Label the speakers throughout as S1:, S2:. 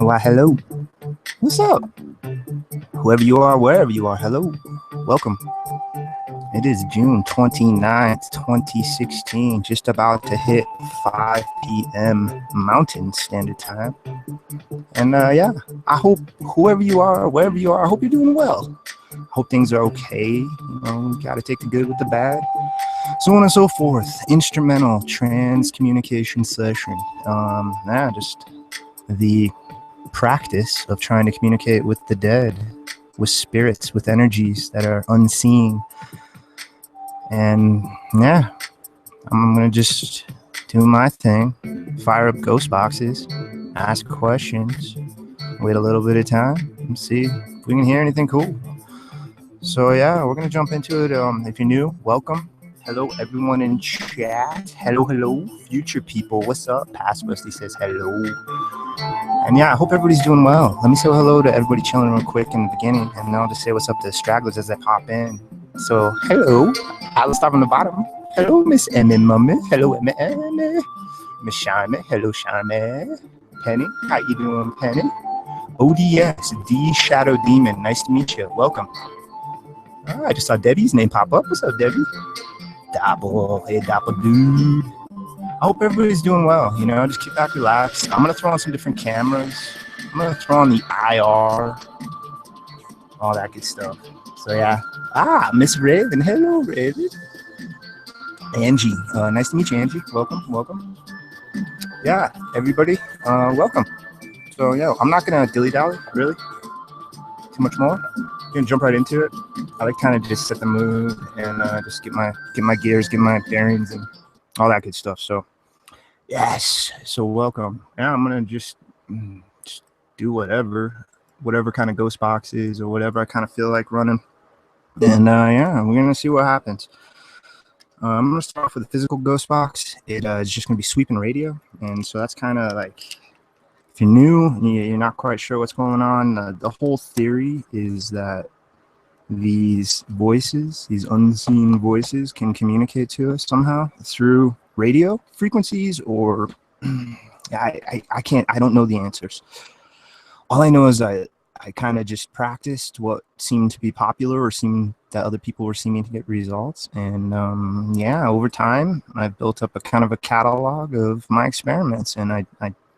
S1: Why, hello. What's up? Whoever you are, wherever you are, hello. Welcome. It is June 29th, 2016, just about to hit 5 p.m. Mountain Standard Time. And yeah, I hope whoever you are, wherever you are, I hope you're doing well. I hope things are okay. You know, you gotta take the good with the bad. So on and so forth. Instrumental trans communication session. Yeah, just the practice of trying to communicate with the dead, with spirits, with energies that are unseen. And yeah, I'm gonna just do my thing, fire up ghost boxes, ask questions, wait a little bit of time, and see if we can hear anything cool. So yeah, we're gonna jump into it. If you're new, welcome. Hello, everyone in chat. Hello, future people. What's up? Past Rusty says hello. And yeah, I hope everybody's doing well. Let me say hello to everybody chilling real quick in the beginning, and then I'll just say what's up to the stragglers as they pop in. So, hello. I'll start from the bottom. Hello, Miss Emmy Mummy. Hello, Emmy. Miss Sharma. Hello, Sharma. Penny. How you doing, Penny? ODS, D Shadow Demon. Nice to meet you. Welcome. Oh, I just saw Debbie's name pop up. What's up, Debbie? Dapple. Hey, Dapple dude. I hope everybody's doing well. You know, just keep back, relax. I'm gonna throw on some different cameras. I'm gonna throw on the IR, all that good stuff. So yeah. Miss Raven. Hello, Raven. Angie. Nice to meet you, Angie. Welcome. Yeah, everybody. Welcome. So yeah, I'm not gonna dilly dally really too much more. I'm gonna jump right into it. I like kind of just set the mood and just get my gears, get my bearings, and all that good stuff. So. Yes. So welcome. Yeah, I'm gonna just do whatever kind of ghost boxes or whatever I kind of feel like running. And yeah, we're gonna see what happens. I'm gonna start off with a physical ghost box. It is just gonna be sweeping radio, and so that's kind of like if you're new, you're not quite sure what's going on. The whole theory is that these voices, these unseen voices, can communicate to us somehow through radio frequencies or I can't, I don't know the answers. All I know is I kind of just practiced what seemed to be popular or seemed that other people were seeming to get results. And yeah, over time, I've built up a kind of a catalog of my experiments, and I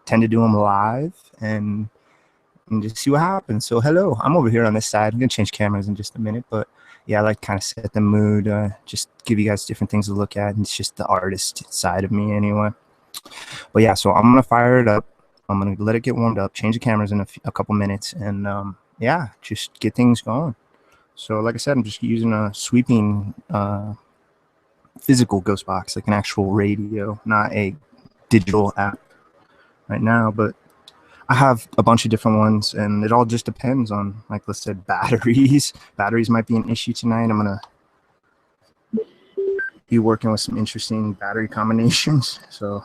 S1: tend to do them live and just see what happens. So hello, I'm over here on this side. I'm gonna change cameras in just a minute, but yeah, I like to kind of set the mood, just give you guys different things to look at, and it's just the artist side of me anyway. But yeah, so I'm gonna fire it up. I'm gonna let it get warmed up, change the cameras in a couple minutes, and yeah, just get things going. So like I said, I'm just using a sweeping physical ghost box, like an actual radio, not a digital app right now, but I have a bunch of different ones, and it all just depends on, like let's say, batteries. Batteries might be an issue tonight. I'm gonna be working with some interesting battery combinations. So,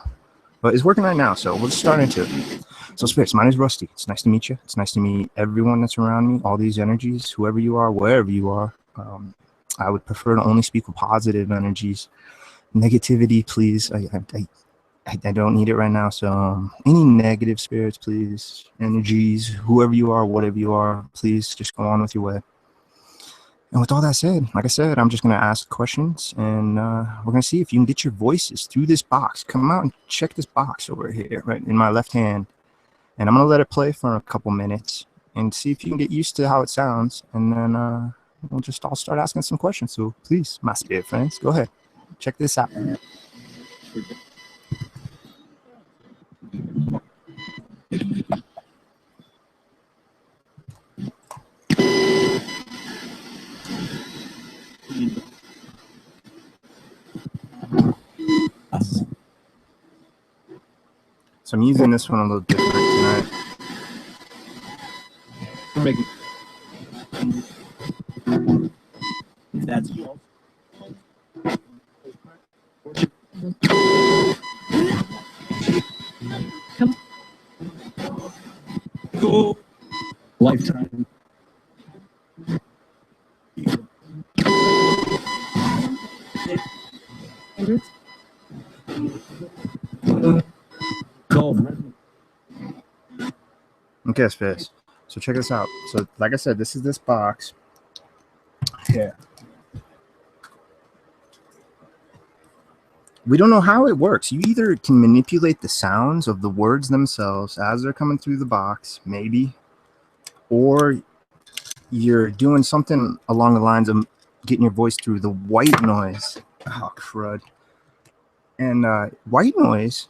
S1: but it's working right now. So we'll just start into it. So spirits, my name is Rusty. It's nice to meet you. It's nice to meet everyone that's around me. All these energies, whoever you are, wherever you are. I would prefer to only speak with positive energies. Negativity, please. I don't need it right now. So any negative spirits, please, energies, whoever you are, whatever you are, please just go on with your way. And with all that said, like I said, I'm just going to ask questions, and we're going to see if you can get your voices through this box. Come out and check this box over here, right in my left hand. And I'm going to let it play for a couple minutes and see if you can get used to how it sounds. And then we'll just all start asking some questions. So please, my spirit friends, go ahead. Check this out. So I'm using this one a little different tonight.
S2: That's go lifetime.
S1: Okay, Space. So check this out. So like I said, this is this box here. We don't know how it works. You either can manipulate the sounds of the words themselves as they're coming through the box, maybe, or you're doing something along the lines of getting your voice through the white noise. Oh, crud. And white noise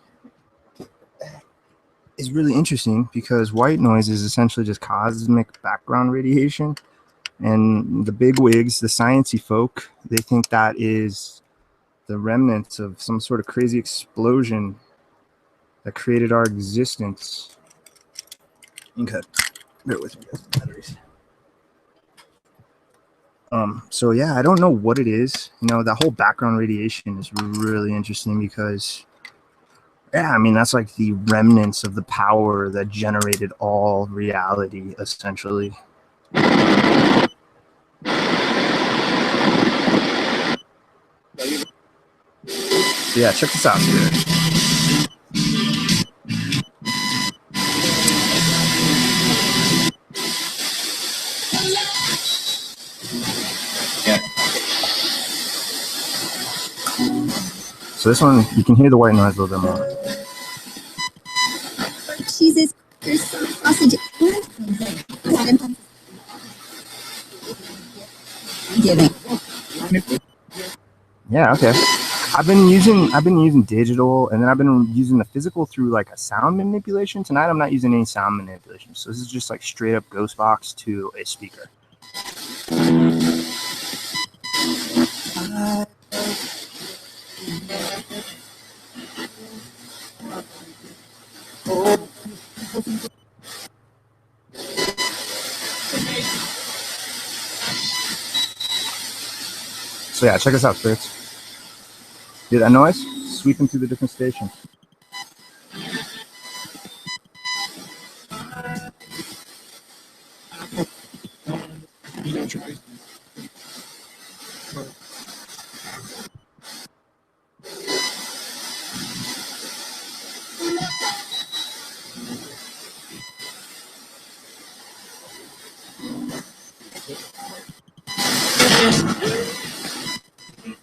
S1: is really interesting because white noise is essentially just cosmic background radiation. And the big wigs, the sciencey folk, they think that is the remnants of some sort of crazy explosion that created our existence. Okay, bear with me, guys. Batteries. So yeah, I don't know what it is. You know, that whole background radiation is really interesting because, yeah, I mean, that's like the remnants of the power that generated all reality, essentially. So yeah, check this out, Spirit. So this one, you can hear the white noise a little bit more.
S3: Cheeses, sausages.
S1: Yeah, okay. I've been using digital, and then I've been using the physical through like a sound manipulation. Tonight I'm not using any sound manipulation. So this is just like straight up ghost box to a speaker. So yeah, check us out, spirits. Hear that noise? Sweeping through the different stations.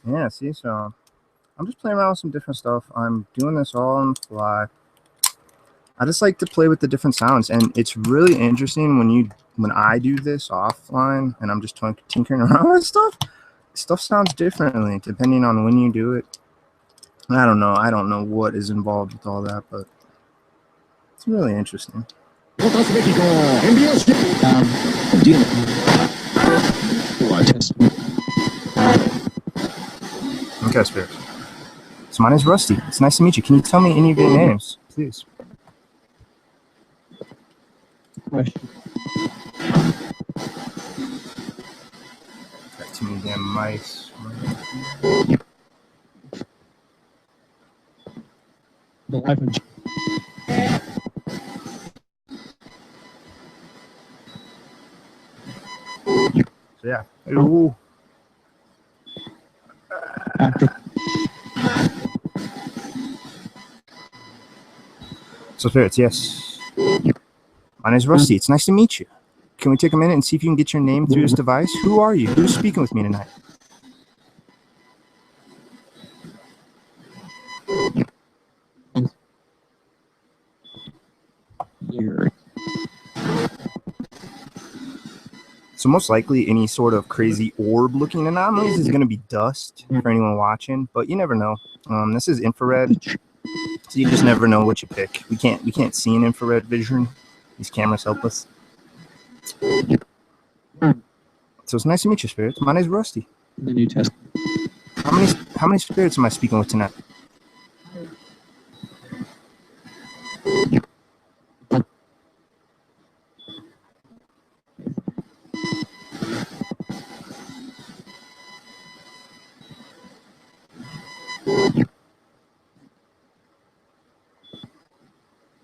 S1: Yeah, see, so I'm just playing around with some different stuff. I'm doing this all on the fly. I just like to play with the different sounds, and it's really interesting when I do this offline and I'm just tinkering around with stuff. Stuff sounds differently depending on when you do it. I don't know what is involved with all that, but it's really interesting. Okay, Spirit. So my name's Rusty. It's nice to meet you. Can you tell me any of your names, please?
S2: Question.
S1: Got too many damn mice.
S2: The life of
S1: So yeah. Ooh.
S2: after
S1: So Spirits, yes. My name's Rusty. It's nice to meet you. Can we take a minute and see if you can get your name through this device? Who are you? Who's speaking with me tonight?
S2: year.
S1: So most likely any sort of crazy orb-looking anomalies is going to be dust for anyone watching, but you never know. This is infrared, so you just never know what you pick. We can't see an infrared vision. These cameras help us. So it's nice to meet you, Spirits. My name's Rusty.
S2: The New Testament.
S1: How many spirits am I speaking with tonight?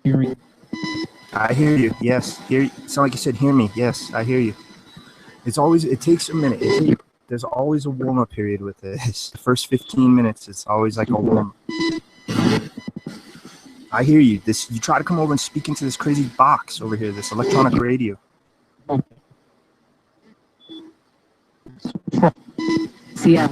S2: Hearing.
S1: I hear you. Yes. Sound like you said, hear me. Yes, I hear you. It takes a minute. There's always a warm-up period with this. The first 15 minutes, it's always like a warm-up. I hear you. You try to come over and speak into this crazy box over here, this electronic radio.
S2: Yeah.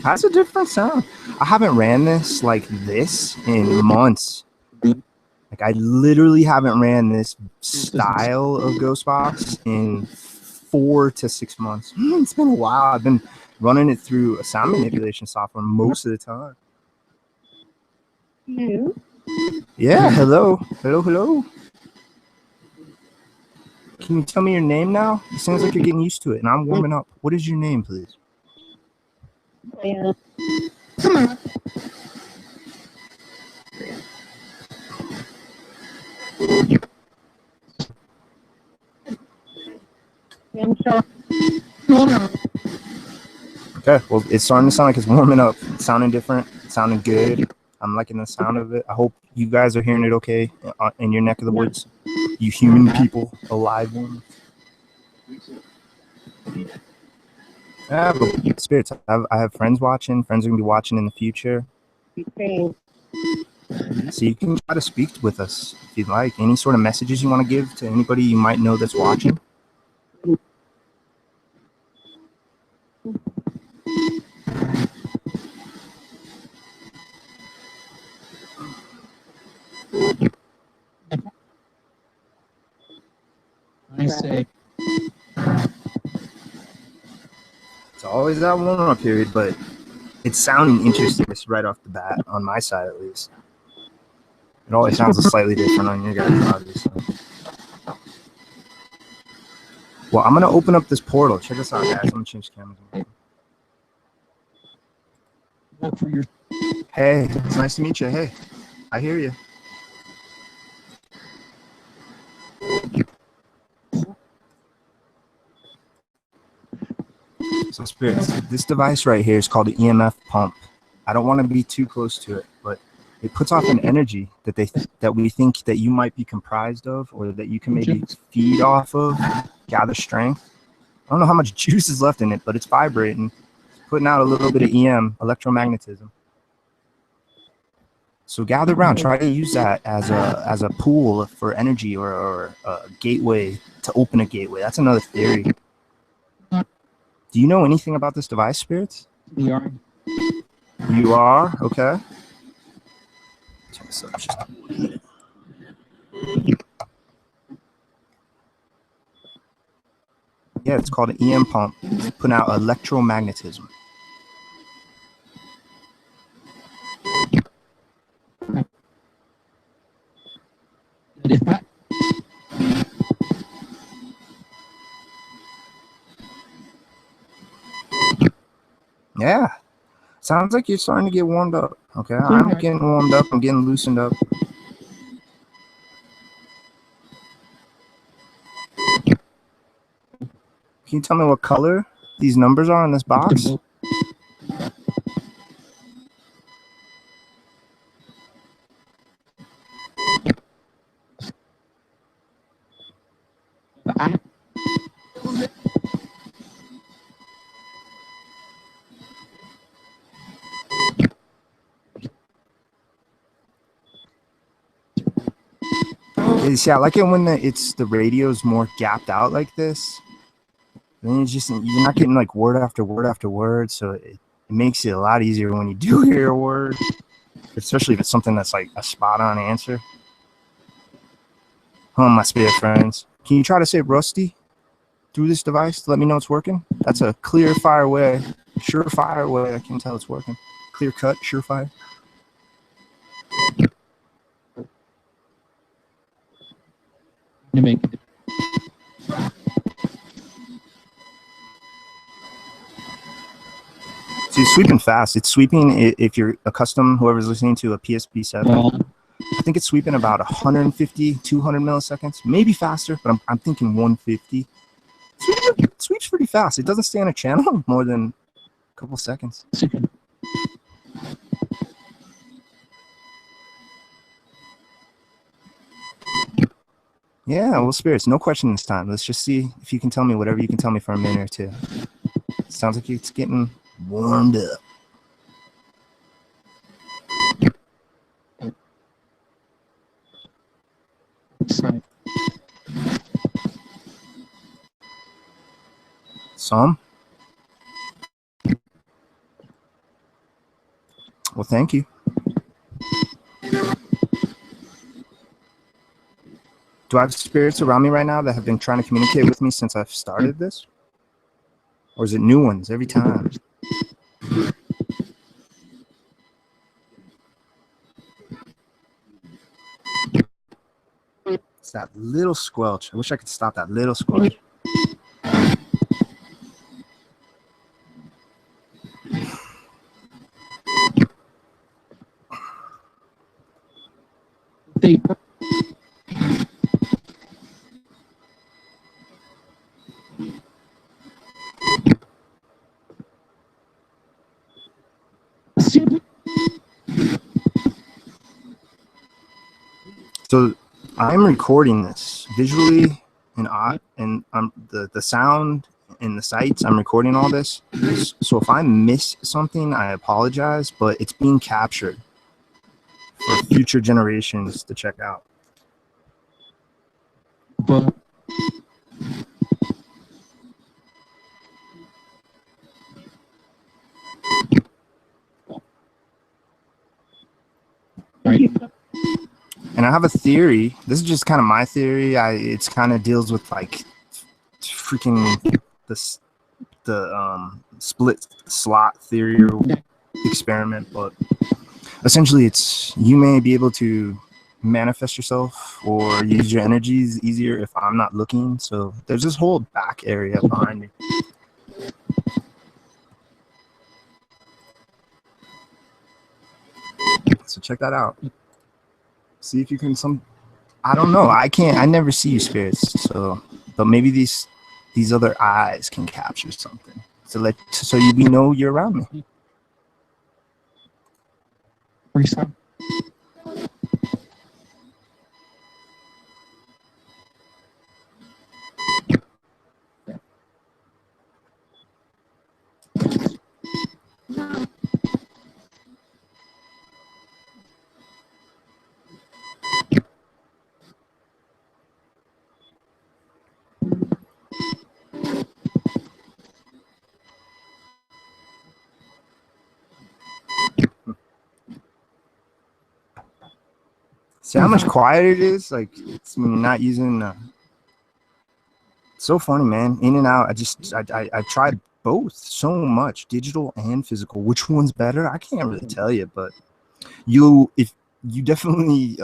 S1: That's a different sound. I haven't ran this like this in months. Like I literally haven't ran this style of ghost box in 4 to 6 months. It's been a while. I've been running it through a sound manipulation software most of the time.
S3: Hello.
S1: Yeah, hello. Hello. Can you tell me your name now? It sounds like you're getting used to it, and I'm warming up. What is your name, please?
S3: Yeah. Come on. I'm sorry.
S1: Okay, well, it's starting to sound like it's warming up. It's sounding different. It's sounding good. I'm liking the sound of it. I hope you guys are hearing it okay in your neck of the woods. You human people, alive ones. Yeah, but spirits. I have friends watching. Friends are gonna be watching in the future. So you can try to speak with us if you'd like. Any sort of messages you want to give to anybody you might know that's watching.
S2: I say.
S1: It's always that warm-up period, but it's sounding interesting just right off the bat, on my side at least. It always sounds slightly different on your guys, obviously. Well, I'm going to open up this portal. Check this out, guys. I'm going to change cameras.
S2: Look for your.
S1: Hey, it's nice to meet you. Hey, I hear you. So spirits, this device right here is called the EMF pump. I don't want to be too close to it, but it puts off an energy that we think that you might be comprised of, or that you can maybe feed off of, gather strength. I don't know how much juice is left in it, but it's vibrating. It's putting out a little bit of electromagnetism. So gather around, try to use that as a pool for energy, or a gateway to open a gateway. That's another theory. Do you know anything about this device, spirits?
S2: We are.
S1: You are? Okay. Turn this up just a minute. Yeah, it's called an EM pump. It's putting out electromagnetism.
S2: If I,
S1: Yeah. Sounds like you're starting to get warmed up. Okay. I'm getting warmed up. I'm getting loosened up. Can you tell me what color these numbers are in this box? See, I like it when the radio's more gapped out like this. Then you're not getting like word after word after word, so it makes it a lot easier when you do hear a word, especially if it's something that's like a spot on answer. My spirit friends, can you try to say Rusty through this device to let me know it's working? That's a surefire way I can tell it's working. Clear cut, surefire.
S2: to make it.
S1: So it's sweeping fast. It's sweeping, if you're accustomed, whoever's listening to a PSP7,
S2: Well,
S1: I think it's sweeping about 150, 200 milliseconds, maybe faster, but I'm thinking 150. It sweeps pretty fast. It doesn't stay on a channel more than a couple seconds. Yeah, well, spirits, no question this time. Let's just see if you can tell me whatever you can tell me for a minute or two. Sounds like it's getting warmed up.
S2: Sorry.
S1: Some? Well, thank you. Do I have spirits around me right now that have been trying to communicate with me since I've started this? Or is it new ones every time? It's that little squelch. I wish I could stop that little squelch.
S2: They
S1: So I'm recording this visually and the sound and the sights. I'm recording all this. So if I miss something, I apologize, but it's being captured for future generations to check out.
S2: but right.
S1: And I have a theory. This is just kind of my theory. It's kind of deals with like freaking the split slot theory or experiment, but essentially it's you may be able to manifest yourself or use your energies easier if I'm not looking. So there's this whole back area behind me. So check that out. See if you can I don't know. I never see you spirits. So but maybe these other eyes can capture something. So you know you're around me.
S2: Reset.
S1: See how much quieter it is? Like it's when you're not using so funny, man. In and out. I tried both so much, digital and physical. Which one's better? I can't really tell you, but you definitely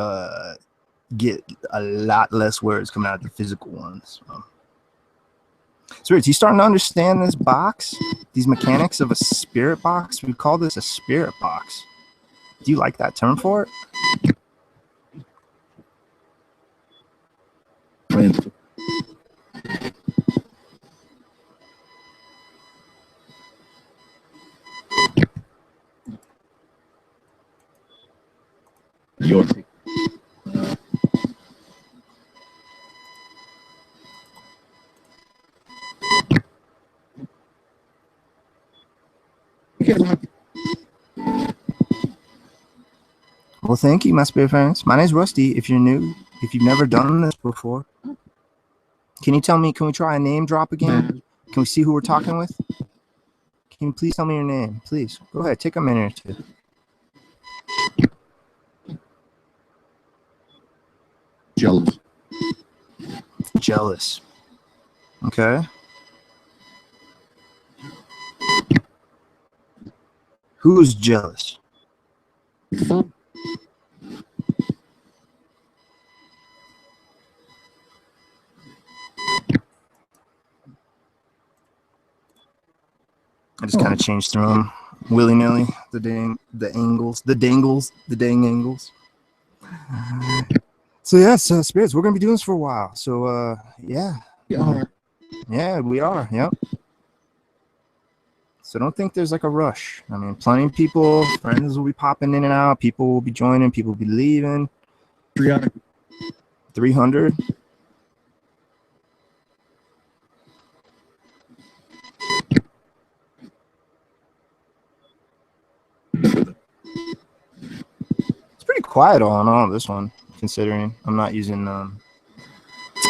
S1: get a lot less words coming out of the physical ones. Spirits, you starting to understand this box? These mechanics of a spirit box? We call this a spirit box. Do you like that term for it?
S2: Your
S1: Well, thank you, my spirit friends. My name's Rusty. If you're new, if you've never done this before, can you tell me, can we try a name drop again? Can we see who we're talking with? Can you please tell me your name? Please. Go ahead. Take a minute or two.
S2: jealous.
S1: Jealous. Okay. Who's jealous? I just kind of changed through them willy-nilly. The dang angles. So yes, spirits, we're gonna be doing this for a while. So yeah, we are. Yep. So don't think there's like a rush. I mean, plenty of people, friends will be popping in and out. People will be joining. People will be leaving. 300. quiet all in all this one, considering I'm not using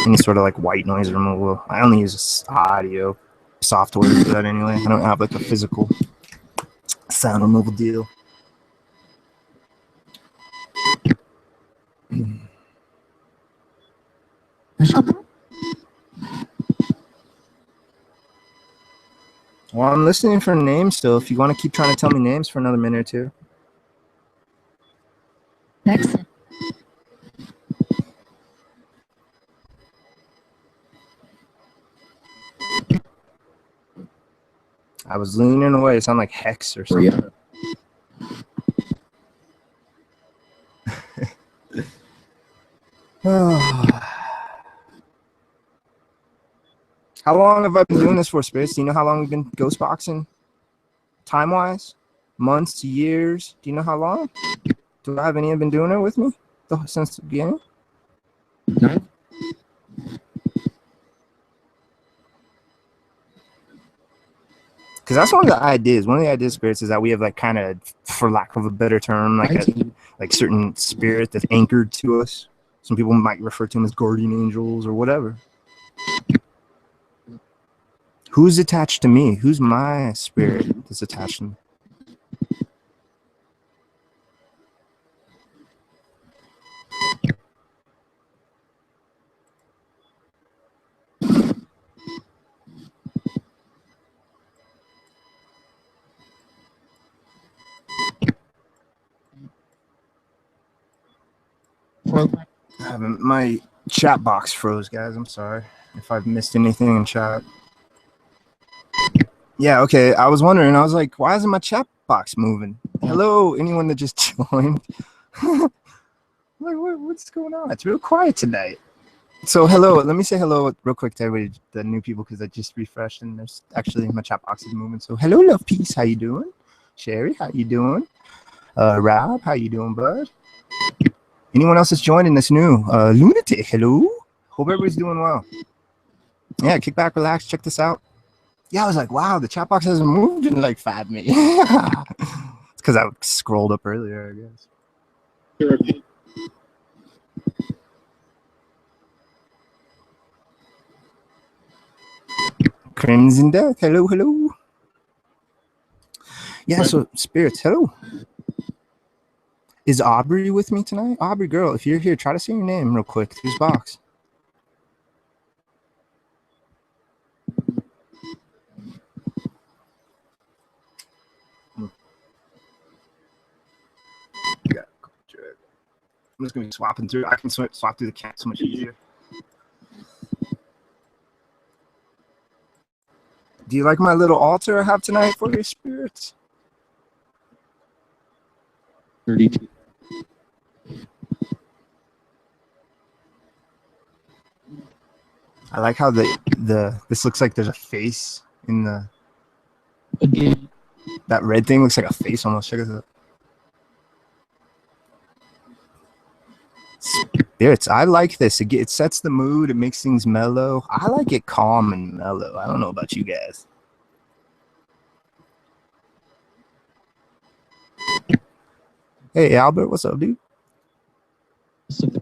S1: any sort of like white noise removal. I only use audio software for that anyway. I don't have like a physical sound removal deal. Well, I'm listening for names still. If you want to keep trying to tell me names for another minute or two.
S3: Next.
S1: I was leaning away. It sounded like Hex or something. How long have I been doing this for, Spirits? Do you know how long we've been ghost boxing? Time-wise? Months, years? Do you know how long? Do I have any of been doing it with me since the beginning?
S2: No.
S1: Because that's one of the ideas. One of the ideas, Spirits, is that we have like kind of, for lack of a better term, like certain spirit that's anchored to us. Some people might refer to them as guardian angels or whatever. Who's attached to me? Who's my spirit that's attached to me? My chat box froze, guys. I'm sorry if I've missed anything in chat. Yeah, okay. I was wondering. I was like, why isn't my chat box moving? Hello, anyone that just joined? Like, what's going on? It's real quiet tonight. So, hello. Let me say hello real quick to everybody, the new people, because I just refreshed and there's actually my chat box is moving. So, hello, love peace. How you doing? Sherry, how you doing? Rob, how you doing, bud? Anyone else that's joining this new? Lunatic, hello. Hope everybody's doing well. Yeah, kick back, relax, check this out. Yeah, I was like, wow, the chat box hasn't moved in like 5 minutes. It's because I scrolled up earlier, I guess. Crimson Death, hello, hello. Yeah, so spirits, hello. Is Aubrey with me tonight? Aubrey, girl, if you're here, try to say your name real quick through this box. Yeah. I'm just gonna be swapping through. I can swap through the cat so much easier. Do you like my little altar I have tonight for your spirits?
S2: 32.
S1: I like how this looks like there's a face in the
S2: Again.
S1: that red thing looks like a face almost. Check this out. Spirits, I like this. It sets the mood. It makes things mellow. I like it calm and mellow. I don't know about you guys. Hey, Albert, what's up, dude? So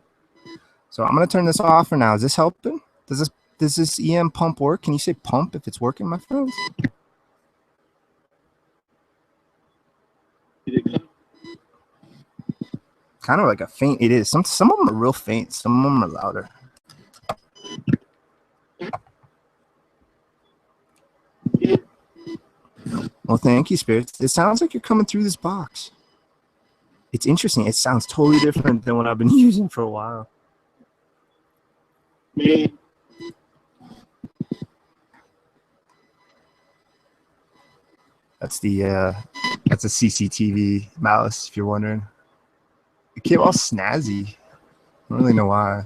S1: I'm gonna turn this off for now. Is this helping? Does this EM pump work? Can you say pump if it's working, my friends? Kind of like a faint. It is. Some of them are real faint. Some of them are louder. Well, thank you, spirits. It sounds like you're coming through this box. It's interesting. It sounds totally different than what I've been using for a while. That's a CCTV mouse, if you're wondering. It came all snazzy. I don't really know why.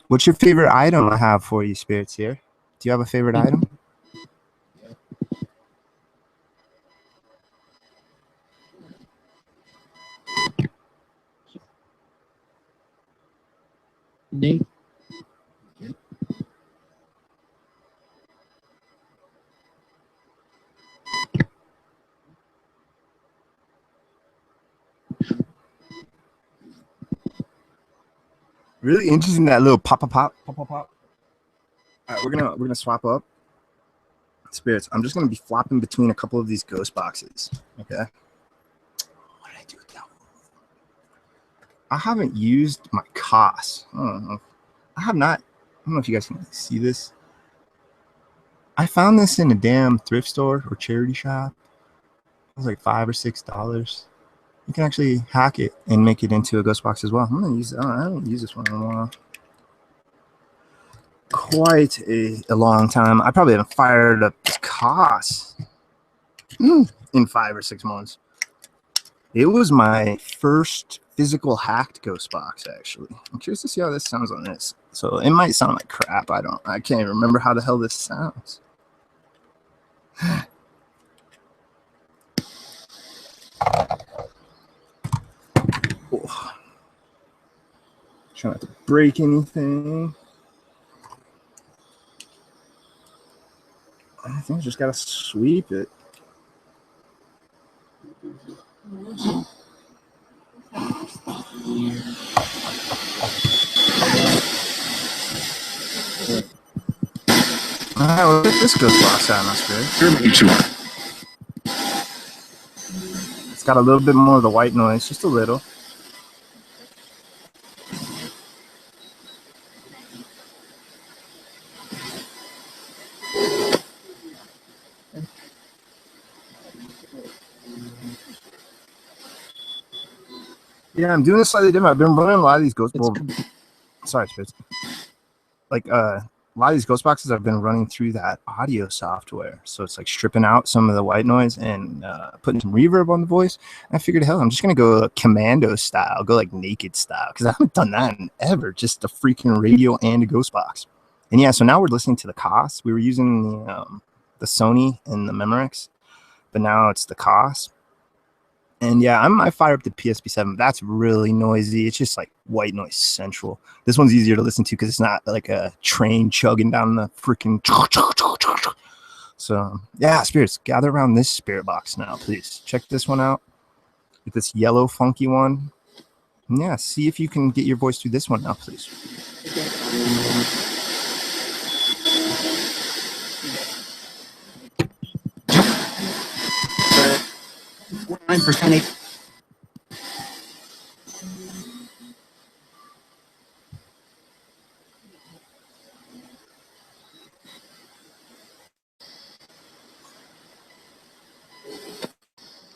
S1: What's your favorite item I have for you, spirits here? Do you have a favorite item?
S2: Nate.
S1: Really interesting, that little pop, pop, pop, pop, pop, pop. All right, we're gonna swap up spirits. I'm just gonna be flopping between a couple of these ghost boxes. Okay. What did I do with that one? I haven't used my COS. I don't know. I have not. I don't know if you guys can see this. I found this in a damn thrift store or charity shop. It was like $5 or $6. You can actually hack it and make it into a ghost box as well. I'm gonna use. I haven't used this one in a while. Quite a long time. I probably haven't fired up this COS in 5 or 6 months. It was my first physical hacked ghost box, actually. I'm curious to see how this sounds on this. So it might sound like crap. I can't even remember how the hell this sounds. Oh. Try not to break anything. I think I just gotta sweep it. Alright, well, this ghost box out, my spirit. It's got a little bit more of the white noise, just a little. Yeah, I'm doing it slightly different. I've been running a lot of these ghost sorry, Spitz. Like a lot of these ghost boxes I've been running through that audio software. So it's like stripping out some of the white noise and putting some reverb on the voice. And I figured, hell, I'm just gonna go commando style, go like naked style, because I haven't done that in ever. Just a freaking radio and a ghost box. And yeah, so now we're listening to the COS. We were using the Sony and the Memorex, but now it's the COS. And yeah, I fire up the PSP7. That's really noisy. It's just like white noise central. This one's easier to listen to because it's not like a train chugging down the freaking. So yeah, spirits, gather around this spirit box now, please. Check this one out. Get this yellow funky one. And yeah, see if you can get your voice through this one now, please.
S3: 9%.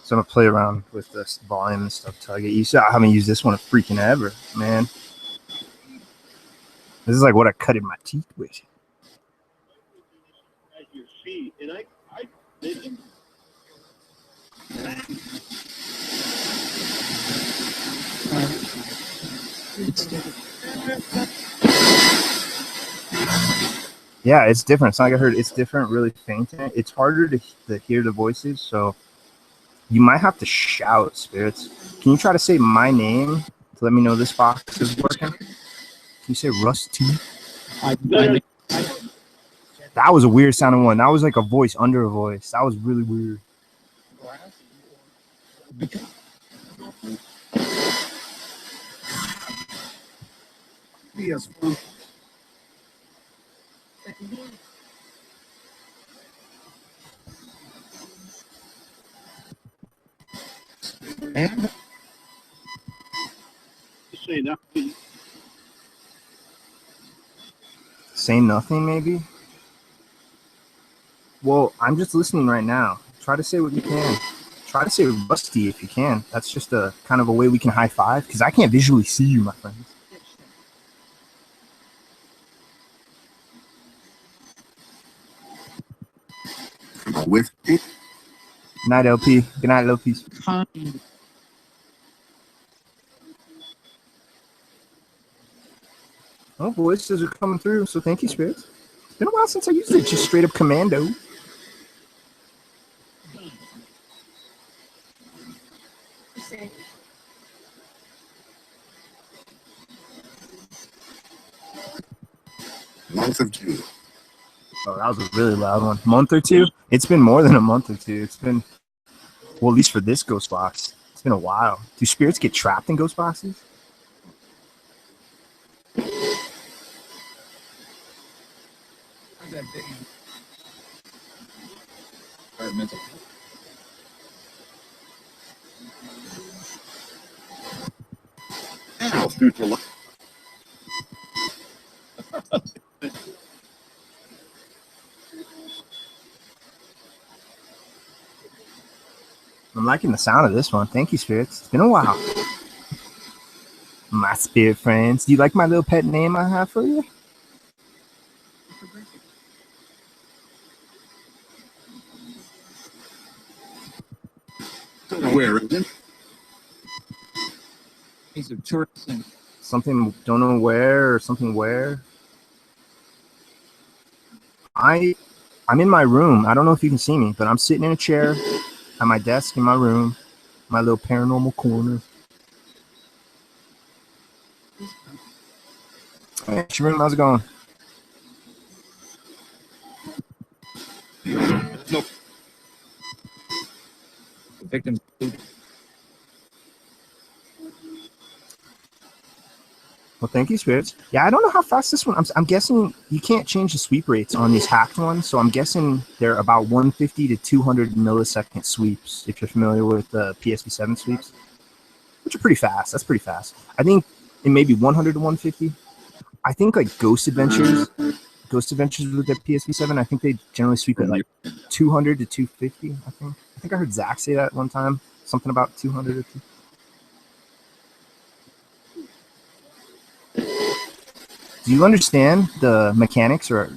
S1: So I'm gonna play around with this volume and stuff till I get used to it. I haven't used this one freaking ever, man. This is like what I cut in my teeth with.
S4: As you see, and I didn't.
S1: Yeah, it's different. It's like I heard it's different, really faint. It's harder to hear the voices, so you might have to shout, spirits. Can you try to say my name to let me know this box is working? Can you say Rusty? That was a weird sounding one. That was like a voice under a voice. That was really weird.
S3: Yes. And
S4: Say nothing.
S1: Say nothing, maybe? Well, I'm just listening right now. Try to say what you can. Try to say Rusty if you can. That's just a kind of a way we can high five, because I can't visually see you, my friends.
S3: with it.
S1: Good night, LP. Good night, LP. Oh, voices are coming through, so thank you, spirits. It's been a while since I used it. Just straight up commando.
S3: Month of June.
S1: Oh, that was a really loud one. Month or two? It's been more than a month or two. It's been, well, at least for this ghost box, it's been a while. Do spirits get trapped in ghost boxes?
S2: Environmental.
S3: Now, future life.
S1: I'm liking the sound of this one. Thank you, spirits. It's been a while. My spirit friends. Do you like my little pet name I have for you?
S3: Where is it?
S2: Piece of tourists and
S1: Something don't know where or something where. I'm in my room. I don't know if you can see me, but I'm sitting in a chair at my desk in my room, my little paranormal corner. Hey, Sharon, how's it going?
S3: No.
S2: the victims.
S1: Well, thank you, spirits. Yeah, I don't know how fast this one. I'm guessing you can't change the sweep rates on these hacked ones, so I'm guessing they're about 150 to 200 millisecond sweeps. If you're familiar with the PSV7 sweeps, which are pretty fast. That's pretty fast. I think it may be 100 to 150. I think like Ghost Adventures with their PSV7, I think they generally sweep at like 200 to 250. I think I heard Zach say that one time. Something about 200 or 250. Do you understand the mechanics or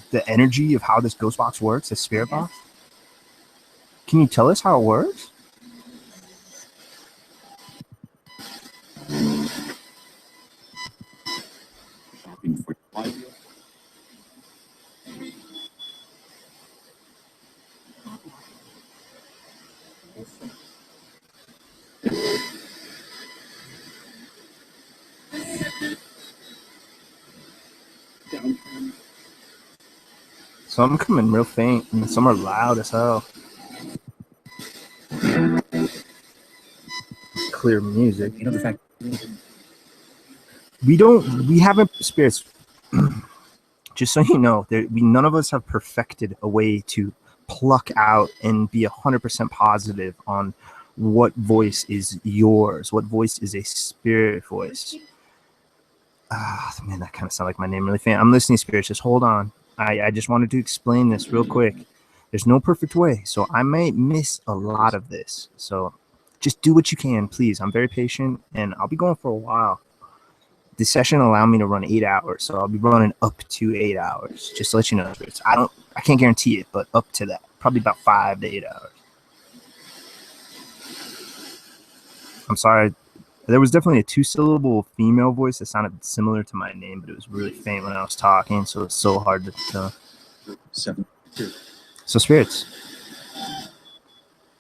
S1: the energy of how this ghost box works, this spirit box? Can you tell us how it works?
S3: Shopping for life.
S1: Some come in real faint and some are loud as hell. Clear music.
S2: You know the fact.
S1: We haven't spirits. Just so you know, none of us have perfected a way to pluck out and be 100% positive on what voice is yours, what voice is a spirit voice. Man, that kind of sounds like my name really faint. I'm listening, spirits. Just hold on. I just wanted to explain this real quick. There's no perfect way, so I might miss a lot of this. So just do what you can, please. I'm very patient, and I'll be going for a while. This session allowed me to run 8 hours, so I'll be running up to 8 hours. Just to let you know, spirits. I can't guarantee it, but up to that, probably about 5 to 8 hours. I'm sorry. There was definitely a 2-syllable female voice that sounded similar to my name, but it was really faint when I was talking, so it's so hard to tell.
S2: 7.
S1: So, spirits,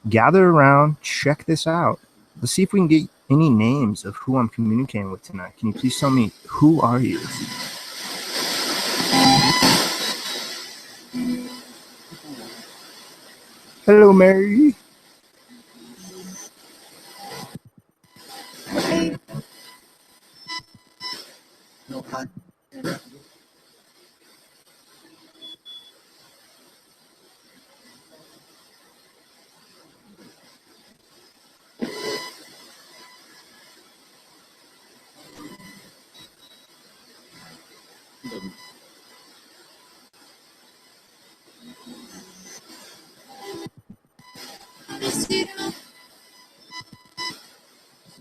S1: gather around, check this out. Let's see if we can get any names of who I'm communicating with tonight. Can you please tell me, who are you? Hello, Mary.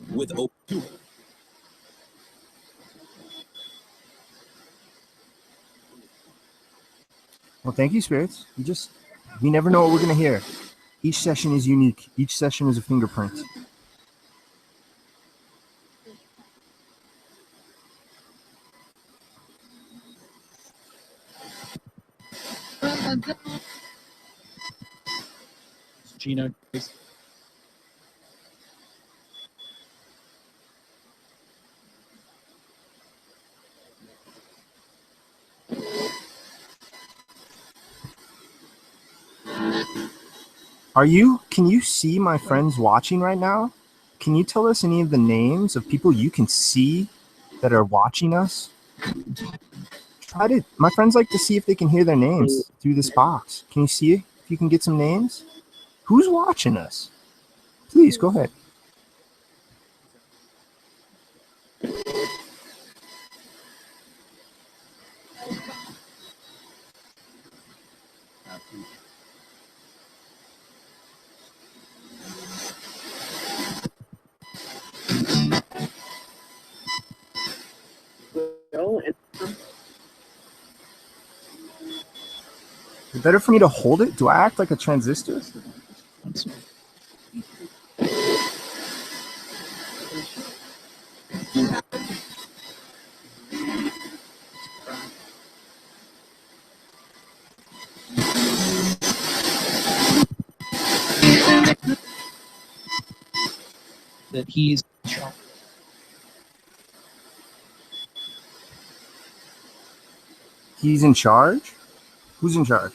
S2: With O2.
S1: Well, thank you, spirits. We never know what we're going to hear. Each session is unique. Each session is a fingerprint.
S2: Gina.
S1: Can you see my friends watching right now? Can you tell us any of the names of people you can see that are watching us? try to. My friends like to see if they can hear their names through this box. Can you see if you can get some names? Who's watching us? Please go ahead. Is it better for me to hold it? Do I act like a transistor?
S2: That he's
S1: He's in charge? Who's in charge?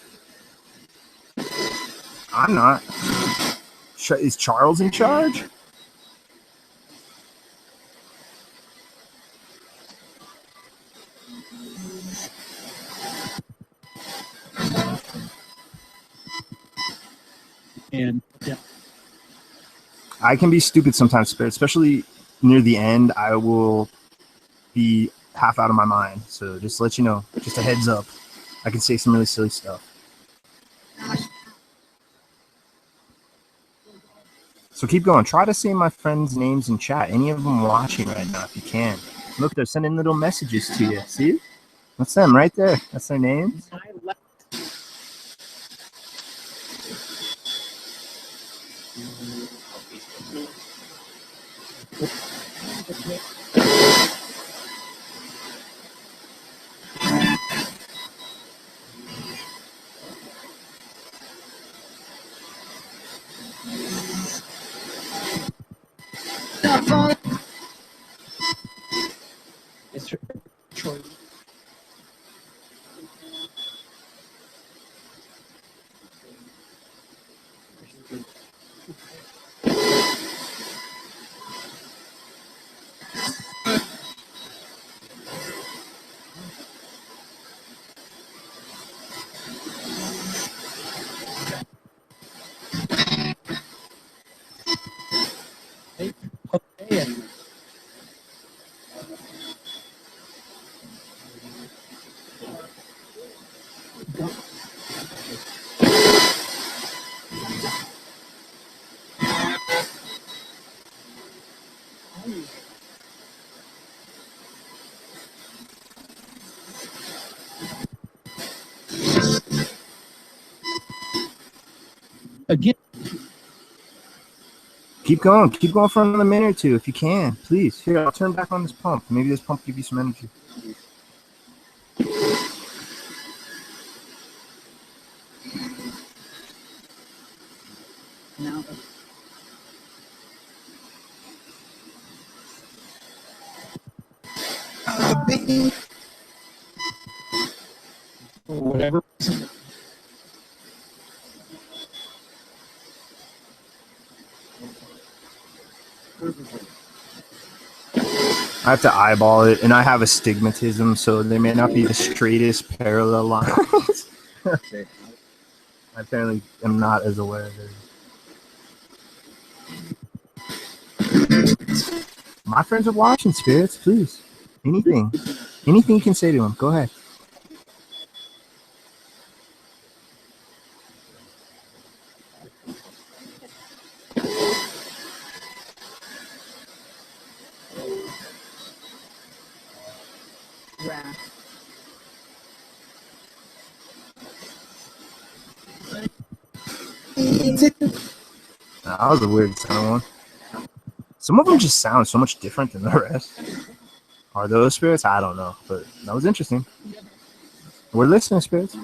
S1: I'm not. Is Charles in charge?
S2: and yeah,
S1: I can be stupid sometimes, Spirit. Especially near the end, I will be half out of my mind. So just to let you know, just a heads up. I can say some really silly stuff. So keep going. Try to say my friends' names in chat. Any of them watching right now, if you can. Look, they're sending little messages to you. See? That's them right there. That's their names.
S2: it's Troy. Okay, and again,
S1: Keep going. Keep going for another minute or two if you can. Please. Here, I'll turn back on this pump. Maybe this pump give you some energy.
S2: now for whatever reason,
S1: I have to eyeball it, and I have astigmatism, so they may not be the straightest parallel lines. I apparently am not as aware of it. My friends are watching, Spirits, please. Anything. Anything you can say to them. Go ahead. That was a weird sound one. Some of them just sound so much different than the rest. Are those spirits? I don't know, but that was interesting. We're listening, Spirits.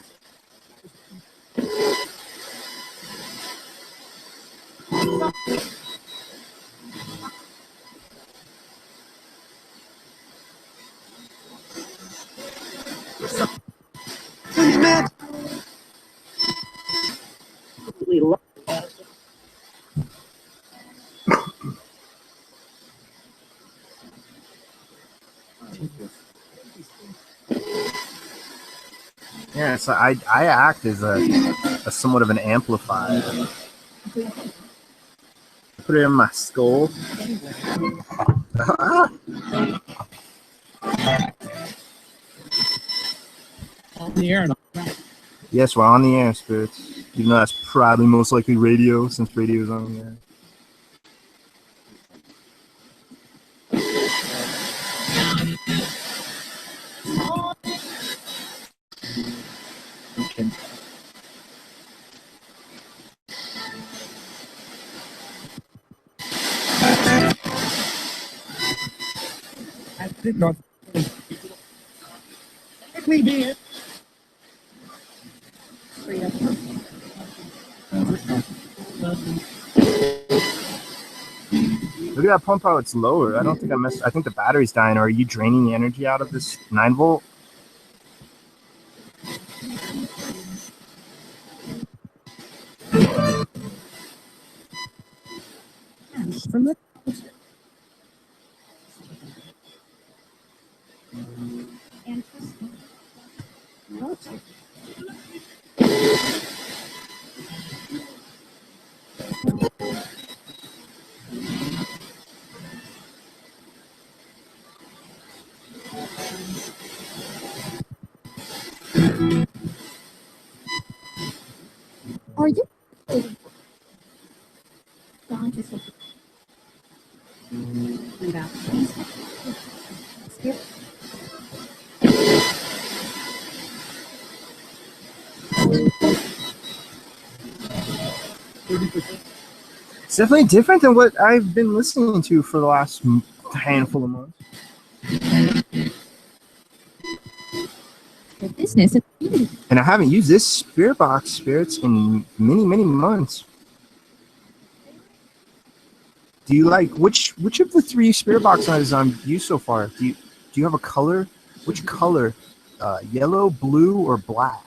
S1: Yeah, so I act as a somewhat of an amplifier. Put it in my skull.
S2: On the air.
S1: Yes, we're on the air, spirits. Even though that's probably most likely radio, since radio's on the air.
S2: Okay. I did not. Technically, be it.
S1: Look at that pump how it's lower. I don't think I missed. I think the battery's dying. Or are you draining the energy out of this 9-volt?
S2: From the
S5: Are you about skip?
S1: It's definitely different than what I've been listening to for the last handful of months.
S5: The business of
S1: And I haven't used this spirit box, spirits, in many, many months. Do you like which of the 3 spirit boxes I've used so far? Do you have a color? Which color? Yellow, blue, or black?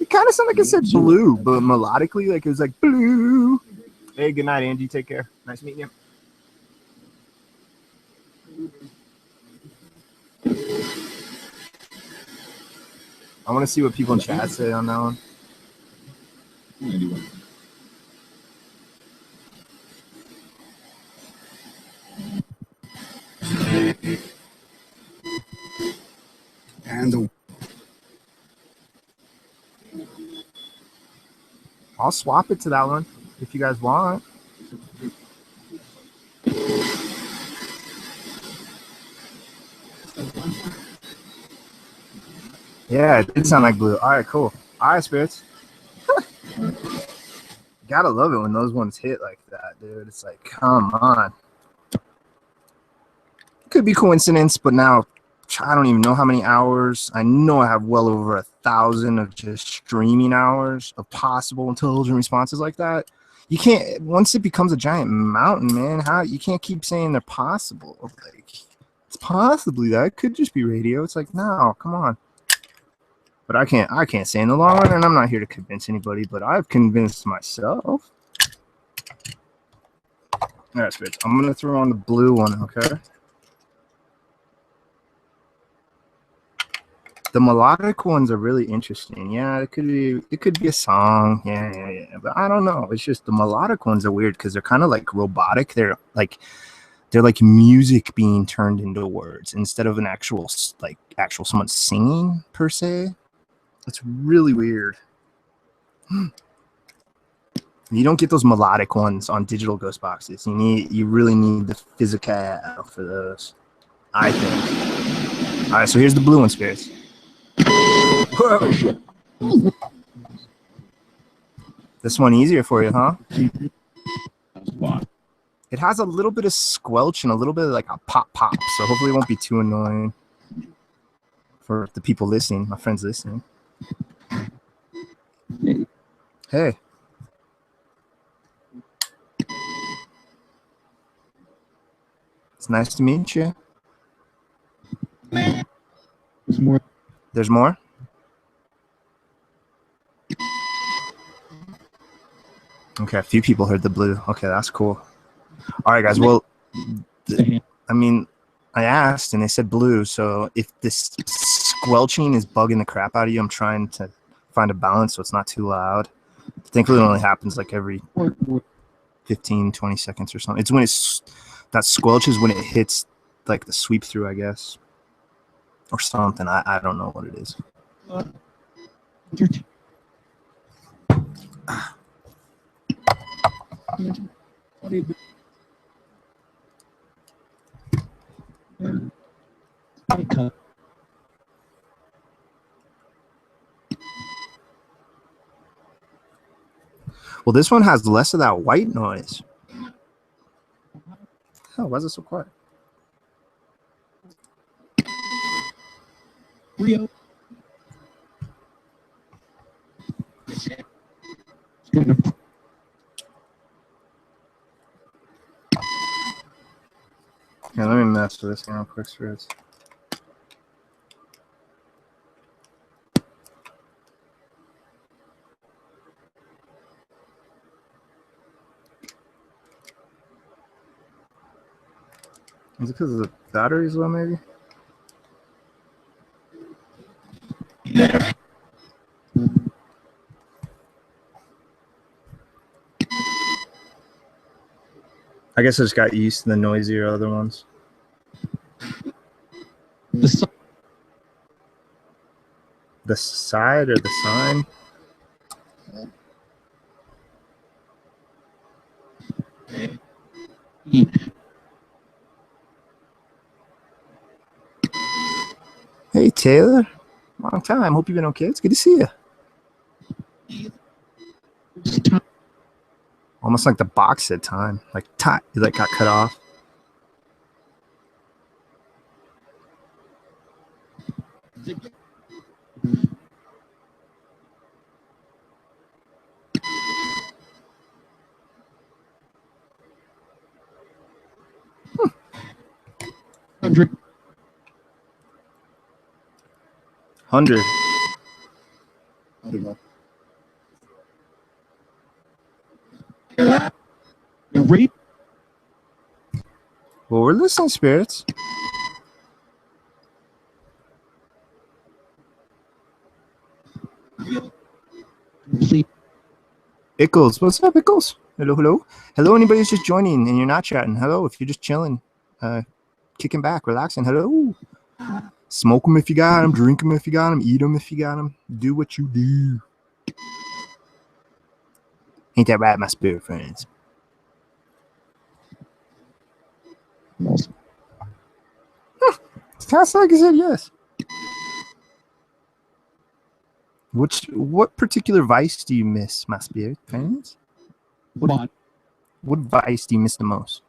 S1: It kind of sounded like it said blue, but melodically, like it was like blue. Hey, good night, Angie. Take care. Nice meeting you. I want to see what people in chat say on that one.
S3: Anyway. And the
S1: I'll swap it to that one if you guys want. Yeah, it did sound like blue. All right, cool. All right, spirits. Gotta love it when those ones hit like that, dude. It's like, come on. Could be coincidence, but now I don't even know how many hours. I know I have well over 1,000 of just streaming hours of possible intelligent responses like that. You can't, once it becomes a giant mountain, man, how you can't keep saying they're possible. Like, it's possibly that. It could just be radio. It's like, no, come on. But I can't say in the long run, and I'm not here to convince anybody, but I've convinced myself. All right, spirits. I'm gonna throw on the blue one, okay? The melodic ones are really interesting. Yeah, it could be a song. Yeah. But I don't know. It's just the melodic ones are weird because they're kind of like robotic. They're like music being turned into words instead of an actual someone singing per se. It's really weird. You don't get those melodic ones on digital ghost boxes. You really need the physical for those, I think. All right, so here's the blue one, spirits. Whoa. This one easier for you, huh? It has a little bit of squelch and a little bit of like a pop, so hopefully it won't be too annoying for the people listening, my friends listening. Hey. It's nice to meet you.
S2: There's more.
S1: There's more? Okay, a few people heard the blue. Okay, that's cool. All right, guys. Well, I mean, I asked and they said blue. So if this squelching is bugging the crap out of you, I'm trying to find a balance so it's not too loud. Thankfully, it only happens like every 15, 20 seconds or something. It's when that squelch is when it hits like the sweep through, I guess, or something. I don't know what it is. Well, this one has less of that white noise. Oh, why is it so quiet?
S2: Rio.
S1: Yeah, let me mess with this real quick, Spirits. Is it because the battery's low, maybe? I guess I just got used to the noisier other ones. The side or the sign? Hey, Taylor. Long time. Hope you've been okay. It's good to see you. Almost like the box said time. Like, it like got cut off. Hmm. 100. Well, we're listening, Spirits. Ickles, what's up, Ickles? Hello, hello. Hello, anybody who's just joining and you're not chatting. Hello, if you're just chilling, kicking back, relaxing. Hello. Smoke them if you got them, drink them if you got them, eat them if you got them. Do what you do. Ain't that right, my spirit friends? It sounds like he said yes. What particular vice do you miss, my spirit friends? What vice do you miss the most?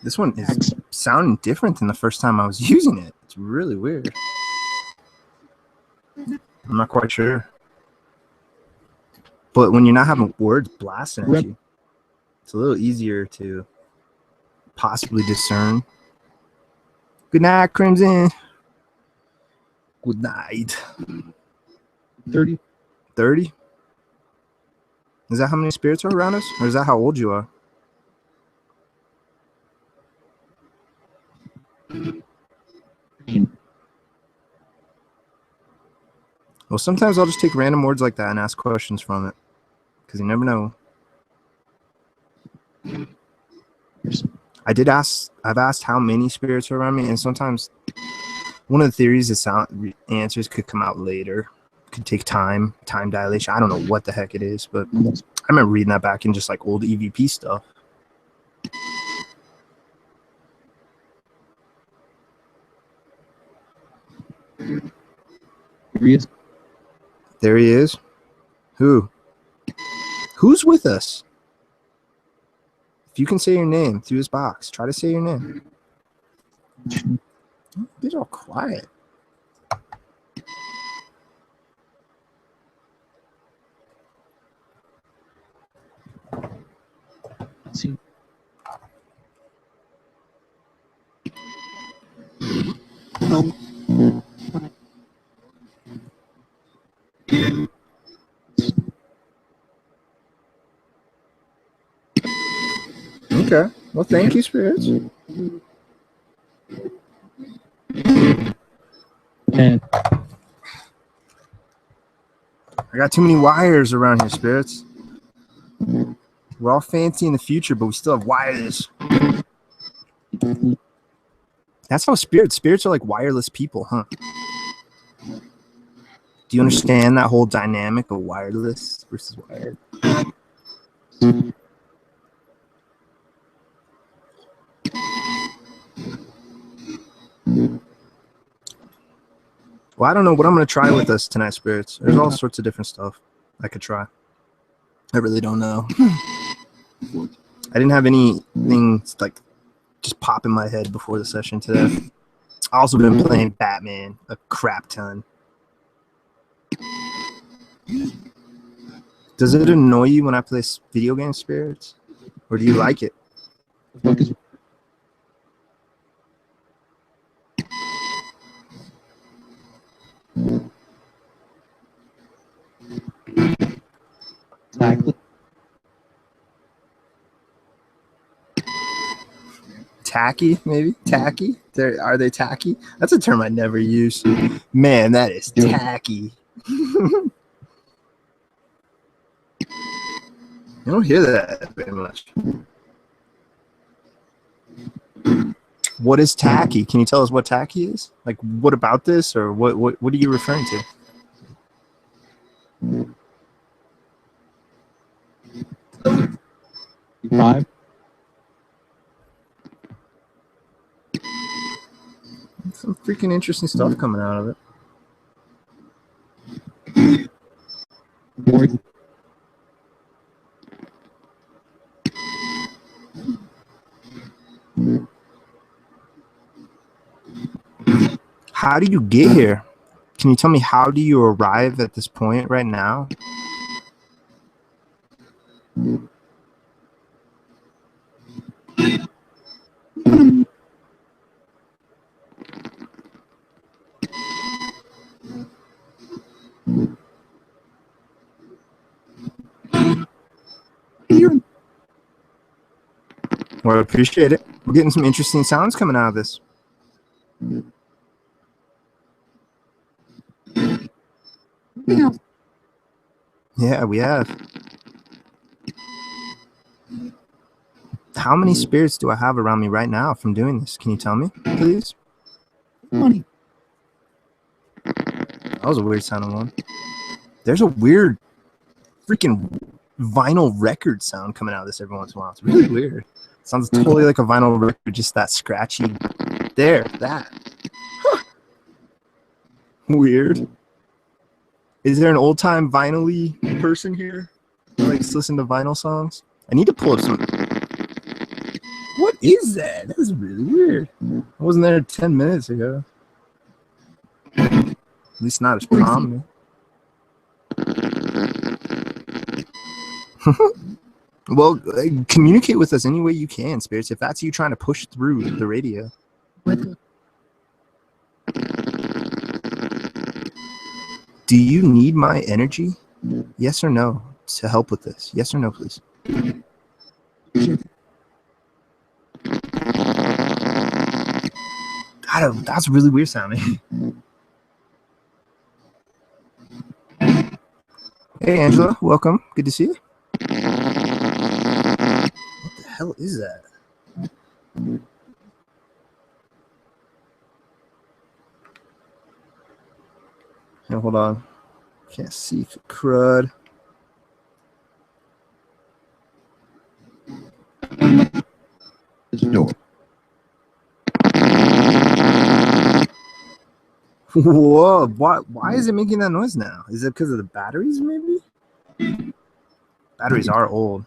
S1: This one is sounding different than the first time I was using it. It's really weird. I'm not quite sure. But when you're not having words blasting at you, it's a little easier to possibly discern. Good night, Crimson. Good night. 30? 30? Is that how many spirits are around us? Or is that how old you are? Well, sometimes I'll just take random words like that and ask questions from it. Because you never know. I've asked how many spirits are around me, and sometimes one of the theories is answers could come out later. Could take time dilation. I don't know what the heck it is, but I remember reading that back in just like old EVP stuff. There he is. Who? Who's with us? If you can say your name through this box, try to say your name. Get all quiet.
S2: know.
S1: Okay. Well, thank you, spirits.
S2: And
S1: I got too many wires around here, spirits. We're all fancy in the future, but we still have wires. That's how spirits are like wireless people, huh? Do you understand that whole dynamic of wireless versus wired? Well, I don't know what I'm going to try with us tonight, spirits. There's all sorts of different stuff I could try. I really don't know. I didn't have anything like just pop in my head before the session today. I also been playing Batman a crap ton. Does it annoy you when I play video game, spirits? Or do you like it?
S2: exactly.
S1: Tacky, maybe? Tacky? Are they tacky? That's a term I never use. Man, that is tacky. You don't hear that very much. What is tacky? Can you tell us what tacky is? Like, what about this? Or what are you referring to?
S2: 5.
S1: Some freaking interesting stuff coming out of it.
S2: More.
S1: How do you get here? Can you tell me how do you arrive at this point right now? Well, I appreciate it. We're getting some interesting sounds coming out of this. Yeah, we have. How many spirits do I have around me right now from doing this? Can you tell me, please?
S2: Money.
S1: That was a weird sounding one. There's a weird freaking vinyl record sound coming out of this every once in a while. It's really weird. It sounds totally like a vinyl record, just that scratchy. There, that. Huh. Weird. Is there an old time vinyl-y person here who likes to listen to vinyl songs? I need to pull up some. What is that? That was really weird. I wasn't there 10 minutes ago. At least not as prominent. Well, communicate with us any way you can, spirits. If that's you trying to push through the radio. Do you need my energy? Yes or no to help with this? Yes or no, please. God, that's really weird sounding. Hey, Angela, welcome. Good to see you. What the hell is that? Now, hold on. Can't see for crud.
S2: This door.
S1: Whoa, why is it making that noise now? Is it because of the batteries, maybe? Batteries are old.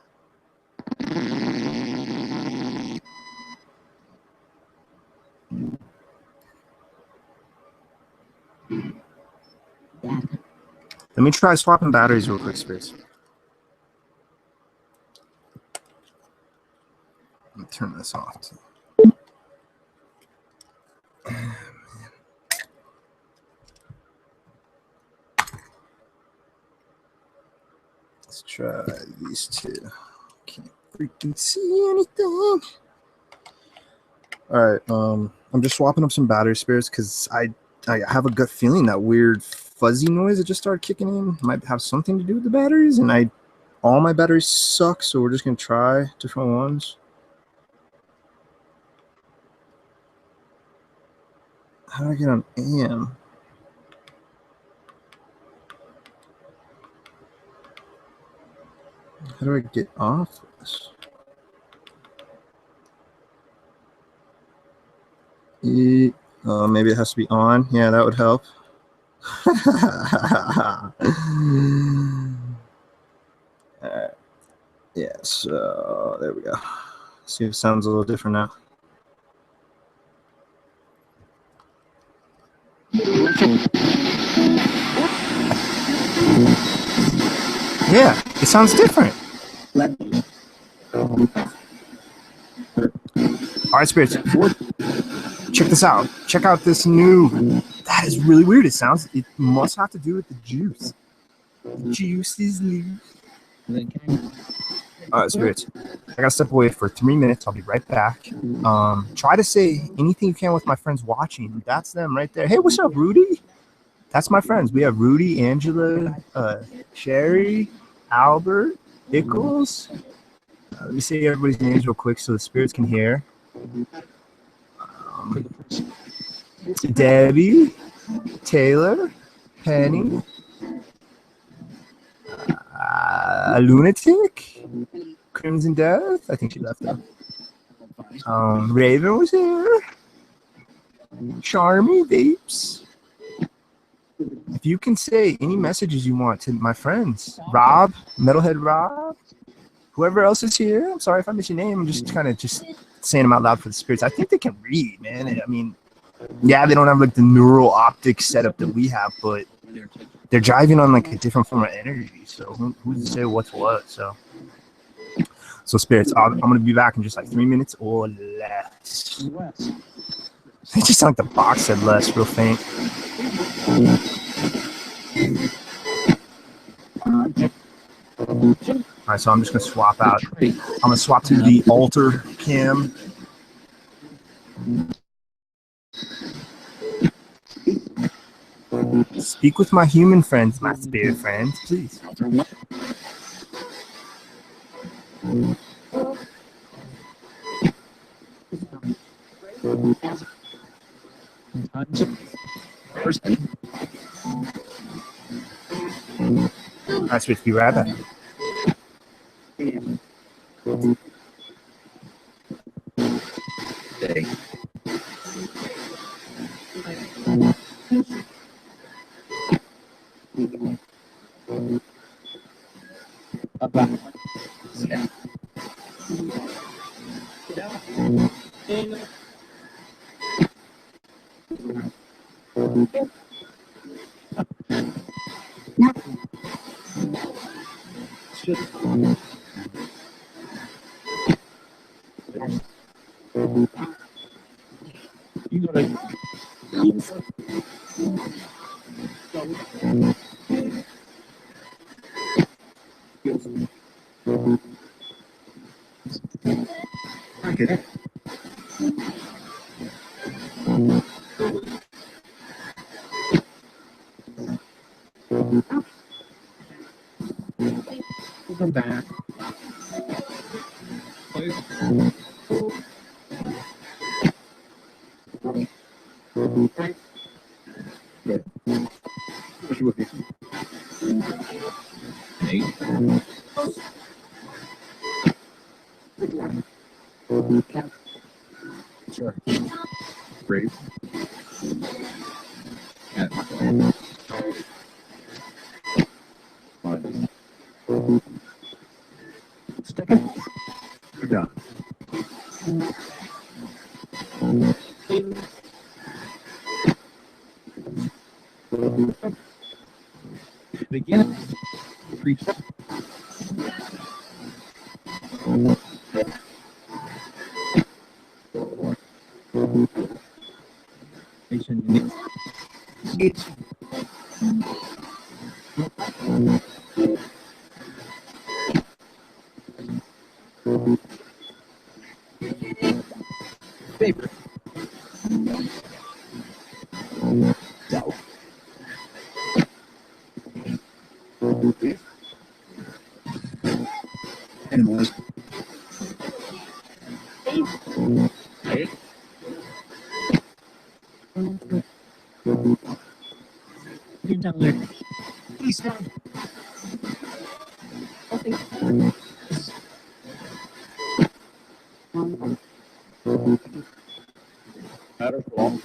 S1: Let me try swapping batteries real quick, Space. Let me turn this off. Let's try these two. Can't freaking see anything. All right. I'm just swapping up some battery spares because I have a gut feeling that weird fuzzy noise that just started kicking in might have something to do with the batteries, and all my batteries suck, so we're just gonna try different ones. How do I get on AM? How do I get off this? Maybe it has to be on. Yeah, that would help. Yeah, so there we go. See if it sounds a little different now. Yeah, it sounds different. All right, spirits. Check this out. Check out this new. That is really weird. It must have to do with the juice. The juice is loose. All right, spirits. I gotta step away for 3 minutes. I'll be right back. Try to say anything you can with my friends watching. That's them right there. Hey, what's up, Rudy? That's my friends. We have Rudy, Angela, Sherry, Albert, Nichols. Let me say everybody's names real quick so the spirits can hear. Debbie, Taylor, Penny, Lunatic, Crimson Death. I think she left though. Raven was here. Charmy, Vapes. If you can say any messages you want to my friends, Rob, Metalhead Rob, whoever else is here. I'm sorry if I miss your name. I'm just kind of just saying them out loud for the spirits. I think they can read, man. I mean, yeah, they don't have like the neural optic setup that we have, but they're driving on like a different form of energy. So who's to say what's what? So spirits, I'm gonna be back in just like 3 minutes or less. It just sound like the box said less, real faint. All right, so I'm just gonna swap out. I'm gonna swap to the altar cam. Speak with my human friends, my spirit friends, please. All right, switch. Be right back.
S2: Back. Sure. Great. Stick it. You're done. Begin. Preach. It's Favorite. Doubt. Animals. Hey. Please stop. Matter for long.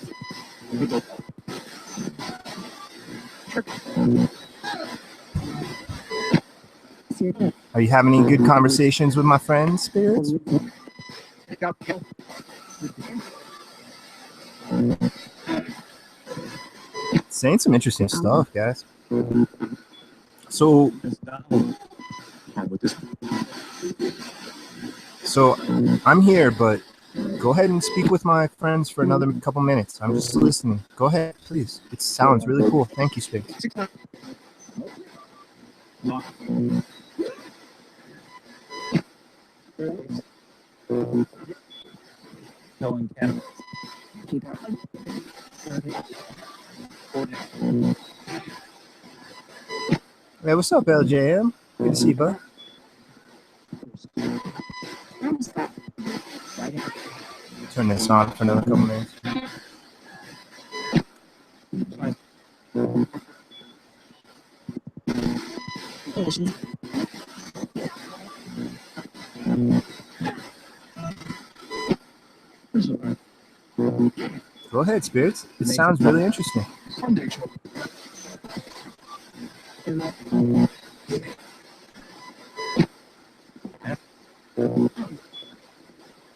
S1: Are you having any good conversations with my friends, spirits?
S2: Pick up help.
S1: Saying some interesting stuff, guys. So,
S2: With this.
S1: so I'm here, but go ahead and speak with my friends for another couple minutes. I'm just listening. Go ahead, please. It sounds really cool. Thank you, Spirits.
S2: 6 o'clock. Lock. Telling Ken.
S1: Hey, what's up, LJM? Good to see you, bud. Turn this on for another couple minutes. Go ahead, Spirits. It sounds really interesting.
S2: Sunday show.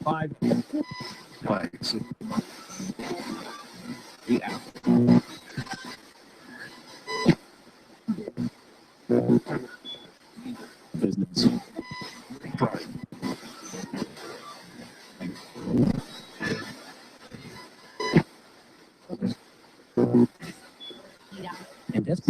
S2: Five. Flags. Yeah. Business. Pride. And that's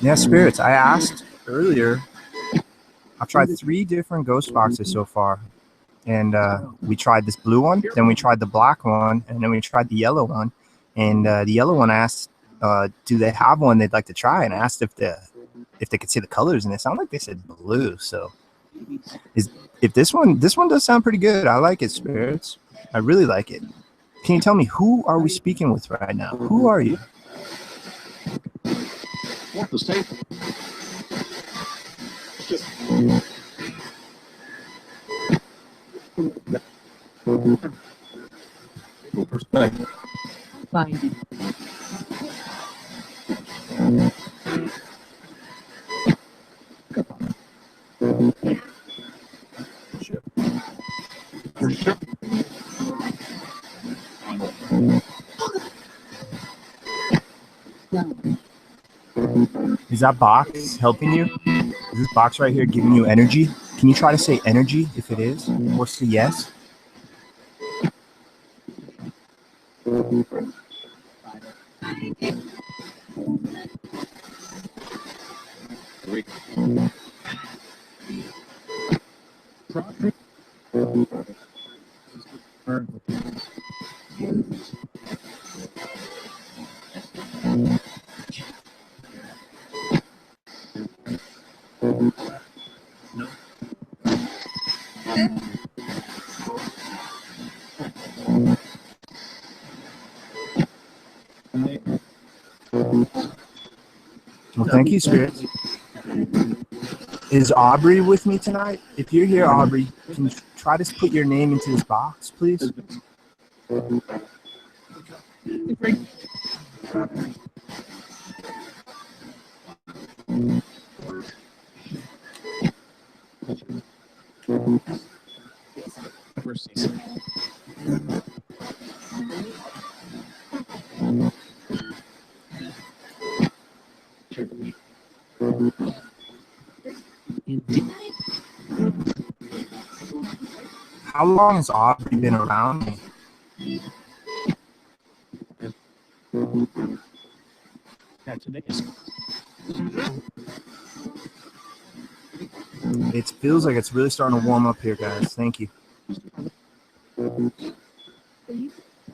S1: Yeah, Spirits. I asked earlier. I've tried 3 different ghost boxes so far. And we tried this blue one, then we tried the black one, and then we tried the yellow one. And the yellow one asked, do they have one they'd like to try? And I asked if they could see the colors, and it sounded like they said blue. So if this one does sound pretty good. I like it, Spirits. I really like it. Can you tell me, who are we speaking with right now? Who are you?
S2: what the state. Perspective.
S5: Fine.
S2: For sure.
S1: Is that box helping you? Is this box right here giving you energy? Can you try to say energy if it is? Or say yes? Well, thank you, Spirits. Is Aubrey with me tonight? If you're here, Aubrey, can you try to put your name into this box, please? how long has Aubrey been around me?
S2: Yeah, today is
S1: It feels like it's really starting to warm up here, guys. Thank you.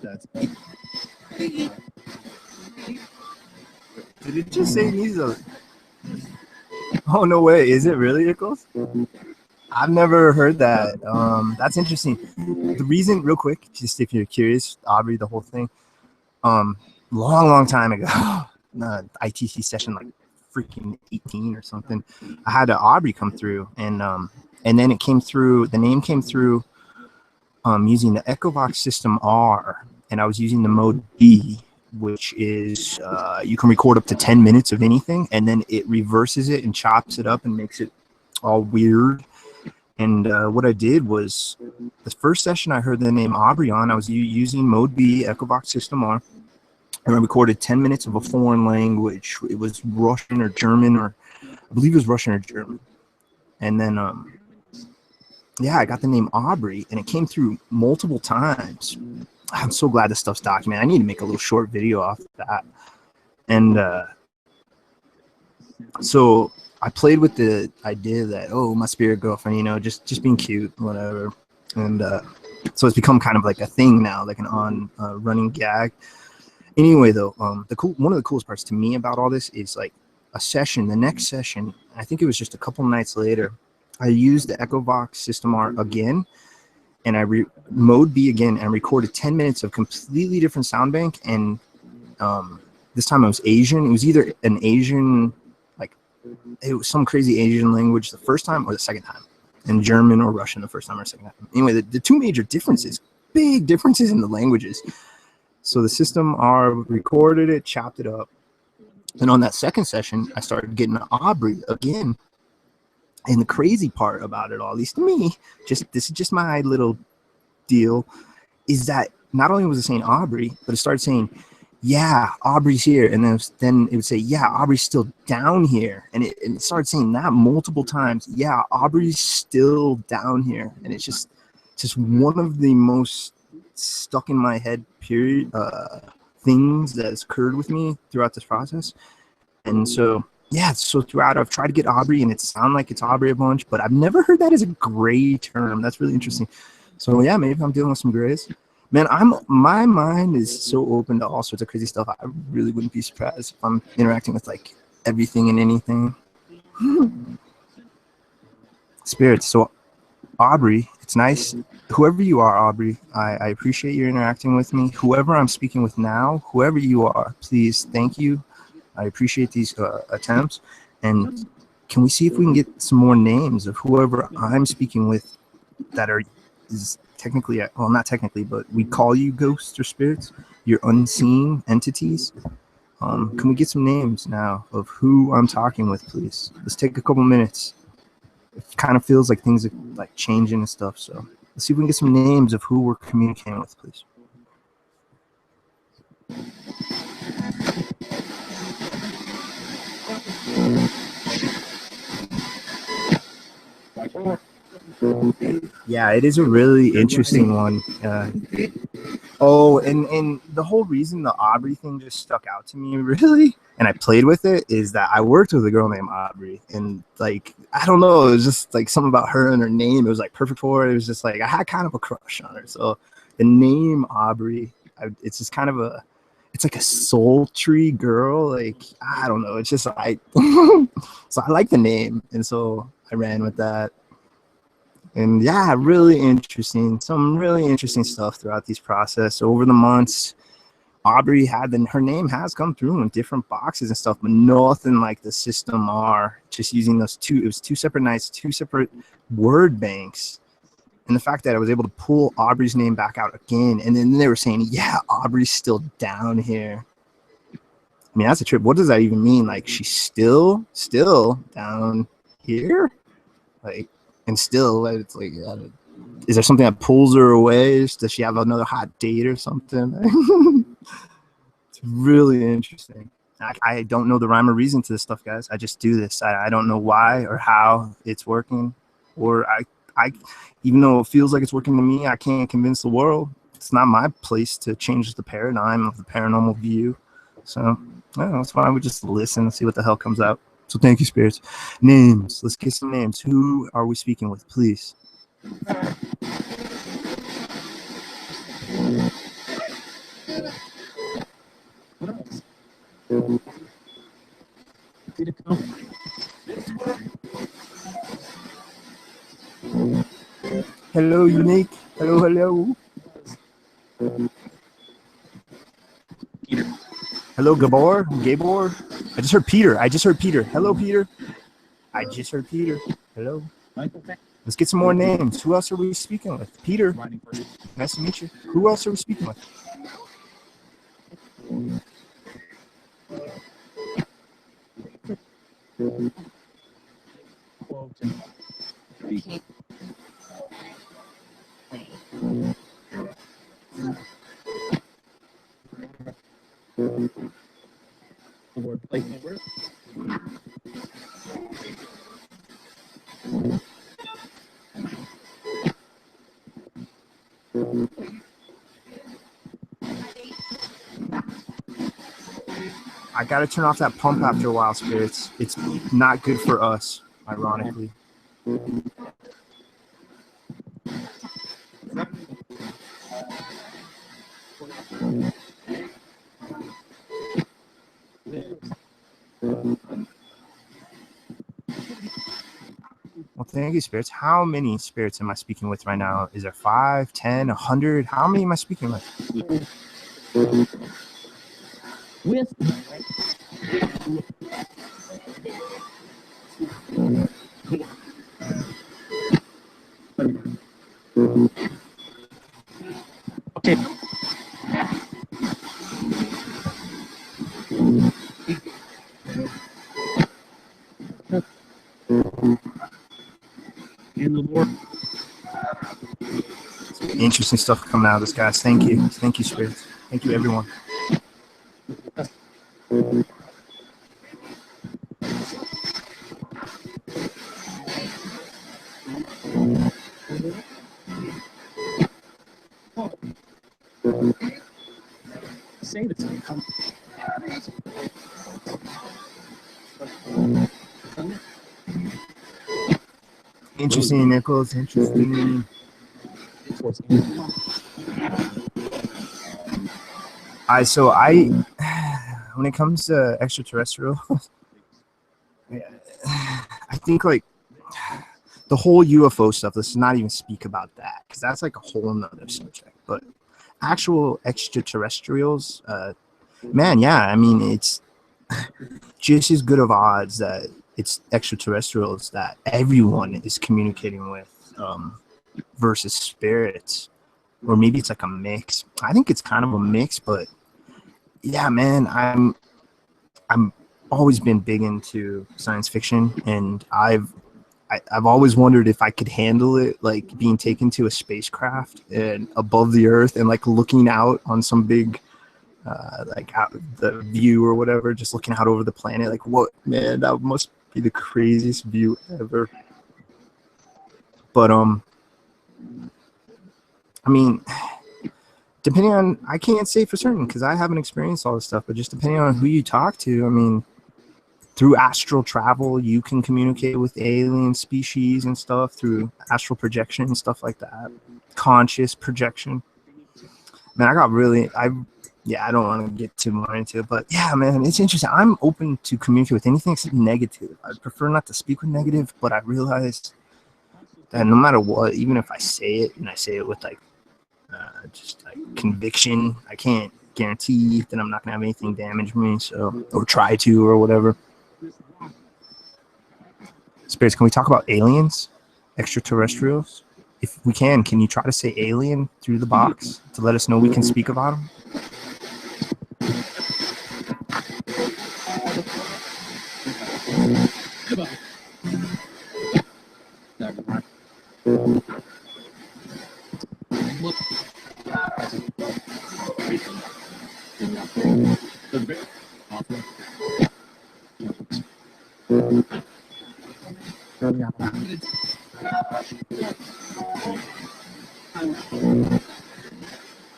S2: that's
S1: Did it just say it needs a... Oh, no way. Is it really, Ickles? I've never heard that. That's interesting. The reason, real quick, just if you're curious, Aubrey, the whole thing, long time ago, ITC session, like freaking 18 or something, I had Aubrey come through, and then it came through, the name came through using the Echovox System R, and I was using the mode B, which is you can record up to 10 minutes of anything, and then it reverses it and chops it up and makes it all weird. And what I did was, the first session I heard the name Aubrey on, I was using mode B, Echovox System R, and I recorded 10 minutes of a foreign language. It was Russian or German, or I believe it was Russian or German. And then, yeah, I got the name Aubrey, and it came through multiple times. I'm so glad this stuff's documented. I need to make a little short video off of that. And so I played with the idea that, oh, my spirit girlfriend, you know, just being cute, whatever. And so it's become kind of like a thing now, like an on running gag. Anyway, though, one of the coolest parts to me about all this is like a session, the next session, I think it was just a couple nights later, I used the Echovox System R again, and I mode B again, and recorded 10 minutes of completely different sound bank. And this time it was Asian. It was either an Asian, like it was some crazy Asian language the first time or the second time, and German or Russian the first time or second time. Anyway, the two major differences, big differences in the languages. So the System R recorded it, chopped it up, and on that second session, I started getting Aubrey again. And the crazy part about it all, at least to me, this is just my little deal, is that not only was it saying Aubrey, but it started saying, yeah, Aubrey's here. And then it would say, yeah, Aubrey's still down here. And it started saying that multiple times. Yeah, Aubrey's still down here. And it's just one of the most stuck in my head period things that has occurred with me throughout this process. And so, yeah, so throughout I've tried to get Aubrey, and it sounds like it's Aubrey a bunch, but I've never heard that as a gray term. That's really interesting. So yeah, maybe I'm dealing with some grays. Man, my mind is so open to all sorts of crazy stuff. I really wouldn't be surprised if I'm interacting with like everything and anything. Spirits. So Aubrey, it's nice. Whoever you are, Aubrey, I appreciate you interacting with me. Whoever I'm speaking with now, whoever you are, please, thank you. I appreciate these attempts. And can we see if we can get some more names of whoever I'm speaking with that is technically, well, not technically, but we call you ghosts or spirits, your unseen entities. Can we get some names now of who I'm talking with, please? Let's take a couple minutes. It kind of feels like things are like changing and stuff. So let's see if we can get some names of who we're communicating with, please. Yeah, it is a really interesting one. Oh, and the whole reason the Aubrey thing just stuck out to me, really, and I played with it, is that I worked with a girl named Aubrey, and like, I don't know, it was just like something about her and her name. It was like perfect for her. It was just like, I had kind of a crush on her. So the name Aubrey, it's just kind of it's like a sultry girl. Like, I don't know. It's just, so I like the name. And so I ran with that. And yeah, really interesting. Some really interesting stuff throughout these process over the months. Aubrey her name has come through in different boxes and stuff, but nothing like the System R. Just using those it was two separate nights, two separate word banks. And the fact that I was able to pull Aubrey's name back out again, and then they were saying, yeah, Aubrey's still down here. I mean, that's a trip. What does that even mean? Like, she's still down here? Like, and still, it's like, is there something that pulls her away? Does she have another hot date or something? It's really interesting. I don't know the rhyme or reason to this stuff, guys. I just do this. I don't know why or how it's working, or Even though it feels like it's working to me, I can't convince the world. It's not my place to change the paradigm of the paranormal view. So yeah, that's why I would just listen and see what the hell comes out. So thank you, spirits. Names. Let's get some names. Who are we speaking with, please? Hello, Unique. Hello. Hello, Gabor. I just heard Peter. Hello, Peter. I just heard Peter. Hello. Let's get some more names. Who else are we speaking with? Peter. Nice to meet you. Who else are we speaking with? I gotta turn off that pump after a while, spirits. It's not good for us, ironically. Well, thank you, spirits. How many spirits am I speaking with right now? Is there 5, 10, 100? How many am I speaking with?
S2: Okay. In the Lord.
S1: Interesting stuff coming out of this, guys. Thank you. Thank you, spirits. Thank you, everyone.
S2: Say that to come.
S1: Interesting, Nichols. Interesting. So when it comes to extraterrestrial, I think like the whole UFO stuff, let's not even speak about that because that's like a whole nother subject. But actual extraterrestrials, man, yeah, I mean, it's just as good of odds that it's extraterrestrials that everyone is communicating with versus spirits. Or maybe it's like a mix. I think it's kind of a mix, but yeah, man, I'm always been big into science fiction, and I've always wondered if I could handle it, like being taken to a spacecraft and above the Earth and like looking out on some big, like out the view or whatever, just looking out over the planet. Like, what, man? That must be the craziest view ever. But I mean, depending on, I can't say for certain because I haven't experienced all this stuff, but just depending on who you talk to, I mean, through astral travel, you can communicate with alien species and stuff through astral projection and stuff like that. Conscious projection. Man, I don't want to get too more into it, but yeah, man, it's interesting. I'm open to communicate with anything except negative. I prefer not to speak with negative, but I realize that no matter what, even if I say it and I say it with like just like conviction, I can't guarantee that I'm not gonna have anything damage me, so, or try to, or whatever. Spirits, can we talk about aliens, extraterrestrials? If we can you try to say alien through the box to let us know we can speak about them?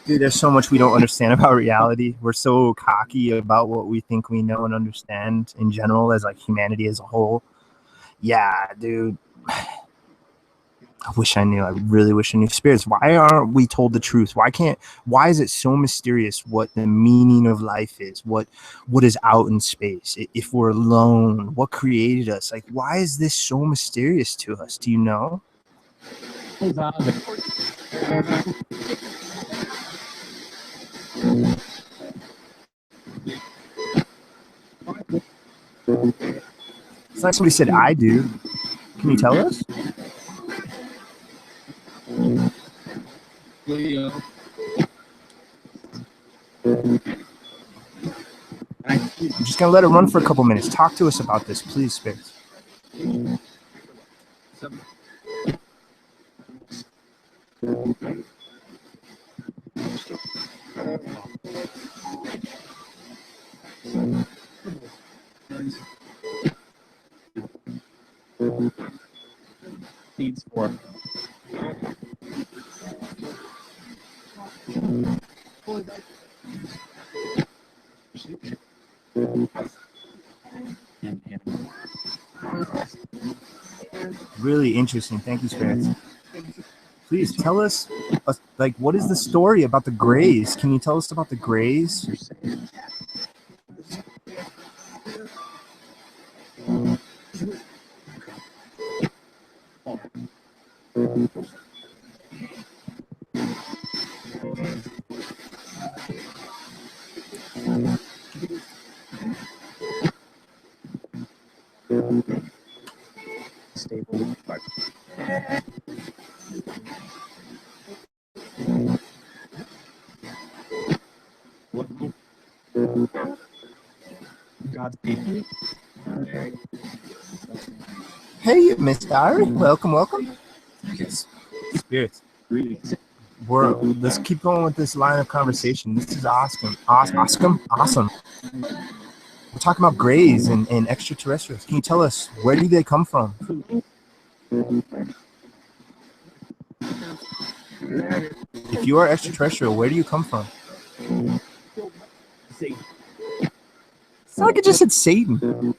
S1: Dude, there's so much we don't understand about reality. We're so cocky about what we think we know and understand in general as like humanity as a whole. Yeah, dude. I wish I knew. I really wish I knew. Spirits, why aren't we told the truth? Why is it so mysterious what the meaning of life is? What is out in space? If we're alone, what created us? Like, why is this so mysterious to us? Do you know? It's like somebody said, I do. Can you tell us? I'm just gonna let it run for a couple minutes. Talk to us about this, please, Spirits.
S2: Needs for.
S1: Really interesting. Thank you, Spirits. Please tell us, like, what is the story about the Greys? Can you tell us about the Greys?
S2: Stable. God's people.
S1: Hey, Miss Diary. Welcome, welcome. Spirits. Let's keep going with this line of conversation. This is awesome. Awesome. We're talking about Greys and extraterrestrials. Can you tell us, where do they come from? If you are extraterrestrial, where do you come from? It's not like it just said Satan.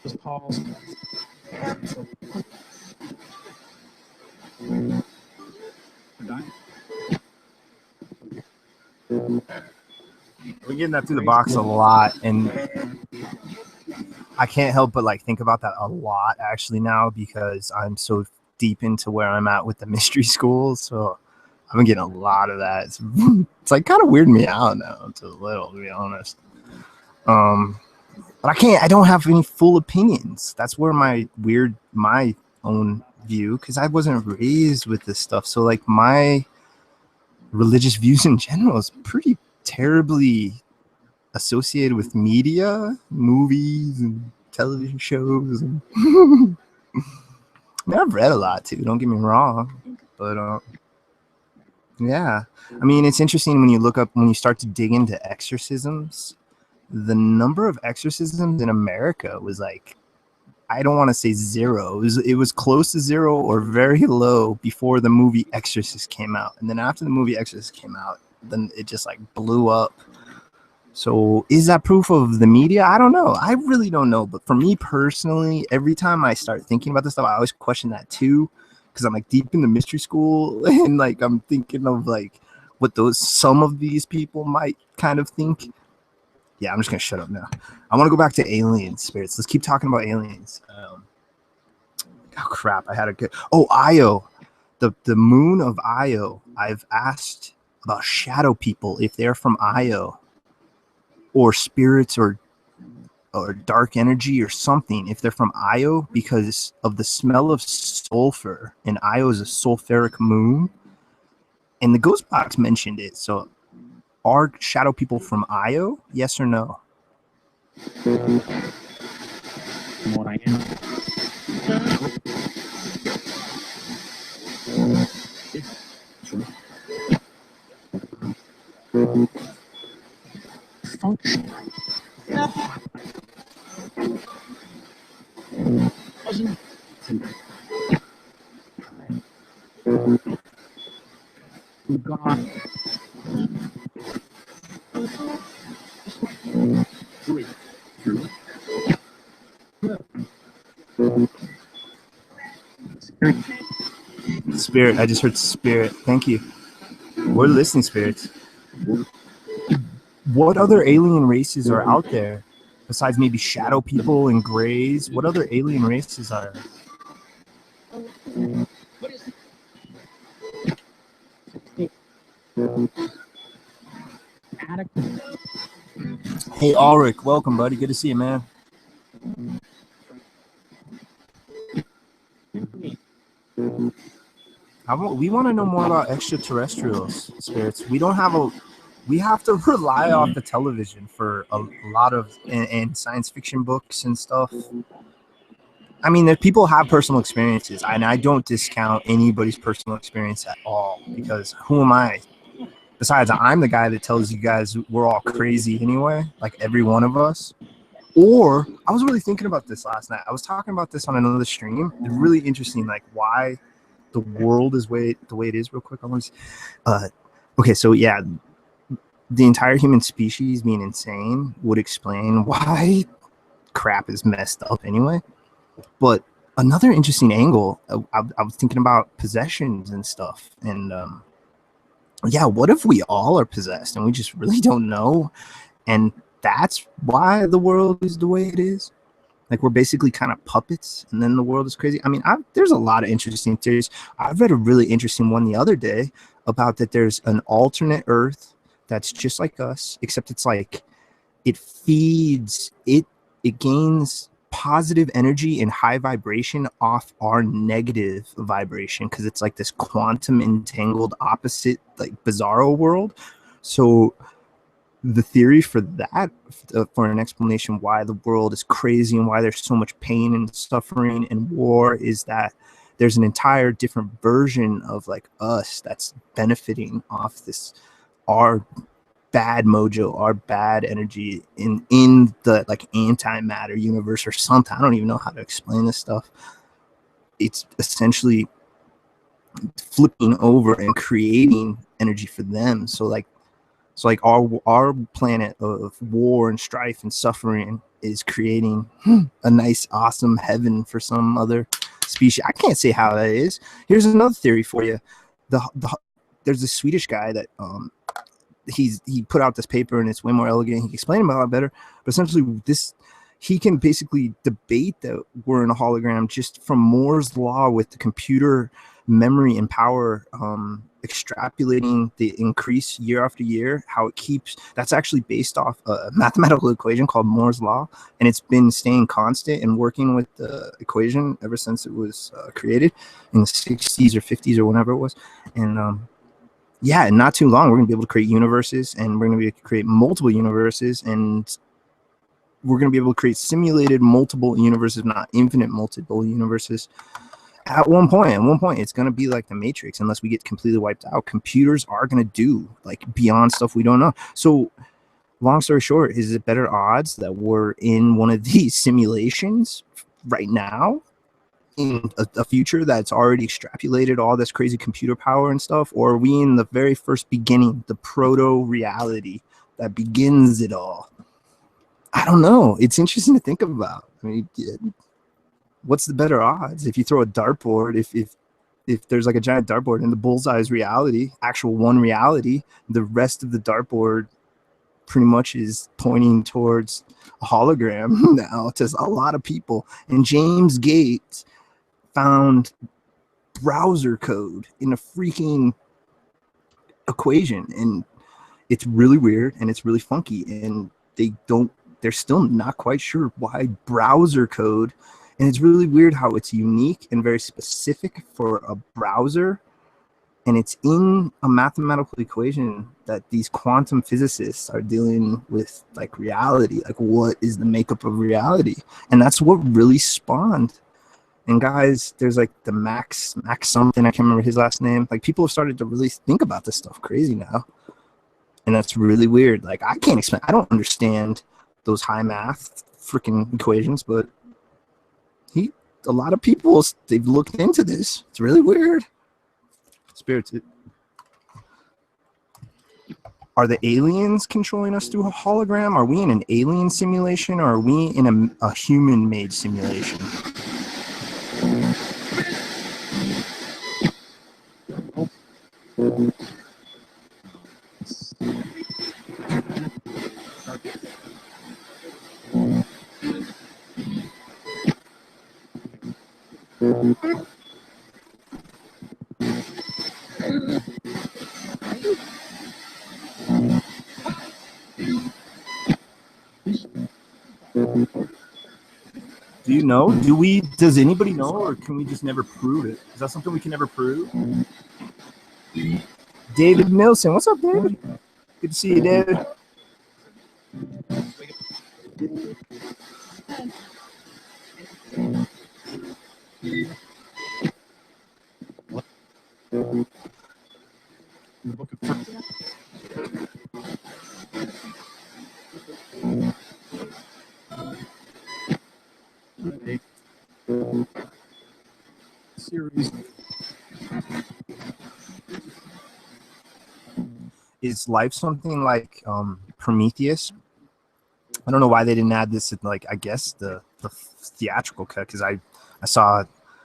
S2: Just pause.
S1: We're getting that through the box a lot, and I can't help but like think about that a lot actually now, because I'm so deep into where I'm at with the mystery schools. So I've been getting a lot of that. It's like kind of weirding me out now, to a little, to be honest. But I don't have any full opinions. That's where my own view, because I wasn't raised with this stuff. So like my religious views in general is pretty terribly associated with media, movies, and television shows. And I mean, I've read a lot too, don't get me wrong, but yeah. I mean, it's interesting when you start to dig into exorcisms. The number of exorcisms in America was like, I don't want to say zero. It was close to zero or very low before the movie Exorcist came out. And then after the movie Exorcist came out, then it just like blew up. So is that proof of the media? I don't know. I really don't know. But for me personally, every time I start thinking about this stuff, I always question that too. Because I'm like deep in the mystery school and like I'm thinking of like what some of these people might kind of think. Yeah, I'm just gonna shut up now. I want to go back to alien spirits. Let's keep talking about aliens. Oh crap! I had a good. Oh, Io, the moon of Io. I've asked about shadow people if they're from Io, or spirits, or dark energy or something. If they're from Io, because of the smell of sulfur, and Io is a sulfuric moon, and the ghost box mentioned it. So, are shadow people from Io? Yes or no?
S2: From what I am. function. Wasn't God
S3: True. True.
S1: Spirit. I just heard spirit. Thank you. We're listening, spirits. What other alien races are out there besides maybe shadow people and grays? What other alien races are there?
S2: adequate?
S1: Hey, Ulrich, welcome, buddy. Good to see you, man. We want to know more about extraterrestrials, spirits. We don't have a. We have to rely off the television for a lot of and science fiction books and stuff. I mean, people have personal experiences, and I don't discount anybody's personal experience at all, because who am I? Besides, I'm the guy that tells you guys we're all crazy anyway, like every one of us. Or I was really thinking about this last night. I was talking about this on another stream. It's really interesting, like why the world is the way it is. Real quick, I want to. Okay, so yeah, the entire human species being insane would explain why crap is messed up anyway. But another interesting angle, I was thinking about possessions and stuff, and yeah, what if we all are possessed and we just really don't know, and that's why the world is the way it is? Like we're basically kind of puppets, and then the world is crazy. I mean, there's a lot of interesting theories. I've read a really interesting one the other day about that there's an alternate Earth that's just like us, except it's like it feeds it gains positive energy and high vibration off our negative vibration, because it's like this quantum entangled opposite like bizarro world. So the theory for that, for an explanation why the world is crazy and why there's so much pain and suffering and war, is that there's an entire different version of like us that's benefiting off this, our bad mojo, our bad energy in the like antimatter universe or something. I don't even know how to explain this stuff. It's essentially flipping over and creating energy for them. So like our planet of war and strife and suffering is creating a nice, awesome heaven for some other species. I can't say how that is. Here's another theory for you. There's this Swedish guy that he put out this paper, and it's way more elegant. He can explain it a lot better. But essentially, he can basically debate that we're in a hologram just from Moore's law with the computer memory and power, extrapolating the increase year after year, how it keeps. That's actually based off a mathematical equation called Moore's law, and it's been staying constant and working with the equation ever since it was created in the 60s or 50s or whenever it was. And yeah, and not too long, we're going to be able to create universes, and we're going to be able to create multiple universes, and we're going to be able to create simulated multiple universes, not infinite multiple universes. At one point, it's going to be like the Matrix, unless we get completely wiped out. Computers are going to do like beyond stuff we don't know. So long story short, is it better odds that we're in one of these simulations right now, in a future that's already extrapolated all this crazy computer power and stuff, or are we in the very first beginning, the proto reality that begins it all? I don't know. It's interesting to think about. I mean, what's the better odds? If you throw a dartboard, if there's like a giant dartboard and the bullseye is reality, actual one reality, the rest of the dartboard pretty much is pointing towards a hologram now to a lot of people. And James Gates found browser code in a freaking equation, and it's really weird and it's really funky, and they're still not quite sure why browser code. And it's really weird how it's unique and very specific for a browser, and it's in a mathematical equation that these quantum physicists are dealing with, like reality, like what is the makeup of reality. And that's what really spawned. And guys, there's like the Max something, I can't remember his last name. Like people have started to really think about this stuff crazy now. And that's really weird. Like, I can't explain. I don't understand those high math freaking equations, but a lot of people, they've looked into this. It's really weird. Spirits. Are the aliens controlling us through a hologram? Are we in an alien simulation, or are we in a human-made simulation? Do you know? Does anybody know, or can we just never prove it? Is that something we can never prove? David Nilsson. What's up, David? Good to see you, David.
S2: Series.
S1: Is life something like Prometheus? I don't know why they didn't add this in, like, I guess the theatrical cut, because I saw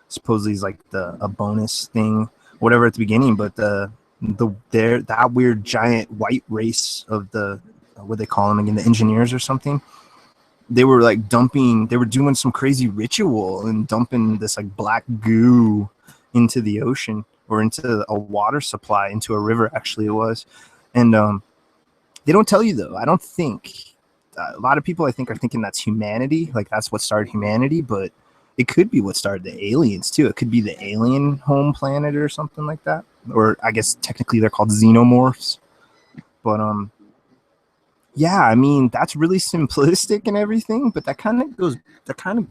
S1: supposedly is like a bonus thing, whatever, at the beginning, but that weird giant white race of the what they call them again, the engineers or something. They were like they were doing some crazy ritual and dumping this like black goo into the ocean, or into a water supply, into a river, actually it was. And they don't tell you, though. I don't think a lot of people, I think, are thinking that's humanity, like that's what started humanity, but it could be what started the aliens too. It could be the alien home planet or something like that, or I guess technically they're called xenomorphs. But yeah, I mean, that's really simplistic and everything, but that kind of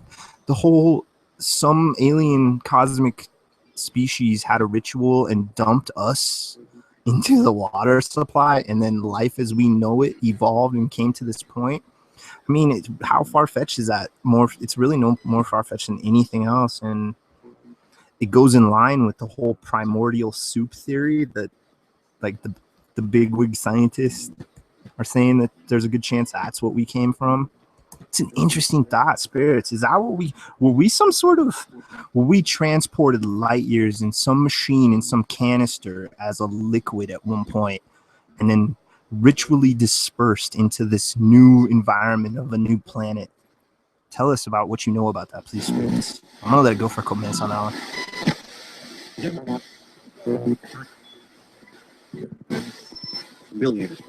S1: the whole, some alien cosmic species had a ritual and dumped us into the water supply, and then life as we know it evolved and came to this point. I mean, how far-fetched is that? It's really no more far-fetched than anything else, and it goes in line with the whole primordial soup theory that, like, the bigwig scientists are saying that there's a good chance that's what we came from. It's an interesting thought, spirits. Is that what were we transported light years in some machine, in some canister, as a liquid at one point, and then ritually dispersed into this new environment of a new planet? Tell us about what you know about that, please, spirits. I'm gonna let it go for a couple minutes on that one.
S3: Millions.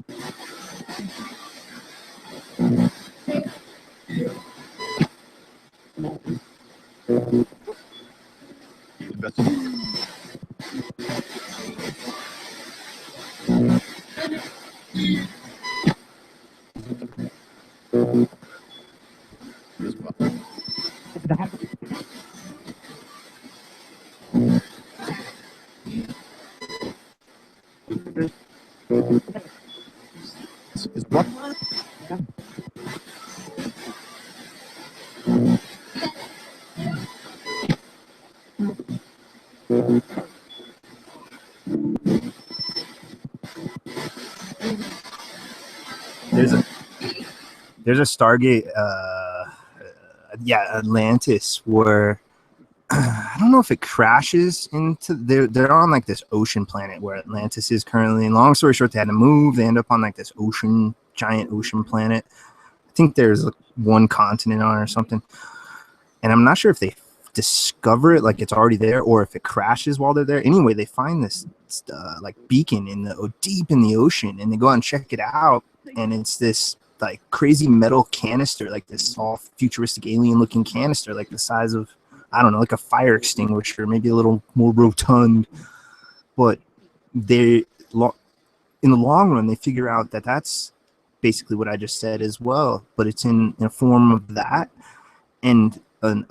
S2: Is what?
S1: There's a Stargate, Atlantis, where I don't know if it crashes into, they're on like this ocean planet where Atlantis is currently. And long story short, they had to move. They end up on like this giant ocean planet. I think there's like one continent on it or something. And I'm not sure if they discover it, like it's already there, or if it crashes while they're there. Anyway, they find this like beacon deep in the ocean, and they go out and check it out. And it's this like crazy metal canister, like this all futuristic alien looking canister, like the size of, I don't know, like a fire extinguisher, maybe a little more rotund. But in the long run, they figure out that that's basically what I just said as well, but it's in a form of that. And an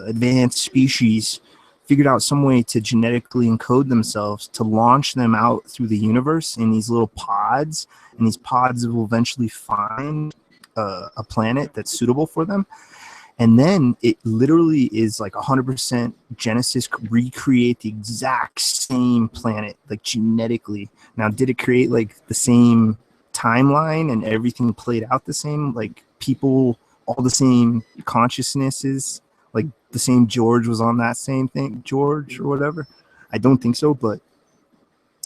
S1: advanced species figured out some way to genetically encode themselves to launch them out through the universe in these little pods, and these pods will eventually find a planet that's suitable for them. And then it literally is like 100% Genesis recreate the exact same planet, like genetically. Now, did it create like the same timeline and everything played out the same? Like people, all the same consciousnesses, like the same George was on that same thing, George or whatever? I don't think so, but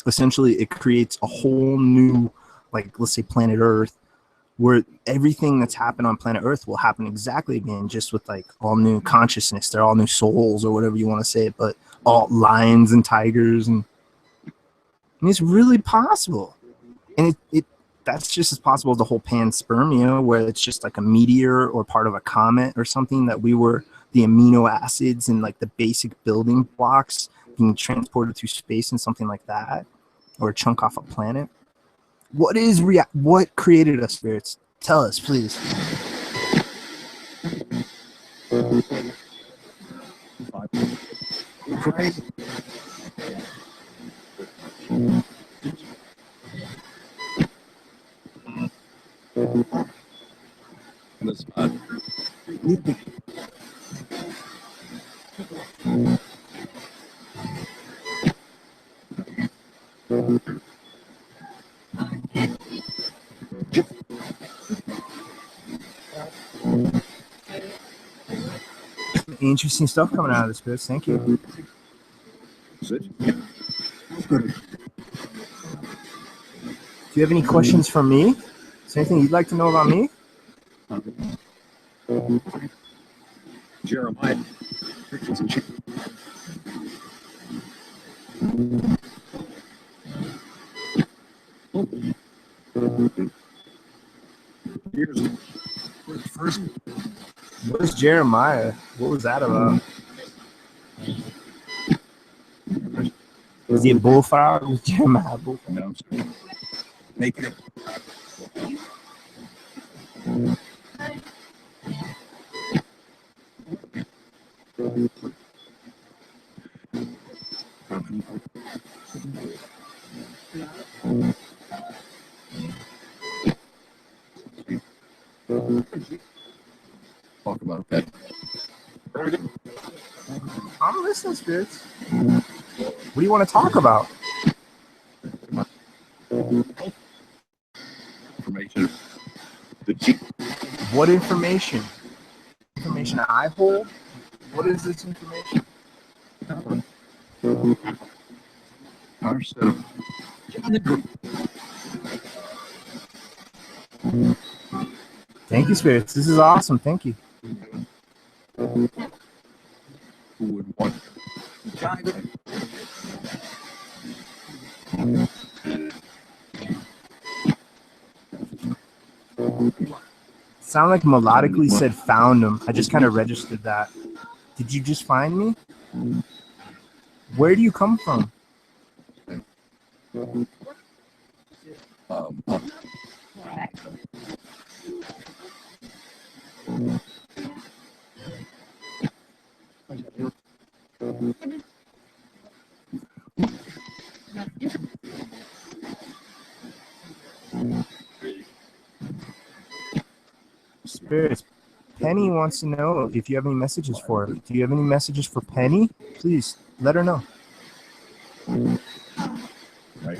S1: essentially it creates a whole new, like, let's say planet Earth, where everything that's happened on planet Earth will happen exactly again, just with like all new consciousness. They're all new souls or whatever you want to say it, but all lions and tigers, and it's really possible. And it that's just as possible as the whole panspermia, where it's just like a meteor or part of a comet or something, that we were the amino acids and like the basic building blocks being transported through space and something like that, or a chunk off a planet. What is what created us, spirits? Tell us, please. Interesting stuff coming out of this, spirits. Thank you. Do you have any questions for me? Is there anything you'd like to know about me?
S3: Jeremiah. Here's first.
S1: What is Jeremiah? What was that about? Is he a bullfrog? Was Jeremiah a bullfrog?
S3: No, make it. Talk about that.
S1: I'm listening, spirits. What do you want to talk about?
S3: Information. The chief.
S1: What information? Information I hold? What is this information?
S3: Our set of.
S1: Thank you, spirits. This is awesome. Thank you.
S3: Who would want?
S1: Sound like melodically said found him. I just kind of registered that. Did you just find me? Where do you come from? Spirits. Penny wants to know if you have any messages for her. Do you have any messages for Penny? Please let her know.
S3: Right.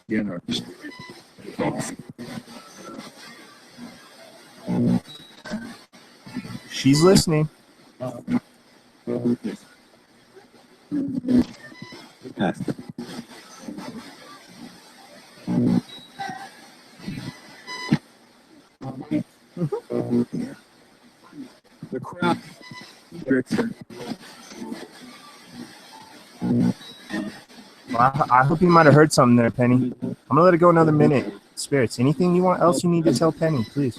S3: Yeah, no.
S1: She's listening.
S3: The crap.
S1: Well, I hope you might have heard something there, Penny. I'm gonna let it go another minute. Spirits, anything you want else you need to tell Penny, please.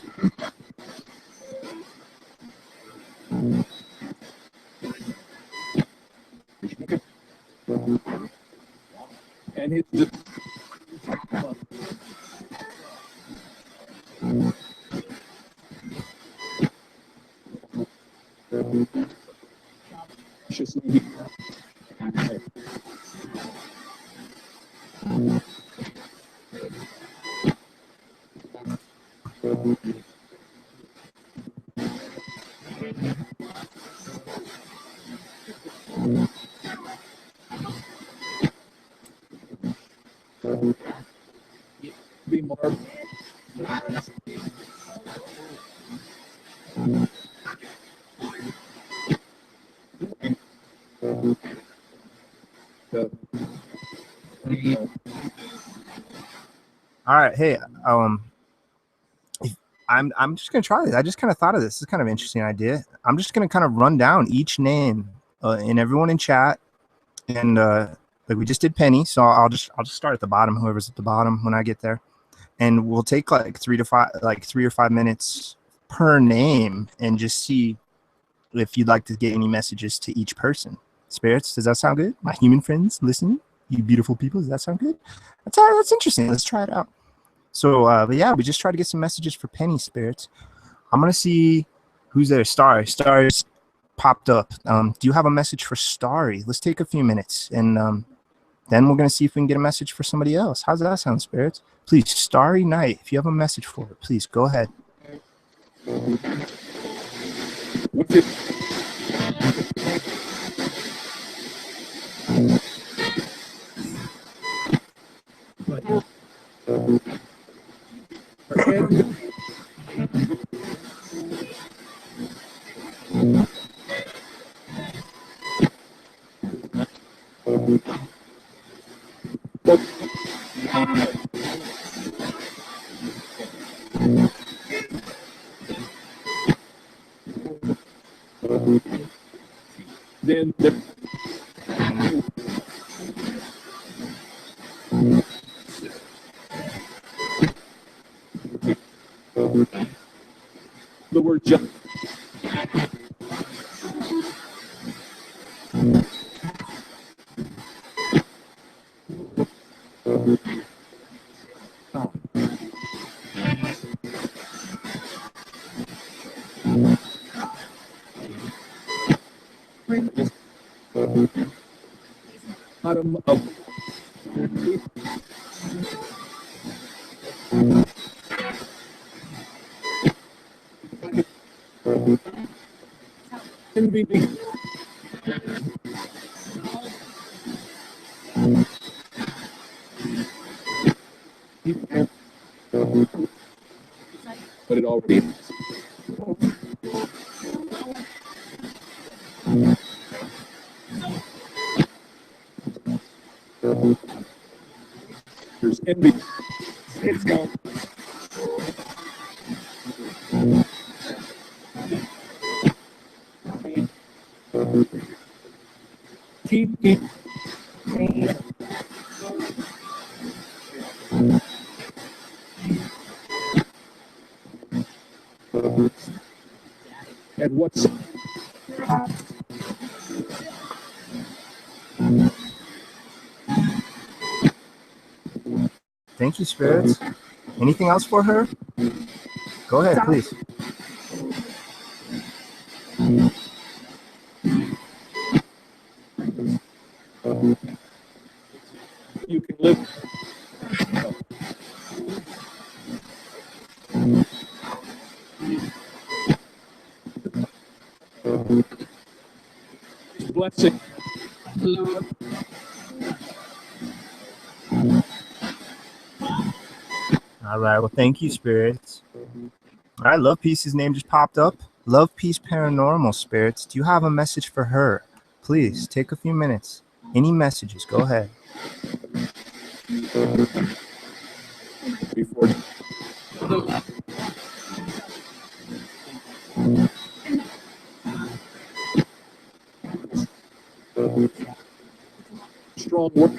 S3: Graciously. Be more.
S1: All right, hey, I'm just gonna try this. I just kind of thought of this. This is kind of an interesting idea. I'm just gonna kind of run down each name and everyone in chat, and like we just did Penny. So I'll just start at the bottom. Whoever's at the bottom when I get there, and we'll take like 3 or 5 minutes per name, and just see if you'd like to get any messages to each person. Spirits, does that sound good? My human friends listening, you beautiful people, does that sound good? That's interesting. Let's try it out. So, but yeah, we just try to get some messages for Penny, Spirits. I'm gonna see who's there. Star's popped up. Do you have a message for Starry? Let's take a few minutes, and then we're gonna see if we can get a message for somebody else. How's that sound, Spirits? Please, Starry Night, if you have a message for her, please go ahead.
S3: What's it? Then the word just. Bottom of MVP. But it already is. There's envy. It's gone. Keep it. And what's
S1: Thank you, Spirits. Anything else for her? Go ahead, please.
S3: you can live. Blessing.
S1: All right. Well, thank you, Spirits. All right. Love Peace's name just popped up. Love Peace Paranormal, Spirits. Do you have a message for her? Please take a few minutes. Any messages? Go ahead.
S3: Before. Strong work.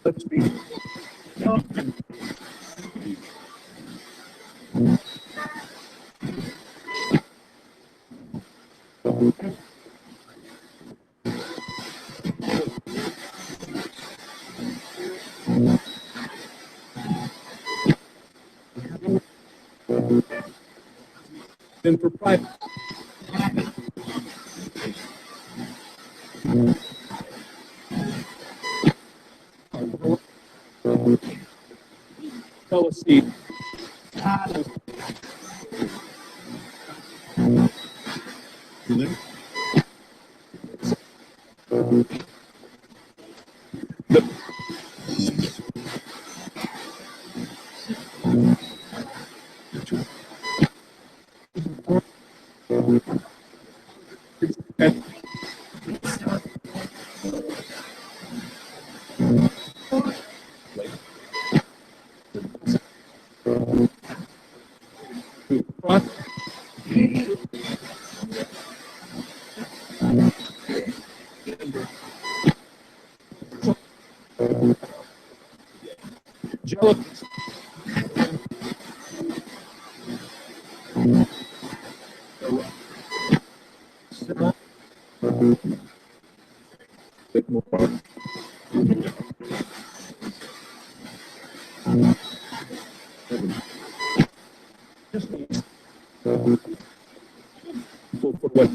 S3: Let's be. Then for private. Tell us, Steve.
S2: You there?
S3: Jello. Bit more part. For what?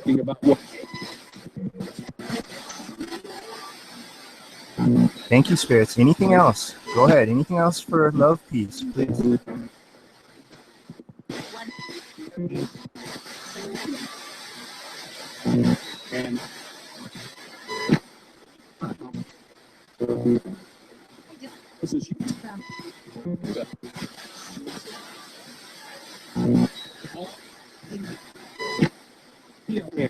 S3: Thinking about what?
S1: Thank you, spirits. Anything else? Go ahead. Anything else for love, peace, please?
S4: And
S3: This is yeah. Okay.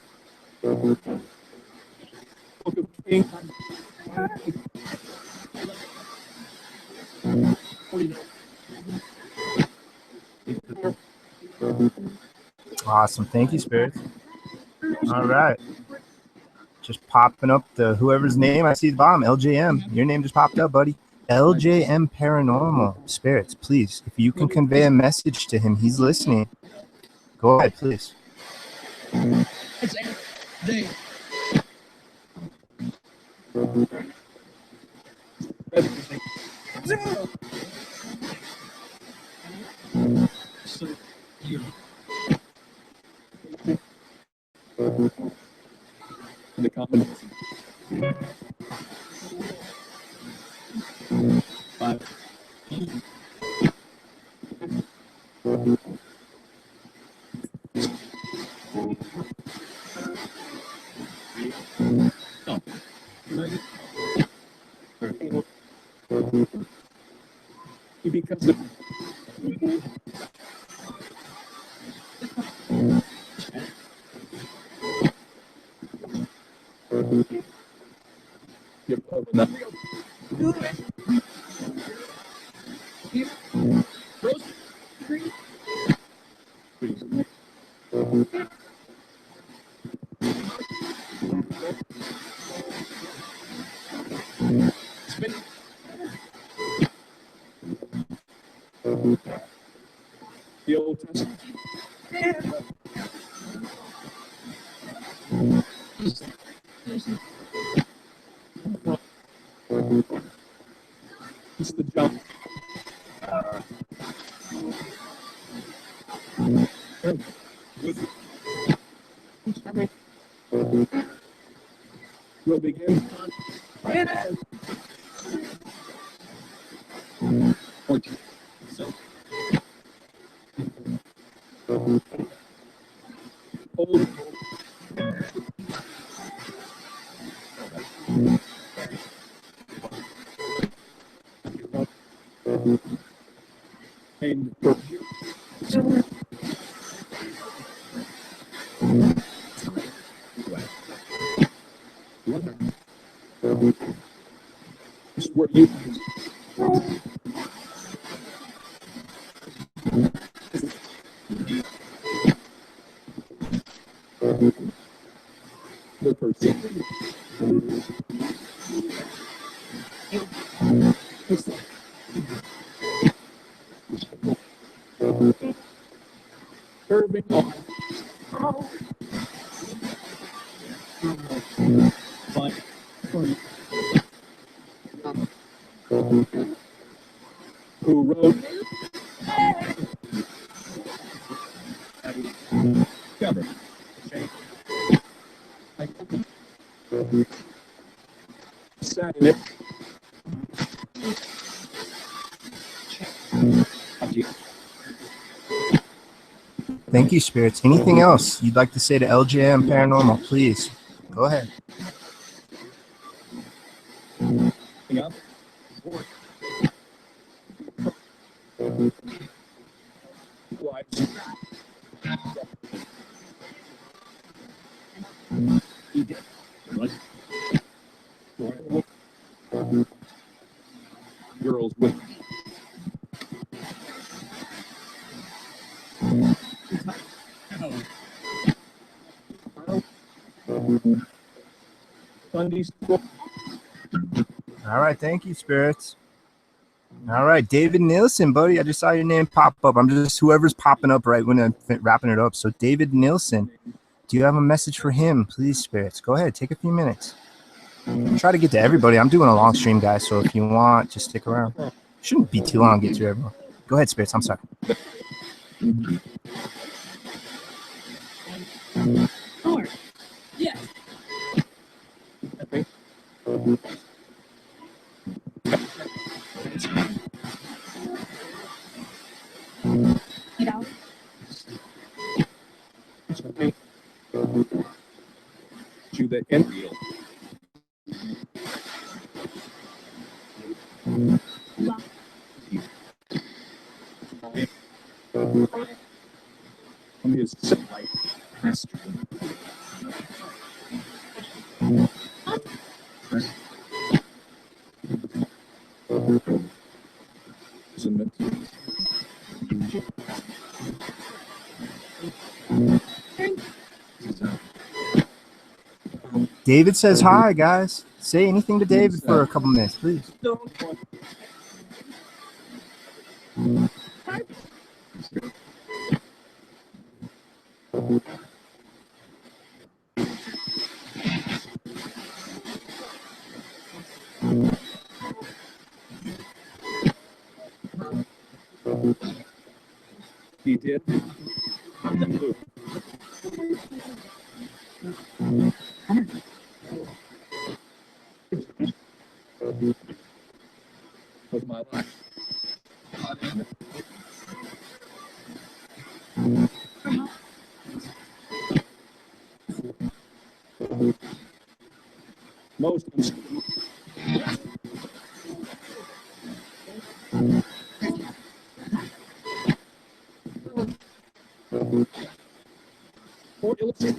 S1: Awesome. Thank you, spirits. All right. Just popping up the whoever's name I see at the bottom, LJM. Your name just popped up, buddy. LJM Paranormal. Spirits, please, if you can convey a message to him, he's listening. Go ahead, please.
S3: The combination. 5. He becomes the the Old Testament. It's the jump. We'll begin. 14. So. Old. And it's where you the person. Curving off. Fine. who wrote cover. Sign it.
S1: Thank you, spirits. Anything else you'd like to say to LJM Paranormal, please? Go ahead.
S3: Up. Wives. He did. What? Girls with Sunday school.
S1: All right, thank you, spirits. All right, David Nielsen, buddy. I just saw your name pop up. I'm just whoever's popping up right when I'm wrapping it up. So, David Nielsen, do you have a message for him? Please, spirits. Go ahead, take a few minutes. Try to get to everybody. I'm doing a long stream, guys. So if you want, just stick around. Shouldn't be too long to get to everyone. Go ahead, spirits. I'm sorry.
S5: Or, yes. Get out.
S3: To the end.
S5: Lock.
S3: From his life.
S1: David says hi, guys. Say anything to David for a couple minutes, please.
S3: He did. Of my life. Most for illustration.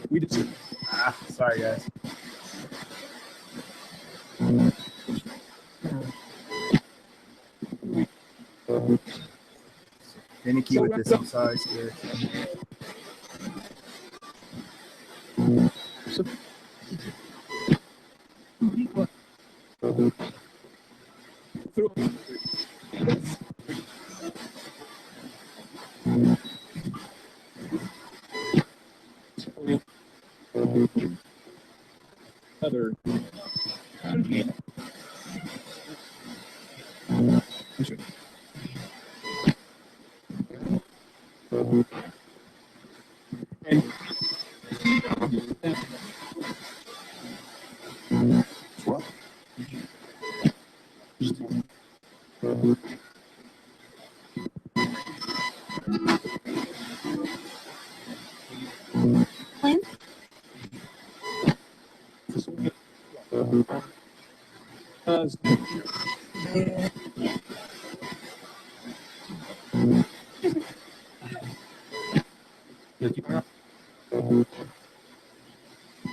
S3: We just
S1: Sorry, guys. Finicky with this. I'm sorry, spirits.
S3: other and
S5: Plan.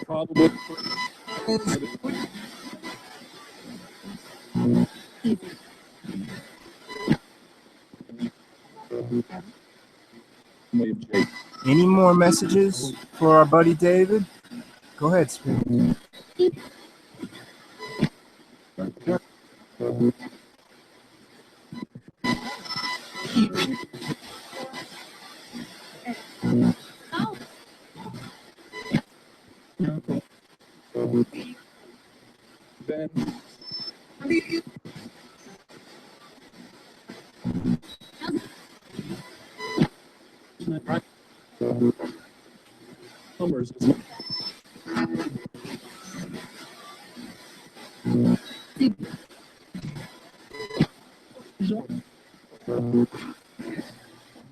S3: probably
S5: Easy.
S3: way of Jake.
S1: Any more messages for our buddy David? Go ahead, spirits.
S5: Oh,
S3: Then Summers is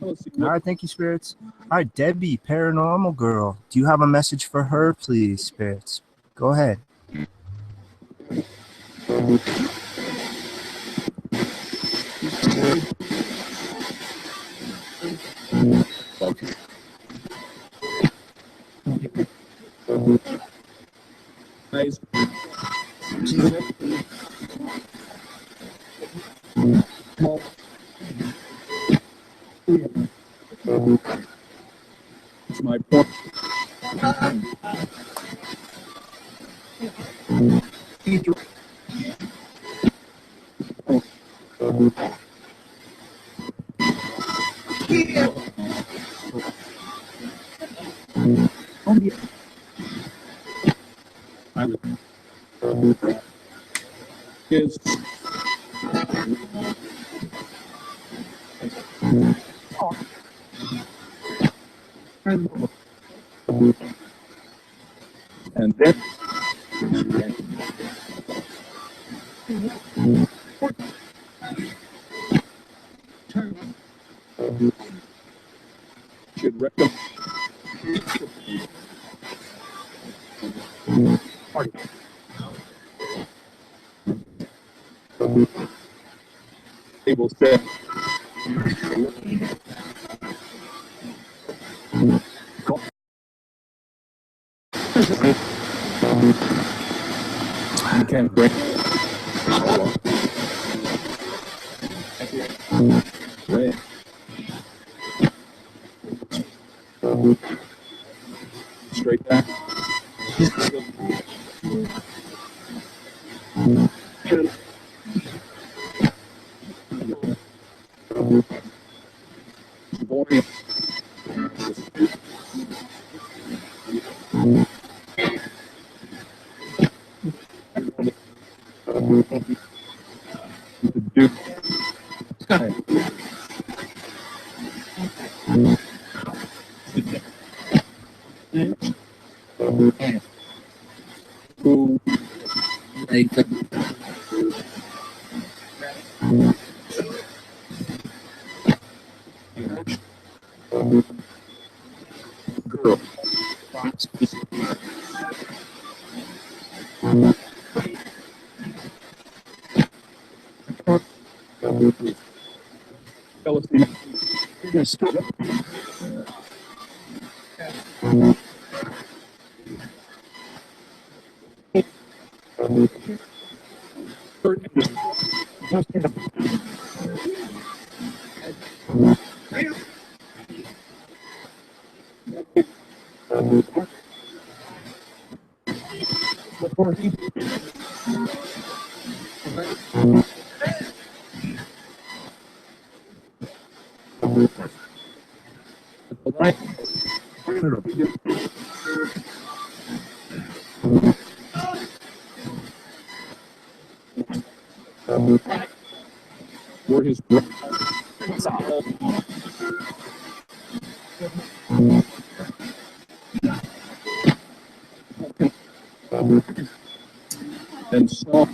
S3: let's see
S1: All right, thank you, spirits. All right, Debbie, paranormal girl. Do you have a message for her, please, spirits? Go ahead.
S3: nice. It's my point. Is and then should recommend table set. You can bring right. Straight back. Boy. Do who girl jealousy. Were his and saw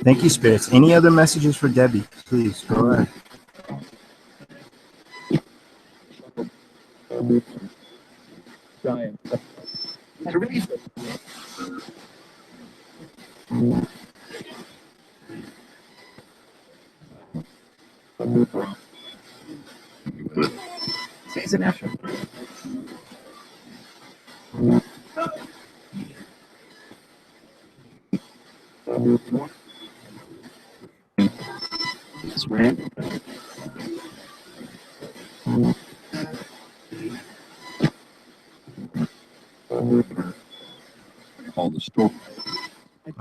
S1: Thank you, spirits. Any other messages for Debbie? Please, go ahead.
S3: giant. All the story.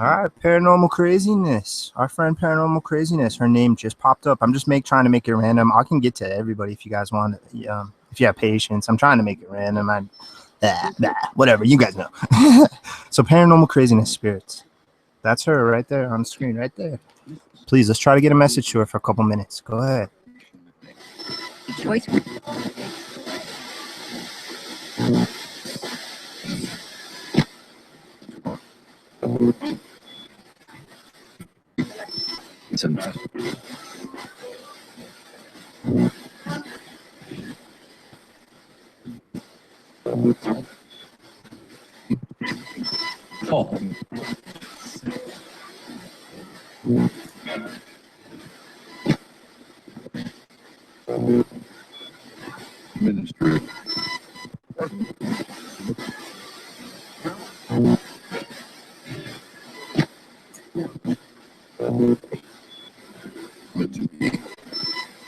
S1: All right, paranormal craziness. Our friend paranormal craziness. Her name just popped up. I'm just trying to make it random. I can get to everybody if you guys want. If you have patience, I'm trying to make it random. Whatever. You guys know. So paranormal craziness spirits. That's her right there on the screen, right there. Please, let's try to get a message to her for a couple minutes. Go ahead.
S5: Choice.
S2: It's a mess. Oh. Ministry.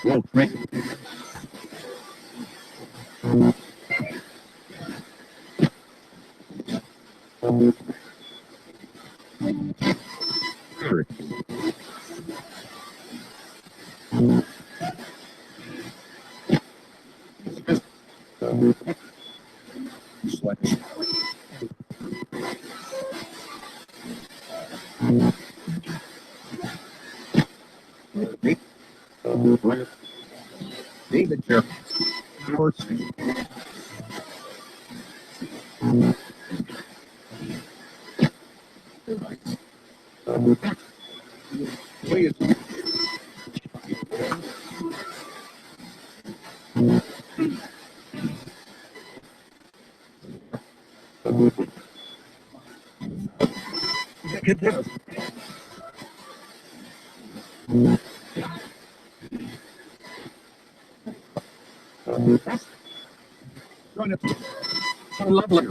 S2: Well, great. Sure. Sweat. David, your horse. Please. So lovely.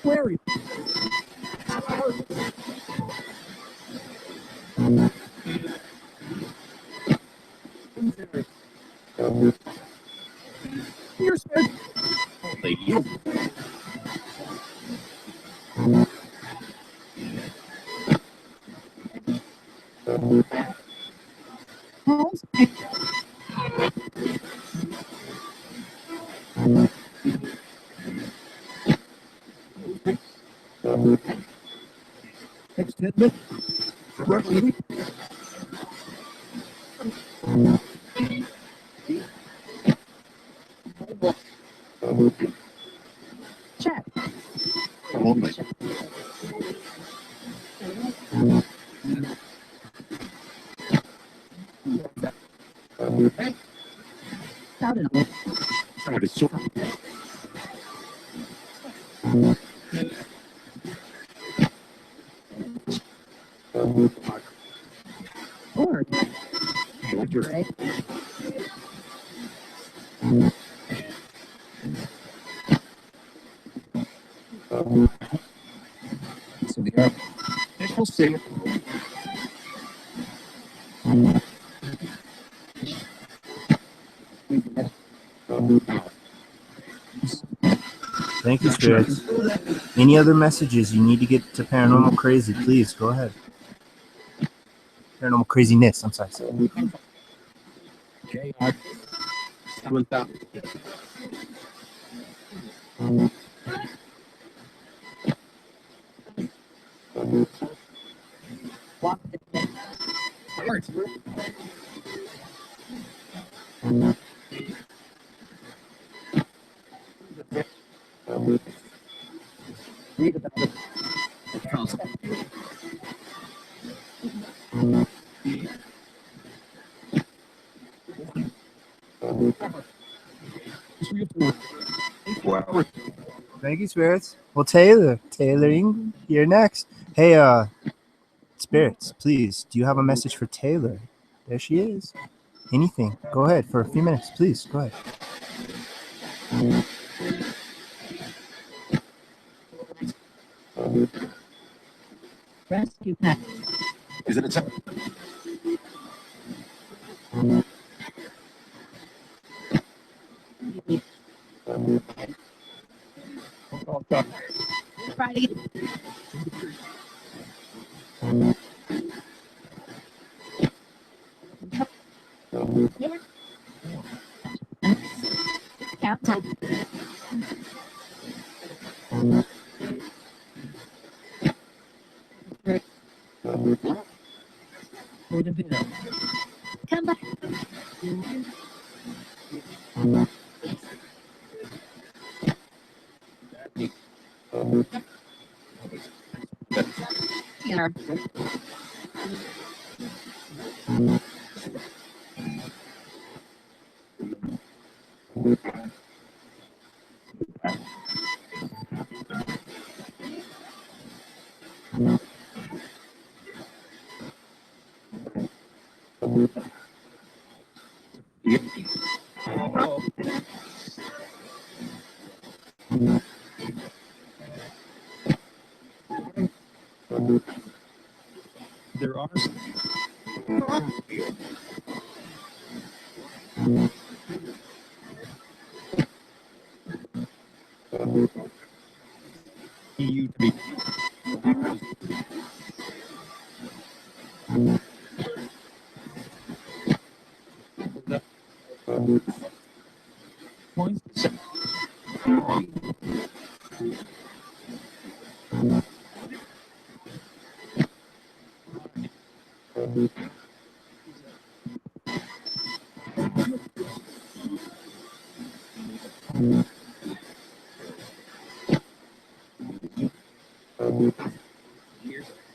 S2: Larry. Here's you. Next 10 minutes. Roughly.
S5: Chat.
S2: Only.
S5: Loud enough.
S2: Sorry, so.
S5: Or.
S2: Right. So the initial signal.
S1: Thank you, spirits. Any other messages you need to get to paranormal crazy? Please go ahead. Paranormal craziness. I'm sorry.
S3: Okay. 7,000. Read about it.
S1: Thank you, spirits. Well, Taylor England, you're next. Hey, Spirits, please, do you have a message for Taylor? There she is. Anything. Go ahead for a few minutes, please. Go ahead.
S5: Rescue pack.
S2: Is it a time?
S5: Friday. Count. For the bill. Come back. Here.
S2: There are you to be points.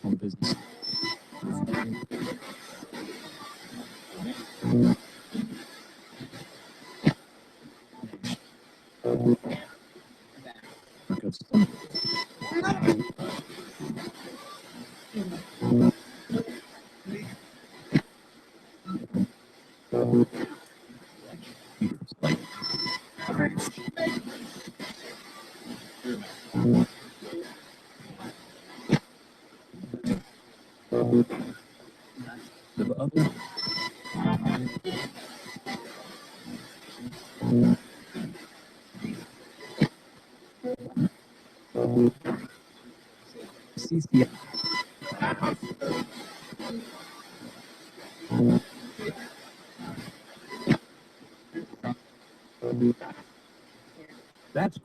S2: On business. The other CCI. That's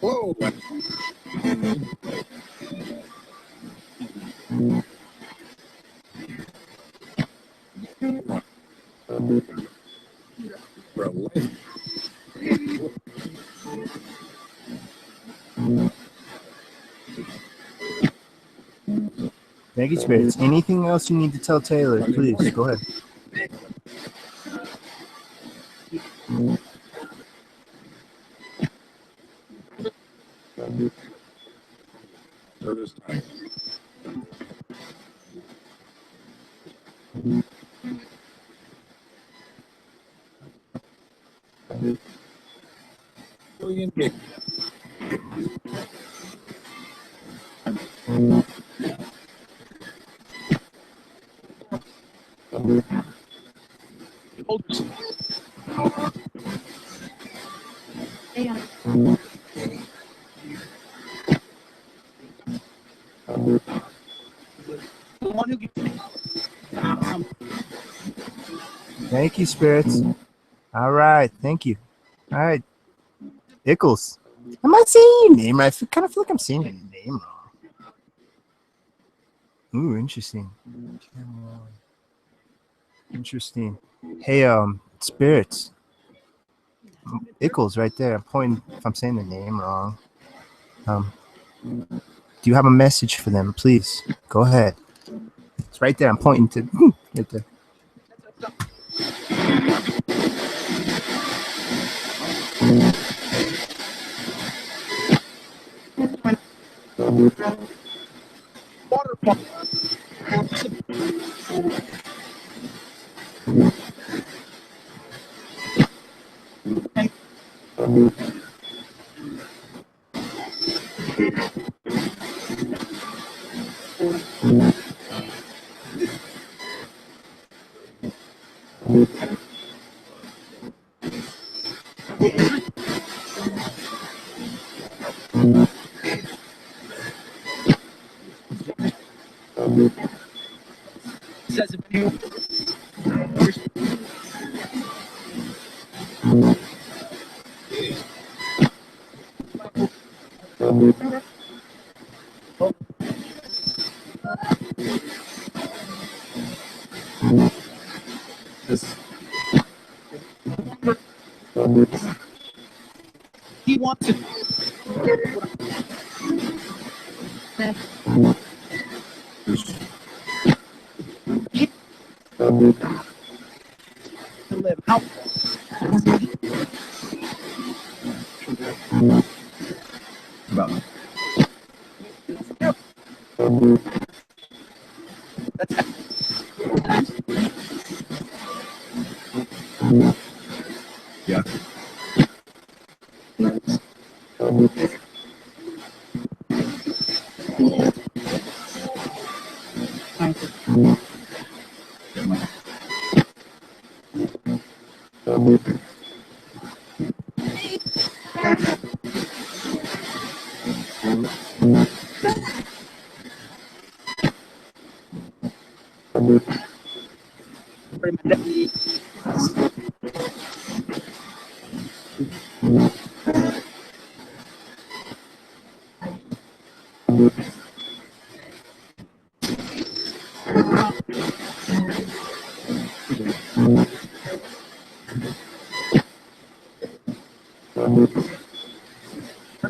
S2: Whoa. Bro,
S1: Thank you, Spirits. Anything else you need to tell Taylor, please, go ahead.
S2: service time. Million gig.
S5: They are.
S2: The one who gets
S1: Thank you, spirits. All right, thank you. All right, Ickles. Am I saying your name right? I kind of feel like I'm saying your name wrong. Ooh, interesting. Interesting. Hey, spirits. Ickles right there. I'm pointing if I'm saying the name wrong. Do you have a message for them? Please go ahead. It's right there. I'm pointing to right there.
S3: Says if anyone he wants to live out.
S2: Yeah.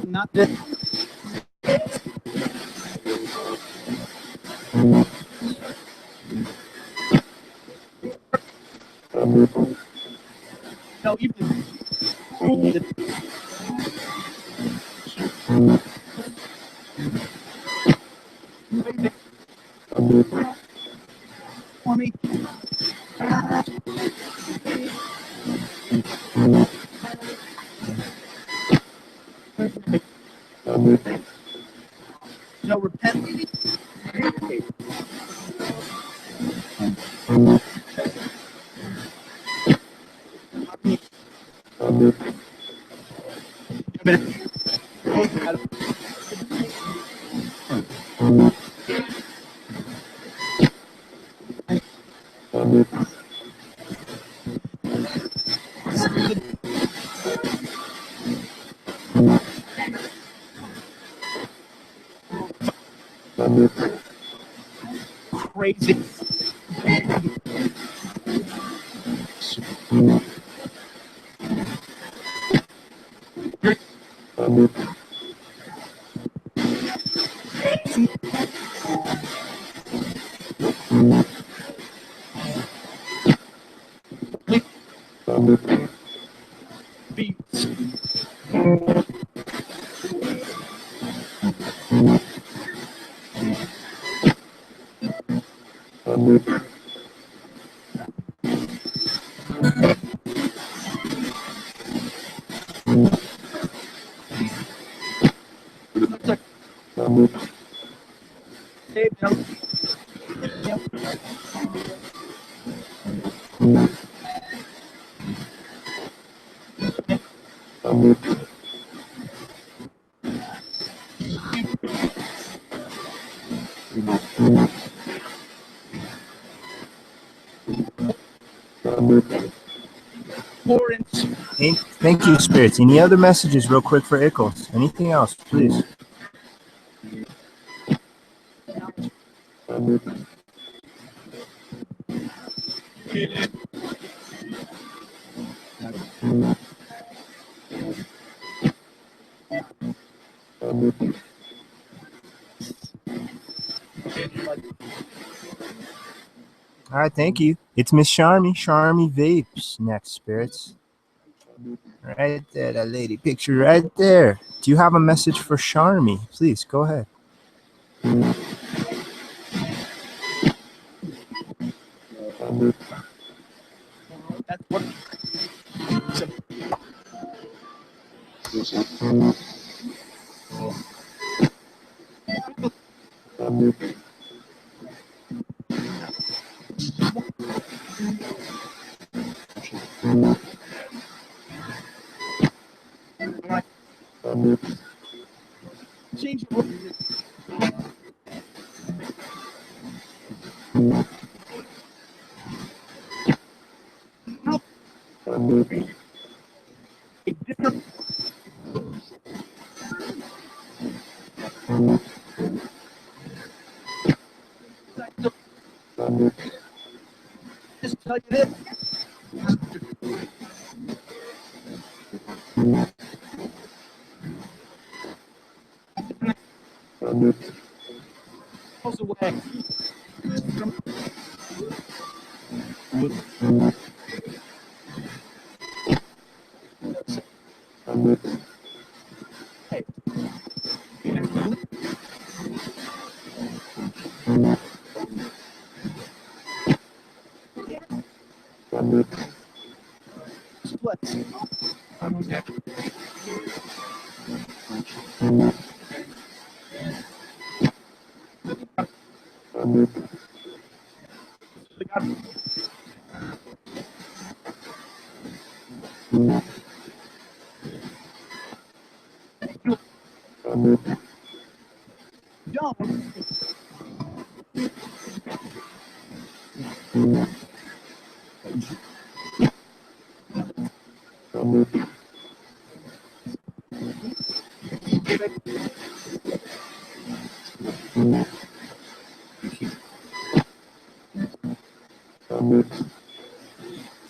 S3: Not this. No, even for me. No, repent. Crazy. Beats. Hey, no.
S1: Thank you, spirits. Any other messages, real quick, for Ickles? Anything else, please? All right, thank you. It's Miss Charmy. Charmy Vapes next, spirits. Right there, that lady picture right there. Do you have a message for Charmy? Please go ahead.
S3: That's what. Change your different. Just tell you this. Goes away. Hey. Split.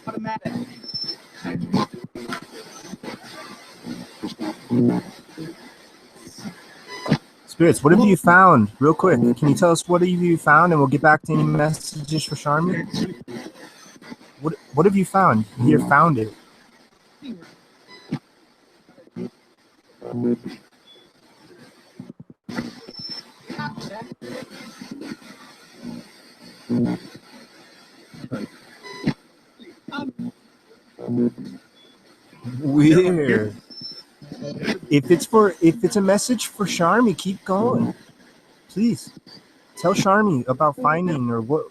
S3: Automatic.
S1: Spirits, what have you found? Real quick, can you tell us what have you found, and we'll get back to any messages for Charmy? What have you found? You found it. Weird. If it's a message for Charmy, keep going. Please tell Charmy about finding or what.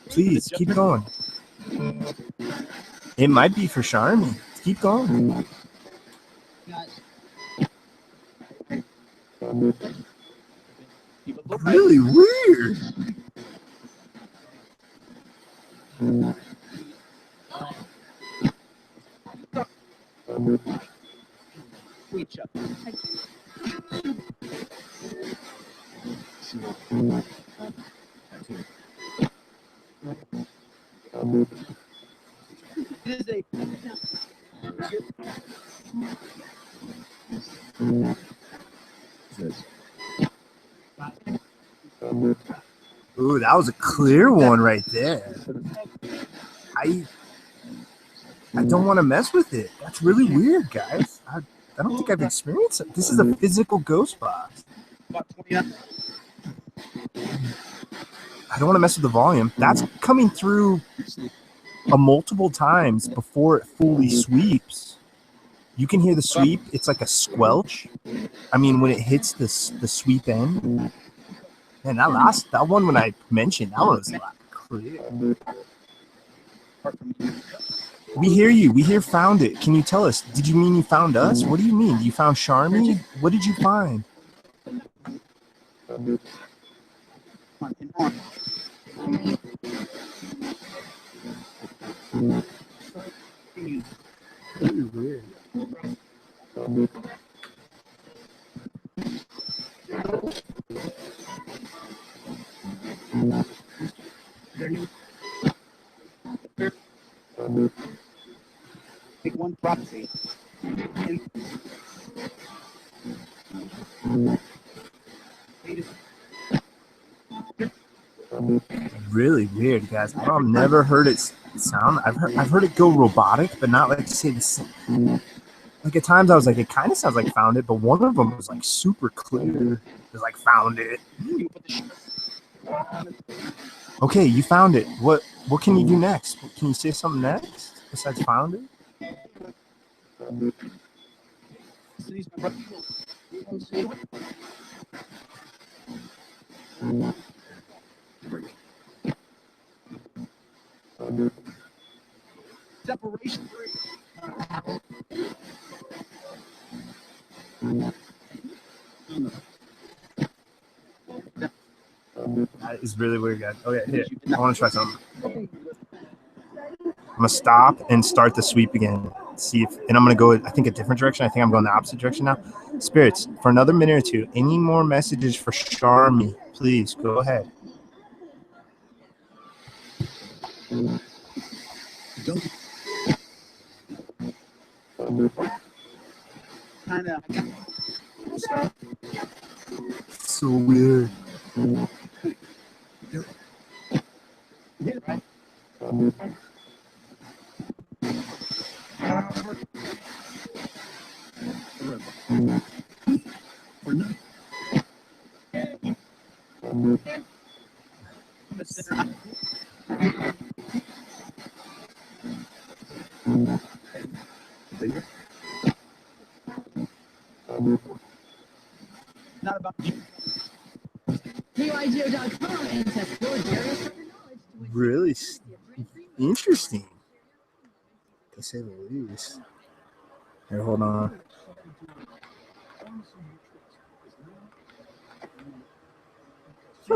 S1: Please keep going. It might be for Charmy. Keep going. Really weird.
S3: It is a.
S1: Ooh, that was a clear one right there. I don't want to mess with it. That's really weird, guys. I don't think I've experienced it. This is a physical ghost box.
S3: About 29.
S1: I don't want to mess with the volume. That's coming through multiple times before it fully sweeps. You can hear the sweep. It's like a squelch. I mean, when it hits the sweep end. Man, that one when I mentioned, that one was a lot clear. We hear you. We hear found it. Can you tell us? Did you mean you found us? What do you mean? You found Charmy? What did you find? Really weird.
S3: Take one proxy. And
S1: Really weird, guys. I've never heard it sound. I've heard it go robotic, but not like say this. Like at times I was like, it kind of sounds like found it, but one of them was like super clear. It was like found it.
S3: you put the shit.
S1: Okay, you found it. What can you do next? Can you say something next besides found it?
S3: So these my brother. Separation.
S1: That is really weird, guys. Okay, here. I want to try something. I'm gonna stop and start the sweep again. See if, and I'm gonna go. I think a different direction. I think I'm going the opposite direction now. Spirits, for another minute or two. Any more messages for Charmy? Please go ahead.
S3: Kind of.
S1: So weird.
S3: Yeah, right. Not about you.
S5: PYGO.com and test your various knowledge to
S1: Really interesting. To say the least. Here, hold on. I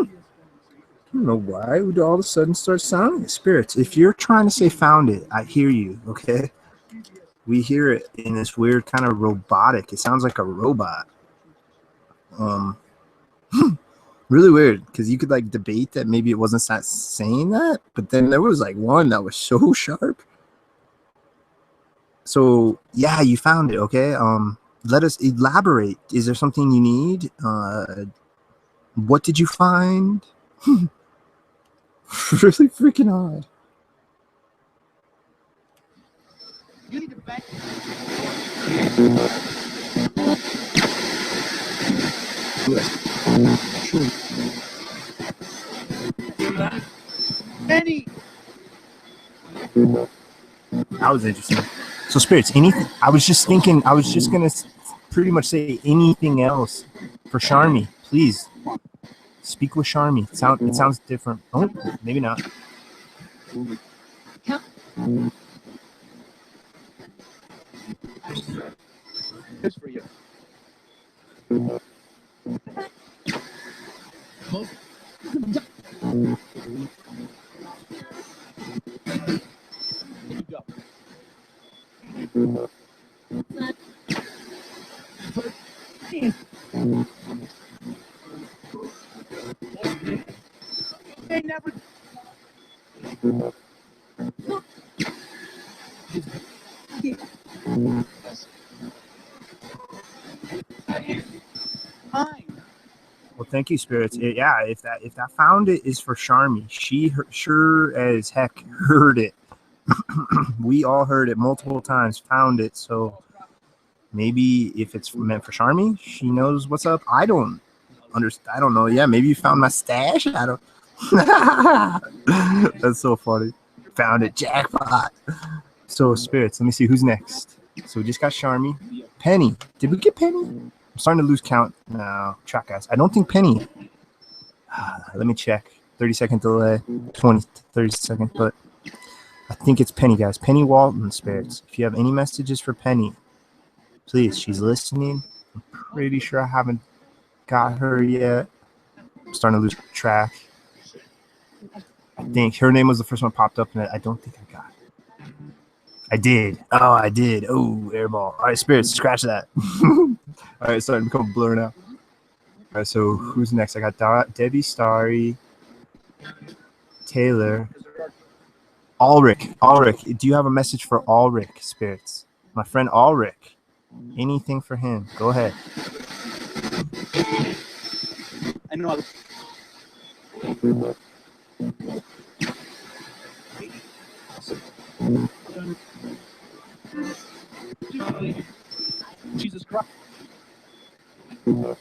S1: don't know why it would all of a sudden start sounding. Spirits, if you're trying to say found it, I hear you, okay? We hear it in this weird kind of robotic. It sounds like a robot. Really weird, because you could like debate that maybe it wasn't saying that, but then there was like one that was so sharp. So yeah, you found it, okay? Let us elaborate. Is there something you need? What did you find? Really freaking odd.
S3: You need to back. Benny.
S1: That was interesting. So spirits, anything? I was just thinking. I was just gonna pretty much say anything else for Charmy. Please speak with Charmy. It sounds different. Oh, maybe not.
S3: Here's for you. Here you go. They never. Fine.
S1: Well, thank you, spirits. Yeah, if that found it is for Charmy, she sure as heck heard it. We all heard it multiple times. Found it, so maybe if it's meant for Charmy, she knows what's up. I don't understand. I don't know. Yeah, maybe you found my stash. I don't. That's so funny. Found it, jackpot. So spirits. Let me see who's next. So we just got Charmy. Penny. Did we get Penny? I'm starting to lose count now. Track guys. I don't think Penny. Let me check. 30-second delay. 20, 30 second. But I think it's Penny, guys. Penny Walton, spirits. If you have any messages for Penny, please. She's listening. I'm pretty sure I haven't got her yet. I'm starting to lose track. I think her name was the first one popped up, and I don't think I got it. I did. Oh, I did. Oh, airball. All right, spirits, scratch that. All right, it's starting to become a blur now. All right, so who's next? I got Debbie, Starry, Taylor, Ulrich. Ulrich, do you have a message for Ulrich, spirits? My friend Ulrich. Anything for him? Go ahead.
S3: I know. Jesus Christ. And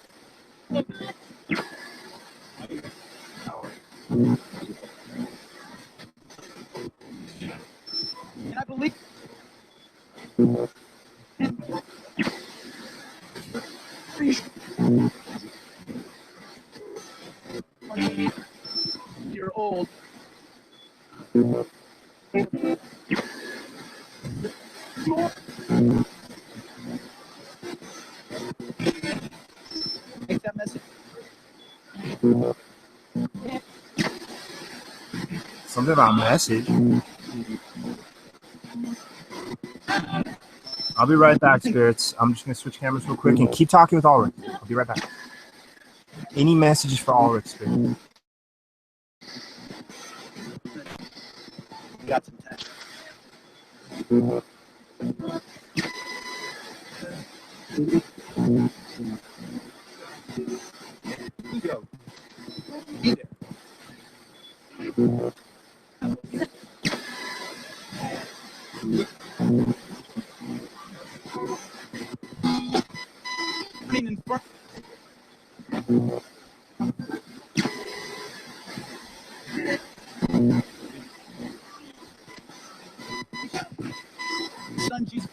S3: I believe. You're old. Take that message.
S1: Something about message. I'll be right back, spirits. I'm just going to switch cameras real quick and keep talking with Ulrich. I'll be right back. Any messages for Ulrich, spirits?
S3: Got some time. Go. Be there. In front. Son Jesus.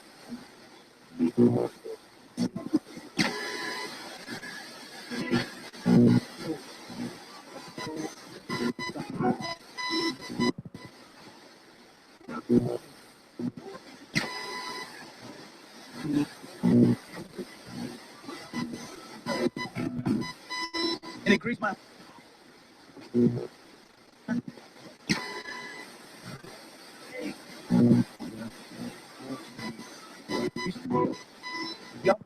S3: And it greased my. Yup.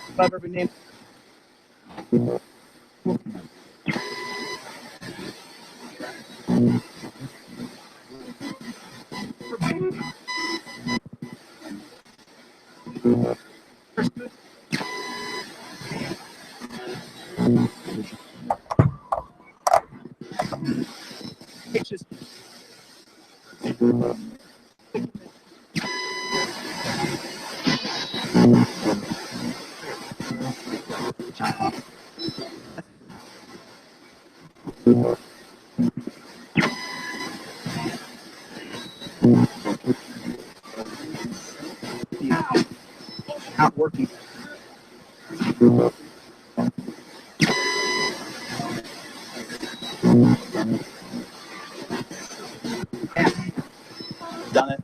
S3: If I've ever named. It's just. Not working. Done it.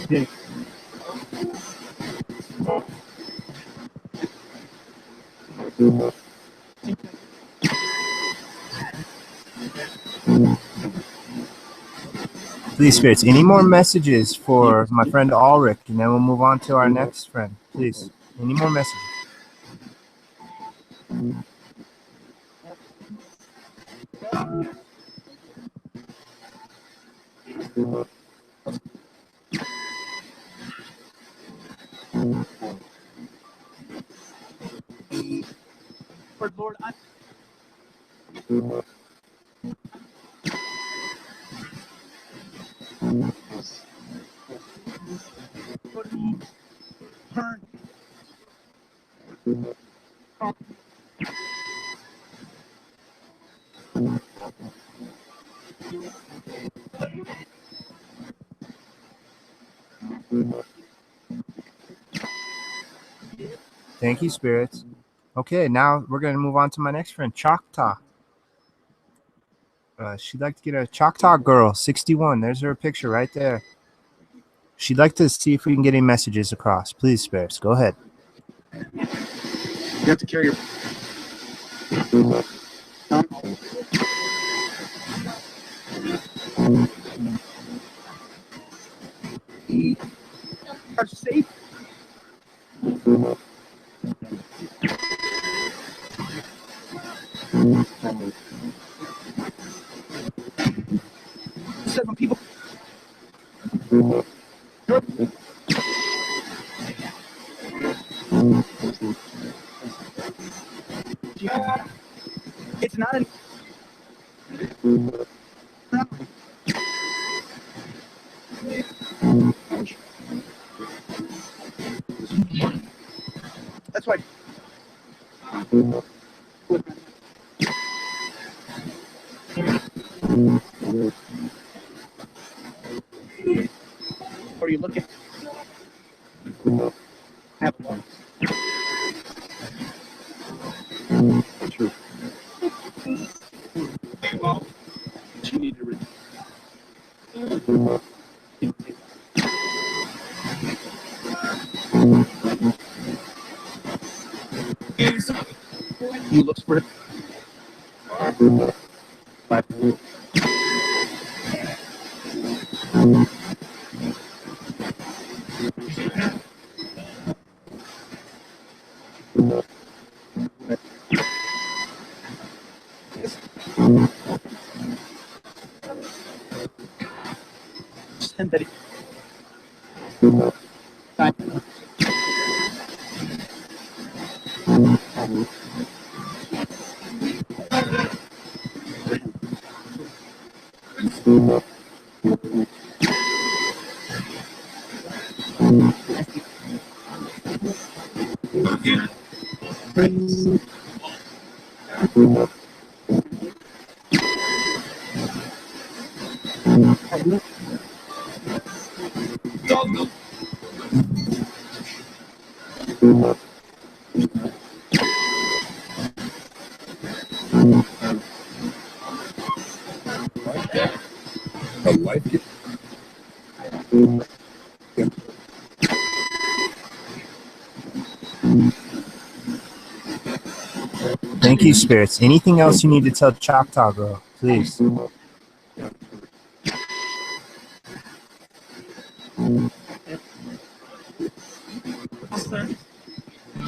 S3: Yeah.
S1: Please, spirits, any more messages for my friend Ulrich? And then we'll move on to our next friend. Please, any more messages?
S3: Lord, Turn.
S1: Thank you, spirits. Okay, now we're gonna move on to my next friend, Choctaw. She'd like to get a Choctaw girl, 61. There's her picture right there. She'd like to see if we can get any messages across. Please, spirits, go ahead.
S3: You have to carry your. Are safe. Seven people. It's not an. That's why. What are you looking? Have one. True. You need to. You look for it. Send that.
S2: A life gift.
S1: Thank you, spirits. Anything else you need to tell Choctaw girl, please?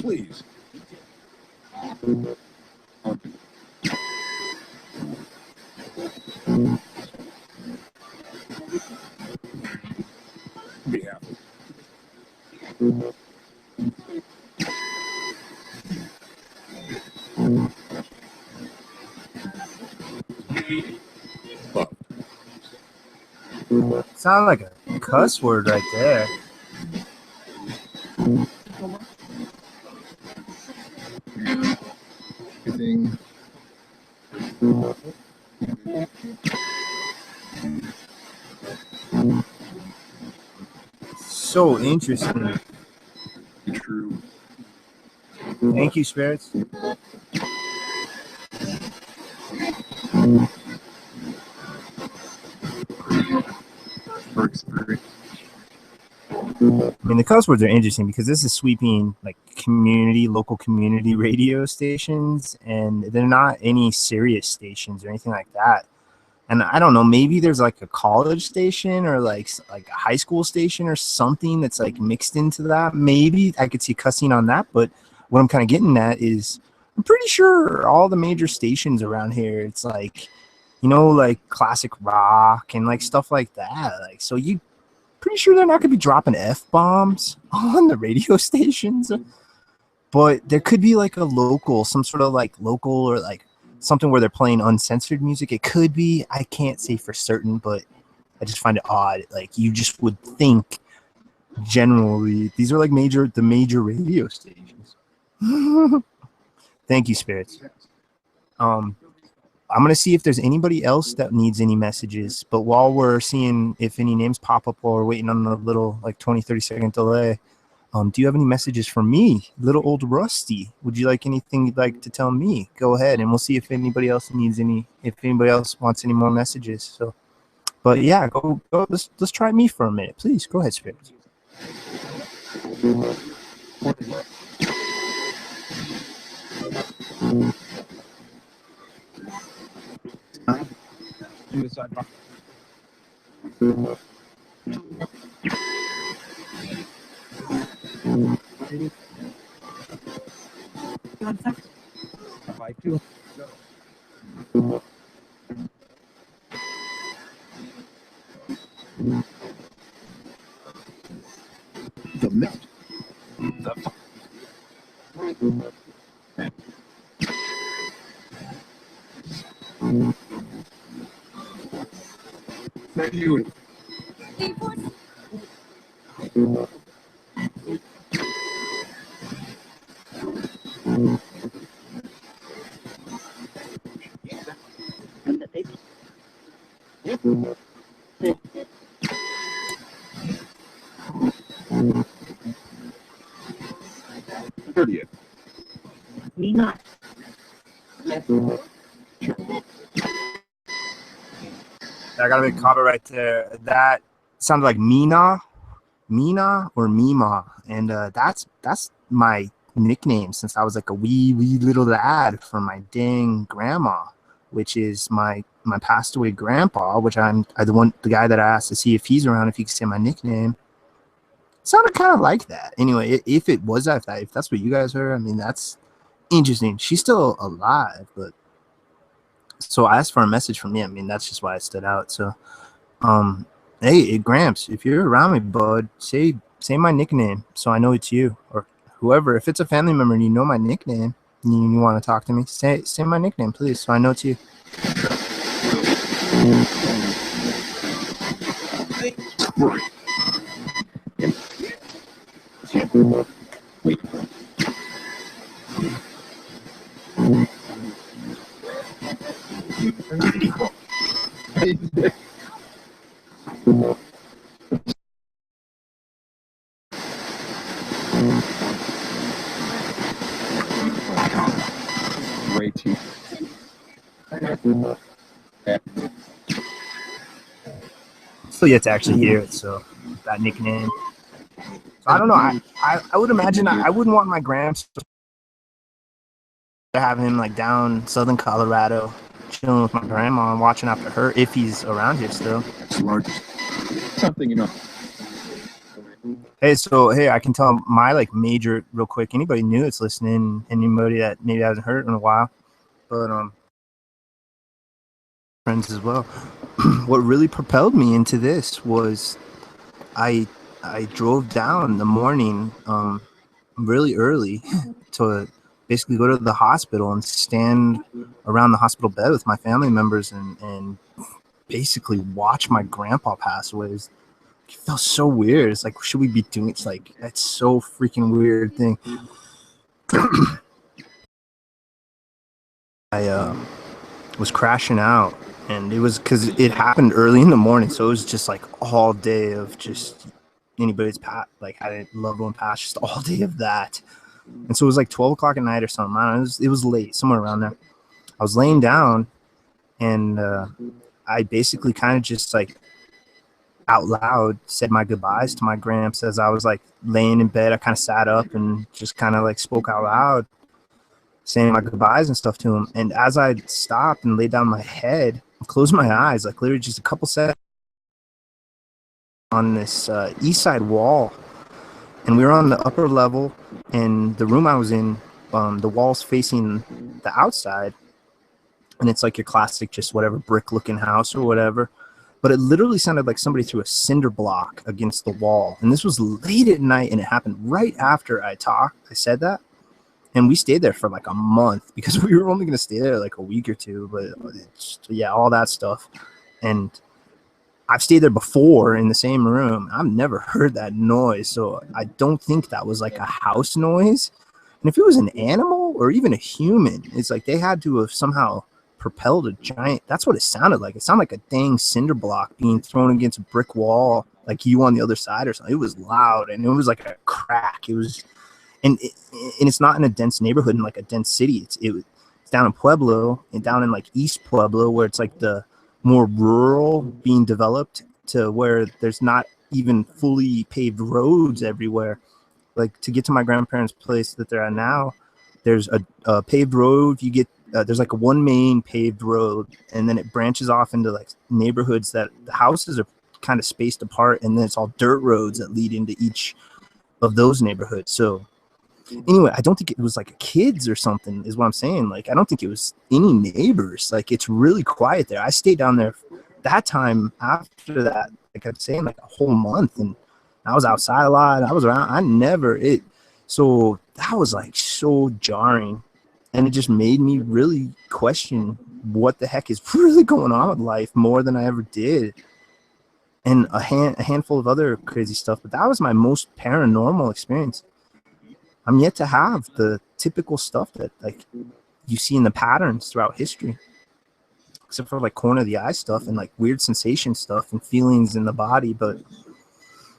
S2: Please. Be happy.
S1: Sound like a cuss word right there.
S2: Everything.
S1: So interesting.
S2: True.
S1: Thank you, spirits.
S2: For experience.
S1: I mean, the cuss words are interesting because this is sweeping like local community radio stations, and they're not any serious stations or anything like that. And I don't know, maybe there's like a college station or like a high school station or something that's like mixed into that. Maybe I could see cussing on that, but what I'm kind of getting at is I'm pretty sure all the major stations around here, it's like, like classic rock and like stuff like that. Like, so you pretty sure they're not going to be dropping F-bombs on the radio stations, but there could be like some sort of like local or like something where they're playing uncensored music. It could be, I can't say for certain, but I just find it odd. Like, you just would think generally, these are like the major radio stations. Thank you, spirits. I'm gonna see if there's anybody else that needs any messages. But while we're seeing if any names pop up while we're waiting on the little like 20-30 second delay, do you have any messages for me, little old Rusty? Would you like anything you'd like to tell me? Go ahead, and we'll see if anybody else needs any. If anybody else wants any more messages. So, but yeah, go. Let's try me for a minute, please. Go ahead, spirits.
S2: The net. Thank you. Thirtieth.
S5: Me not.
S1: I got a big comment right there. That sounded like Mina or Mima, and that's my nickname since I was like a wee little lad from my dang grandma, which is my passed away grandpa, which I'm the guy that I asked to see if he's around, if he could say my nickname. It sounded kind of like that. Anyway, if it was that, if that's what you guys heard, I mean, that's interesting. She's still alive, but so I asked for a message from me. I mean, that's just why it stood out. So, hey, Gramps, if you're around me, bud, say my nickname so I know it's you or whoever. If it's a family member and you know my nickname and you want to talk to me, say my nickname, please, so I know it's you.
S2: Way too.
S1: Still yet to actually hear it, so that nickname. So I don't know. I would imagine I wouldn't want my Gramps to have him like down southern Colorado chilling with my grandma and watching after her if he's around here still.
S2: That's largest. Something, you know.
S1: Hey, so hey, I can tell my like major real quick. Anybody new that's listening, anybody that maybe hasn't heard it in a while, but friends as well. What really propelled me into this was I drove down the morning really early to basically go to the hospital and stand around the hospital bed with my family members and basically watch my grandpa pass away. It felt so weird. It's like, should we be doing it? It's like, that's so freaking weird thing. I was crashing out, and it was because it happened early in the morning, so it was just like all day of just anybody's like had a loved one pass, just all day of that. And so it was like 12 o'clock at night or something. I don't know, it was late, somewhere around there. I was laying down, and I basically kind of just like out loud said my goodbyes to my gramps as I was like laying in bed. I kind of sat up and just kind of like spoke out loud, saying my goodbyes and stuff to him. And as I stopped and laid down my head, closed my eyes, like literally just a couple seconds on this east side wall, and we were on the upper level, and the room I was in, the walls facing the outside, and it's like your classic just whatever brick looking house or whatever, but it literally sounded like somebody threw a cinder block against the wall. And this was late at night, and it happened right after I said that. And we stayed there for like a month because we were only going to stay there like a week or two, but yeah, all that stuff. And I've stayed there before in the same room. I've never heard that noise, so I don't think that was like a house noise. And if it was an animal or even a human, it's like they had to have somehow propelled a giant. That's what it sounded like. It sounded like a dang cinder block being thrown against a brick wall, like you on the other side or something. It was loud and it was like a crack. It was, and it's not in a dense neighborhood in like a dense city. It's down in Pueblo and down in like East Pueblo, where it's like the more rural being developed to where there's not even fully paved roads everywhere. Like to get to my grandparents' place that they're at now, there's a paved road. You get there's like a one main paved road, and then it branches off into like neighborhoods that the houses are kind of spaced apart, and then it's all dirt roads that lead into each of those neighborhoods. So anyway, I don't think it was like a kids or something is what I'm saying. Like, I don't think it was any neighbors. Like, it's really quiet there. I stayed down there that time after that, like I'm saying, like a whole month. And I was outside a lot. I was around. So that was like so jarring. And it just made me really question what the heck is really going on with life more than I ever did. And a handful of other crazy stuff. But that was my most paranormal experience. I'm yet to have the typical stuff that like you see in the patterns throughout history, except for like corner of the eye stuff and like weird sensation stuff and feelings in the body. But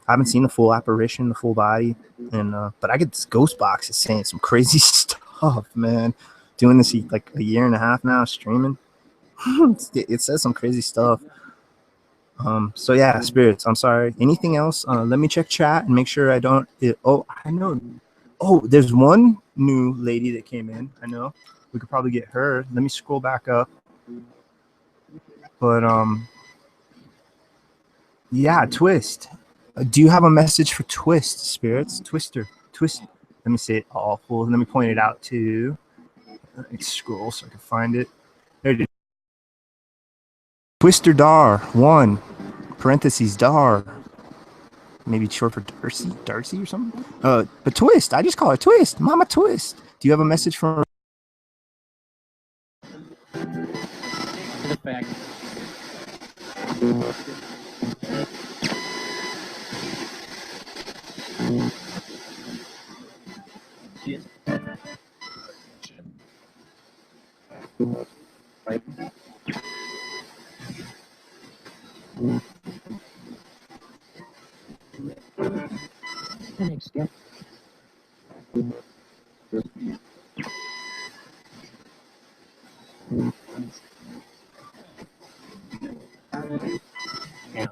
S1: I haven't seen the full apparition, the full body. And but I get this ghost box is saying some crazy stuff, man. Doing this like a year and a half now, streaming. It says some crazy stuff. So yeah, spirits. I'm sorry. Anything else? Let me check chat and make sure I don't. I know. Oh, there's one new lady that came in. I know we could probably get her. Let me scroll back up. But yeah, Twist. Do you have a message for Twist, spirits? Twist. Let me say it awful. Let me point it out too. Let me scroll so I can find it. There it is. Twister Dar 1 parentheses Dar. Maybe short for Darcy or something. But Twist. I just call her Twist. Mama Twist. Do you have a message for?
S3: The fact. Yes. Right. Next step. Yeah.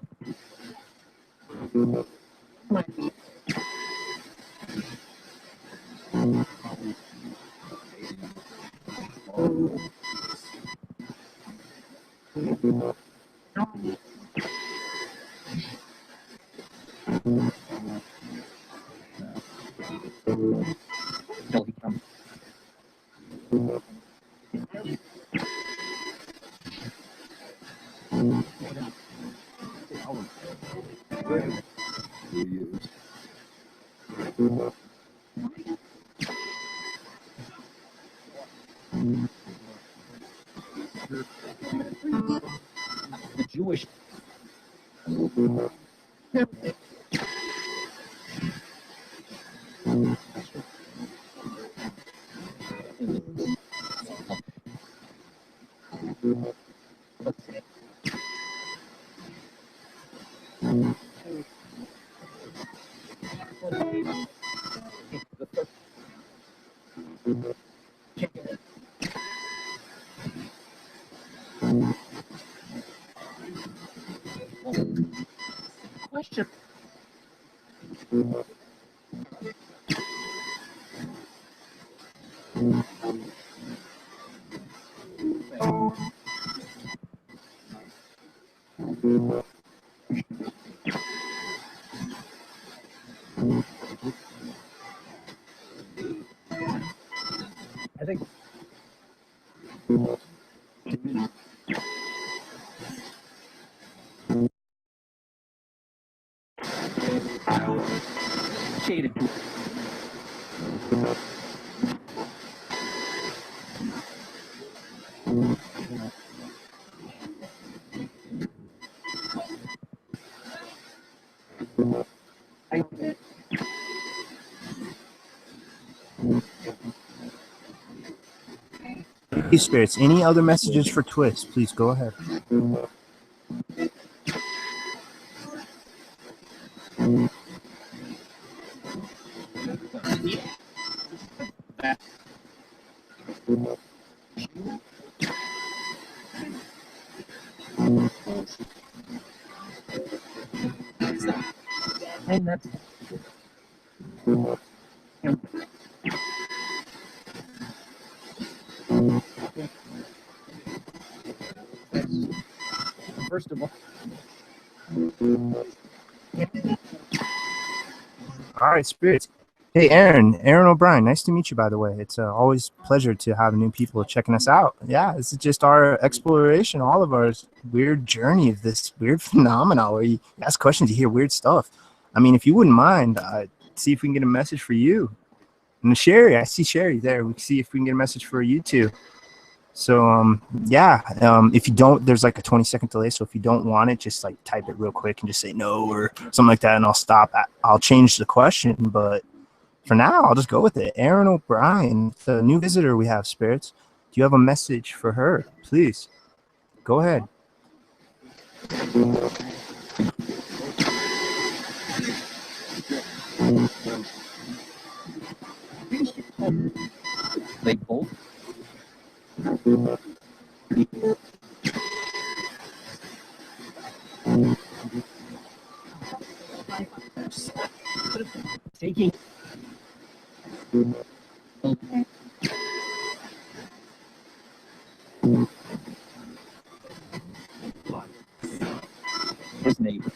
S3: The Jewish. Question. I think. Shaded.
S1: Hey, spirits, any other messages for Twist? Please go ahead.
S3: And that's first of all.
S1: All right, spirits. Hey, Aaron O'Brien. Nice to meet you, by the way. It's always a pleasure to have new people checking us out. Yeah, this is just our exploration, all of our weird journey of this weird phenomena where you ask questions, you hear weird stuff. I mean, if you wouldn't mind, see if we can get a message for you. And Sherry, I see Sherry there. We can see if we can get a message for you too. So yeah, if you don't, there's like a 20-second delay. So if you don't want it, just like type it real quick and just say no or something like that, and I'll stop. I'll change the question, but for now, I'll just go with it. Aaron O'Brien, the new visitor we have, spirits. Do you have a message for her? Please go ahead.
S3: They both. Taking. His neighbor.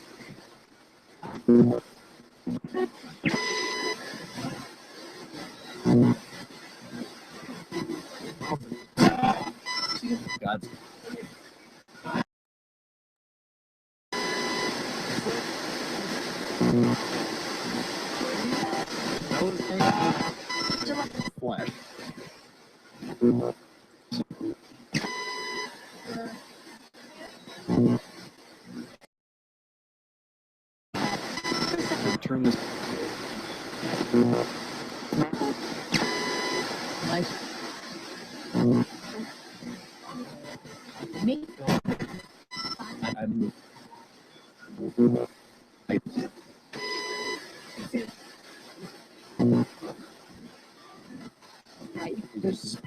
S3: God's. Flash. Turn this.
S5: Me?
S3: I'm. There's.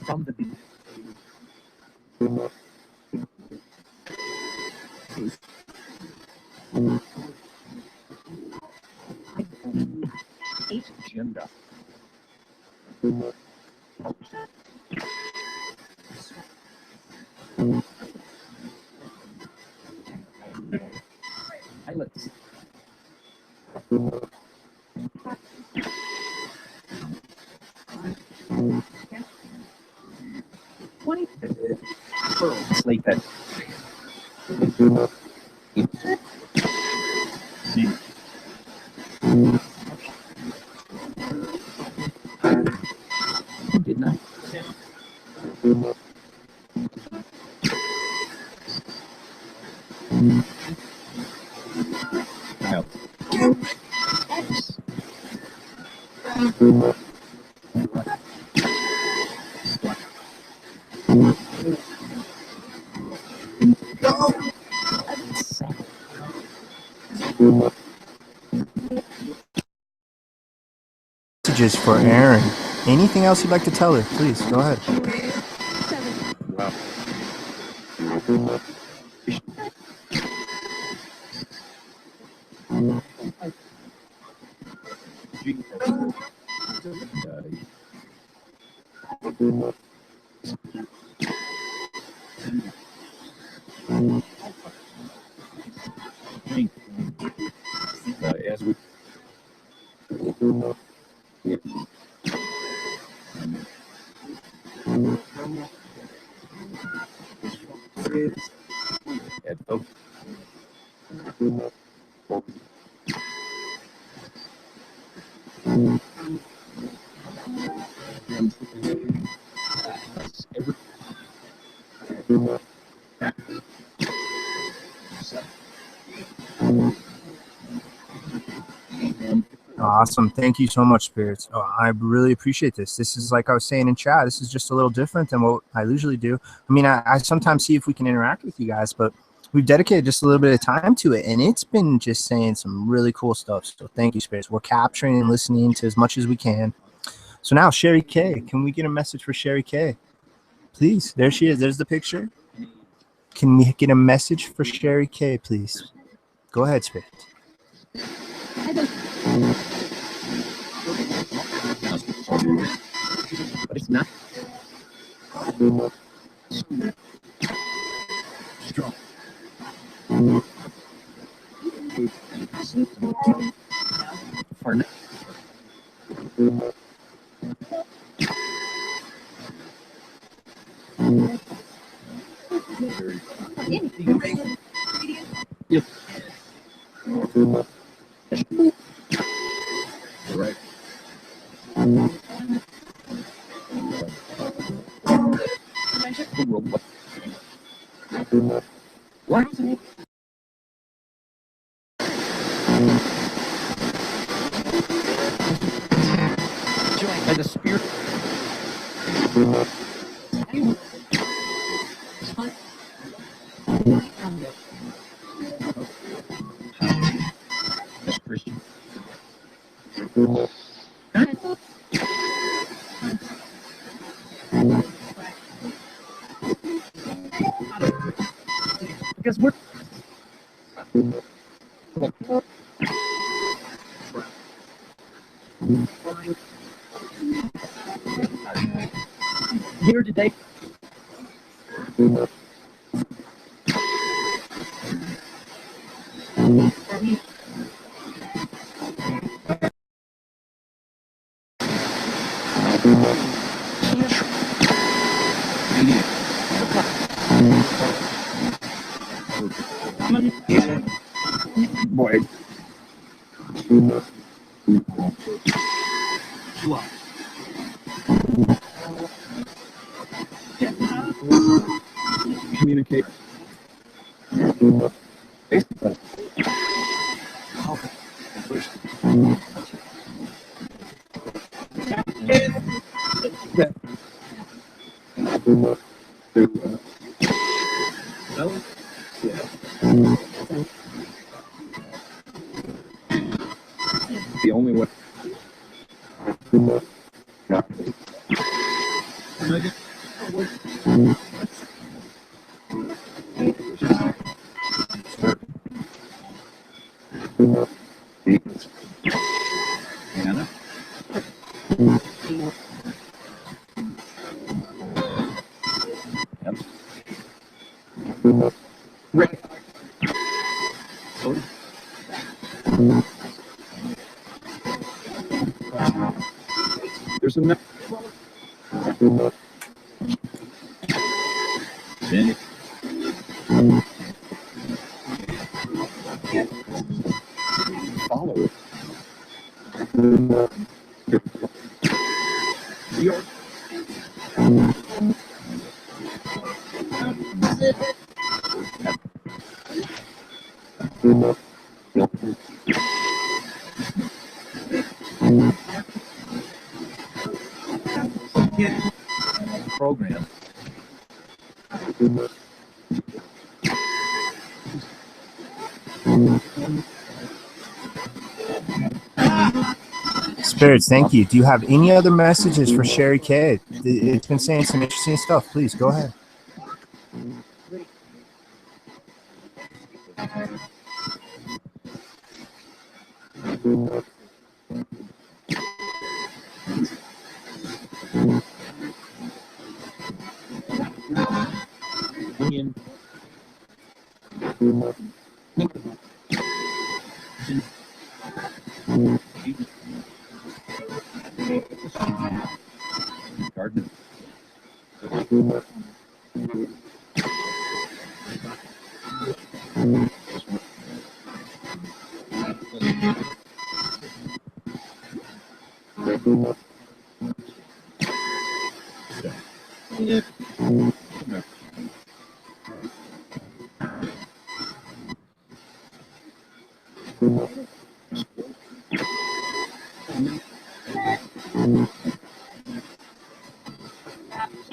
S3: From the beginning. Agenda. Pilots. Slate that. Didn't I? No.
S1: Messages for Aaron. Anything else you'd like to tell her? Please go ahead.
S3: Wow. As we at both. Every
S1: Awesome. Thank you so much, Spirits. Oh, I really appreciate this. This is like I was saying in chat. This is just a little different than what I usually do. I mean, I sometimes see if we can interact with you guys, but we've dedicated just a little bit of time to it, and it's been just saying some really cool stuff. So thank you, Spirits. We're capturing and listening to as much as we can. So now, Sherry K, can we get a message for Sherry K? Please. There she is. There's the picture. Can we get a message for Sherry K, please? Go ahead, Spirit.
S3: But it's not.
S2: Strong.
S3: Far now.
S2: Yep. Right.
S3: What? Joined by the spirit. That's Christian. Because we're here today.
S2: Boy. Communicate. Basically. The only way. Anna. Yep. Rick. There's a Benny. Follow it. York.
S3: Program.
S1: Spirits, thank you. Do you have any other messages for Sherry K? It's been saying some interesting stuff. Please go ahead.
S3: Union. Garden.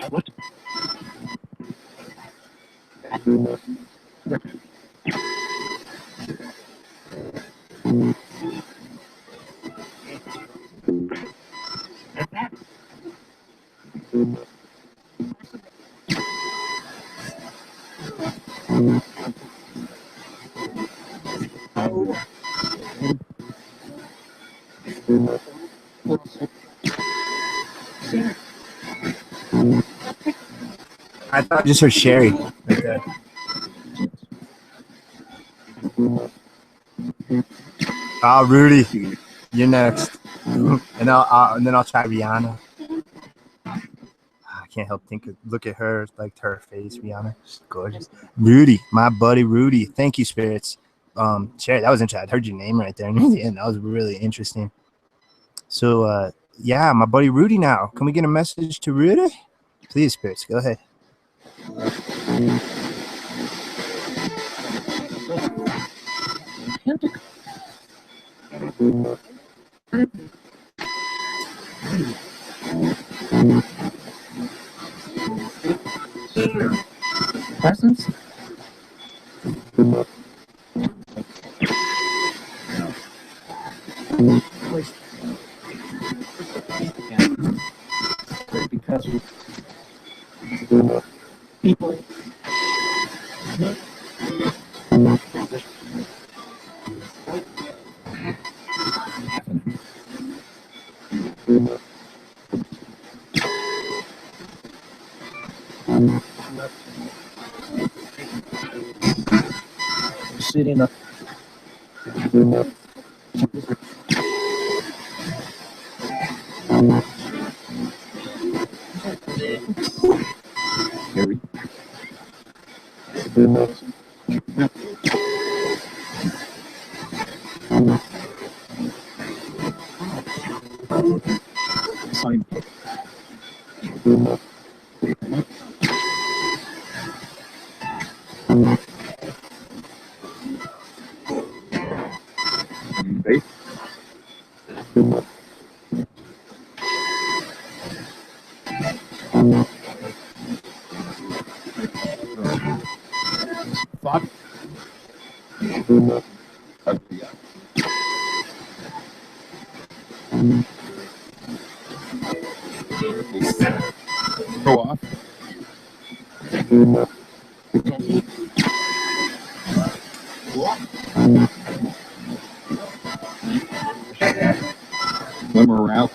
S3: What?
S1: I thought I just heard Sherry right there. Rudy, you're next. And then I'll try Rihanna. I can't help look at her, like her face, Rihanna. She's gorgeous. Rudy, my buddy Rudy. Thank you, spirits. Sherry, that was interesting. I heard your name right there near the end. That was really interesting. So, yeah, my buddy Rudy now. Can we get a message to Rudy? Please, spirits, go ahead.
S3: Presents? Because people sitting up. Harry. Sign. Hey. Fuck. Go off. When we're out.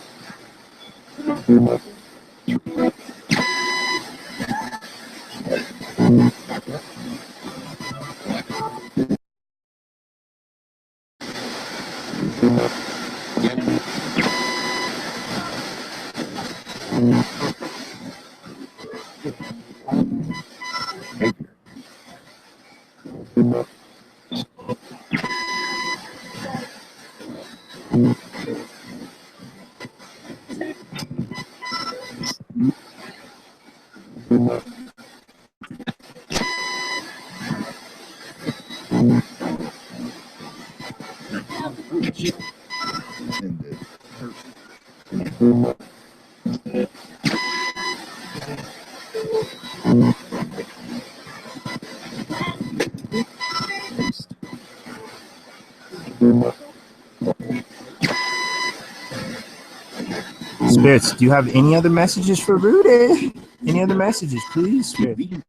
S1: Spirits, do you have any other messages for Rudy? Any other messages, please, Spirits?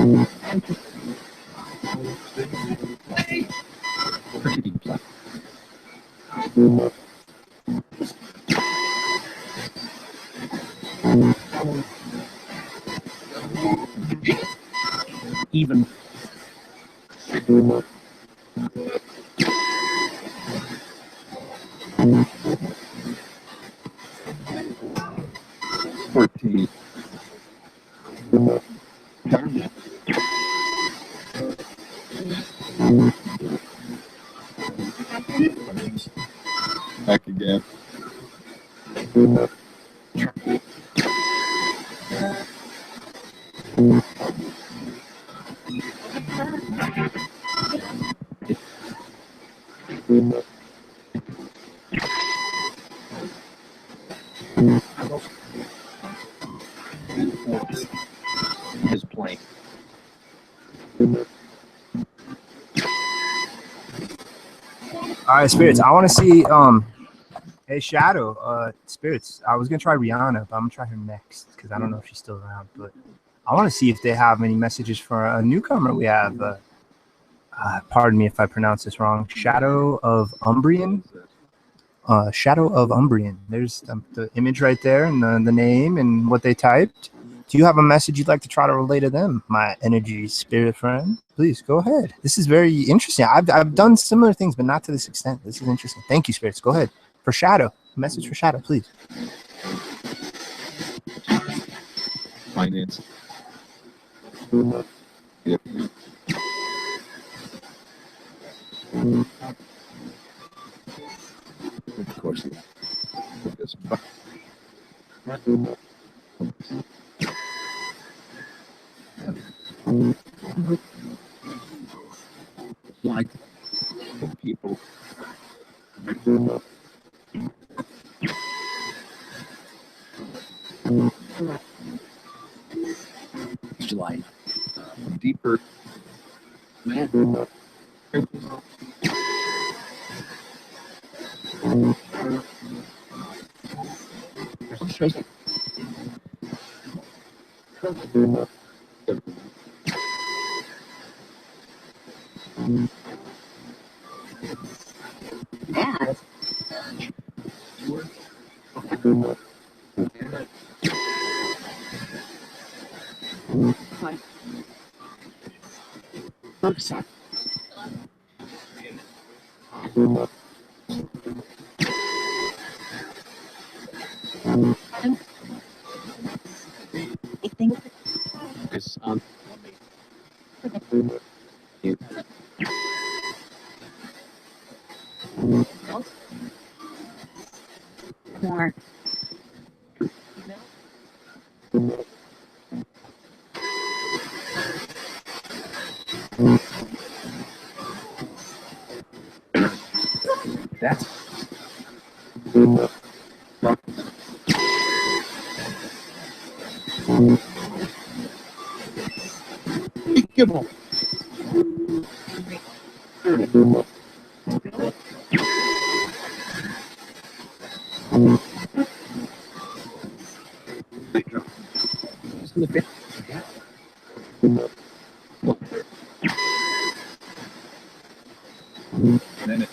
S2: Forgiving play. Even. $14.
S4: Paranormal.
S3: Back again.
S2: His plane.
S1: All right, spirits. I want to see. Hey, Shadow. Spirits. I was gonna try Rihanna, but I'm gonna try her next because I don't know if she's still around. But I want to see if they have any messages for a newcomer. We have. Pardon me if I pronounce this wrong. Shadow of Umbrian. Shadow of Umbrian. There's the image right there and the name and what they typed. Do you have a message you'd like to try to relay to them, my energy spirit friend? Please go ahead. This is very interesting. I've done similar things, but not to this extent. This is interesting. Thank you, spirits. Go ahead. For Shadow, a message for Shadow, please.
S3: Finance. Yep. Of course. This
S2: Like people. July.
S3: deeper.
S2: Man.
S5: Dad. Upset. I think
S2: It's
S5: more.
S2: that's give them.
S3: Minute.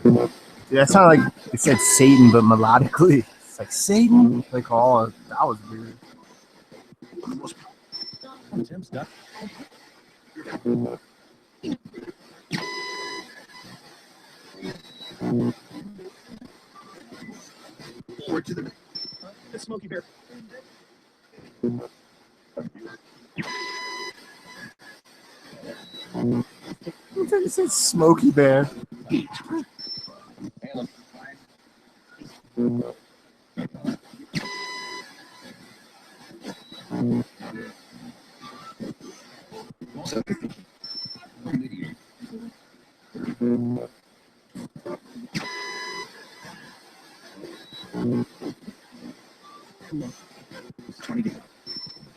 S1: Dude, that sounded like it said Satan, but melodically. It's like Satan. Like, oh, that was weird.
S2: Tim's stuff.
S4: Forward to the Smoky Bear.
S1: It said Smoky Bear.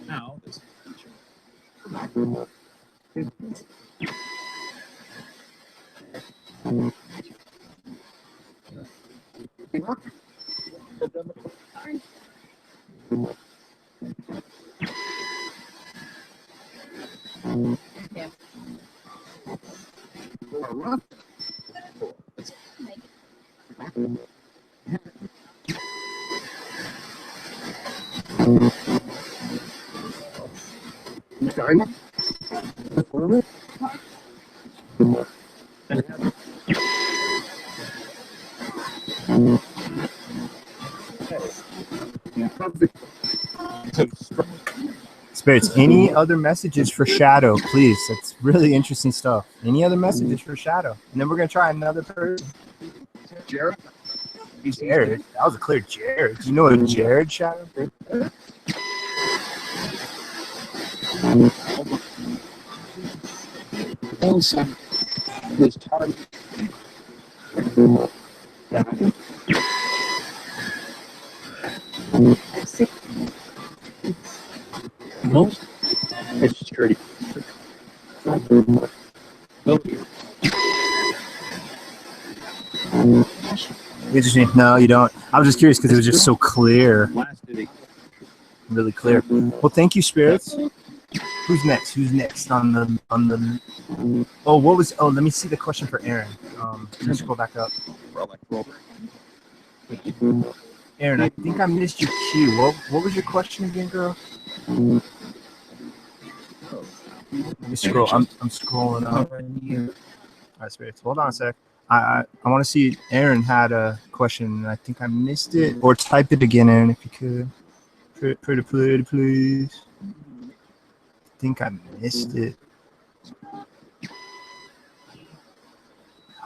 S2: Now this
S5: Yeah.
S1: Spirits, any other messages for Shadow, please? That's really interesting stuff. Any other messages for Shadow? And then we're gonna try another person.
S3: Jared?
S1: Jared. That was a clear Jared. Do you know a Jared, Shadow?
S3: Also, this time.
S2: Most it's security.
S1: Interesting. No, you don't. I was just curious because it was just so clear, really clear. Well, thank you, Spirits. Who's next? Who's next on the? Oh, what was? Oh, let me see the question for Aaron. Let me scroll back up. Aaron, I think I missed your cue. What was your question again, girl? Let me scroll. I'm scrolling up. All right, Spirits. Hold on a sec. I want to see. Aaron had a question, and I think I missed it. Or type it again, Aaron, if you could. Pretty, please. I think I missed it.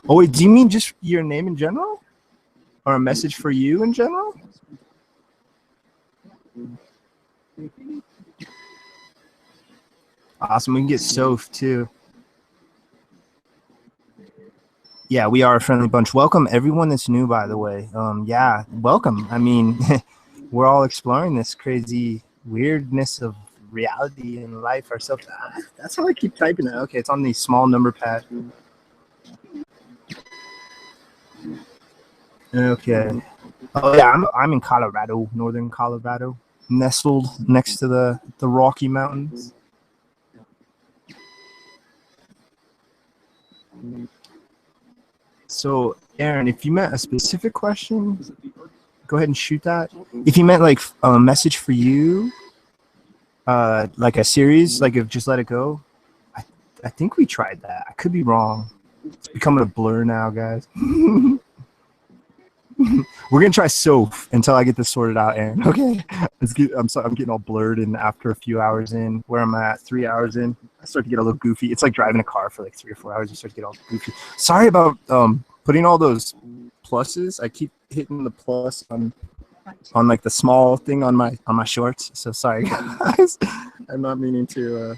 S1: Oh wait, do you mean just your name in general, or a message for you in general? Awesome. We can get Soph too. Yeah, we are a friendly bunch. Welcome everyone that's new, by the way. Yeah, welcome. I mean, we're all exploring this crazy weirdness of reality and life ourselves. That's how I keep typing it. Okay, it's on the small number pad. Okay. Oh yeah, I'm in Colorado, northern Colorado, nestled next to the Rocky Mountains. So, Aaron, if you meant a specific question, go ahead and shoot that. If you meant like a message for you, like a series, like if Just Let It Go, I think we tried that. I could be wrong. It's becoming a blur now, guys. We're gonna try Soph until I get this sorted out, Aaron. Okay. I'm sorry, I'm getting all blurred in after a few hours in. Where I'm at, 3 hours in, I start to get a little goofy. It's like driving a car for like 3 or 4 hours. You start to get all goofy. Sorry about putting all those pluses. I keep hitting the plus on like the small thing on my shorts. So sorry, guys. I'm not meaning to.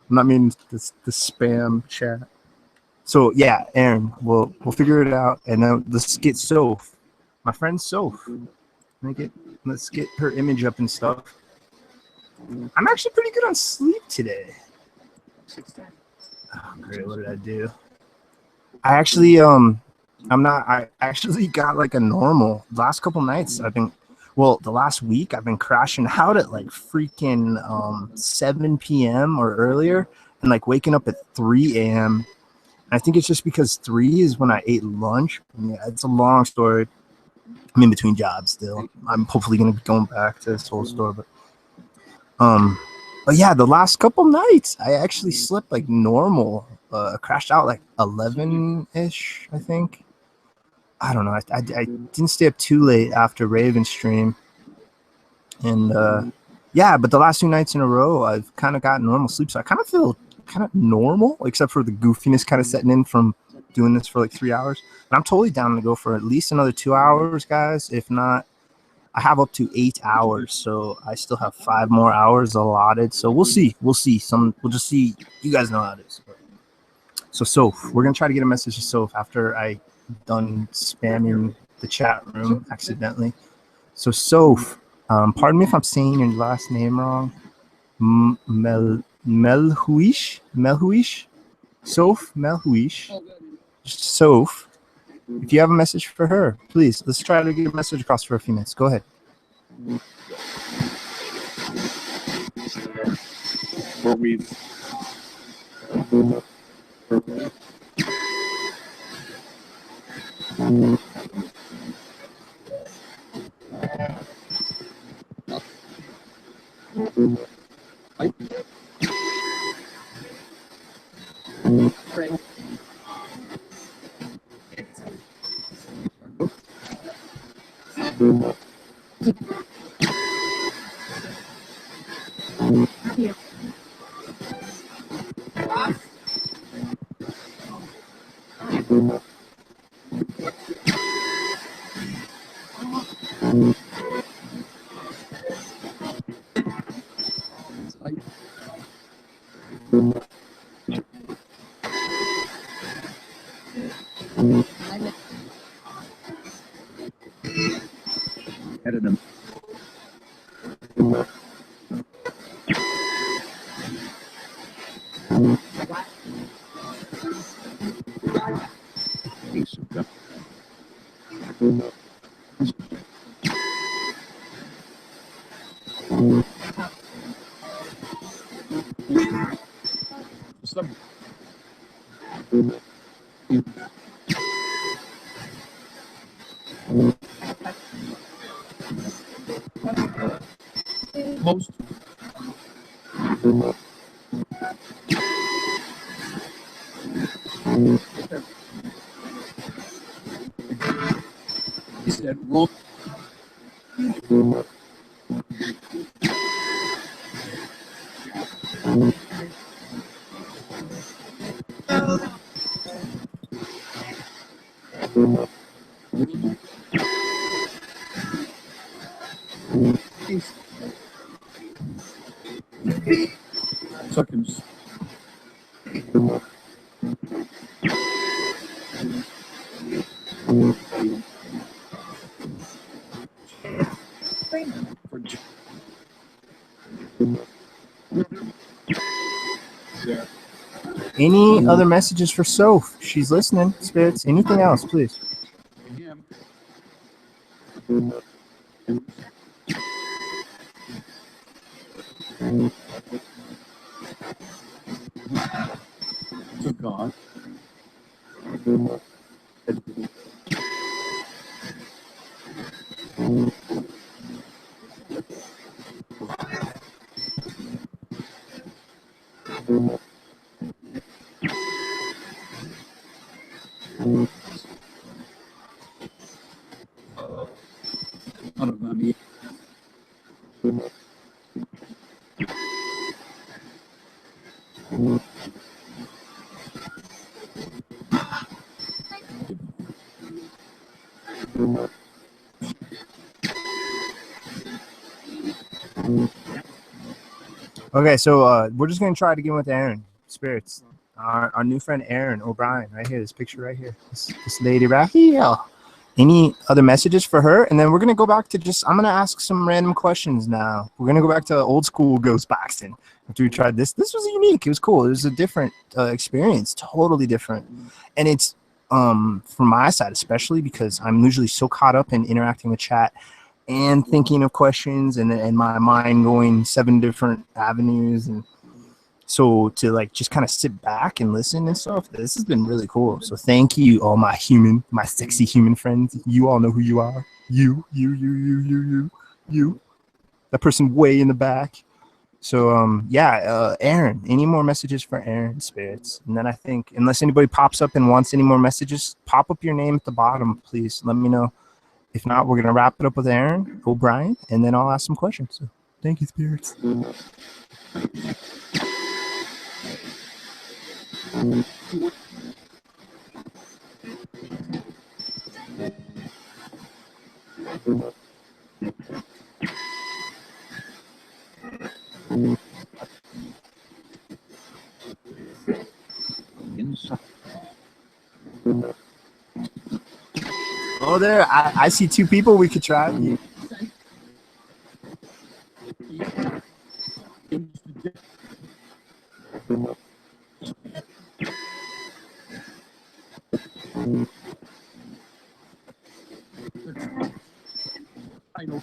S1: I'm not meaning the spam chat. So yeah, Aaron, we'll figure it out, and then let's get Soph. My friend Soph. Let's get her image up and stuff. I'm actually pretty good on sleep today. Oh, great. What did I do? I actually I actually got like a normal. The last couple nights the last week I've been crashing out at like freaking 7 p.m. or earlier, and like waking up at 3 a.m. I think it's just because 3 is when I ate lunch. Yeah, it's a long story. I'm in between jobs still. I'm hopefully gonna be going back to this whole story, but yeah, the last couple nights I actually slept like normal. Crashed out like 11-ish, I think. I don't know. I didn't stay up too late after Raven stream, and yeah, but the last 2 nights in a row I've kind of got normal sleep, so I kind of feel kind of normal, except for the goofiness kind of setting in from doing this for like 3 hours. And I'm totally down to go for at least another 2 hours, guys. If not, I have up to 8 hours, so I still have 5 more hours allotted. So we'll see. We'll just see. You guys know how it is. So Soph, we're gonna try to get a message to Soph after I done spamming the chat room accidentally. So Soph, pardon me if I'm saying your last name wrong. Melhuish? Soph Melhuish. Soph, if you have a message for her, please, let's try to get a message across for a few minutes. Go ahead.
S3: Or we
S2: Headed them. Piece of gum.
S3: some most he said wrong. Seconds.
S1: Any other messages for Soph? She's listening, spirits. Anything else, please?
S3: Him. To God.
S2: Out of me.
S1: Okay, so we're just gonna try it again with Aaron, spirits. Our new friend Aaron O'Brien, right here. This picture right here. This lady right here. Any other messages for her? And then we're gonna go back to I'm gonna ask some random questions now. We're gonna go back to old school ghost boxing after we tried this. This was unique. It was cool. It was a different experience, totally different. And it's from my side especially because I'm usually so caught up in interacting with chat and thinking of questions and my mind going 7 different avenues. And so to like just kind of sit back and listen and stuff, this has been really cool. So thank you, all my sexy human friends. You all know who you are. You. That person way in the back. So Aaron, any more messages for Aaron, spirits? And then I think unless anybody pops up and wants any more messages, pop up your name at the bottom, please. Let me know. If not, we're gonna wrap it up with Aaron O'Brien, and then I'll ask some questions. So thank you, spirits.
S2: Inside.
S1: Oh, there. I see 2 people we could try.
S3: I know.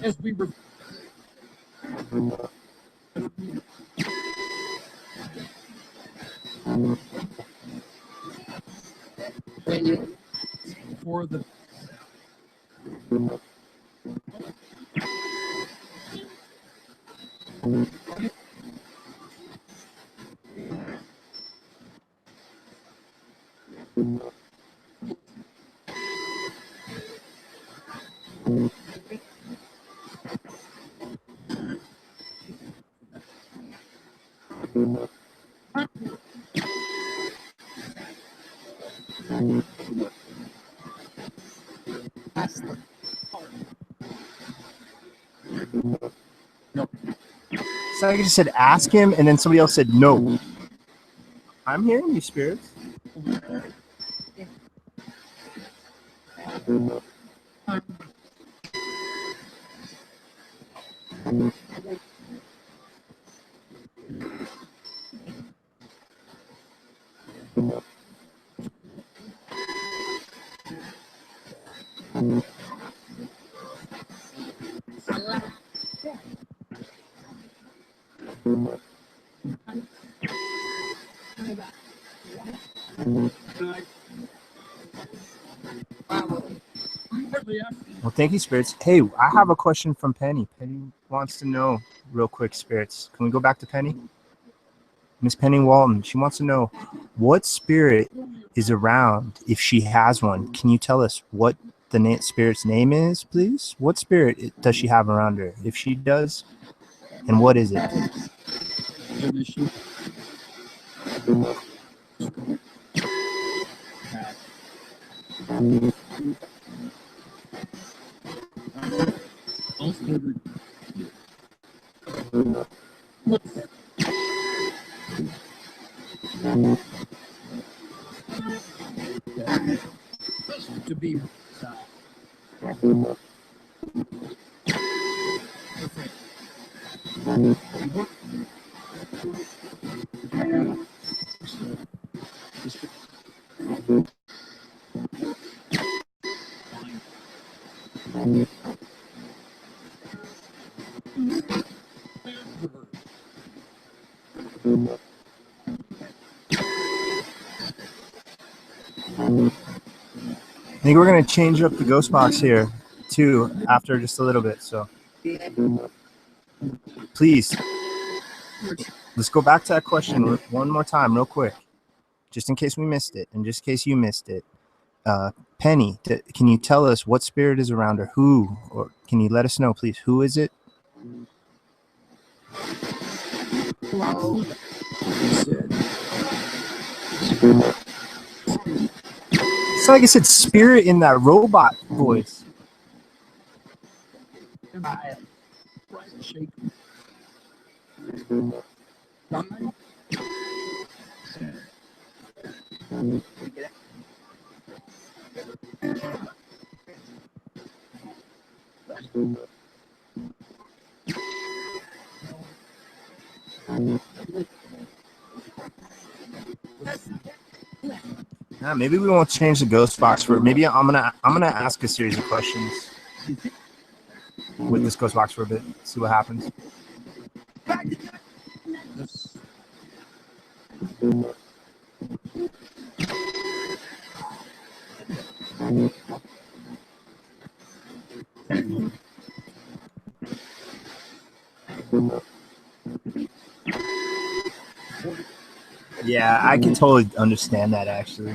S3: As we were for the
S1: So I just said ask him, and then somebody else said no. I'm hearing you, spirits. Well, thank you, spirits. Hey, I have a question from Penny. Penny wants to know, real quick, spirits. Can we go back to Penny? Miss Penny Walton. She wants to know what spirit is around if she has one. Can you tell us what the spirit's name is, please? What spirit does she have around her? If she does, and what is it?
S3: to be
S1: I think we're going to change up the ghost box here, too, after just a little bit. So please, let's go back to that question one more time real quick, just in case we missed it, and just in case you missed it. Penny, can you tell us what spirit is around her? Who? Or can you let us know, please? Who is it? It's like I said, spirit in that robot voice. Maybe we won't change the ghost box for. Maybe I'm gonna ask a series of questions with this ghost box for a bit. See what happens. Yeah, I can totally understand that, actually.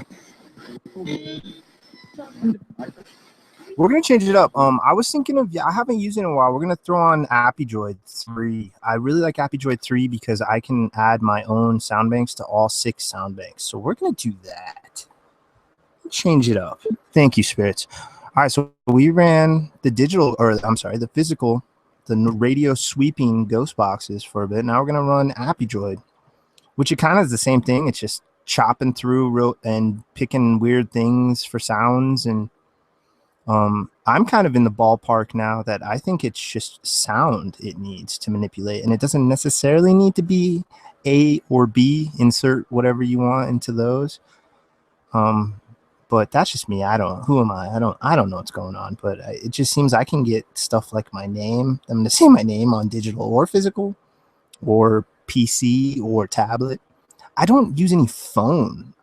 S1: We're gonna change it up. I was thinking of, I haven't used it in a while. We're gonna throw on AppyDroid 3. I really like AppyDroid 3 because I can add my own sound banks to all 6 sound banks. So we're gonna do that. Change it up. Thank you, spirits. All right, so we ran the the physical, the radio sweeping ghost boxes for a bit. Now we're gonna run AppyDroid, which it kind of is the same thing. It's just chopping through and picking weird things for sounds. And I'm kind of in the ballpark now that I think it's just sound it needs to manipulate, and it doesn't necessarily need to be A or B. Insert whatever you want into those. But that's just me. Who am I? I don't know what's going on, but it just seems I can get stuff like my name. I'm going to say my name on digital or physical or PC or tablet. I don't use any phone.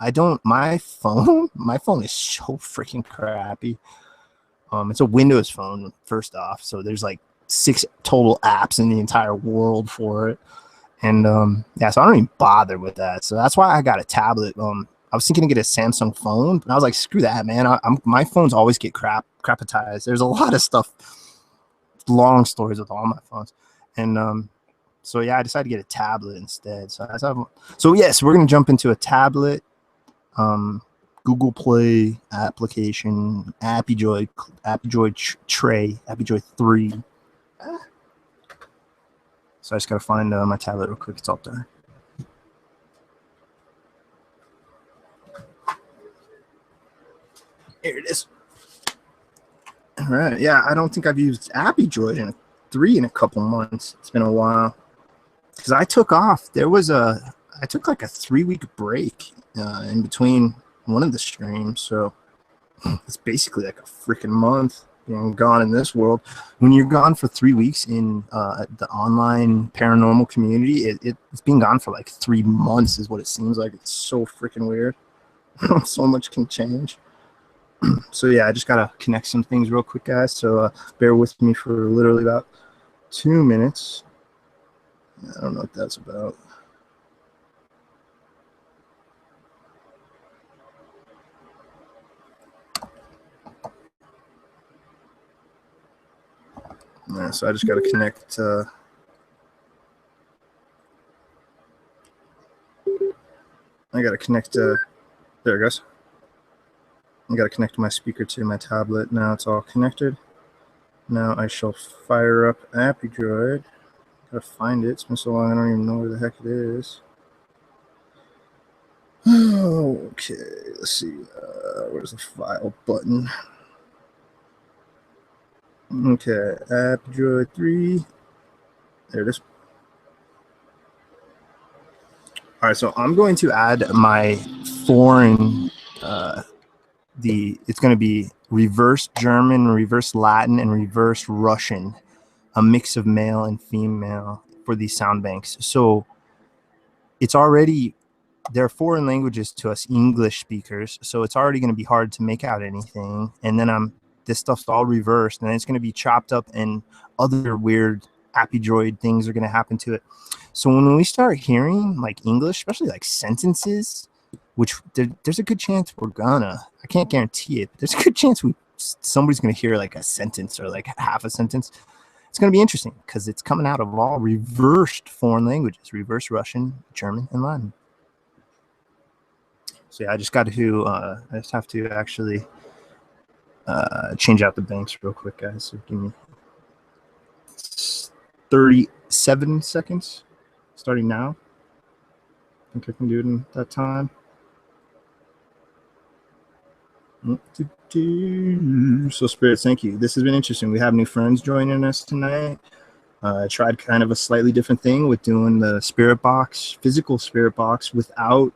S1: My phone is so freaking crappy. It's a Windows phone, first off. So there's like 6 total apps in the entire world for it. And yeah, so I don't even bother with that. So that's why I got a tablet. I was thinking to get a Samsung phone, but I was like, screw that, man. My phones always get crapatized. There's a lot of stuff, long stories with all my phones. And so yeah, I decided to get a tablet instead. So yes, we're gonna jump into a tablet. Google Play application, Appy-Joy Tray, Appy-Joy 3. So I just gotta find my tablet real quick. It's up there. Here it is. All right. Yeah, I don't think I've used Appy-Joy 3 in a couple months. It's been a while. Because I took off. I took like a 3-week break in between one of the streams. So it's basically like a freaking month being gone in this world. When you're gone for 3 weeks in the online paranormal community, it's been gone for like 3 months is what it seems like. It's so freaking weird. So much can change. So yeah, I just gotta connect some things real quick, guys. So bear with me for literally about 2 minutes. I don't know what that's about. Yeah, so I just gotta connect. I gotta connect. There it goes. I got to connect my speaker to my tablet. Now it's all connected. Now I shall fire up Appy-Joy. Gotta find it. It's been so long I don't even know where the heck it is. Okay, let's see. Where's the file button? Okay, Appy-Joy 3. There it is. All right, so I'm going to add my foreign it's going to be reverse German, reverse Latin, and reverse Russian, a mix of male and female for these sound banks. So it's already, they're foreign languages to us English speakers, so it's already going to be hard to make out anything. And then this stuff's all reversed, and it's going to be chopped up, and other weird Appy-Droid things are going to happen to it. So when we start hearing like English, especially like sentences, which there's a good chance I can't guarantee it, but there's a good chance somebody's going to hear like a sentence or like half a sentence. It's going to be interesting because it's coming out of all reversed foreign languages, reverse Russian, German, and Latin. So yeah, I just have to actually change out the banks real quick, guys. So give me 37 seconds starting now. I think I can do it in that time. So spirits, thank you. This has been interesting. We have new friends joining us tonight. I tried kind of a slightly different thing with doing the spirit box, physical spirit box, without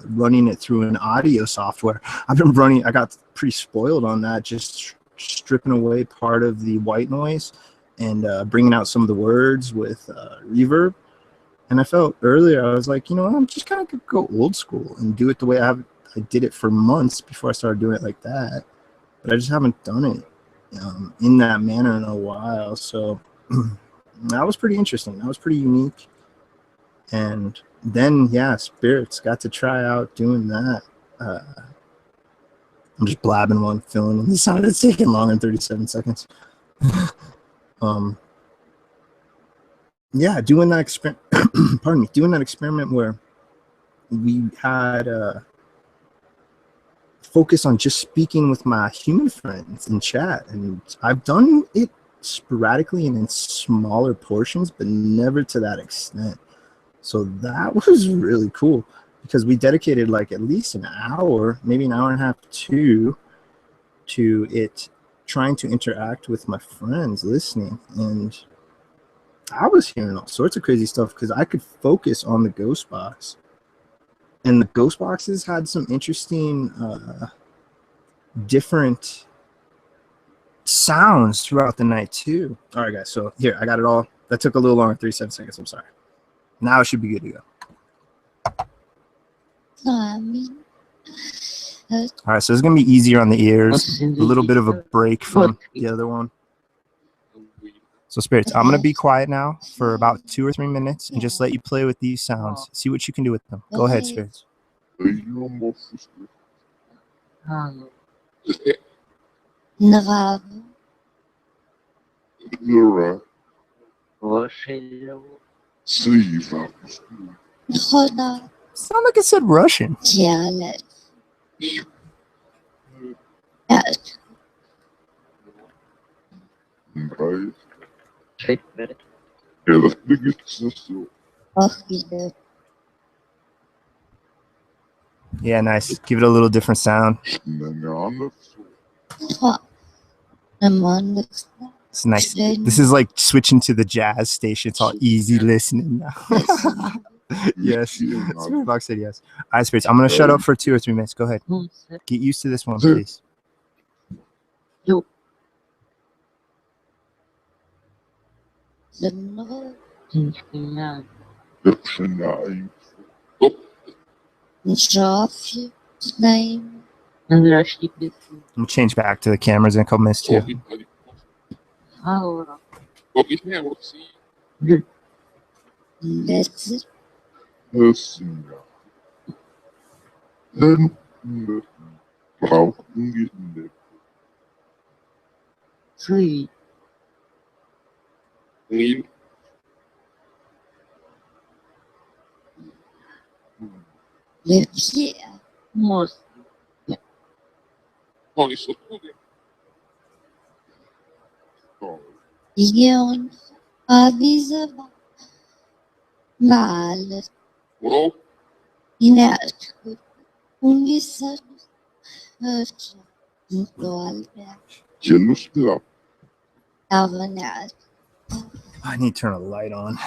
S1: running it through an audio software. I got pretty spoiled on that, just stripping away part of the white noise and bringing out some of the words with reverb. And I felt earlier, I was like, you know what, I'm just kind of going to go old school and do it the way I did it for months before I started doing it like that. But I just haven't done it in that manner in a while. So that was pretty interesting. That was pretty unique. And then, yeah, spirits got to try out doing that. I'm just blabbing while I'm filling, and this sounded taking longer than 37 seconds. Yeah, doing that experiment. Pardon me, doing that experiment where we had focus on just speaking with my human friends in chat, and I've done it sporadically and in smaller portions, but never to that extent. So that was really cool because we dedicated like at least an hour, maybe an hour and a half, to it, trying to interact with my friends listening. And I was hearing all sorts of crazy stuff because I could focus on the ghost box. And the ghost boxes had some interesting different sounds throughout the night too. All right, guys. So here, I got it all. That took a little longer, 37 seconds. I'm sorry. Now it should be good to go. All right, so it's gonna be easier on the ears. A little bit of a break from the other one. So spirits, I'm gonna be quiet now for about 2 or 3 minutes and just let you play with these sounds. See what you can do with them. Go ahead, spirits. Sound like it said Russian. Yeah, nice. Give it a little different sound. It's nice. This is like switching to the jazz station. It's all easy listening now. Yes. Spirit Box said yes. All right, spirits. I'm gonna shut up for 2 or 3 minutes. Go ahead. Get used to this one, please. I'm gonna change back to the cameras in a couple minutes too. I need to turn a light on.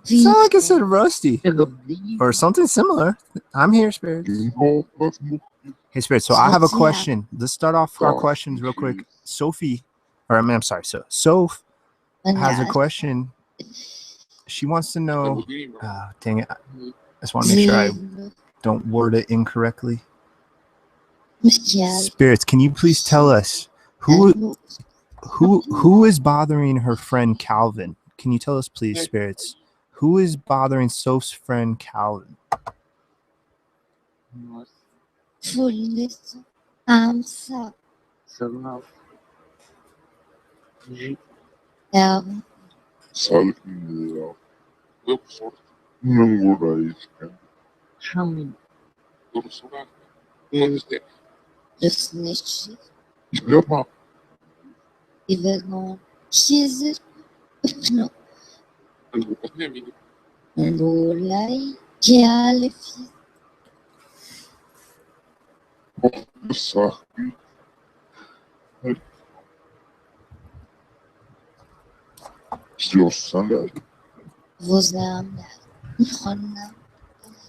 S1: Sound like it said Rusty or something similar. I'm here, spirits. Hey, spirits. So I have a question. Let's start off our questions real quick. Sophie, or I mean, I'm sorry. So Soph has a question. She wants to know. Dang it! I just want to make sure I don't word it incorrectly. Spirits, can you please tell us who is bothering her friend Calvin? Can you tell us, please, spirits? Who is bothering Soph's friend Calvin?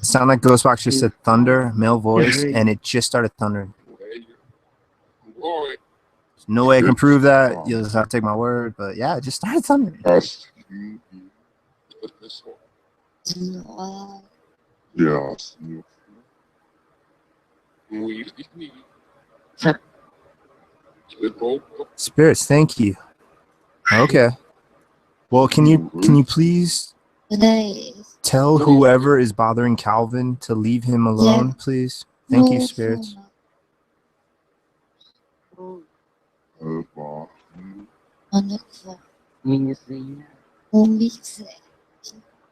S1: Sound like Ghostbox just said thunder, male voice, and it just started thundering. There's no way I can prove that. You'll just have to take my word. But yeah, I just started something.
S6: Yes.
S1: Spirits, thank you. Okay. Well, can you please tell whoever is bothering Calvin to leave him alone, please? Thank you, spirits.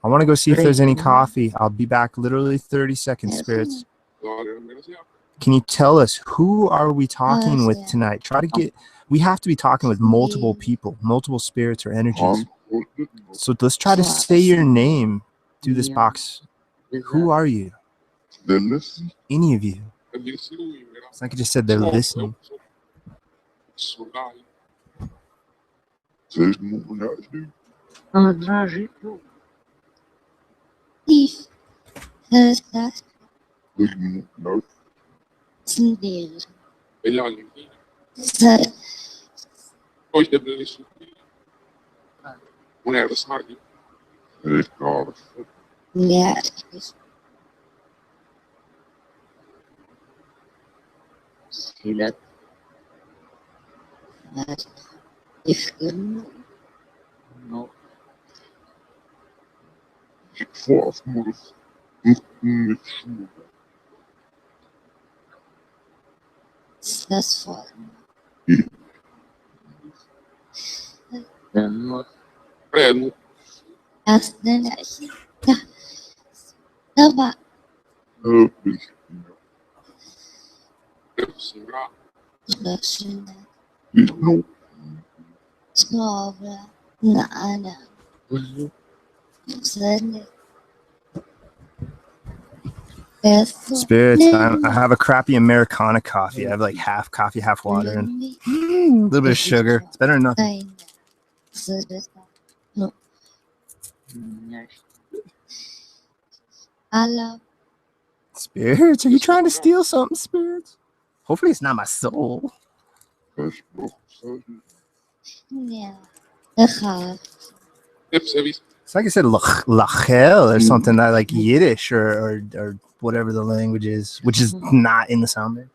S1: I want to go see if there's any coffee. I'll be back literally 30 seconds, spirits. Can you tell us who are we talking with tonight? We have to be talking with multiple people, multiple spirits or energies. So let's try to say your name through this box. Who are you? Any of you? It's like I just said they're listening. Spirits, I have a crappy Americana coffee. I have like half coffee, half water, and a little bit of sugar. It's better than nothing. Spirits, are you trying to steal something, spirits? Hopefully it's not my soul. It's like I said, lachel or something that like Yiddish or whatever the language is, which is not in the sound bit.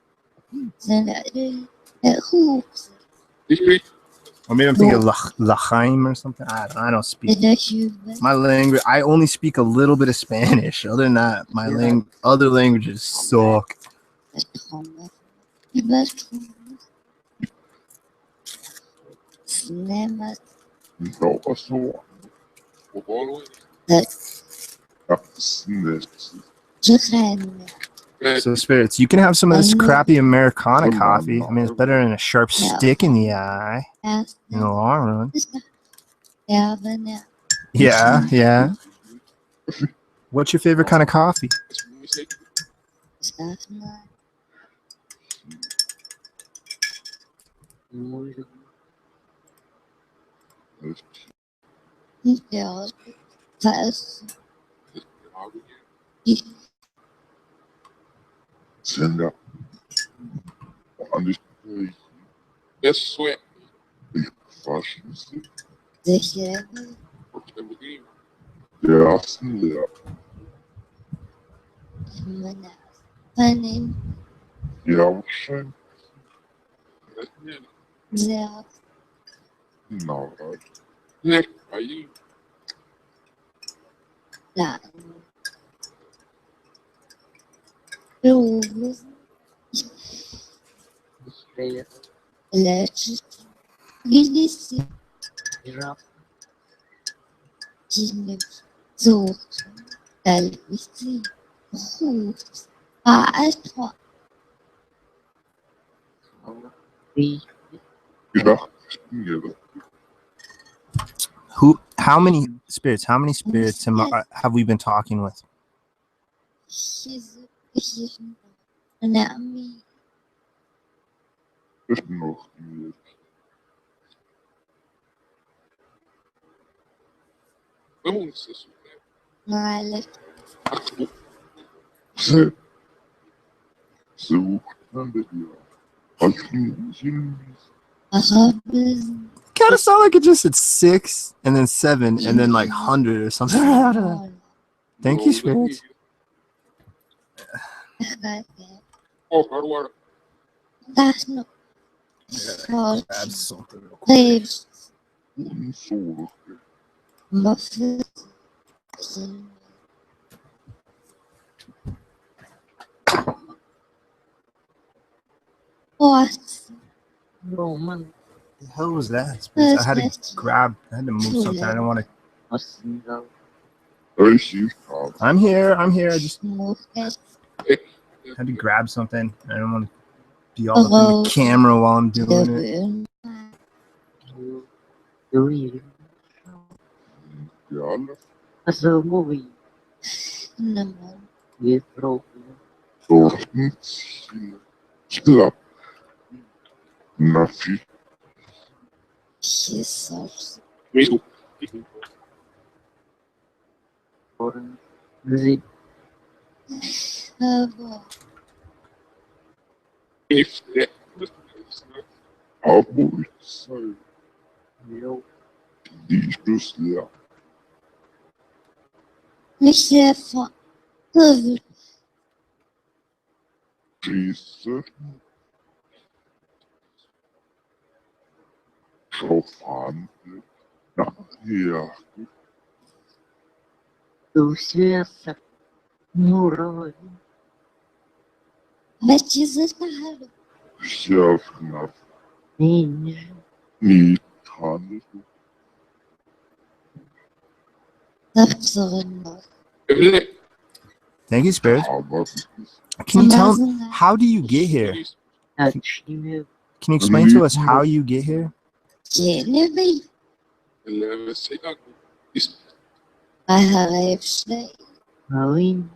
S1: Or maybe I'm thinking lachaim or something. I don't speak. My language, I only speak a little bit of Spanish. Other than that, other languages suck. So spirits, you can have some of this crappy Americana coffee. I mean, it's better than a sharp stick in the eye in the long run. Yeah. What's your favorite kind of coffee? How many spirits have we been talking with? Kind of sound like it just said 6 and then 7 and then like 100 or something after that. Thank you, spirits.
S2: Oh, forward.
S5: That's not
S1: Grab something real quick.
S5: What?
S6: Roman
S1: The hell was that? Spirits? I had to move something. I don't want to.
S6: Arsenal
S1: I'm here. I just
S5: Move it.
S1: had to grab something. I don't want to be all up in the camera while I'm doing it.
S6: Юрий Азовый Ветров
S5: Jesus.
S6: Орен Зип Лев
S5: Chefa.
S6: Дусвеса Муровый
S5: Mas Jesus tá
S6: Нинж
S5: absurd.
S1: Thank you, spirits. Can you tell? How do you get here?
S6: Ачиве
S1: Can you explain to us how you get here?
S5: Jelly. I have a snake.
S6: Малын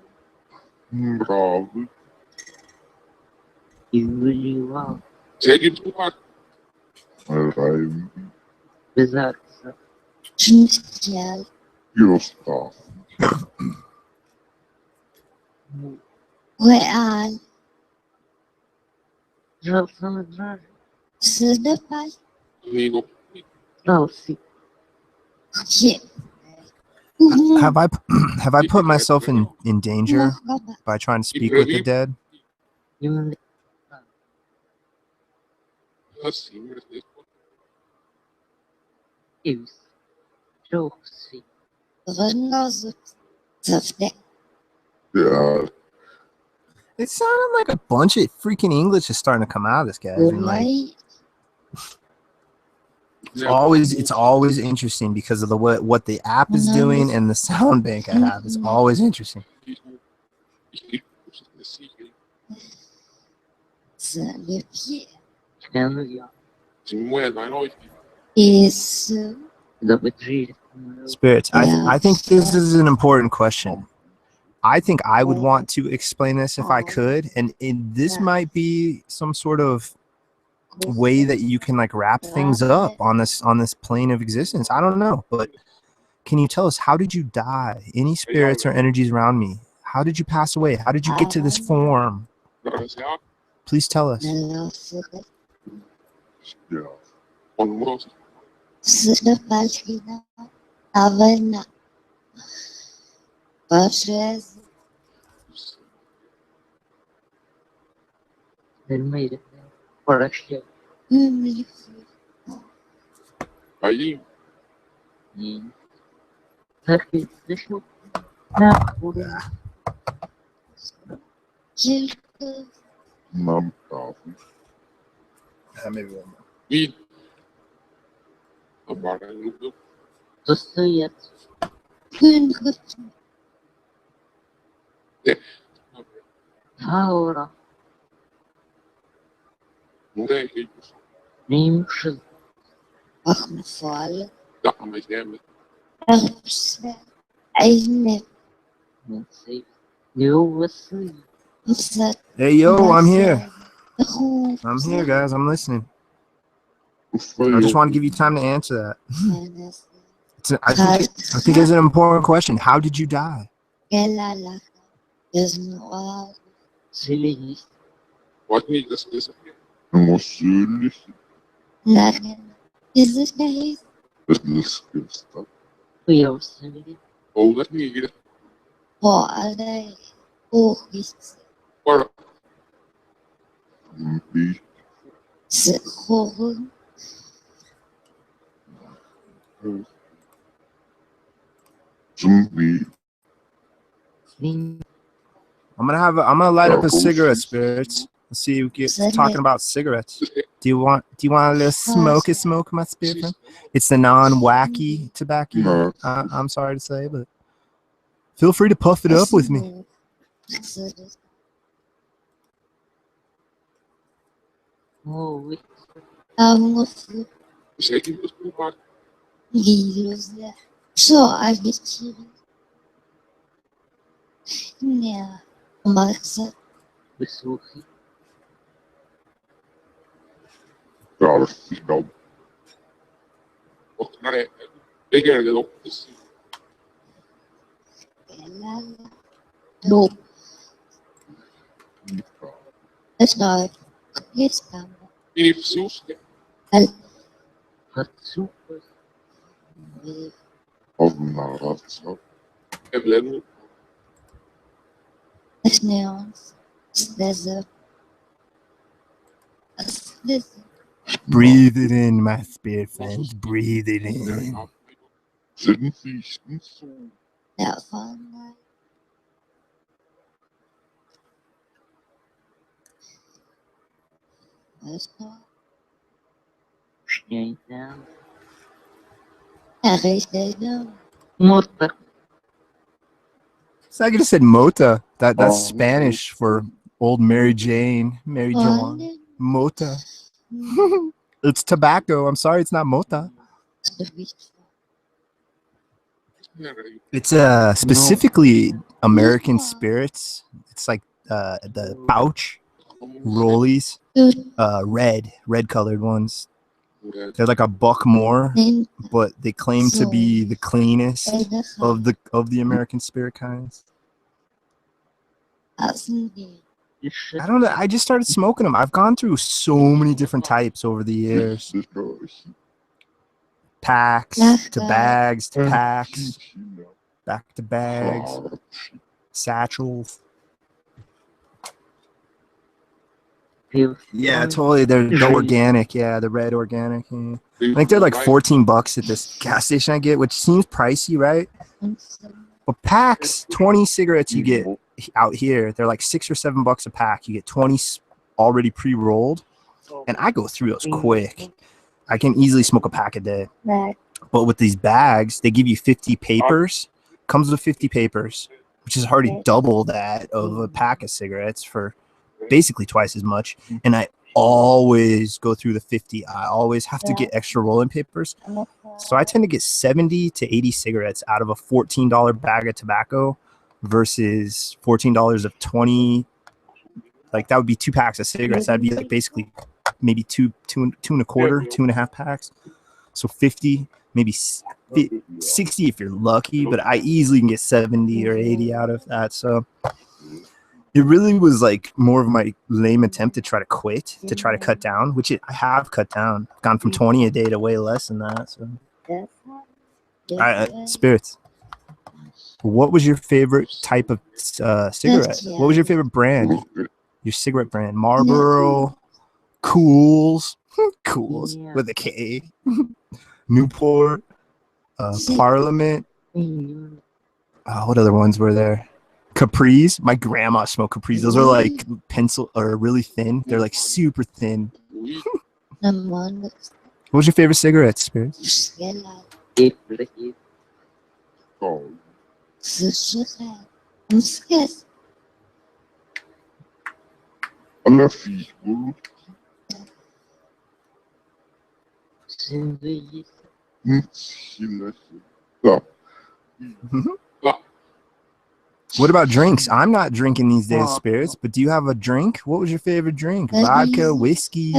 S6: Юлива Безакса
S5: Snake. Where are
S6: Жалсан Джар
S5: the past?
S6: Салси
S1: Have I put myself in danger by trying to speak with the dead?
S6: Юн Ивс Чохси
S1: It sounded like a bunch of freaking English is starting to come out of this guy. And like, it's always interesting because of the what the app is doing and the sound bank I have. It's always interesting.
S6: Членовья
S5: Is
S6: Добыджи
S1: Spirits, I think this is an important question. I think I would want to explain this if I could, and this might be some sort of way that you can like wrap things up on this plane of existence. I don't know, but can you tell us, how did you die? Any spirits or energies around me? How did you pass away? How did you get to this form? Please tell us.
S6: Дельмейда Пораща Церкви Вишну Состоят Аура Римши Левасы
S1: Hey, yo, I'm here. I'm here, guys. I'm listening. I just want to give you time to answer that. I think it's an important question. How did you die?
S6: Селенист
S5: Lachen. Is this guy?
S4: Beslisskrivstad.
S6: Uyarısını
S2: Oh, let me get it.
S5: What are they? Oh, he's
S2: Or
S4: Vi
S5: horror.
S4: zombie.
S6: Sling
S1: I'm gonna light up a
S4: Circles.
S1: cigarette, spirits. Let's see if we get
S5: Cigarette.
S1: talking about cigarettes. Do you want a little smoke, my spirit friend? It's the non-wacky tobacco.
S4: No.
S1: I'm sorry to say, but feel free to puff it up with me.
S6: Oh,
S2: shaking this blue part.
S5: So I get you. Yeah. Marxa.
S6: besuche
S4: Garfield.
S2: Och när det ligger det upp.
S5: No. That's not. It's come.
S2: I sus.
S6: Hatsupas
S4: Avnaratsa.
S2: Äpplen.
S5: That's neons. There's a. This.
S1: Breathe it in, my spirit friends. Breathe it in.
S4: Sen fisken så.
S5: That fun. That's not.
S6: Schneider
S5: Everything. No.
S6: Motor
S1: So I could have said mota. That's
S4: Oh.
S1: Spanish for old Mary Jane, Mary Joan.
S5: One.
S1: Mota. It's tobacco. I'm sorry, it's not mota. It's specifically American spirits. It's like the pouch rollies, red colored ones. They're like a buck more, but they claim to be the cleanest of the American spirit kinds. I don't know. I just started smoking them. I've gone through so many different types over the years. Packs to bags to packs, back to bags, satchels. Yeah, totally. They're the organic. Yeah, the red organic. Yeah. I think they're like $14 at this gas station I get, which seems pricey, right? But packs, 20 cigarettes you get out here, they're like $6 or $7 a pack. You get 20 already pre-rolled, and I go through those quick. I can easily smoke a pack a day. But with these bags, they give you 50 papers. Comes with 50 papers, which is already double that of a pack of cigarettes for basically twice as much. And I always go through the 50. I always have to get extra rolling papers. So I tend to get 70 to 80 cigarettes out of a $14 bag of tobacco versus $14 of 20. Like that would be 2 packs of cigarettes. That'd be like basically maybe two and a quarter, 2.5 packs. So 50, maybe 60 if you're lucky, but I easily can get 70 or 80 out of that. So it really was like more of my lame attempt to try to quit, to try to cut down, which I have cut down. I've gone from 20 a day to way less than that. So, spirits. What was your favorite type of cigarette? What was your favorite brand? Your cigarette brand? Marlboro, Cools, Cools with a K, Newport, Parliament. What other ones were there? Capris. My grandma smoked Capris. Those are like pencil or really thin. They're like super thin. What was your favorite cigarette, Spirits?
S4: Alla figor. Ja.
S1: What about drinks? I'm not drinking these days, Spirits, but do you have a drink? What was your favorite drink? Vodka, whiskey,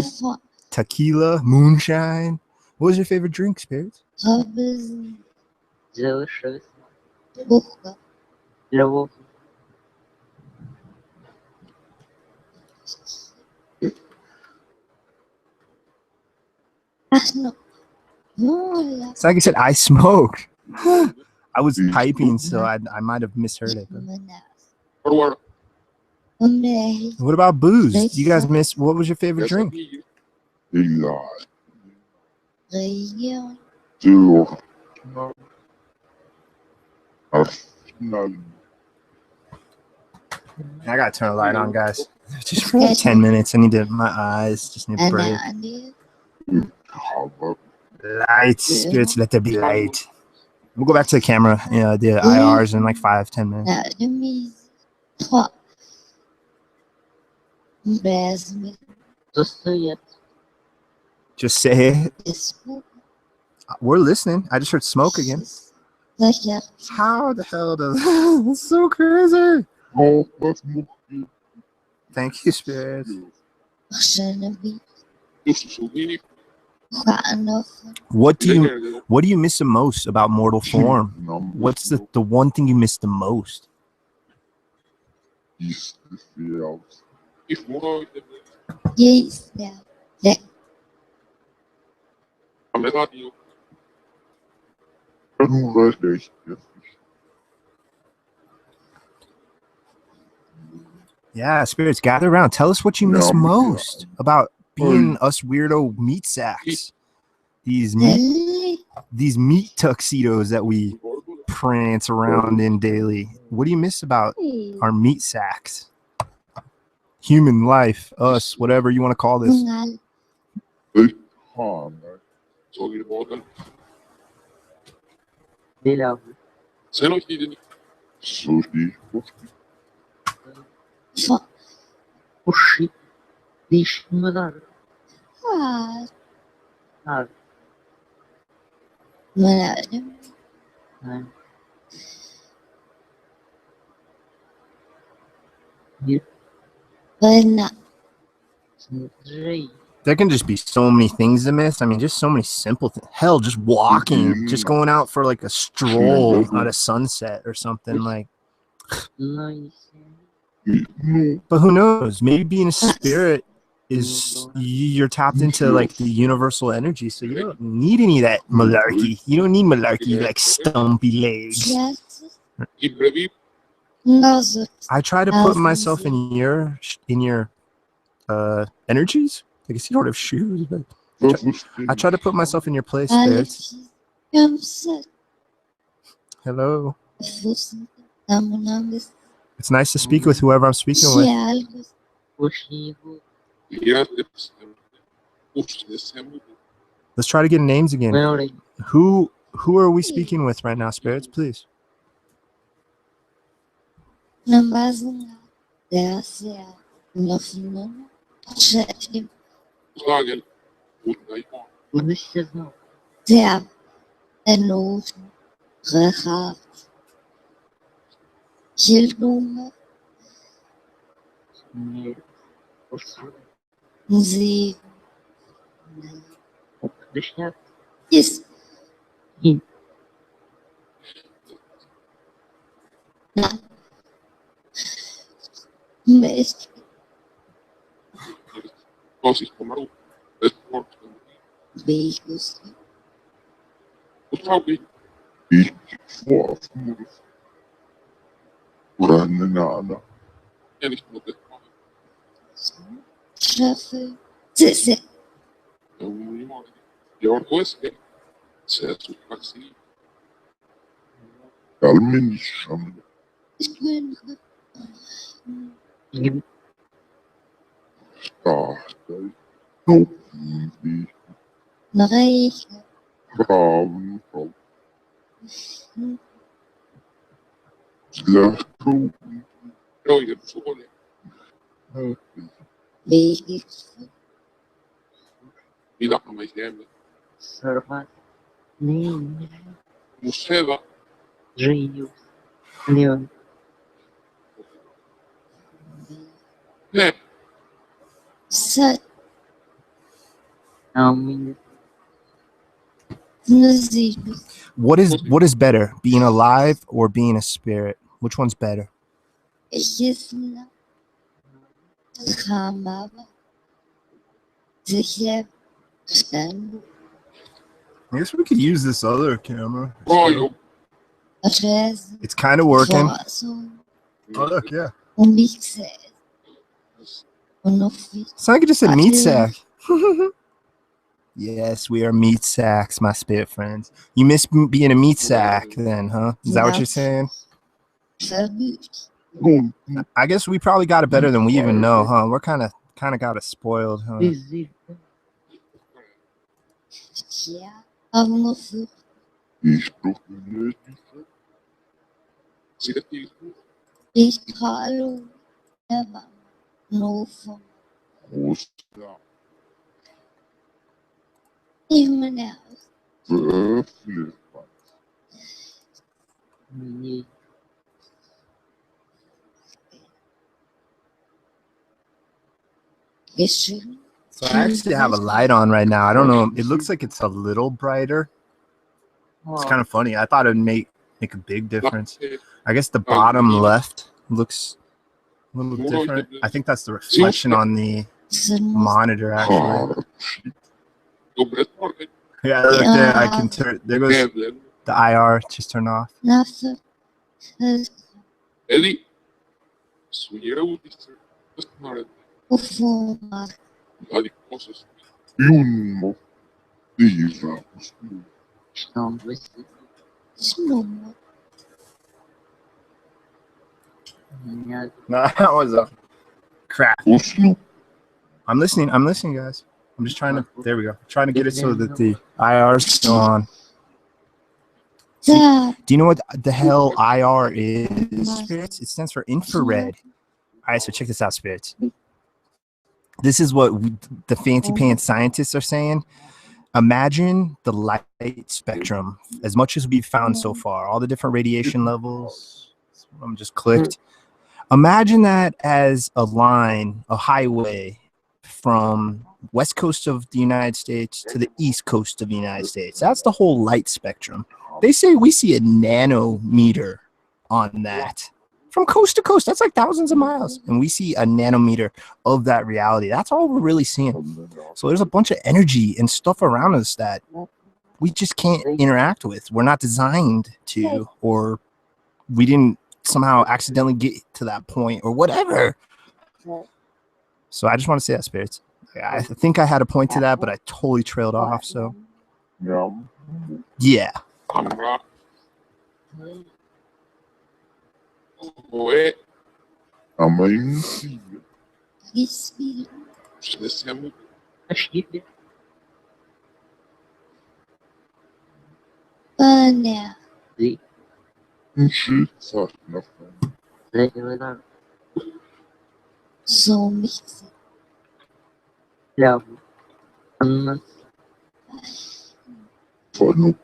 S1: tequila, moonshine? What was your favorite drink, Spirits?
S5: Asno. Mula.
S1: It's like I said, I smoke. I was typing, so I might have misheard it. But.
S5: Manas.
S2: Forward.
S5: Umrehi.
S1: What about booze? Do you guys miss? What was your favorite
S2: Yes,
S1: drink?
S2: me.
S4: Illa.
S5: Region.
S4: Tur. Arsenal.
S1: I gotta turn a light on, guys. Just for like 10 minutes. I need to. My eyes just need a break.
S5: Anani.
S4: Harvard.
S1: Light spirits, let there be light. We'll go back to the camera. The IRs in like 5-10 minutes.
S5: Nadamis. Trois. Besme.
S6: Состоят.
S1: Just say it.
S5: Ismu.
S1: We're listening. I just heard smoke again.
S5: Zacher.
S1: How the hell does that's so crazy?
S4: Oh, was muss ich?
S1: Thank you, spirits.
S5: Chanabi.
S2: Just so many.
S5: Khanof.
S1: What do you miss the most about mortal form? What's the one thing you miss the most?
S4: Ist gefährdet.
S2: If more,
S5: Yes. Yeah.
S2: I'm not you.
S4: Du recht.
S1: Yeah, spirits, gather around. Tell us what you miss most about being us weirdo meat sacks. These meat tuxedos that we prance around in daily. What do you miss about our meat sacks? Human life, us, whatever you want to call this.
S5: Ngal.
S4: Han.
S2: So you bought
S6: Дела.
S2: Say no, he didn't.
S4: Sushi.
S5: Fa.
S6: Уши. Дишмадар.
S5: Fa.
S6: Ар.
S5: Manadam. Bana.
S6: Смотри.
S1: There can just be so many things to miss. I mean, just so many simple things. Hell, just walking, just going out for like a stroll at a sunset or something like.
S6: Nice.
S4: No.
S1: But who knows? Maybe being a spirit is you're tapped into like the universal energy, so you don't need any of that malarkey. You don't need malarkey like stumpy legs.
S5: Yes.
S2: Ibrahim,
S5: Ngazut.
S1: I try to put myself in your energies. I guess you don't have shoes, but
S4: Das ist
S1: I try to put myself in your place, spirits.
S5: Alexis. Kamsat.
S1: Hello.
S5: Fusin. Namunangus.
S1: It's nice to speak with whoever I'm speaking with.
S5: Shialgus.
S6: Уши.
S2: yeah, it's this him.
S1: Let's try to get names again.
S6: Very.
S1: Who are we speaking with right now, spirits? Please.
S5: Nambazunga. Dasia. Nafnuna. Shadim.
S2: Slagen. Good night.
S6: Удачно.
S5: Zab. Enot. Rechav. Hildunga.
S6: Нет. Уши.
S5: Musik.
S6: Удачно.
S5: Is.
S6: И.
S5: Na. Mist.
S2: Così come sport.
S5: Vegas.
S2: Probably
S4: Ich vor. Oder Nana.
S2: any of the
S5: Schaffe. Zisse.
S2: your voice says to vaccine.
S4: Alminischen.
S5: Ich bin.
S6: И.
S4: Startei. Nutzen Sie.
S5: Reich.
S4: Frauen. Glasgow.
S2: No, you're so good.
S5: Vegas.
S2: Vida from my family.
S6: Сорвать. Не.
S2: Museva,
S6: Живу. Леон.
S2: eh,
S5: Sat.
S6: А у меня.
S5: Musik.
S1: What is better, being alive or being a spirit? Which one's better?
S5: Isna. Hamava. Sicher. Stand.
S1: I guess we could use this other camera.
S2: Raio.
S5: 13,
S1: It's kind of working.
S5: 14,
S1: Oh, look, yeah.
S5: 16, 19.
S1: It's like just a meat sack. Yes, we are meat sacks, my spirit friends. You miss being a meat sack then, huh? Is that what you're saying?
S5: Verbut.
S1: I guess we probably got it better than we even know, huh? We're kind of got it spoiled, huh?
S6: Visita.
S5: Tja, avondsjuk.
S2: Siga till.
S5: Ich hallo. Eva. Novo.
S2: Rosta.
S5: Even else.
S2: Förflytta.
S6: Ni.
S5: Geschrieben.
S1: So I actually have a light on right now. I don't know. It looks like it's a little brighter. It's kind of funny. I thought it'd make a big difference. I guess the bottom left looks a little different. I think that's the reflection on the monitor, actually.
S2: Добре,
S1: Yeah, look there. I can turn. There goes
S2: Även.
S1: the IR. Just turn off.
S5: Naffe.
S2: Eli. Sulle uudistus. Tästä
S5: Ufumar.
S2: Alikosesta. Junmo. Viisaus.
S6: Estão dois.
S5: Snummer.
S6: Minha.
S1: No, that was a crap.
S2: Oslo.
S1: I'm listening, guys. I'm just trying to. There we go. Trying to get it so that the IR is still on.
S5: Da.
S1: Do you know what the hell IR is, Spirits? It stands for infrared. All right, so check this out, Spirits. This is what the fancy pants scientists are saying. Imagine the light spectrum, as much as we've found so far, all the different radiation levels. I'm just clicked. Imagine that as a line, a highway from west coast of the United States to the east coast of the United States. That's the whole light spectrum. They say we see a nanometer on that. From coast to coast, that's like thousands of miles. And we see a nanometer of that reality. That's all we're really seeing. So there's a bunch of energy and stuff around us that we just can't interact with. We're not designed to, or we didn't somehow accidentally get to that point or whatever. So I just want to say that, Spirits. I think I had a point to that, but I totally trailed off. So yeah.
S2: Andra. Oe. Amém.
S5: Respira.
S2: Esse é muito.
S6: Achei.
S5: Banner.
S6: Sim.
S2: Enchi. Só na frente.
S6: Legal.
S5: So mich.
S6: Não. Mas
S2: Só no.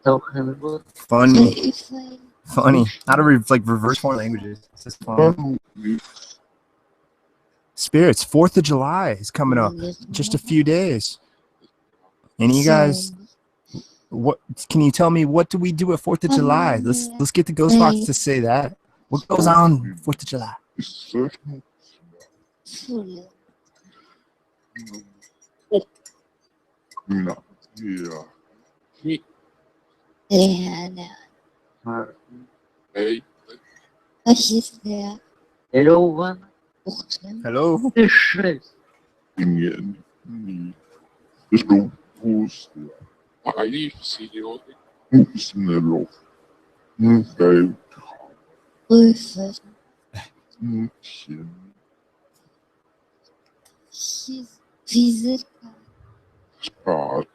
S6: tocando.
S1: Funny.
S5: Hilfe.
S1: Funny. How to like reverse foreign languages. It's just fun. Spirits, 4th of July is coming up. Just a few days. And you guys, what can you tell me, what do we do at 4th of July? Let's get the Ghost Box to say that. What goes on 4th of July?
S5: Full.
S2: No. Yeah.
S5: Anna.
S2: Hey.
S5: Was ist der?
S6: Hello, one.
S5: Buchstaben?
S1: Hello?
S6: The stress.
S2: Ingen. Ni. Estou. Oslo. Aí, senhor. Snälla. Hej.
S5: Prüfen.
S2: München.
S5: Physiker.
S2: Spart.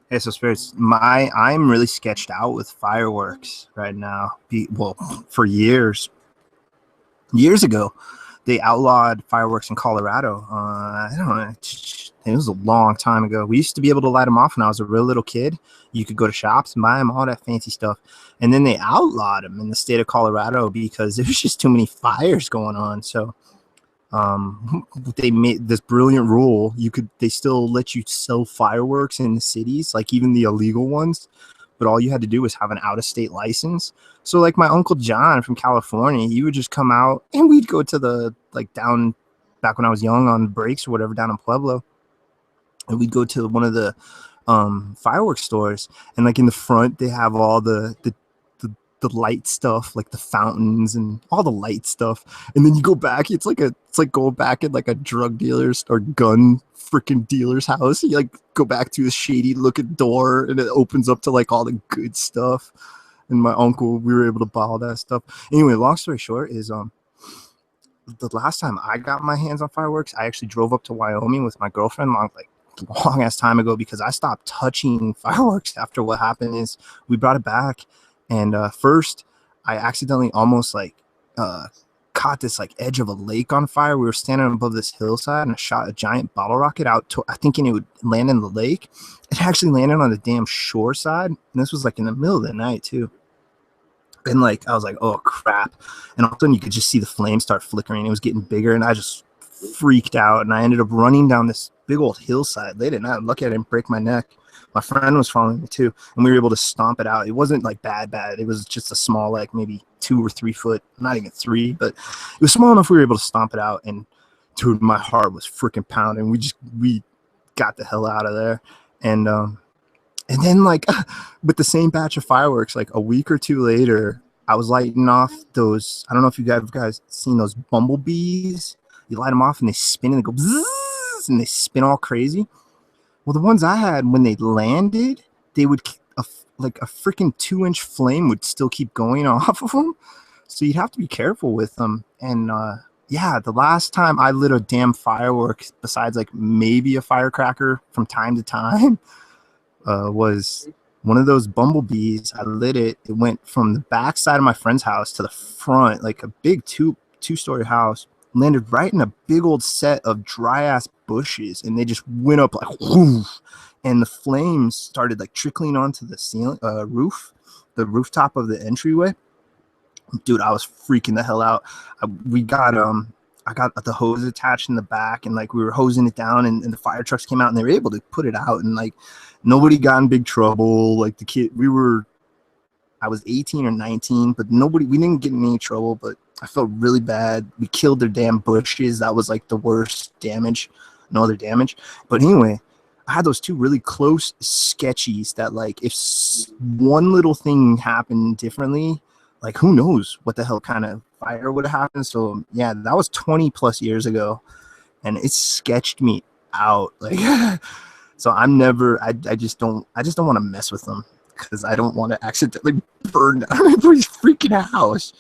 S1: Hey, so Spirits, I'm really sketched out with fireworks right now. Well, for years ago, they outlawed fireworks in Colorado. I don't know. It was a long time ago. We used to be able to light them off when I was a real little kid. You could go to shops and buy them, all that fancy stuff. And then they outlawed them in the state of Colorado because there was just too many fires going on. So they made this brilliant rule. They still let you sell fireworks in the cities, like even the illegal ones. But all you had to do was have an out-of-state license. So like my Uncle John from California, he would just come out and we'd go to the, like down back when I was young on breaks or whatever down in Pueblo. And we'd go to one of the fireworks stores, and like in the front they have all the light stuff, like the fountains and all the light stuff. And then you go back, it's like going back in like a drug dealer's or gun freaking dealer's house. You like go back to a shady looking door and it opens up to like all the good stuff. And my uncle, we were able to buy all that stuff. Anyway, long story short is the last time I got my hands on fireworks, I actually drove up to Wyoming with my girlfriend long ass time ago, because I stopped touching fireworks after what happened is we brought it back. And first I accidentally almost caught this like edge of a lake on fire. We were standing above this hillside and I shot a giant bottle rocket out to, thinking it would land in the lake. It actually landed on the damn shore side, and this was like in the middle of the night too. And like I was like, oh crap. And all of a sudden you could just see the flames start flickering. It was getting bigger, and I just freaked out, and I ended up running down this big old hillside late at night. Lucky I didn't break my neck. My friend was following me too, and we were able to stomp it out. It wasn't like bad. It was just a small, like maybe 2 or 3 foot, not even 3, but it was small enough we were able to stomp it out. And dude, my heart was freaking pounding. We got the hell out of there. And then like with the same batch of fireworks, like a week or 2 later, I was lighting off those. I don't know if you guys seen those bumblebees. You light them off and they spin and they go bzzz, and they spin all crazy. Well, the ones I had, when they landed, they would like a freaking 2-inch flame would still keep going off of them. So you'd have to be careful with them. And yeah, the last time I lit a damn firework, besides like maybe a firecracker from time to time, was one of those bumblebees. I lit it. It went from the back side of my friend's house to the front, like a big two-story house. Landed right in a big old set of dry ass bushes, and they just went up like whoosh, and the flames started like trickling onto the ceiling, the rooftop of the entryway. Dude, I was freaking the hell out. I got the hose attached in the back, and like we were hosing it down, and the fire trucks came out, and they were able to put it out, and like nobody got in big trouble. Like I was 18 or 19, but we didn't get in any trouble, but I felt really bad. We killed their damn bushes. That was like the worst damage. No other damage. But anyway, I had those 2 really close sketchies that like if one little thing happened differently, like who knows what the hell kind of fire would have happened. So yeah, that was 20 plus years ago, and it sketched me out. Like so I just don't want to mess with them, because I don't want to accidentally burn down everybody's freaking house.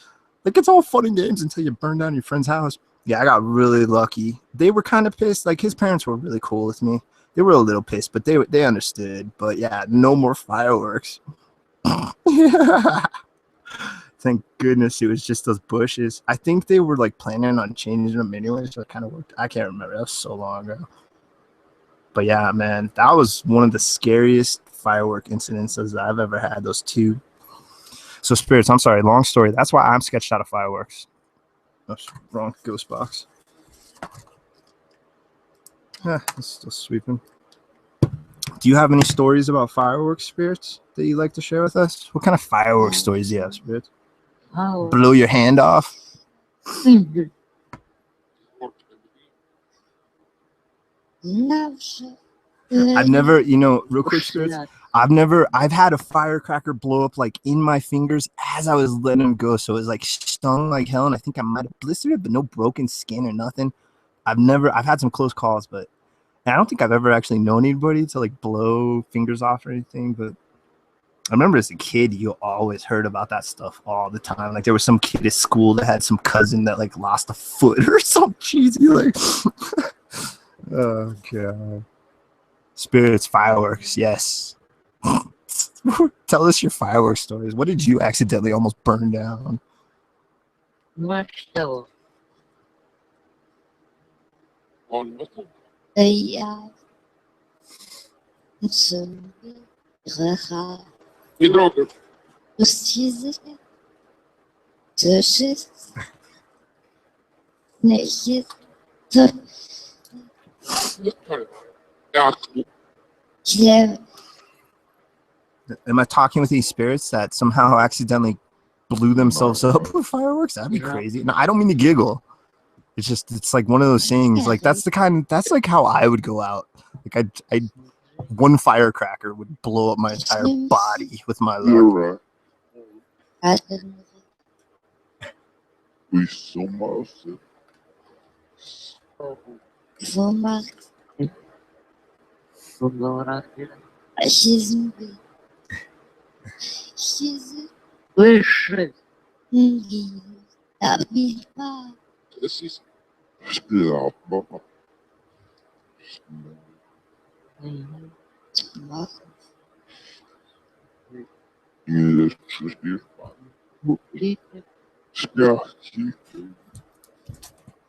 S1: Like, it's all fun and games until you burn down your friend's house. Yeah, I got really lucky. They were kind of pissed. Like, his parents were really cool with me. They were a little pissed, but they understood. But yeah, no more fireworks. Thank goodness it was just those bushes. I think they were like planning on changing them anyway, so it kind of worked. I can't remember. That was so long ago. But yeah, man, that was one of the scariest firework incidences I've ever had. Those 2. So spirits, I'm sorry, long story. That's why I'm sketched out of fireworks. Oops, wrong ghost box. Yeah, it's still sweeping. Do you have any stories about fireworks, spirits, that you'd like to share with us? What kind of fireworks stories do you have, spirits?
S6: Oh.
S1: Blow your hand off? I've never, real quick, spirits. I've had a firecracker blow up like in my fingers as I was letting them go. So it was like stung like hell. And I think I might have blistered it, but no broken skin or nothing. I've had some close calls, but I don't think I've ever actually known anybody to like blow fingers off or anything. But I remember as a kid, you always heard about that stuff all the time. Like there was some kid at school that had some cousin that like lost a foot or something cheesy. Like, oh God. Spirits, fireworks, yes. Tell us your fireworks stories. What did you accidentally almost burn down?
S6: Marshall.
S2: On what?
S5: Ja. Zo. Rega.
S2: Je droger.
S5: Precies. Tusjes. Netjes.
S2: Ja,
S5: Yeah.
S1: Am I talking with these spirits that somehow accidentally blew themselves up with fireworks? That'd be crazy. No, I don't mean to giggle. It's like one of those things. Like that's like how I would go out. Like one firecracker would blow up my entire body with my
S2: You're
S1: luck.
S2: right.
S5: عدد
S2: We so much.
S5: فما
S6: Фотография.
S5: شزنبي شزنبي
S6: Выше.
S5: تابيبا
S2: This is still up.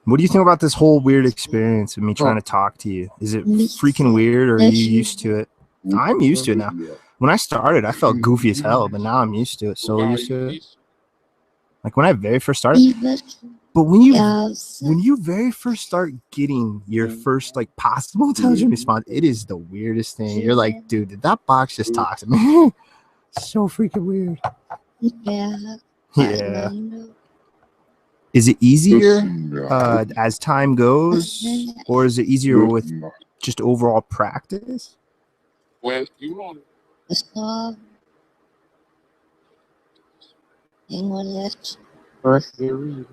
S1: What do you think about this whole weird experience of me trying to talk to you? Is it freaking weird, or are you used to it? I'm used to it now. When I started, I felt goofy as hell, but now I'm used to it. So used to it. Like when I very first started. But when you very first start getting your first like possible intelligent response, it is the weirdest thing. You're like, dude, did that box just talk to me? So freaking weird. Yeah. Is it easier as time goes, or is it easier with just overall practice?
S2: Well, you know,
S5: Stop. English.
S6: После вы.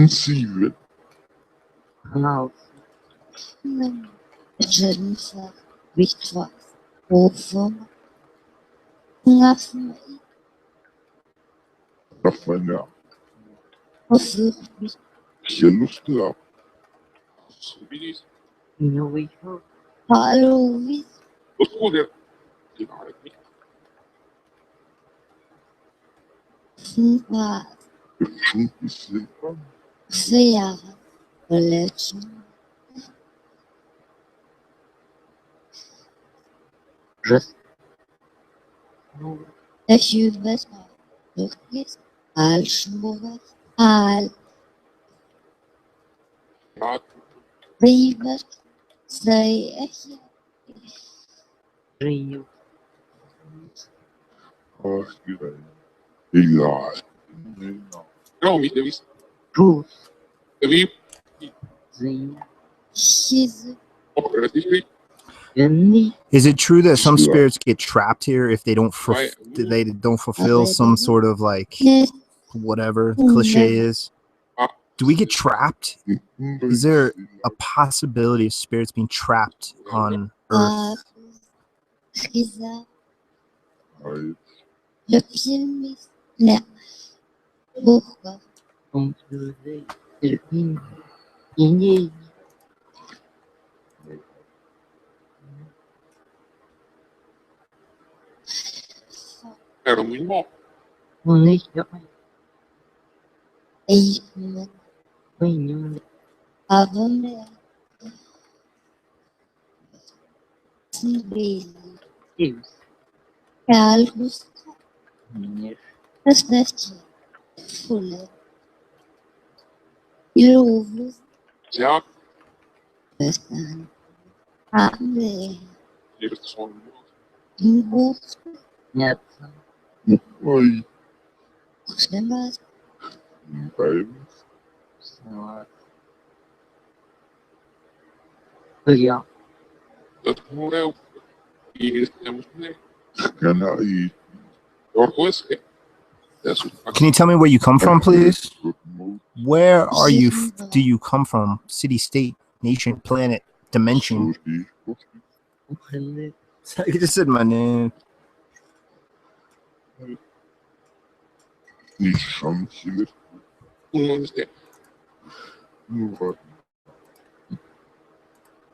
S2: see it.
S6: Канал.
S5: Jennifer. Victor. Ofen. Ngafen.
S2: Rafael,
S5: Offer.
S2: Yellowstone.
S6: Не выйдет.
S5: Halloween.
S2: Откуда?
S5: Fumba. Fair. Collection.
S6: Just.
S5: Tecrübet. Turkis. Alşmura. Al. River. Say.
S6: Жил.
S2: Não, me deu isso.
S6: Жил.
S2: Eu vi.
S6: Жил.
S5: She's.
S6: Венный.
S1: Is it true that some spirits get trapped here if they don't fulfill some sort of like whatever the cliche is? Do we get trapped? Is there a possibility of spirits being trapped on Earth?
S5: Schiza. Le film. La. Pourquoi?
S6: Он твердый. Терпим. И не.
S2: Era muito bom.
S6: Он не считает.
S5: Eğitimler.
S6: Поймем.
S5: Avımlar. Sibeli.
S6: Севс.
S5: Kalbus.
S6: Нет.
S5: Kasdachi. Fuller. Ilovus.
S2: Já,
S5: Bestan. Ame.
S2: eles são
S5: Imbus.
S6: Нет.
S2: Oi,
S5: Kusnemas.
S6: Салат. Бля.
S2: morreu. E eles temos que
S1: Can you tell me where you come from, please? Where are you? Do you come from? City, state, nation, planet, dimension?
S6: Ухлы.
S1: You just said my name.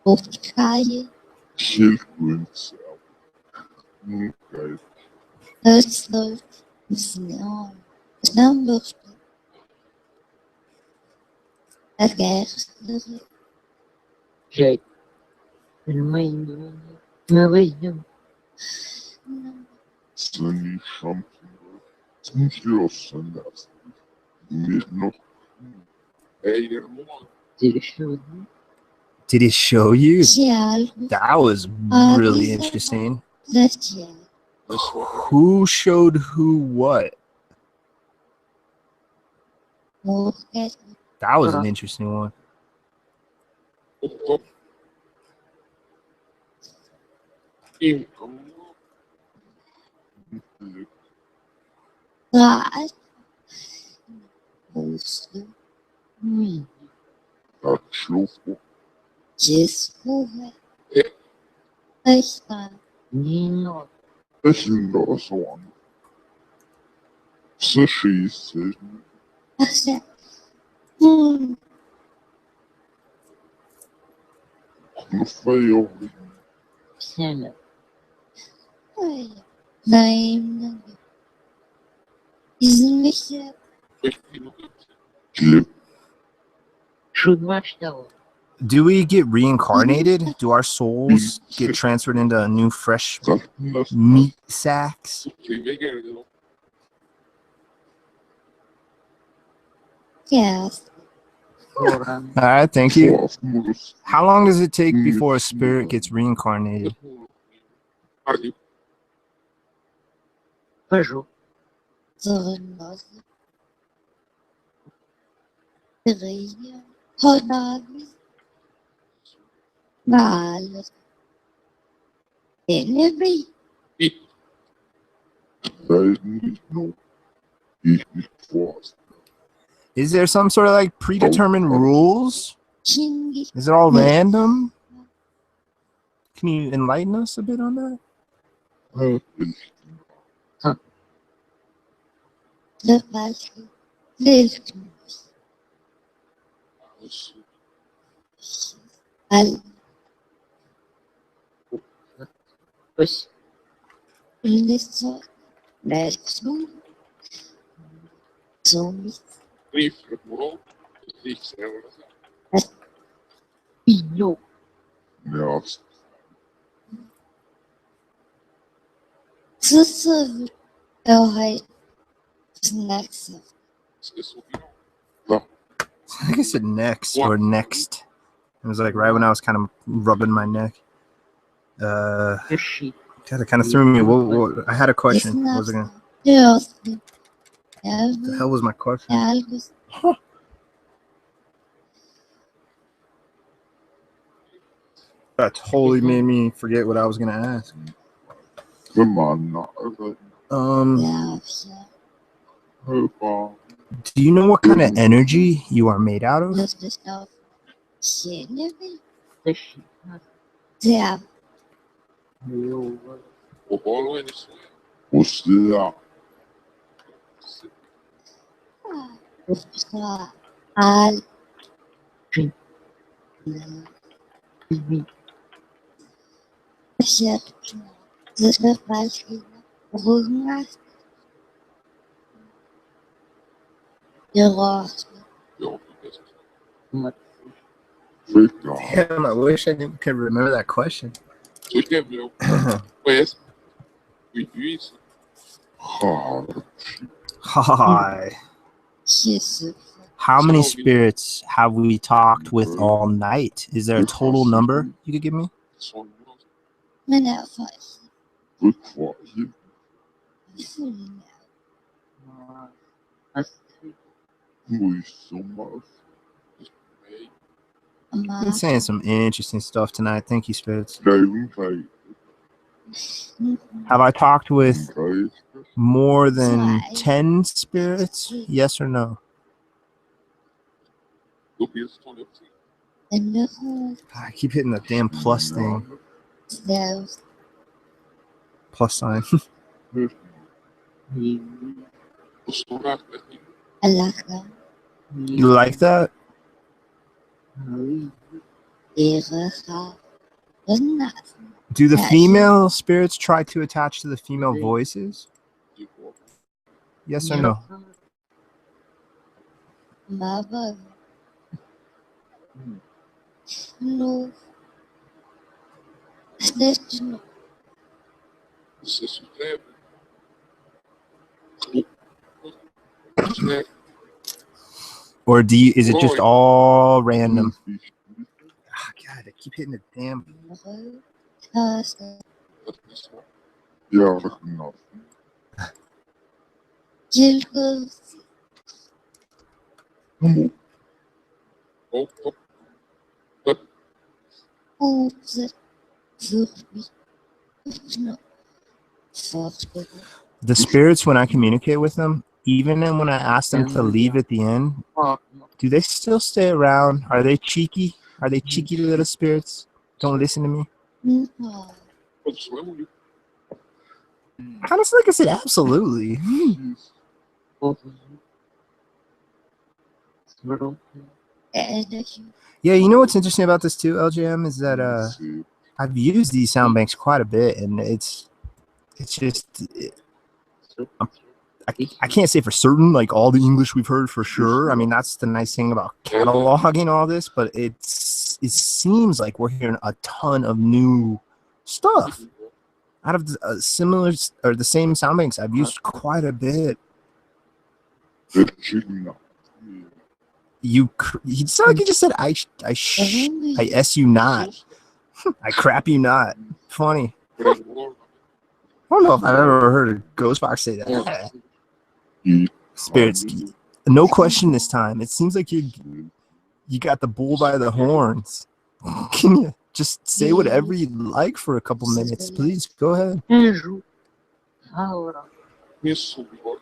S5: Opkaye. Östler. Sneon. Snambus. Ergerster.
S6: Жать. Понимаете? Мы выйдем. Телешоу.
S1: Did it show you?
S5: Cial.
S1: That was really interesting.
S5: Zestial.
S1: Who showed who what?
S5: Morgen.
S1: That was an interesting one.
S2: Op. Inkomen.
S5: Raad. Oosten.
S2: Dat sloeg op.
S5: Discover.
S2: Ja.
S5: Rechner.
S6: Nino.
S2: Is een doorzoon. Ze schießen.
S5: Asja.
S2: Veel.
S6: Sene.
S5: Nein. Diesen mich
S2: Clip.
S6: Чудваштало.
S1: Do we get reincarnated? Do our souls get transferred into new, fresh
S2: Dat is
S1: meat sacks?
S5: Yes.
S6: Коран.
S1: All right, thank you.
S2: Zoals moeders.
S1: How long does it take before a spirit gets reincarnated?
S6: Пежу.
S5: Zurück. Drehen. Honavi. Mal. Enemy.
S2: Weet niet nog. Ik niet vast.
S1: Is there some sort of like predetermined rules?
S5: Chingi.
S1: Is it all
S5: Yes.
S1: random? Can you enlighten us a bit on that?
S5: The Valky. Lived. Al.
S6: Пусть.
S5: Лицо. Лицо. Zombie.
S6: Пиню.
S2: Ja,
S5: Sister. Oh, snacks.
S1: I think I said next or next. It was like right when I was kind of rubbing my neck.
S6: Пиши.
S1: God, it kind of threw me. What, I had a question. What was it gonna?
S5: Yes.
S1: What the hell was my question?
S5: Algus.
S1: That totally made me forget what I was gonna ask.
S2: come on.
S5: Yeah.
S2: Hoppa.
S1: Do you know what kind of energy you are made out of?
S5: This is stuff. Enemy.
S6: Пиши.
S5: Yeah.
S2: Hostia.
S5: Al.
S6: Пизми.
S5: Shit. This is Valky. Rungas. Gerost.
S6: Мат.
S2: Ficker.
S1: Damn, I wish I could remember that question.
S2: Hard.
S1: Hi.
S5: Jesus.
S1: How many spirits have we talked with all night? Is there a total number you could give me?
S5: Men er faktisk.
S2: Good for you.
S5: Fylden.
S6: Astrid.
S2: Muy sommer.
S1: Been saying some interesting stuff tonight. Thank you, spirits.
S2: Gegenteil.
S1: Have I talked with
S2: Geist.
S1: more than 10 spirits? Yes or no?
S5: En de grond.
S1: I keep hitting the damn plus thing.
S5: Zelfs.
S1: Plus sign.
S5: Lachen.
S1: You like that?
S5: Ere gaat. Nacht.
S1: Do the female spirits try to attach to the female voices? Yes or no?
S5: Maar no. Slecht nog.
S1: Or is it just all random? Ah, God, I keep hitting the damn.
S2: Ja, genau. Oh, oh,
S5: Hoe ze voor wie knop voortgegaan.
S1: The spirits, when I communicate with them, even when I ask them to leave at the end, do they still stay around? Are they cheeky? Are they cheeky little spirits? Don't listen to me.
S5: Nou,
S2: what's wrong with you?
S1: Kind of like I said, absolutely.
S5: dat je
S1: Yeah, you know what's interesting about this too, LJM, is that I've used these sound banks quite a bit, and it's just I can't say for certain like all the English we've heard for sure. I mean, that's the nice thing about cataloging all this, but it seems like we're hearing a ton of new stuff out of the, similar or the same sound banks I've used quite a bit. You sound like you just said I S you not. I crap you not. Funny. I don't know if I've ever heard a ghost box say that. Spirits, no question this time. It seems like you got the bull by the horns. Can you just say whatever you'd like for a couple minutes, please? Go ahead.
S2: Isso, bigode.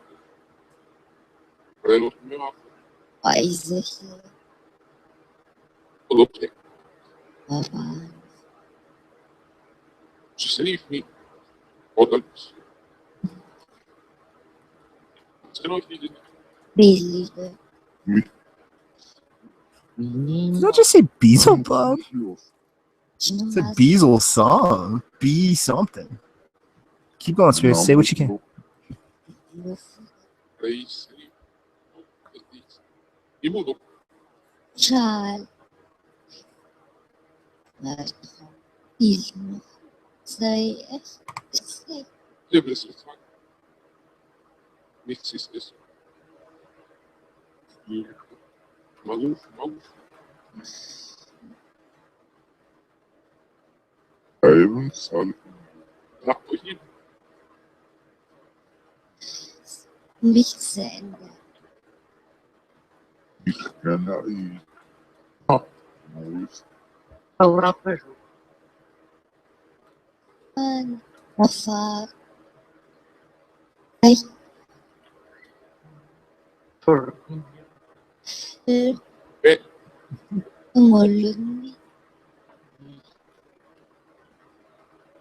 S2: Reloj meu avô.
S5: wijzig
S2: Coloquei.
S5: papa
S2: Se seria me. Olha. Você não acredita.
S5: bezig.
S1: Did I just say Beelzebub? It's a Beelzebub song. Be something. Keep going, Spirits. Say what you can.
S2: Para isso seria. E mudou.
S5: Schal. Maar is nog. Zij is.
S2: Lembra esse fato? Nichts ist es. Maluco.
S7: Iron Solid.
S2: Ah, hoje.
S5: Nicht zu Ende.
S7: Pequena e. Mois.
S5: En papa. Hij ngolong.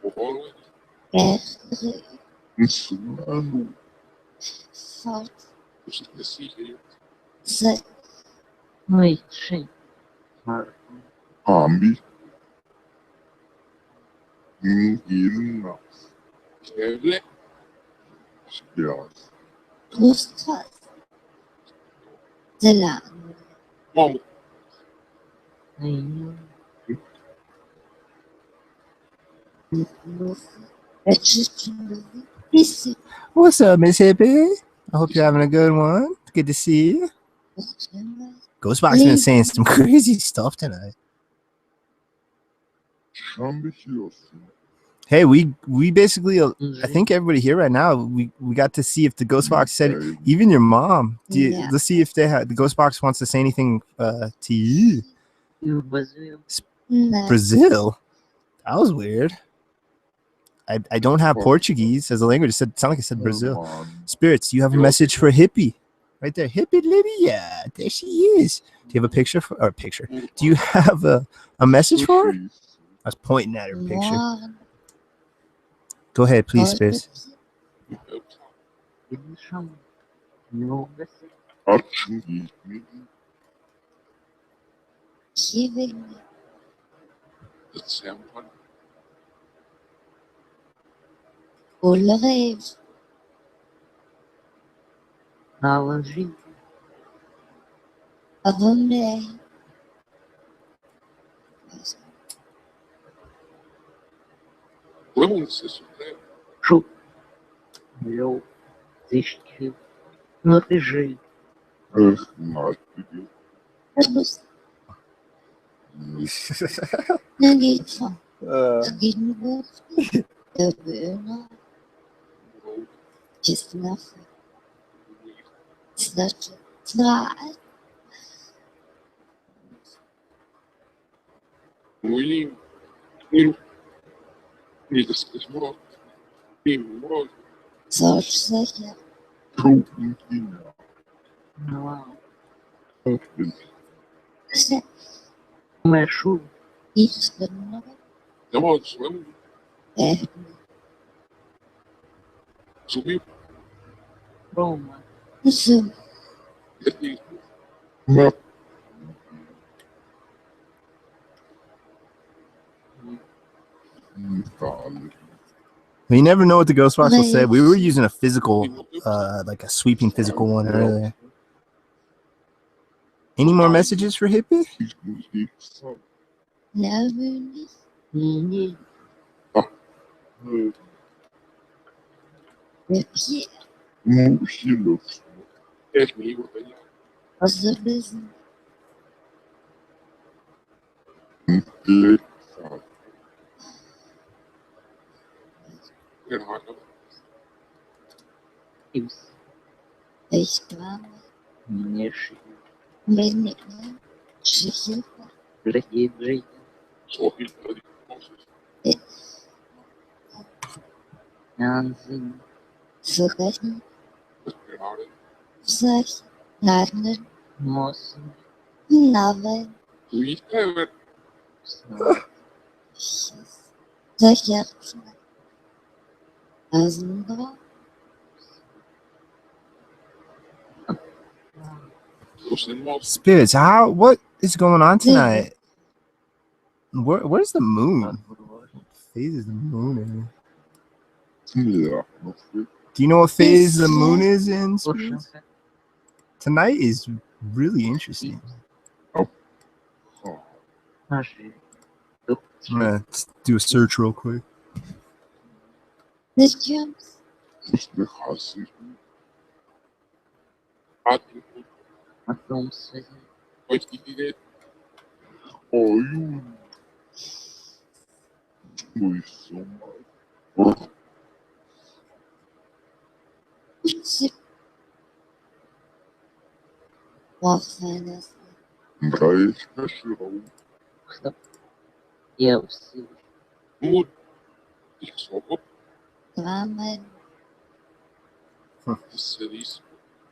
S2: O rolo.
S5: Erg.
S7: Ensinando.
S5: Fout.
S2: Você decide.
S5: Zij.
S7: Ambi. Ingilna.
S2: Kevle.
S7: Spias.
S5: Brustkas. Zelang.
S2: Vamos.
S1: What's up, Miss Hippie? I hope you're having a good one. Good to see you. Ghostbox been saying some crazy stuff tonight.
S7: Şambihliyorsun.
S1: Hey, we basically, I think everybody here right now, we got to see if the Ghostbox said, even your mom.
S5: Yeah.
S1: Let's see if the Ghostbox wants to say anything to you. Brazil? That was weird. I don't have Portuguese as a language. It sounded like it said Brazil. Spirits, you have a message for Hippie. Right there. Hippie Lydia. There she is. Do you have a picture for or picture? Do you have a message for her? I was pointing at her picture. Go ahead, please, Spirits.
S7: Açın gitmedi.
S2: Dat zijn van.
S5: Colrêve. Avomé.
S2: Vamos se surpreender.
S7: Nachtbegin.
S5: Nagita. Ginburg. De Böhner. Kisnaff. Snatch. Snart.
S2: Muy ni ni desmoro ni moro
S5: Zorzeker.
S7: Tropenkinder.
S6: Não.
S5: Ze.
S6: Uma chuva.
S5: Iets genoeg.
S2: jammer zwem
S5: Echt.
S2: zobi
S6: Roma.
S5: Zo.
S2: yeti
S7: Ma. Metall.
S1: You never know what the ghost box will say. We were using a physical,
S2: ni
S1: like a sweeping physical one earlier. Any more messages for Hippie?
S7: Ich muss nichts sagen.
S5: Nervös.
S6: Ninguém.
S5: Papier.
S7: Mochilos.
S2: es mi botella
S5: Wasserbesen.
S7: Lexa.
S2: era
S6: Isso.
S5: Echtwame.
S6: Minha chuva.
S5: Menine. Schichelpa.
S6: Brasileiro.
S2: so viel die Moses
S6: Nansen.
S5: Verrechen.
S2: gerade
S5: Sech. Narnen.
S6: Moça.
S5: Navel.
S2: wie ever
S6: Snow.
S5: Schiss. Secherzen. Asendor.
S2: los en mos
S1: Spirits, what is going on tonight? Where's the moon? What phase is the moon in?
S7: Ja, noch viel.
S1: Do you know what phase the moon is in? Spirits?
S6: Poxa.
S1: Tonight is really interesting.
S6: Mas.
S1: I'm gonna do a search real quick.
S5: The jumps.
S7: Das hasse ich nicht.
S2: hat
S6: Então se.
S2: euch die Idee
S7: Oh, Junge. Wo ich so mal. Oh,
S5: Zip. Waffeles.
S7: drei Special.
S6: Eu sei.
S2: Mut ich so op
S5: Dramen.
S2: das ist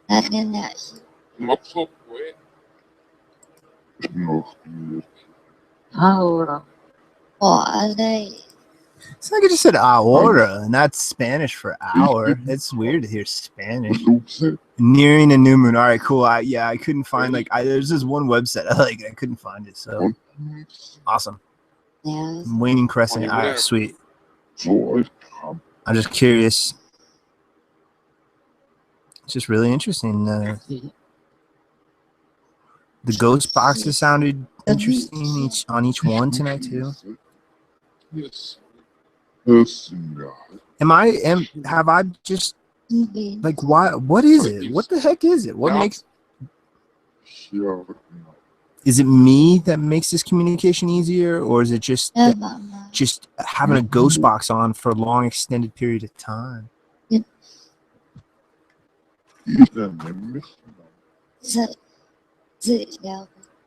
S5: Nagenashi.
S2: mapso poe
S7: Noch die.
S6: Aura.
S5: Oh, alle.
S1: It's like I just said ahora, and that's Spanish for hour. It's weird to hear Spanish.
S7: Luxe.
S1: Nearing a new moon. All right, cool. I couldn't find there's this one website I couldn't find it. So
S7: Und
S1: awesome.
S5: Ja.
S1: Waning Crescent. All right, sweet.
S7: so alt Kram.
S1: I'm just curious. It's just really interesting. The ghost boxes sounded interesting on each one tonight too.
S2: yes
S7: Das ja.
S1: Have I just like why? What is it? What the heck is it? What makes?
S7: Ja,
S1: Is it me that makes this communication easier, or is it just having a ghost box on for a long extended period of time?
S7: ich nenne mich.
S5: Ja.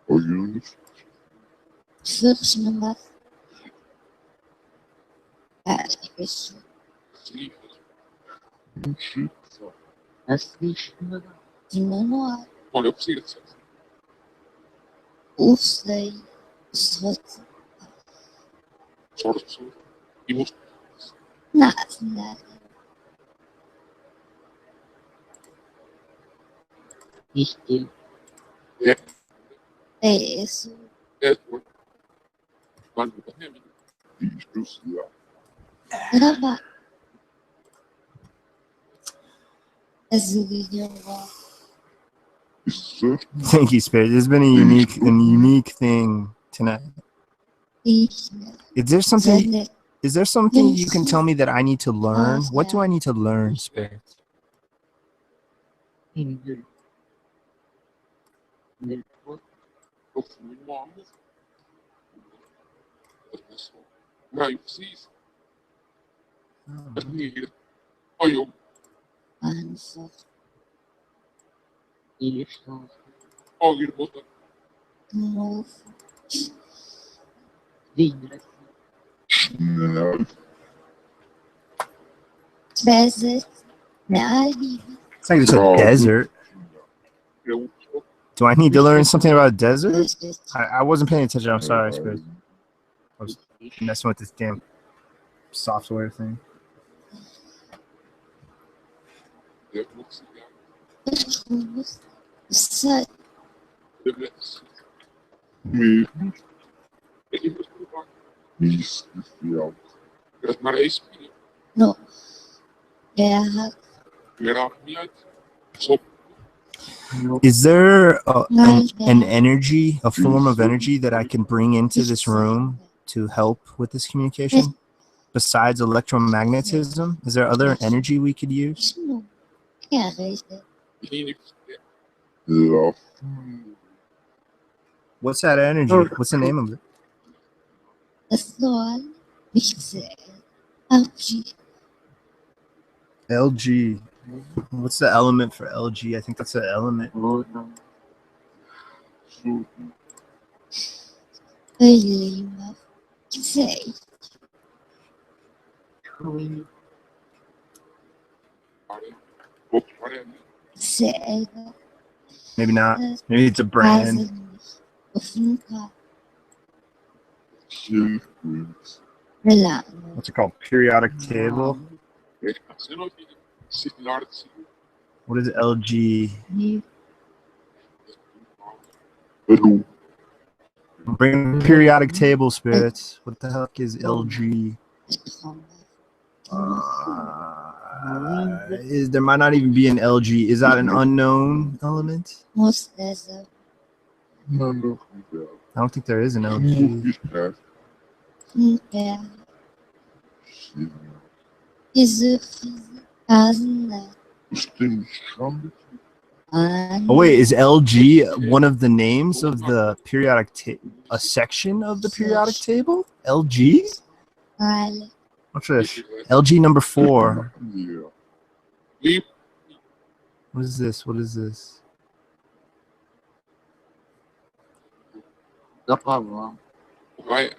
S7: Oh, Junge.
S5: Vluchtsnummer. Ergebnis.
S2: sie
S7: Schicksal.
S6: Assiste-me.
S5: Dinonoa.
S2: olha o que você
S5: Oefslei. Zwart.
S2: sorte e vos
S5: Nasendag.
S6: Isto.
S5: Isso.
S2: é quando também
S7: Isto ja.
S5: Gravar. Azulidova.
S7: Ist
S1: Thank you, Spirit. There's been a unique thing tonight.
S5: Ich.
S1: Is there something?
S5: Zelle.
S1: Is there something you can tell me that I need to learn? What do I need to learn, Spirit?
S6: Indul. Del pot.
S2: eu fui nome mas precisa olha
S5: Antwort.
S6: Isto.
S2: olha bota
S5: Move.
S6: Dinheiro assim.
S7: Não.
S5: desert, reality,
S1: It's like it's a desert.
S2: Eu
S1: Do I need to learn something about desert?
S5: desert,
S1: I wasn't paying attention. I'm sorry, Spirit. I was messing with this damn software thing.
S2: devo cigarro,
S5: vegetables, sun,
S2: deveria
S7: Mesmo
S2: ele me explicar.
S7: isso especial.
S2: Maar hij is
S5: no, terra,
S2: meer niet zo
S1: Is there an
S5: nada,
S1: energy, a form of energy that I can bring into this room to help with this communication? Besides electromagnetism, is there other energy we could use?
S5: snow, carriage,
S2: niet
S7: Lá
S1: What's that energy? What's the name of it?
S5: the soul, pixel, algae,
S1: LG. What's the element for LG? I think that's the element.
S6: Ou não.
S7: sou
S5: lima, sei,
S6: Ruim.
S2: para
S5: cega,
S1: Maybe not. Maybe it's a brand.
S5: asa, ofinca,
S7: frequência.
S5: relâmpago,
S1: What's it called? Periodic table.
S2: você não vive se norte
S1: What is LG?
S7: Peru.
S1: Bring periodic table, spirits. What the heck is LG? There might not even be an LG. Is that an unknown element?
S5: mosteza,
S7: Mano,
S1: I don't think there is an LG.
S7: está
S5: inter,
S7: cheio.
S5: isofiso, asna,
S7: Os temos chambres.
S1: Oh wait, is LG one of the names of the periodic table? A section of the periodic table? LG?
S5: alho,
S1: What's this? LG number 4.
S7: Yeah.
S2: e
S1: What is this? What is this?
S6: Dá pra lá.
S2: vai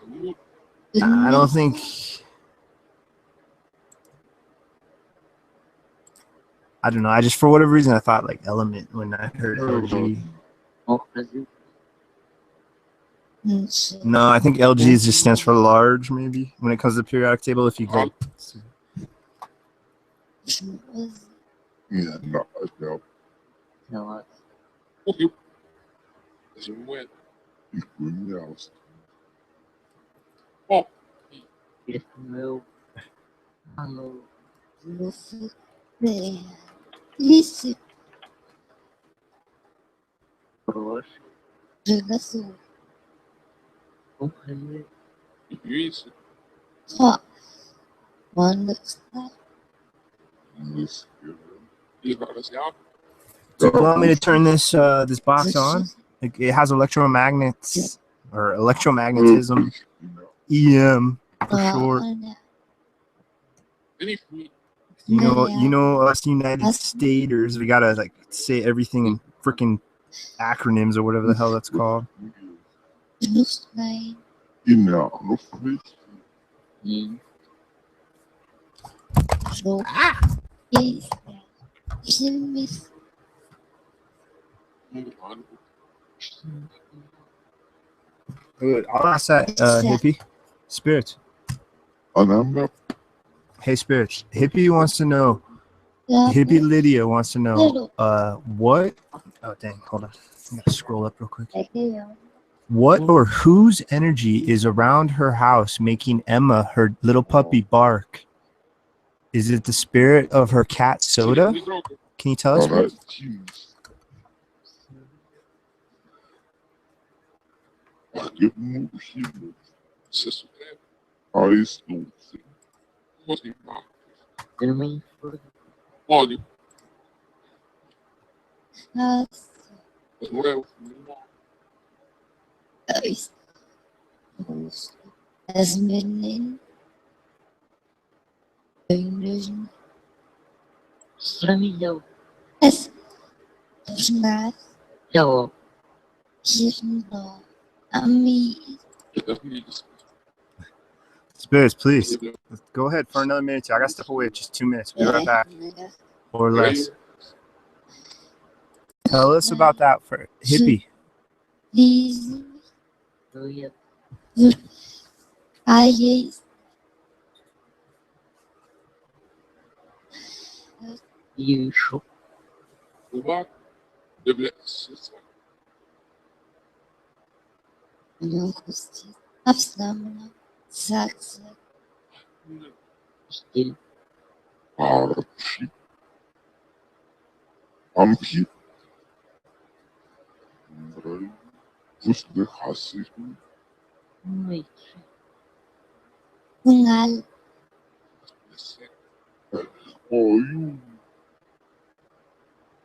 S1: I don't think. I don't know. I just, for whatever reason, I thought like element when I heard LG.
S6: Ó, Brasil.
S5: Não
S1: No, I think LG just stands for large, maybe when it comes to the periodic table. If you go,
S7: Yeah, não, não.
S6: Não, ó.
S2: o rio de moeda
S7: E conhece.
S2: bom
S6: Esse meu. Alô.
S5: você tem isso,
S6: Proxa.
S5: jogação,
S6: Correr.
S2: e isso
S5: só, quando está,
S7: Nesse
S2: e baseado
S1: so you want me to turn this this box on? Like, it has electromagnets or electromagnetism, EM for short.
S5: olha,
S2: ele fui
S1: You know us United Staters, we gotta like say everything in freaking acronyms or whatever the hell that's called.
S5: nos vai,
S7: E não foi.
S6: E
S5: jogo, isso, filmes,
S2: no ano
S1: Good. I'll ask that hippie. Spirits.
S7: Anamba.
S1: Hey, Spirits. Hippie wants to know. Hippie Lydia wants to know. What? Oh dang! Hold on. I gotta scroll up real quick. What or whose energy is around her house making Emma, her little puppy, bark? Is it the spirit of her cat Soda? Can you tell us?
S7: Alright. Porque não possível.
S2: se souber
S7: A isso não sei.
S2: você vai
S6: também foi.
S2: óleo
S5: as,
S2: não é o
S5: dois, as meninas,
S6: Pra mim, não.
S5: as, os nas,
S6: Não,
S5: girando, amigos,
S2: que das milhas
S1: Spirits, please. Let's go ahead for another minute. I got to step away. Just 2 minutes. Be right back. Or less. Tell us about that for hippie.
S5: These
S6: Tuya.
S5: eyes
S6: Yusho.
S2: Kuba, Devlet,
S5: легкости, обслаблены, саксы,
S6: Стиль.
S7: Арчи. Ампи. Брай. Вусты хасы.
S6: Мыйчи.
S5: кунгаль,
S7: Ою.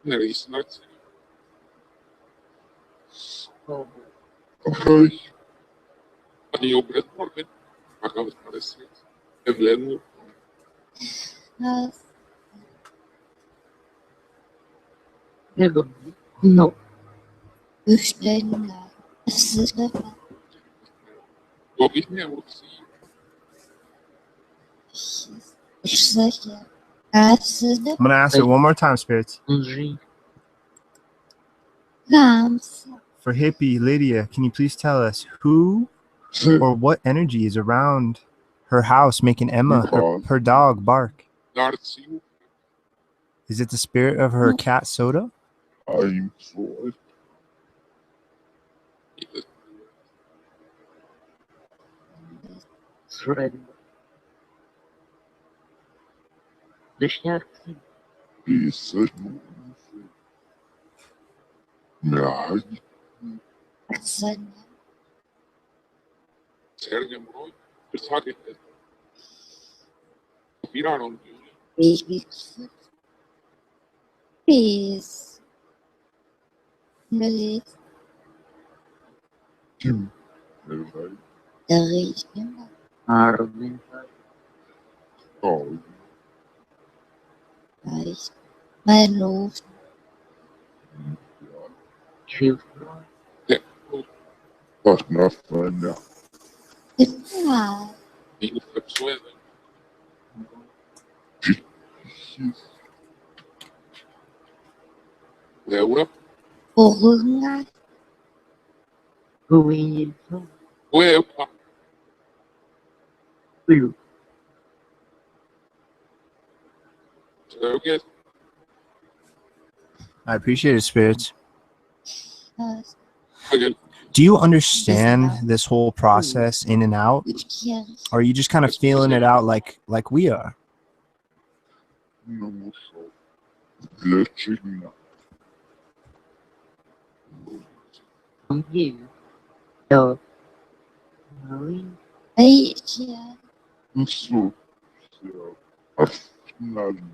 S2: Neresi Nazi,
S6: Собу.
S7: Ай.
S2: Они обряд Морген, пока вы парасит, Эвлену,
S5: ас,
S6: Его. Но.
S5: güçlerine, sırrına,
S2: Логик не Урси,
S5: ışığı, asırı,
S1: I'm going to ask it one more time, Spirits.
S6: Нжи.
S5: gams,
S1: For hippie Lydia, can you please tell us who or what energy is around her house making Emma, her dog, bark?
S2: Нарцию,
S1: Is it the spirit of her cat Soda?
S7: I'm sorry.
S6: Сред. Дышняки.
S7: Писать. Мяги.
S5: asırı,
S2: Sergem Roy, Pesagit, Piraron,
S5: Bigfoot, Peace, Lilith,
S7: Kim. Elvay.
S5: Darishima,
S6: Арвин.
S7: Ой.
S5: Reich, Manov,
S6: Чифра.
S7: Так, нафаня.
S5: Tippa,
S2: Ego Fepsueda, Leura,
S5: Orunga,
S6: Гуинильсон.
S2: Uepa,
S6: Плю.
S2: Sergit,
S1: I appreciate it, Spirits.
S2: Hagen,
S1: Do you understand this whole process in and out?
S5: Utkjær,
S1: Or are you just kind of feeling it out like we are?
S7: Ну, ушел. Для чего?
S6: Амгею. Да. Малый.
S5: Eikjær,
S7: Ну, все. Арсенально.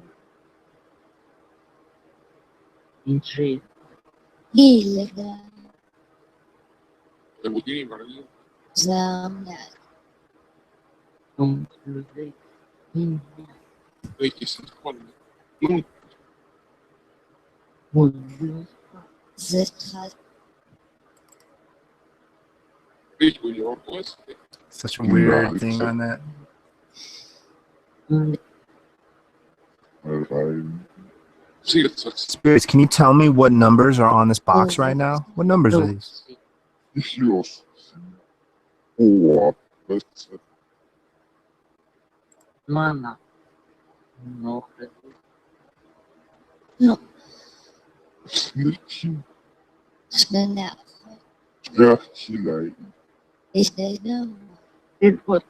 S6: Инжи.
S5: Hilda,
S2: Lemudini Maria,
S5: Zamna,
S6: Тумслюзей. Инжи.
S2: Reiki Sintkon, Lund,
S6: Музлюз.
S5: Zitrat,
S2: Reiki York West,
S1: Such a weird thing on that.
S7: Элвай.
S2: Sirtsats,
S1: Spirits, can you tell me what numbers are on this box right now? What numbers are these?
S7: Еще. О, это.
S6: Мана. Нохры.
S5: no,
S7: Смерти.
S5: Snæ,
S7: Спрятилай.
S5: Isdædam,
S6: Иркот.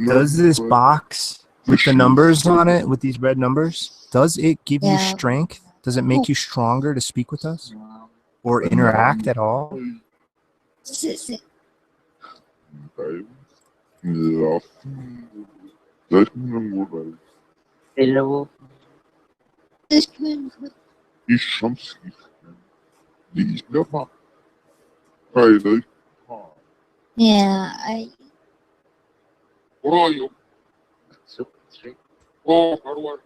S1: Does this box with the numbers on it, with these red numbers, does it give you
S5: Yeah.
S1: strength? Does it make you stronger to speak with us or interact at all?
S5: Sisse,
S7: Ja. Дай мне ура.
S6: Элево.
S5: Iskmen,
S7: И шамсих. Лизлема. Хайдай.
S5: ja, I,
S2: Royo,
S6: Сукчи.
S2: O Harwar,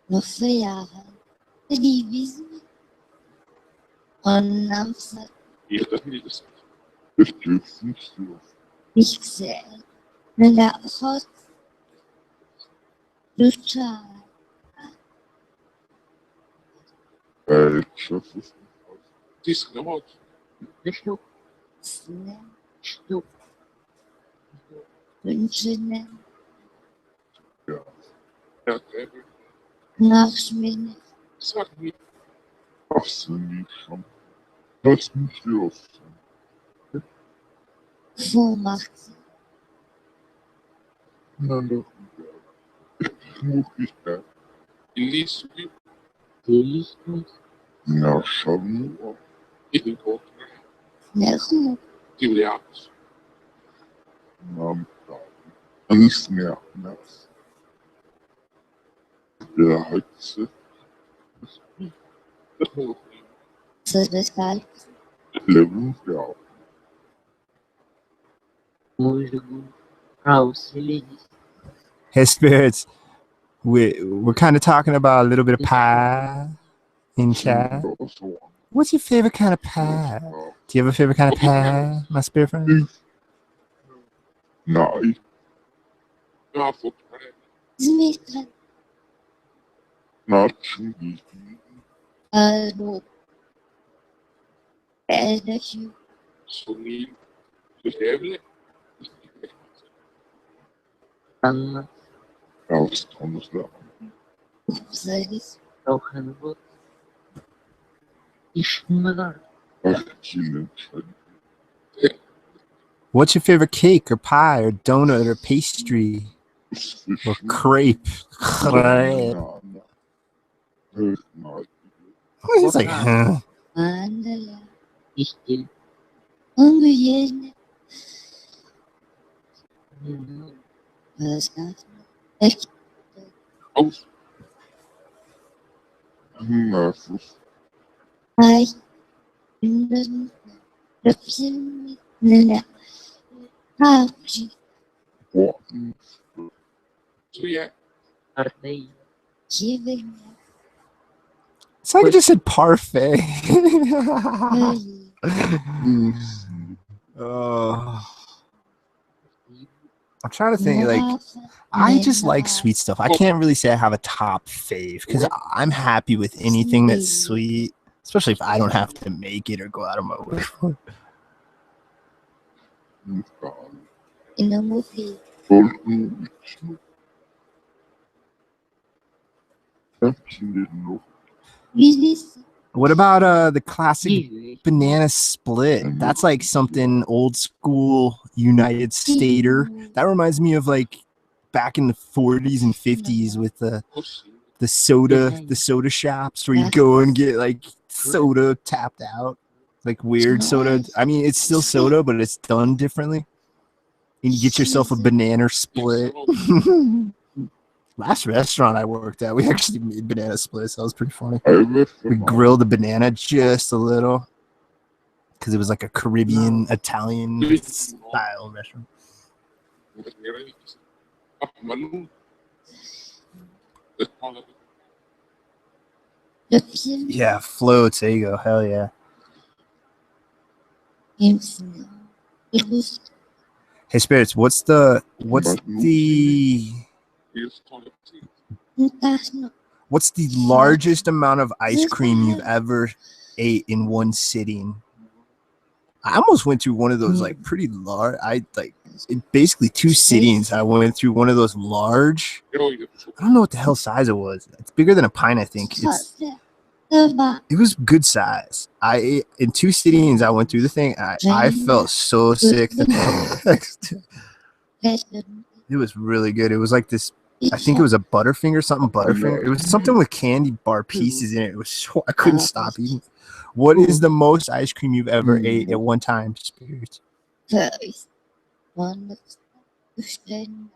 S5: no fjæren, Divis, Onnamsa,
S2: Ilta Hildes,
S7: Это все.
S5: Pixel. La hot. Lucha.
S7: شوف
S2: في سنوات
S6: نشنو
S5: Snap.
S6: شنو
S5: Wünschen.
S2: كانت قبل
S5: Nachschwingen.
S2: ساعتني
S7: أحسن شم بس مش يوصل
S5: Vormacht.
S7: أنا ممكن
S2: اللي يسوي
S6: تيجي
S7: نعشر
S2: إذن كنت
S5: Nerven.
S2: تولي عكس
S7: نعم نسمع ناس بالعكس
S2: تخوف
S5: Zerfall.
S7: لابد يعرف
S6: موجود راوسلي
S1: Hey, spirits. We're kind of talking about a little bit of pie in chat. What's your favorite kind of pie? Do you have a favorite kind of pie, my spirit friend?
S7: نعي
S2: نعفق
S5: Zmitra.
S7: نعشني
S5: Hallo. Elderchen.
S2: صغير تتابع
S6: أنا
S7: أستانس لا
S5: Upsalis.
S6: لو خنبط يشمر
S7: أحكي لك
S1: What's your favorite cake or pie or donut or pastry or crepe? Crepe. He's like, huh?
S5: Mandala.
S6: يشتل
S5: Ungejessen. Was das? Echt.
S2: أوس
S7: نافس
S5: Reich. Binden. Löpfchen. Nella. Hauptsch.
S7: وأن
S2: سويا
S6: أرضي
S5: Giving.
S1: It's like I just said parfait.
S5: Hey.
S1: Oh. I'm trying to think, like, I just like sweet stuff. I can't really say I have a top fave because I'm happy with anything that's sweet, especially if I don't have to make it or go out of my way for it.
S7: نفعل
S5: In a movie.
S7: قلت أحكي له
S5: Release.
S1: What about the classic
S6: جيبي
S1: banana split? That's like something old school United Stater. That reminds me of like back in the 40s and 50s with
S2: خصي
S1: the soda shops where you go and get like soda tapped out, like weird soda. I mean, it's still soda, but it's done differently. And you get yourself a banana split. Last restaurant I worked at, we actually made banana splits. That was pretty funny. We grilled the banana just a little because it was like a Caribbean, Italian style restaurant.
S2: أحمل
S5: Löpfchen.
S1: Yeah, floats. There you go. Hell yeah.
S5: Impfen. Virus.
S1: Hey, spirits. What's the
S5: Tasno.
S1: what's the largest amount of ice cream you've ever ate in one sitting? I almost went through one of those like pretty large. Basically 2 sittings. I went through one of those large. I don't know what the hell size it was. It's bigger than a pint, I think. It was good size. I ate in 2 sittings. I went through the thing. I felt so sick the next. It was really good. It was like this. I think it was a Butterfinger, something Butterfinger. It was something with candy bar pieces in it. It was so I couldn't stop eating. What is the most ice cream you've ever ate at one time, spirits?
S5: Paris. One. Bestellen.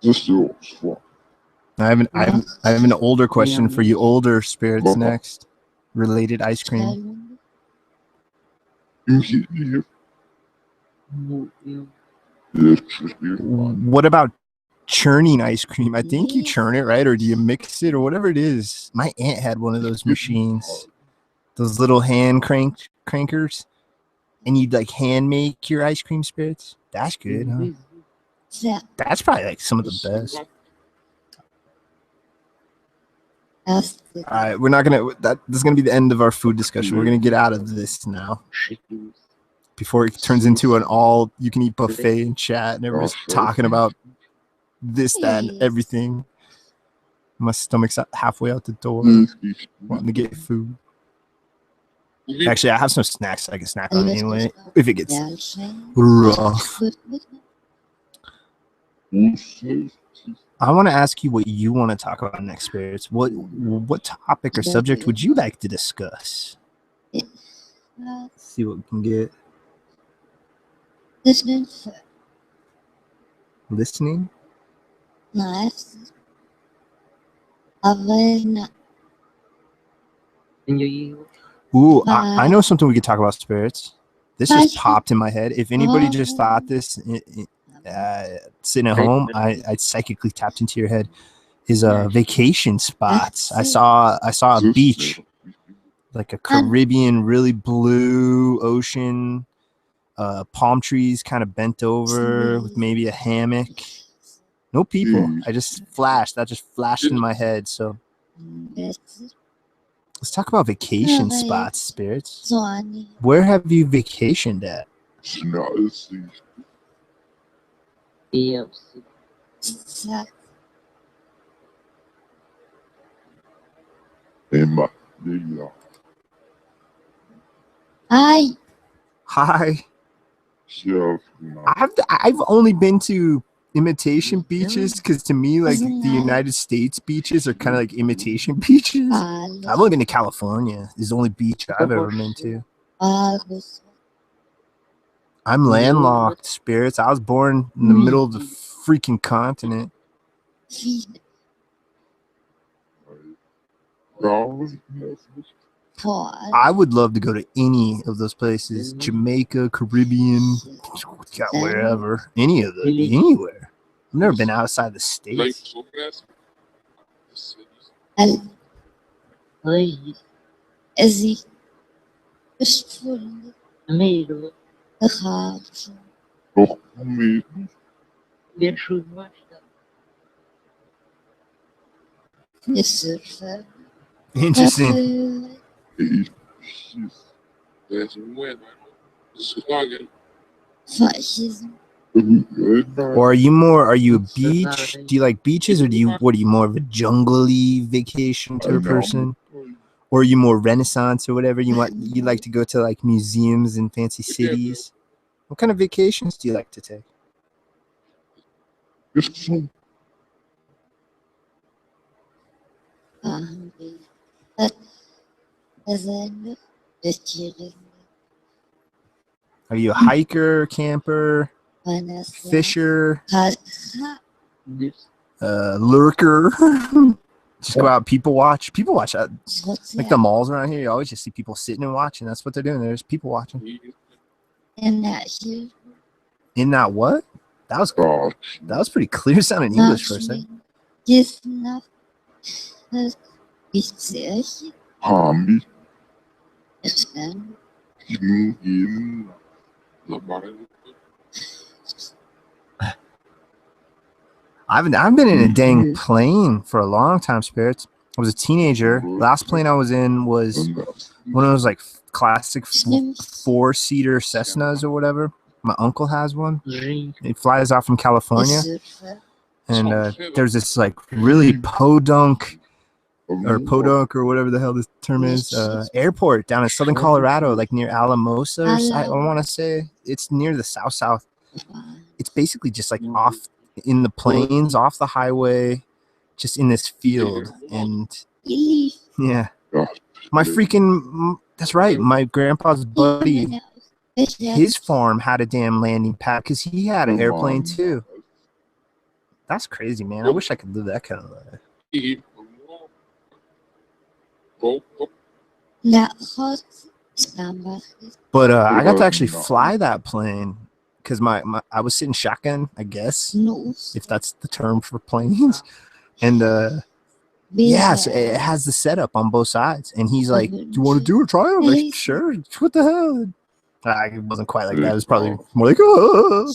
S7: Just yours.
S1: I have an older question for you, older spirits. Next, related ice cream. What about churning ice cream. I think you churn it, right? Or do you mix it or whatever it is? My aunt had one of those machines, those little hand crankers, and you'd like hand make your ice cream spirits. That's good, huh?
S5: Ça,
S1: That's probably like some of the best.
S5: erst
S1: All right, we're not gonna. This is gonna be the end of our food discussion. We're gonna get out of this now
S6: Shitty.
S1: before it turns into an all-you-can-eat buffet in chat and everybody's talking about this, that, and everything. My stomach's halfway out the door, wanting to get food. Actually, I have some snacks I can snack on anyway if it gets rough. I want to ask you what you want to talk about next, Spirits. What topic or subject would you like to discuss? Let's see what we can get. Listening?
S5: Nice. Avena.
S6: And you
S1: Ooh, I know something we could talk about, Spirits. This just popped in my head. If anybody just thought this sitting at home, I psychically tapped into your head. Is vacation spots. I saw a beach, like a Caribbean, really blue ocean, palm trees kind of bent over with maybe a hammock. No people. That just flashed in my head. So let's talk about vacation spots, Spirits. Where have you vacationed at?
S5: Hi.
S1: Hi. I've only been to imitation beaches because to me, like the United States beaches are kind of like imitation beaches. I've only been to California. It's the only beach I've ever been to. I'm landlocked, Spirits. I was born in the middle of the freaking continent. I would love to go to any of those places. Jamaica, Caribbean, wherever. Anywhere. I've never been outside the States.
S5: Es ist voll
S6: Amigo,
S5: gehabt.
S6: wer schon was da?
S5: Ist
S1: Interesting.
S5: Fascism.
S1: Or are you a beach? Do you like beaches or what are you more of a jungle-y vacation type of person? Or are you more Renaissance or whatever? You like to go to like museums and fancy cities? What kind of vacations do you like to take? Are you a hiker, camper, fisher,
S6: This
S1: lurker? Just go out, people watch. People watch at like the malls around here. You always just see people sitting and watching. That's what they're doing. There's people watching. In that what? That was pretty clear sounding English for a second. I've been in a dang plane for a long time, Spirits. I was a teenager. Last plane I was in was one of those like classic 4-seater Cessnas or whatever. My uncle has one. It flies out from California. And there's this like really podunk or whatever the hell this term is, airport down in southern Colorado, like near Alamosa. I want to say it's near the south. It's basically just like off in the plains, off the highway, just in this field. And yeah, that's right. My grandpa's buddy, his farm had a damn landing pad because he had an airplane too. That's crazy, man. I wish I could live that kind of life. But I got to actually fly that plane because I was sitting shotgun, I guess,
S5: Nus.
S1: if that's the term for planes. And yeah, so it has the setup on both sides. And he's like, "Do you want to do a trial?" I'm like, "Sure." What the hell? It wasn't quite like that. It was probably more like, "Oh."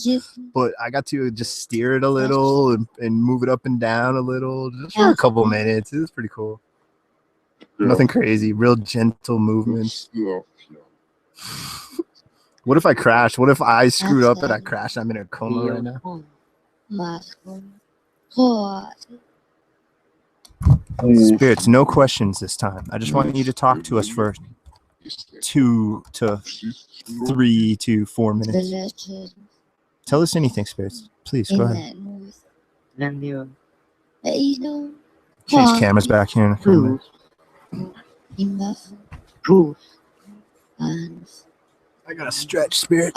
S1: But I got to just steer it a little and move it up and down a little just for a couple minutes. It was pretty cool. Nothing crazy, real gentle movements. What if I crash? What if I screwed up and I crashed? I'm in a coma right now. Spirits, no questions this time. I just want you to talk to us for 2 to 3 to 4 minutes. Tell us anything, spirits. Please go ahead. Change cameras back here in a few minutes. I gotta stretch, spirits.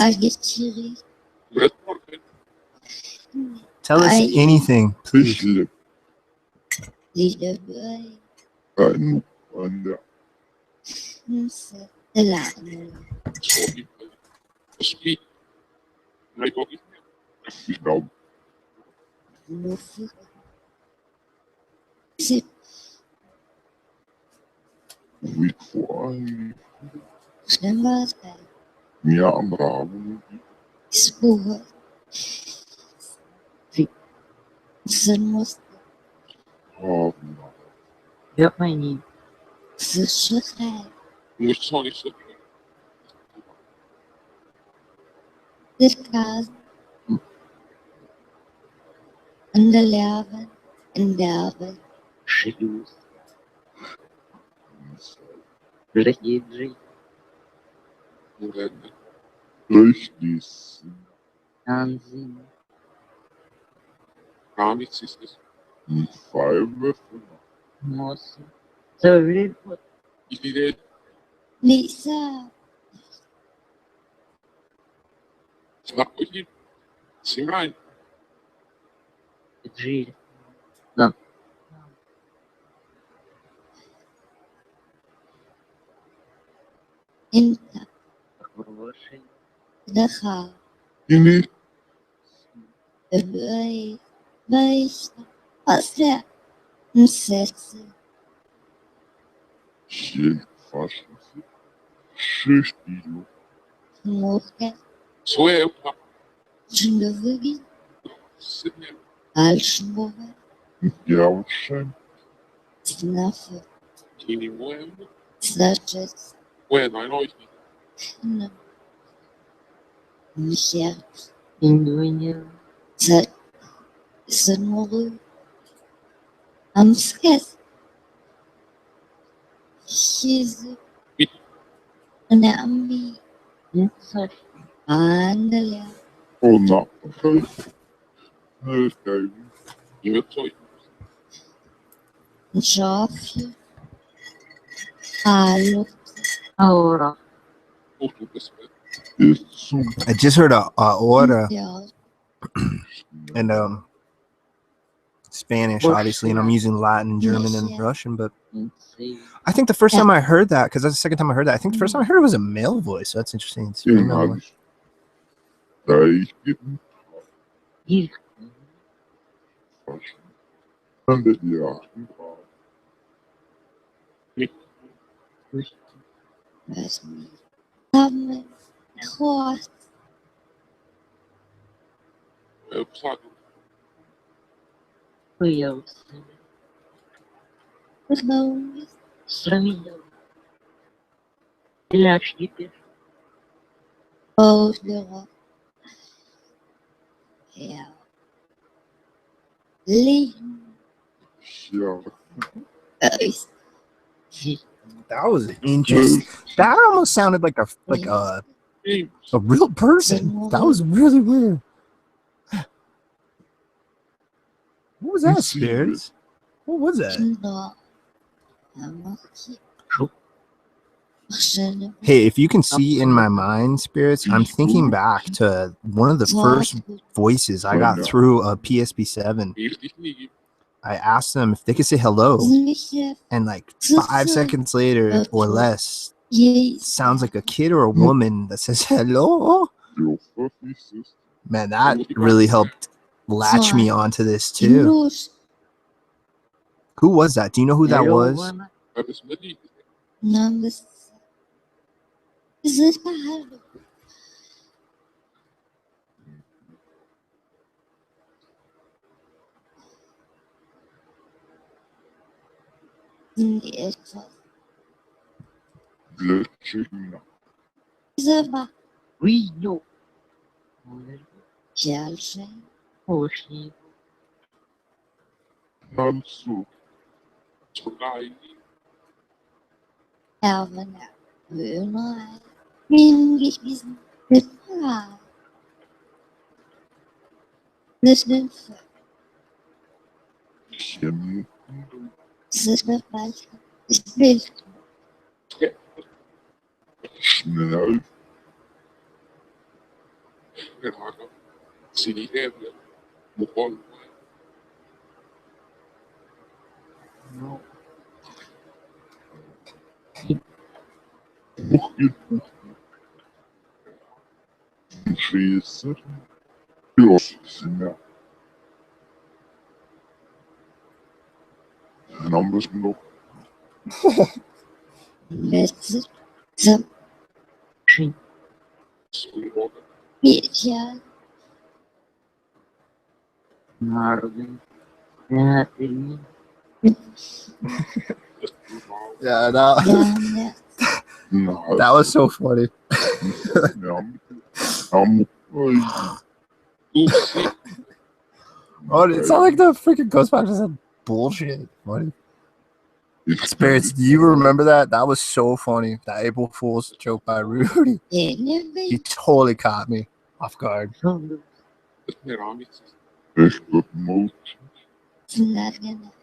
S1: Tell us anything, please.
S2: Sprit. Gar nichts ist es. Ich liebe Sag euch nicht. Sing rein. So é eu. Tini moe. Ué, não é nós. E eu sou eu. Outro pessoal.
S1: I just heard a order and Spanish, obviously, and I'm using Latin, German, and Russian. But I think the first time I heard that, because that's the second time I heard that, I think the first time I heard it was a male voice. So that's interesting. It's a female voice.
S2: Eu sabe.
S1: That was interesting. That almost sounded like a real person. That was really weird. What was that, spirits? What was that? Hey, if you can see in my mind, spirits, I'm thinking back to one of the first voices I got through a PSP7. I asked them if they could say hello, and like 5 seconds later or less, it sounds like a kid or a woman that says hello. Man, that really helped latch me onto this too.
S5: Hindus,
S1: Who was that? Do you know who that was?
S2: Habis beli.
S5: numbers. Is this bad? Yes,
S7: Lechina.
S5: Zaba,
S6: Oui, non.
S5: Chelsea,
S6: Aussi.
S7: Nansu.
S2: Tsunai.
S5: Alvin, Bruno, English business. Listen,
S7: Kjem.
S5: sister, this
S7: Snell.
S2: Errado. Sini Hebel. Bukol.
S6: Non.
S7: Bukit. Friser. Josina. Numbers nog.
S5: Let's some
S6: Sim.
S2: Sulmona.
S5: picture.
S6: Marvin. Natalie.
S1: Yeah, that,
S5: Down
S1: that was so funny.
S2: Lucy.
S1: Oh, it sounded like the freaking Ghostbusters said bullshit. Funny. Spirits, do you remember that? That was so funny. That April Fool's joke by Rudy. He totally caught me off guard.
S6: Solo.
S2: Meramix.
S7: Facebook mode.
S2: Udi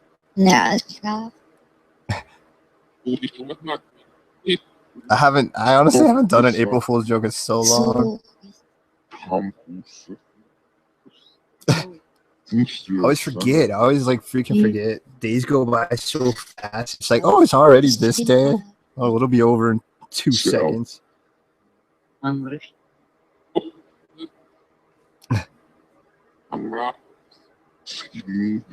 S2: Tumat.
S1: I honestly haven't done an April Fool's joke in so long.
S7: Hamhuse.
S1: I always forget. I always like freaking forget. Days go by so fast. It's like, oh, it's already this day. Oh, it'll be over in 2 seconds.
S6: Andres.
S2: Amra.
S7: Skinny.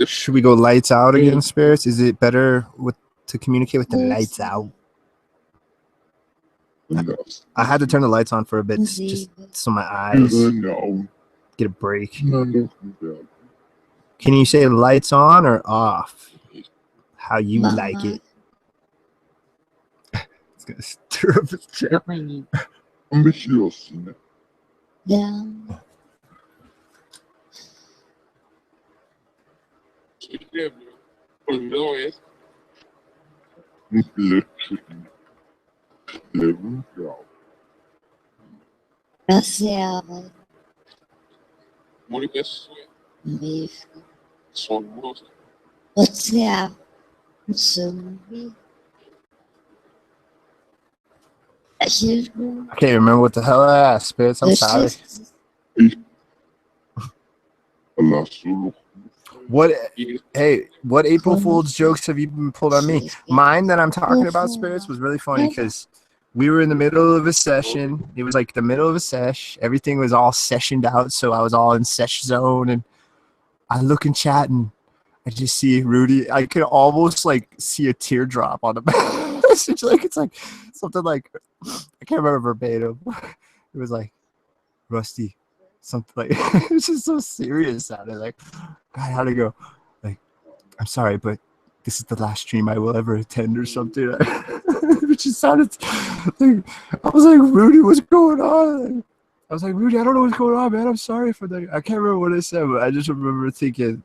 S1: Should we go lights out again, Spirits? Is it better to communicate with the lights out? I had to turn the lights on for a bit just so my eyes get a break. Can you say lights on or off? How you like it? It's gonna stir up his chest.
S6: Запомни.
S7: Ambitiös.
S5: Down.
S2: Sini Hebel. Primero es.
S7: Lechina. Levin.
S5: Reserva.
S2: Moribesso.
S5: Beef.
S2: Somos.
S5: Reserva. Zumbi.
S1: I can't remember what the hell I asked, Spirits. I'm sorry. What April Fool's jokes have you been pulled on me? Mine that I'm talking about, Spirits, was really funny because we were in the middle of a session. It was like the middle of a sesh. Everything was all sessioned out, so I was all in sesh zone, and I look in chat and I just see Rudy. I could almost like see a teardrop on the message. Like it's like something like I can't remember verbatim. It was like Rusty, something like it's just so serious sounding. Like, God, how'd it go? Like, I'm sorry, but this is the last stream I will ever attend, or something. It just sounded like I was like, Rudy, what's going on? I was like, Rudy, I don't know what's going on, man. I'm sorry for that. I can't remember what I said, but I just remember thinking,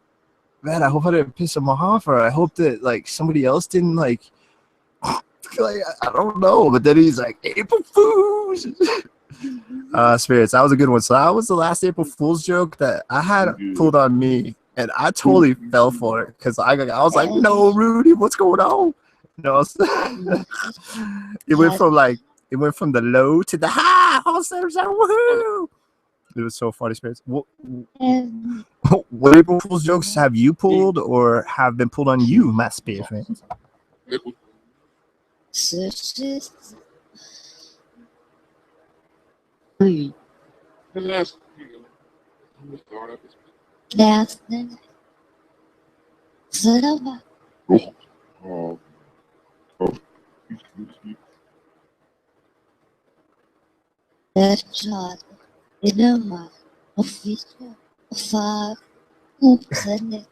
S1: man, I hope I didn't piss him off, or I hope that like somebody else didn't like I don't know. But then he's like, April Fools. Spirits, that was a good one. So that was the last April Fool's joke that I had pulled on me, and I totally fell for it because I was like, no, Rudy, what's going on? You know, it went from the low to the high. All of a sudden, woohoo! It was so funny, Spirits. What April Fool's jokes have you pulled or have been pulled on you, my Spirit fans?
S6: Ui,
S2: The last video we thought of is
S5: Glasnen. Server.
S7: Doch haben. Doch ich nicht.
S5: Restaurant. Cinema. Office. Far. Upsen.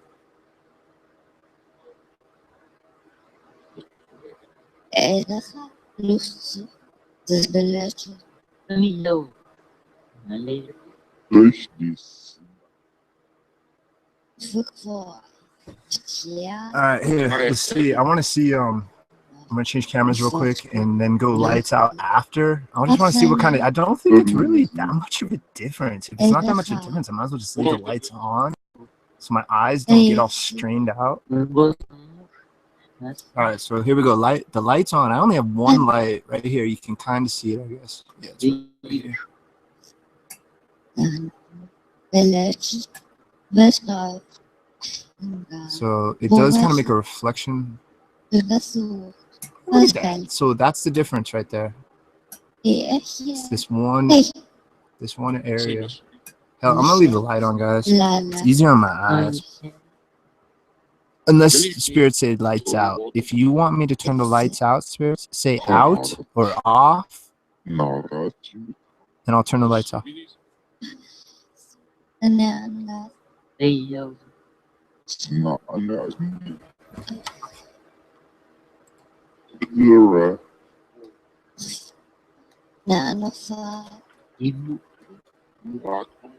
S5: Edaka. Lust. Zbeleczy.
S6: milhão. Ali,
S7: Richtig.
S5: Football. Yeah.
S1: All right, here. Let's see. I want to see. I'm gonna change cameras real quick and then go lights out after. I just want to see what kind of. I don't think it's really that much of a difference. If it's not that much of a difference, I might as well just leave the lights on, so my eyes don't get all strained out.
S6: gostamos. Mas,
S1: All right, so here we go. The lights on. I only have one light right here. You can kind of see it, I guess. Yeah, it's right here.
S5: Beleczy. Western.
S1: So it does kind of make a reflection.
S5: Wygasło.
S1: Look at that. So that's the difference right there. It's this one area. Hell, I'm gonna leave the light on, guys. It's easier on my eyes. Unless Spirit said lights out. If you want me to turn the lights out, Spirits, say out or off,
S7: Narrativ.
S1: and I'll turn the lights off.
S6: milhão.
S7: Narrativ. Zero.
S6: E
S2: buraco.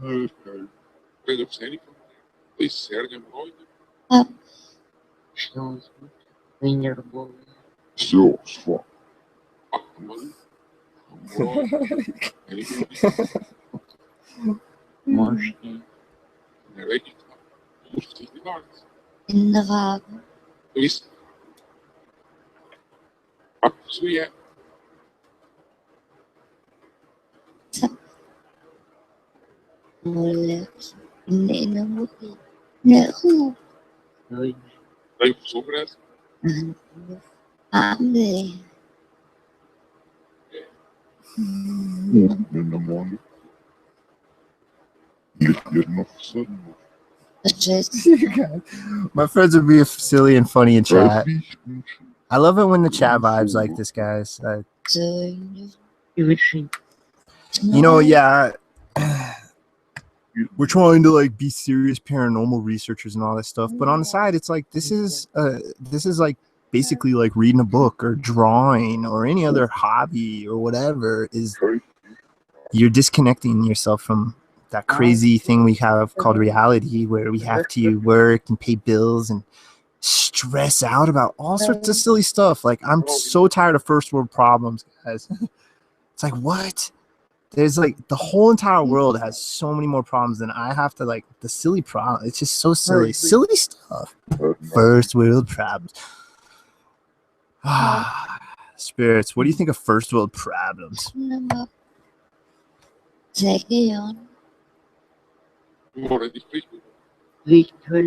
S7: Okay.
S2: Coisa cênica. Foi Sérgio Broide.
S6: estamos bem nervosos.
S7: So, fuck.
S2: Akman. Broide.
S6: Mostra.
S2: Nerede? Lustigidades.
S5: Innerhaben.
S2: Isso. Isso é.
S5: Moleque. Innermuki. Nehu.
S6: Dois.
S2: Daí sobre essa.
S5: Amém.
S7: In the morning. You're not sudden.
S1: My friends would be silly and funny in chat.
S7: Right?
S1: I love it when the chat vibes like this, guys.
S6: E vexi.
S1: You know, yeah. We're trying to like be serious paranormal researchers and all that stuff, but on the side, it's like this is like basically like reading a book or drawing or any other hobby or whatever. Is you're disconnecting yourself from that crazy thing we have called reality, where we have to work and pay bills and stress out about all sorts of silly stuff. Like, I'm so tired of first world problems, guys. It's like, what? There's like the whole entire world has so many more problems than I have to, like, the silly problem. It's just so silly. Silly stuff. First world problems. Spirits, what do you think of first world problems?
S2: Mora de frisco.
S6: Victor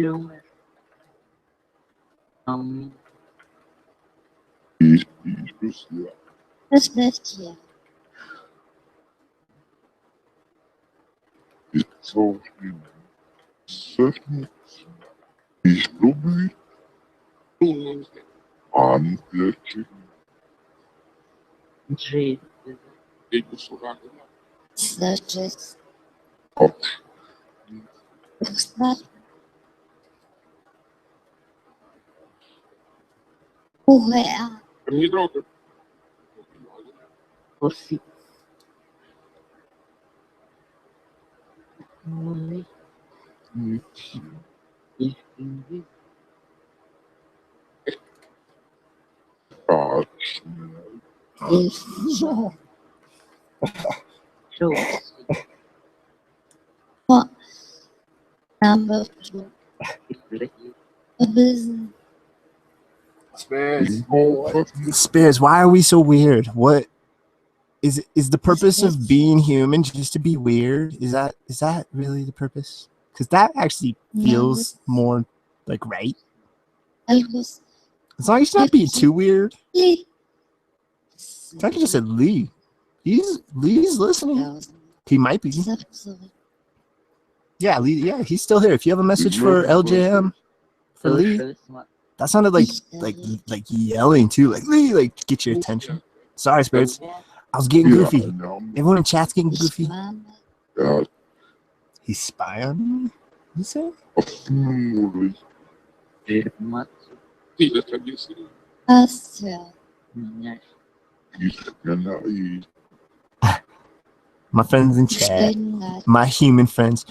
S6: um,
S5: Das Bestie.
S7: It's so certain. He's probably unpledging.
S6: jeito.
S2: Dei pro sovaco lá.
S5: Slash.
S7: Up.
S5: Slash. Ué.
S2: Pra mim, droga.
S6: Você. Mãe. Enfim.
S5: Isso.
S6: Show.
S5: Number 2. A business.
S1: Spares, why are we so weird? What is the purpose of being human just to be weird? Is that really the purpose? Because that actually feels more like right.
S5: Algo
S1: As long as you're not being too weird. I could just said Lee. Lee's listening. He might be. Yeah, Lee. Yeah, he's still here. If you have a message for LJM for Lee, that sounded like yelling too, like Lee, like get your attention. Sorry, spirits. I was getting goofy. Everyone in chat's getting goofy. He's spy on me. You say?
S2: Sì, la tradizione.
S1: My friends in chat, my human friends,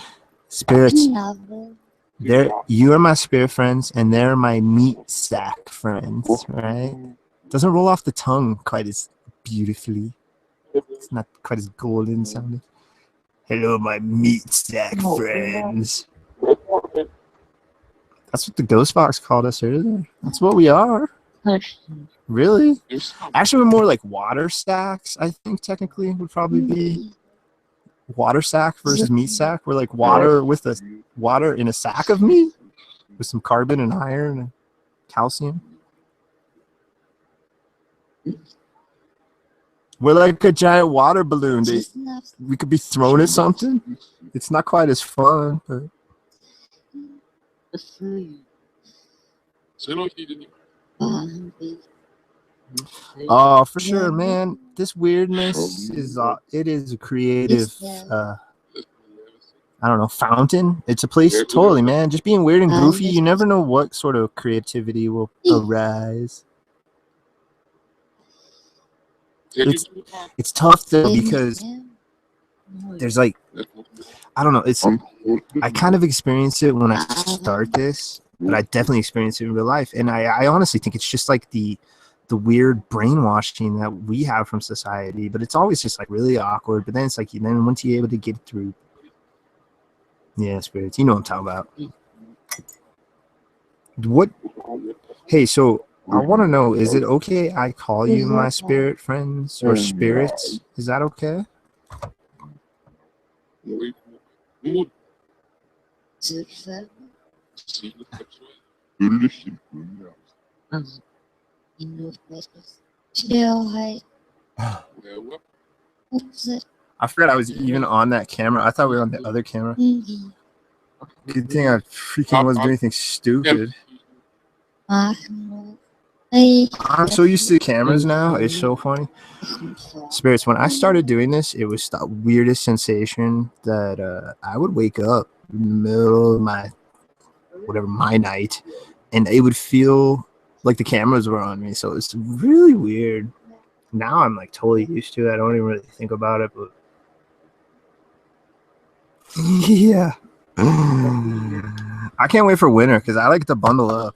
S1: spirits. You are my spirit friends, and they're my meat sack friends, right? Doesn't roll off the tongue quite as beautifully. It's not quite as golden sounding. Hello, my meat sack friends. That's what the ghost box called us earlier. That's what we are. Really? Actually, we're more like water sacks, I think, technically, would probably be water sack versus meat sack. We're like water with a water in a sack of meat with some carbon and iron and calcium. We're like a giant water balloon. We could be thrown at something. It's not quite as fun, but
S2: Se no ti devi
S1: oh, for sure, man. This weirdness is it is a creative I don't know, fountain. It's a place totally, man. Just being weird and goofy, you never know what sort of creativity will arise. It's tough though because there's like I don't know, I kind of experience it when I start this, but I definitely experience it in real life. And I honestly think it's just like the weird brainwashing that we have from society, but it's always just like really awkward. But then it's like then once you're able to get through, yeah, spirits, you know what I'm talking about. What? Hey, so I want to know, is it okay I call you my spirit friends or spirits? Is that okay?
S2: Sì,
S1: I forgot I was even on that camera. I thought we were on the other camera. Good thing I freaking wasn't doing anything stupid. I'm so used to cameras now. It's so funny. Spirits, when I started doing this, it was the weirdest sensation that I would wake up in the middle of my night, and it would feel like the cameras were on me. So it's really weird. Now I'm like totally used to it. I don't even really think about it, but yeah. I can't wait for winter because I like to bundle up.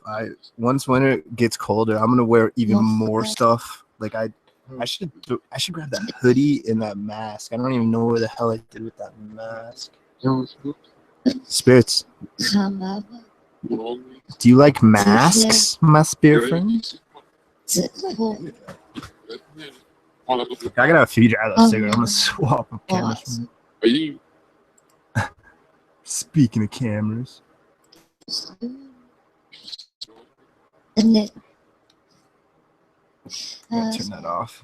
S1: Once winter gets colder, I'm gonna wear even more stuff. Like I should grab that hoodie and that mask. I don't even know where the hell I did with that mask. Spirits, do you like masks, my spirit friends? I gotta have a few dry those cigarettes. I'm gonna swap them cameras. Speaking of cameras. Turn that off.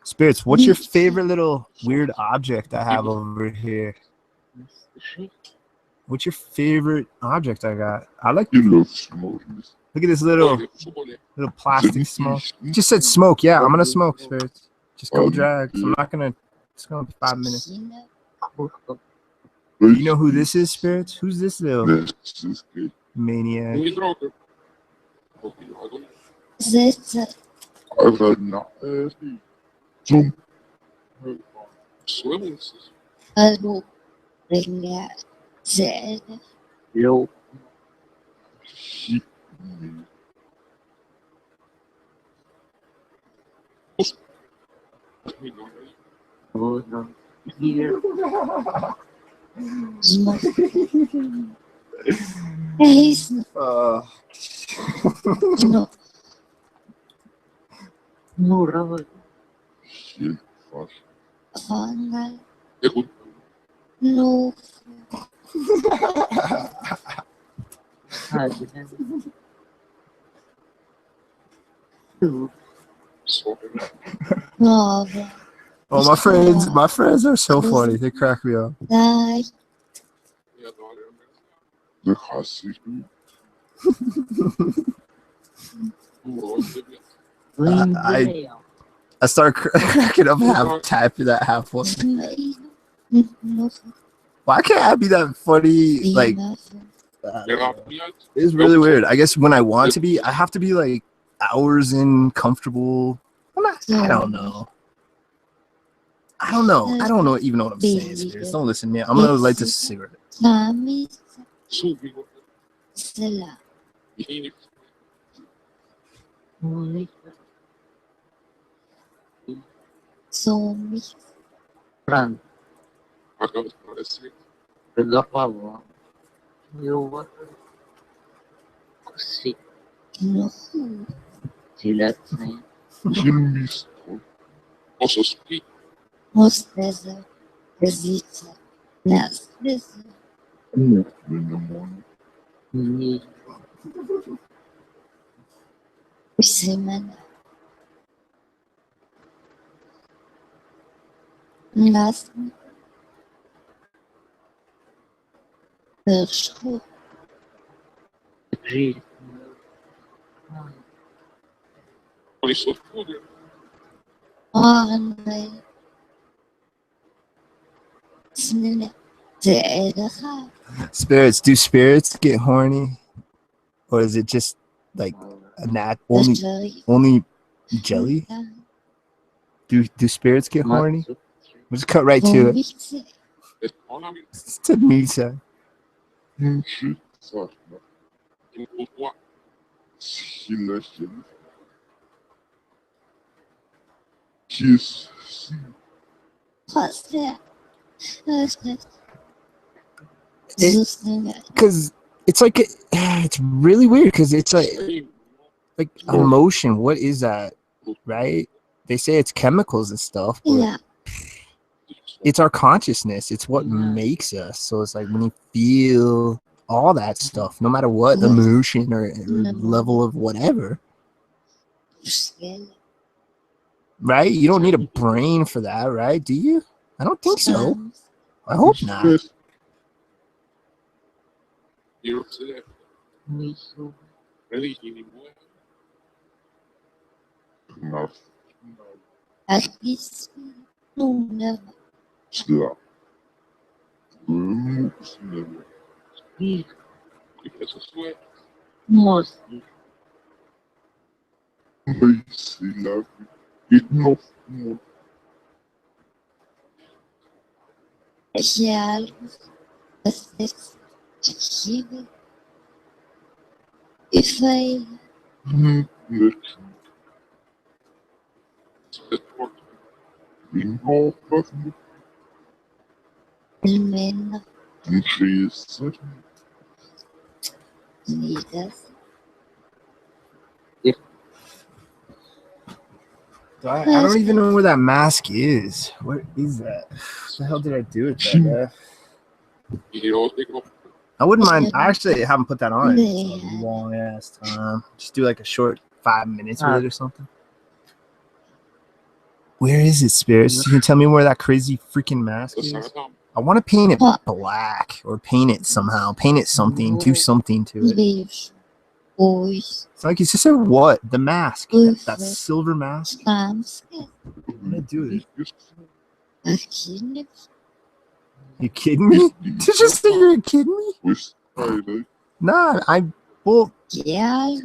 S1: Spirits, what's your favorite little weird object I have over here? What's your favorite object I got? I like. Look at this little plastic smoke. You just said smoke. Yeah, I'm gonna smoke, spirits. Just go drag. So I'm not gonna. It's gonna be 5 minutes. You know who this is, spirits? Who's this little maniac?
S6: Oh no, here. No, Robert.
S5: No.
S2: Sorry.
S5: Nova.
S1: Oh, my friends are so funny. They crack me up.
S5: Dai.
S2: Yeah, daughter.
S7: The Hasidu.
S1: I start cracking up half tapping that half one. Why can't I be that funny? Like, it's really weird. I guess when I want to be, I have to be like hours in, comfortable. I don't know. I don't know even know what I'm saying. Spirits. Don't listen to me. I'm gonna light this cigarette.
S6: Frank, Belakang, Yuwa, Kasi, Silat na yan.
S7: Kilmisto.
S2: Also speak.
S7: Minamon.
S6: Hindi. Real.
S2: Only so good.
S1: Spirits. Do spirits get horny, or is it just like a nat only jelly? Do spirits get horny? We'll just cut right to it.
S2: It's all I mean.
S1: It's to me, sir.
S7: Kinshit. Sarna.
S2: In what?
S7: Silashil. Kiss.
S1: Because it's like it's really weird. Because it's like emotion. What is that? Right? They say it's chemicals and stuff, but it's our consciousness. It's what makes us. So it's like when you feel all that stuff, no matter what emotion or level of whatever, right? You don't need a brain for that, right? Do you? I don't think so. I hope not.
S2: You don't say that.
S6: Miso.
S2: Really anymore.
S7: Knaf. Sla. Muslim.
S6: Real.
S2: Because of sweat.
S6: Mostly.
S7: May sila. Enough mo. Let
S2: It's what?
S7: enough of me. Increase.
S1: I don't even know where that mask is. What is that? What the hell did I do with that?
S2: You know, they go.
S1: I wouldn't mind. I actually haven't put that on in a long ass time. Just do like a short 5 minutes with it or something. Where is it, Spirits? You can tell me where that crazy freaking mask is? I want to paint it black or paint it somehow. Paint it something. Do something to it. It's like it's just a what? The mask. That silver mask. I'm gonna do it. You kidding me? Did you just say you're kidding me?
S7: With Friday.
S1: Nah, well, yeah.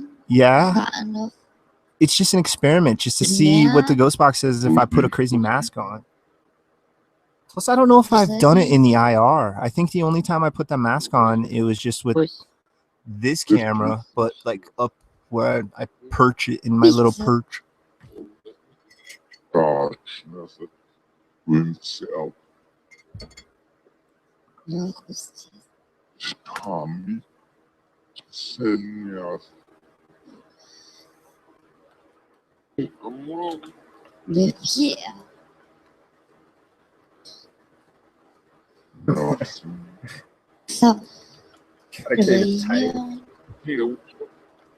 S1: It's just an experiment, just to see what the ghost box says if I put a crazy mask on. Plus, I don't know if I've done it in the IR. I think the only time I put the mask on, it was just with this camera, but like up where I perch it in my little perch.
S7: Gosh, nothing. Winds out. Tommy. Senior.
S2: I'm wrong.
S7: Nothing.
S1: Gotta get it tight.
S2: Hey,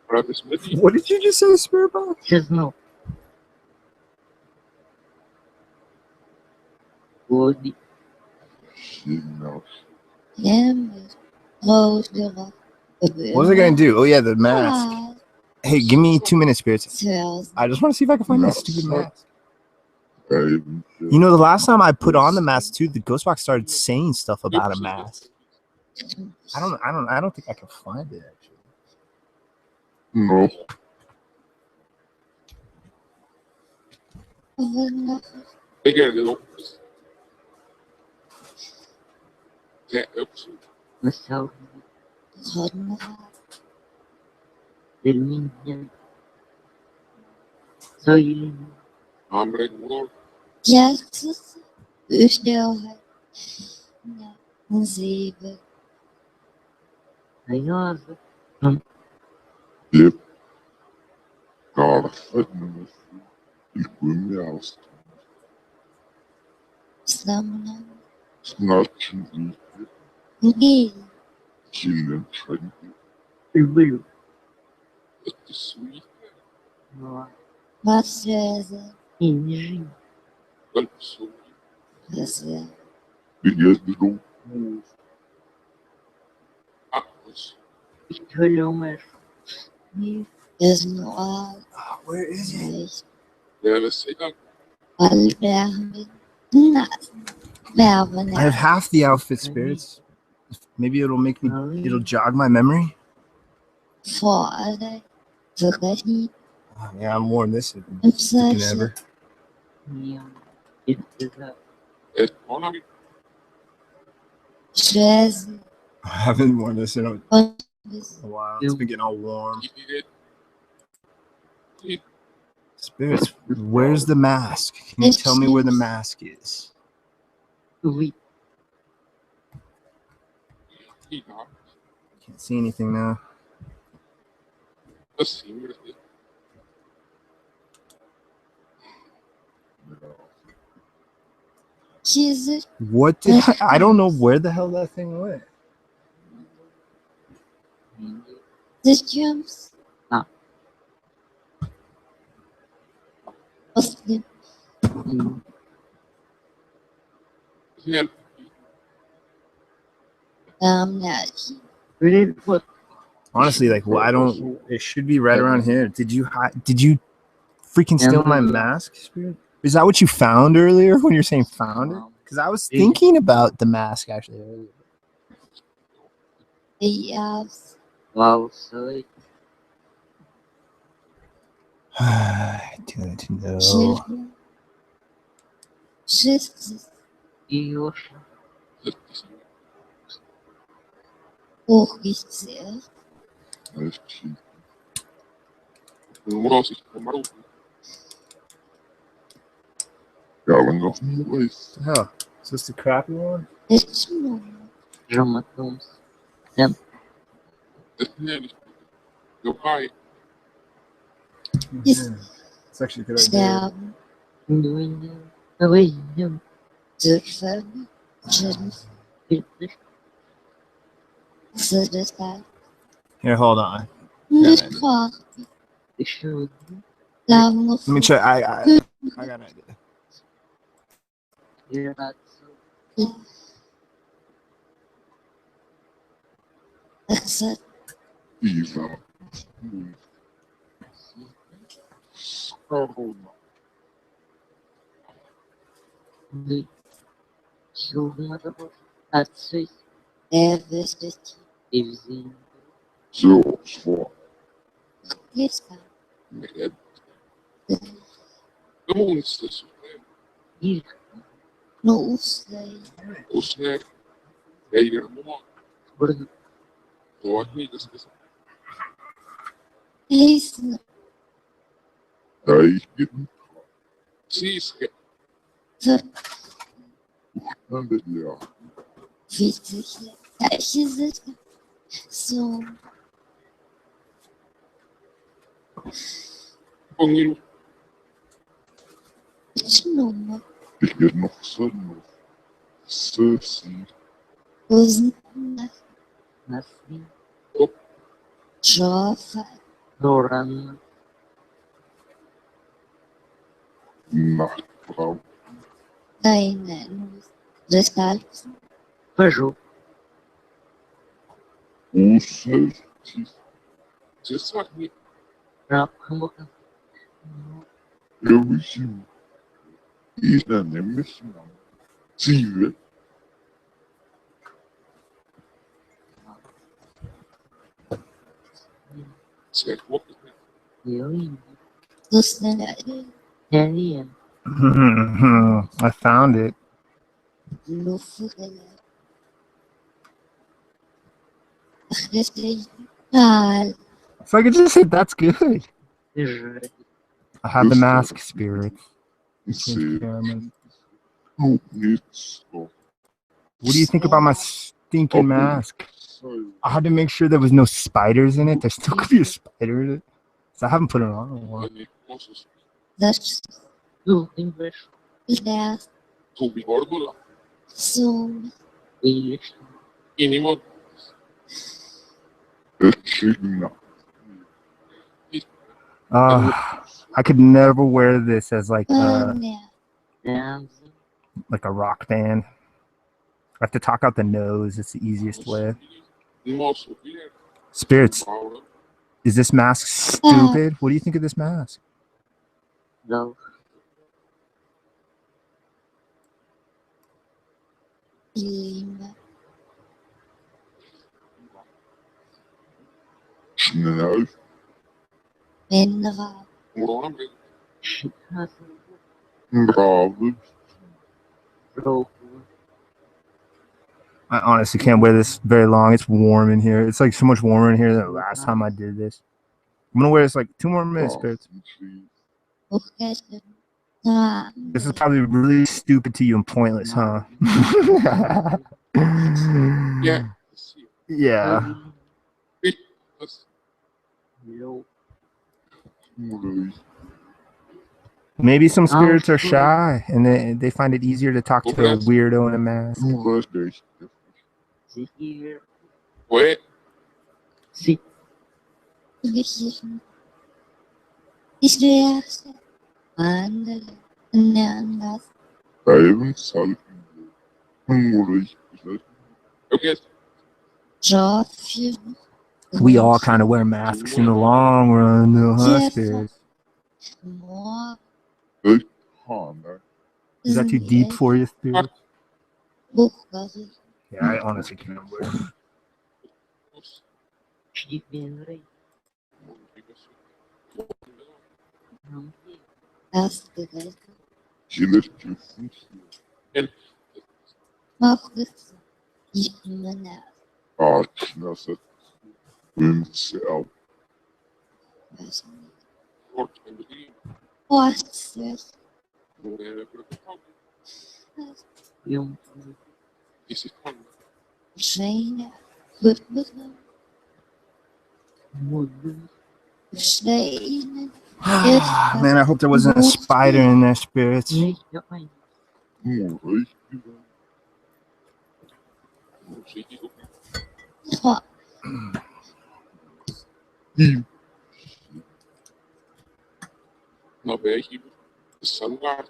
S2: Praat eens met die.
S1: What did you just say, Spirit Box?
S6: Сейчас знал. Годы.
S7: Signals.
S5: Lembert. Roosdorp.
S1: What was I gonna do? Oh yeah, the mask.
S5: Ah,
S1: Hey, give me 2 minutes, Spirits.
S5: Zelfs.
S1: I just want to see if I can find
S7: No,
S1: that stupid
S7: suck.
S1: mask.
S7: Even
S1: You know, the last time I put on the mask too, the ghost box started saying stuff about a mask. I don't think I can find it actually.
S7: no.
S2: Ik heb het op. Ja, opzoek.
S6: Настал
S5: Godmorgen.
S6: термин. Сойлин.
S2: Aanbreng hoor.
S5: Jezus. Uw stilheid. Ja, een 7.
S6: Аюаза.
S7: Yep. Cara, fitness. Ik ben juist.
S5: Slammelen.
S7: Snatchen niet.
S5: Nee.
S7: Killen trend.
S6: Люблю.
S2: Het is sweet.
S6: Но
S5: Wat zeggen.
S6: и не жизнь.
S2: Wel zo.
S5: Dus
S7: Ik heb het ook.
S2: Appels.
S6: Ich думаешь. Нет.
S5: is nog al.
S1: Where is
S5: Niet.
S2: Ja, we zeggen.
S5: Al bergen. Nou. Bergen.
S1: I have half the outfit, Spirits. Maybe it'll make me. It'll jog my memory.
S5: Voor alle. Vergeet niet.
S1: Oh, yeah, I'm worn this
S5: Een
S1: freaking
S5: zesje.
S1: ever.
S6: Нет. Это
S2: Het kan.
S5: Zes.
S1: I haven't worn this in a
S5: Dus
S1: while. It's been getting all warm.
S2: Ik weet het.
S1: Spirits, where's the mask? Can you tell me where the mask is?
S6: вы.
S2: Ja,
S1: Can't see anything now.
S2: dat zien we.
S5: Jezus.
S1: What did I don't know where the hell that thing went.
S5: De jumps.
S6: Ah.
S5: Als de
S2: Heel.
S5: naam naar.
S6: Блин, вот.
S1: Honestly, like, well, I don't. It should be right around here. Did you freaking steal my mask, Spirit? Is that what you found earlier when you're saying found it? Because I was thinking about the mask actually earlier.
S5: Ja.
S6: Вау, сой.
S1: I don't know.
S5: Zes. Zes.
S6: И Ёша.
S2: Het is
S5: Hooggezicht.
S7: Echt.
S2: normaal is het maar op.
S7: Ja, lang nog niet geweest.
S1: Oh, is this the crappy one?
S5: Het is nog.
S6: Жамотнулся.
S2: Het heel is. Daarbij.
S5: Is
S1: It's actually a good idea.
S5: sterben.
S6: Дуня. Выйдем.
S5: Durven. Jezus. Zes.
S1: Here, hold on.
S5: Niet waar.
S6: Еще один.
S5: Lang nog.
S1: Let me check. I got an idea.
S6: Генерацию.
S5: Ik zet.
S7: Eva. Corona.
S6: Вы. Сумма. Отцы.
S5: Wist het.
S6: И взаимно.
S7: Zo, zwaar.
S5: Is dat.
S2: Het. De monsters.
S6: Их.
S5: Nooslee.
S2: Osner. Helemaal.
S6: Вроде.
S2: Hoort niet. Dat is.
S5: Is.
S7: Nee, ik heb niet.
S2: Precies.
S7: En dit jaar.
S5: Witzig. Is het. Zo.
S2: Kom hier.
S5: Is nog.
S7: Ik heb nog zin. Sessie.
S5: Ozen.
S6: Нас.
S5: Java.
S6: Doran.
S7: Nachtbraut.
S5: Deine Results.
S6: Peugeot.
S7: Ocertis.
S2: Just like me.
S6: Hamburger.
S7: Eu mesmo. Isso não é mesmo. Sim,
S2: Check what the
S6: Eu
S5: Lustenary.
S6: Italian.
S1: I found it.
S5: Lufugel. Real.
S1: So I could just say that's good.
S6: Peugeot.
S1: I have the mask spirit.
S7: sim.
S1: Cameras.
S7: Não conheço.
S1: What do you think about my stinking mask? I had to make sure there was no spiders in it. There still could be a spider in it. So I haven't put it on in a while.
S2: animals
S5: Das
S6: Do English.
S5: Ilhas.
S2: to be ordered.
S5: Zoom.
S6: English.
S2: Animal.
S7: Echidna.
S1: I could never wear this as like
S5: Banya.
S6: Dance.
S1: a rock band. I have to talk out the nose. It's the easiest way.
S2: Most of it.
S1: Spirits,
S2: Power.
S1: is this mask stupid? What do you think of this mask?
S6: Love.
S5: Lima.
S7: Schnell.
S5: Mineral.
S2: Moron.
S6: Chicago.
S7: Bravo.
S6: Rogue.
S1: I honestly can't wear this very long. It's warm in here. It's like so much warmer in here than the last time I did this. I'm gonna wear this like 2 more minutes, Spirits.
S5: Orchestra.
S1: This is probably really stupid to you and pointless, huh?
S2: Yeah.
S1: Yeah.
S6: Low.
S1: Maybe some spirits are shy and they find it easier to talk to a weirdo in a mask.
S6: Zehir.
S2: Wait.
S6: Si.
S5: Israel. And Nandas.
S2: Okay.
S5: Joffrey.
S1: We all kind of wear masks in the long run, though, huh,
S5: Yes.
S1: spirits?
S5: More.
S1: Is that too deep for you, spirits?
S5: Bukhari.
S1: Yeah, I honestly can't wear it.
S6: Chief Henry.
S5: Asperger.
S2: And
S5: Marcus. Yitmana.
S2: work and the
S5: What's
S6: Young.
S2: this is fun.
S5: Shane? Butler.
S6: Wood.
S5: Shane.
S1: Man, I hope there wasn't a spider in there, spirits.
S6: Make your mind.
S5: What?
S2: Now where he the sun guard.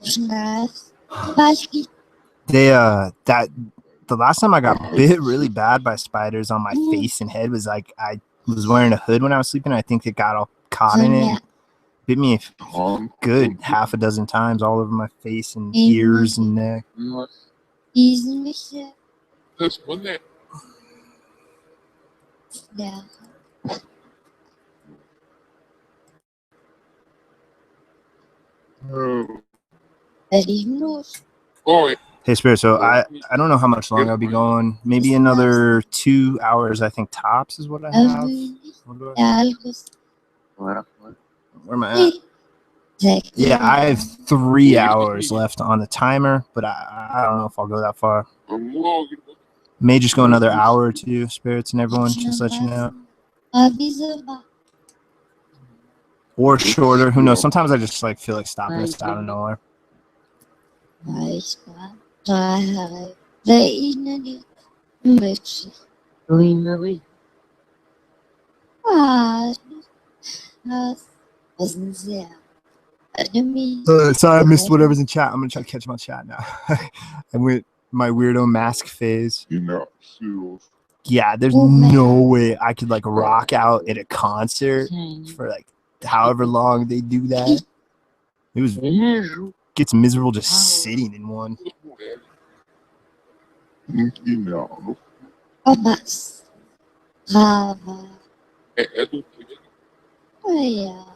S5: Snaps. Basket.
S1: That the last time I got bit really bad by spiders on my face and head was like I was wearing a hood when I was sleeping. I think it got all caught in it. Bit me a good half a dozen times all over my face and ears and neck.
S5: Isn't
S2: There's one there.
S5: Yeah. Very knows.
S2: Oh,
S1: Hey, Spirit, so I don't know how much longer I'll be going. Maybe another 2 hours, I think, tops is what I have. What do I- Where am I at? Yeah, I have 3 hours left on the timer, but I don't know if I'll go that far. May just go another hour or two, Spirits and everyone, just let you know. Or shorter, who knows? Sometimes I just like feel like stopping this out of nowhere.
S6: Going away.
S5: Ah, das wasn't sehr. Enemy.
S1: Sorry, I missed whatever's in chat. I'm gonna try to catch my chat now. I went my weirdo mask phase.
S7: You know, serious.
S1: Yeah, there's
S5: Oh, man.
S1: no way I could like rock out at a concert
S6: Sim.
S1: for like however long they do that. It was
S6: Beijo.
S1: gets miserable just sitting in one.
S7: You know,
S5: Thomas. Brava.
S2: É do primeiro.
S5: Olha.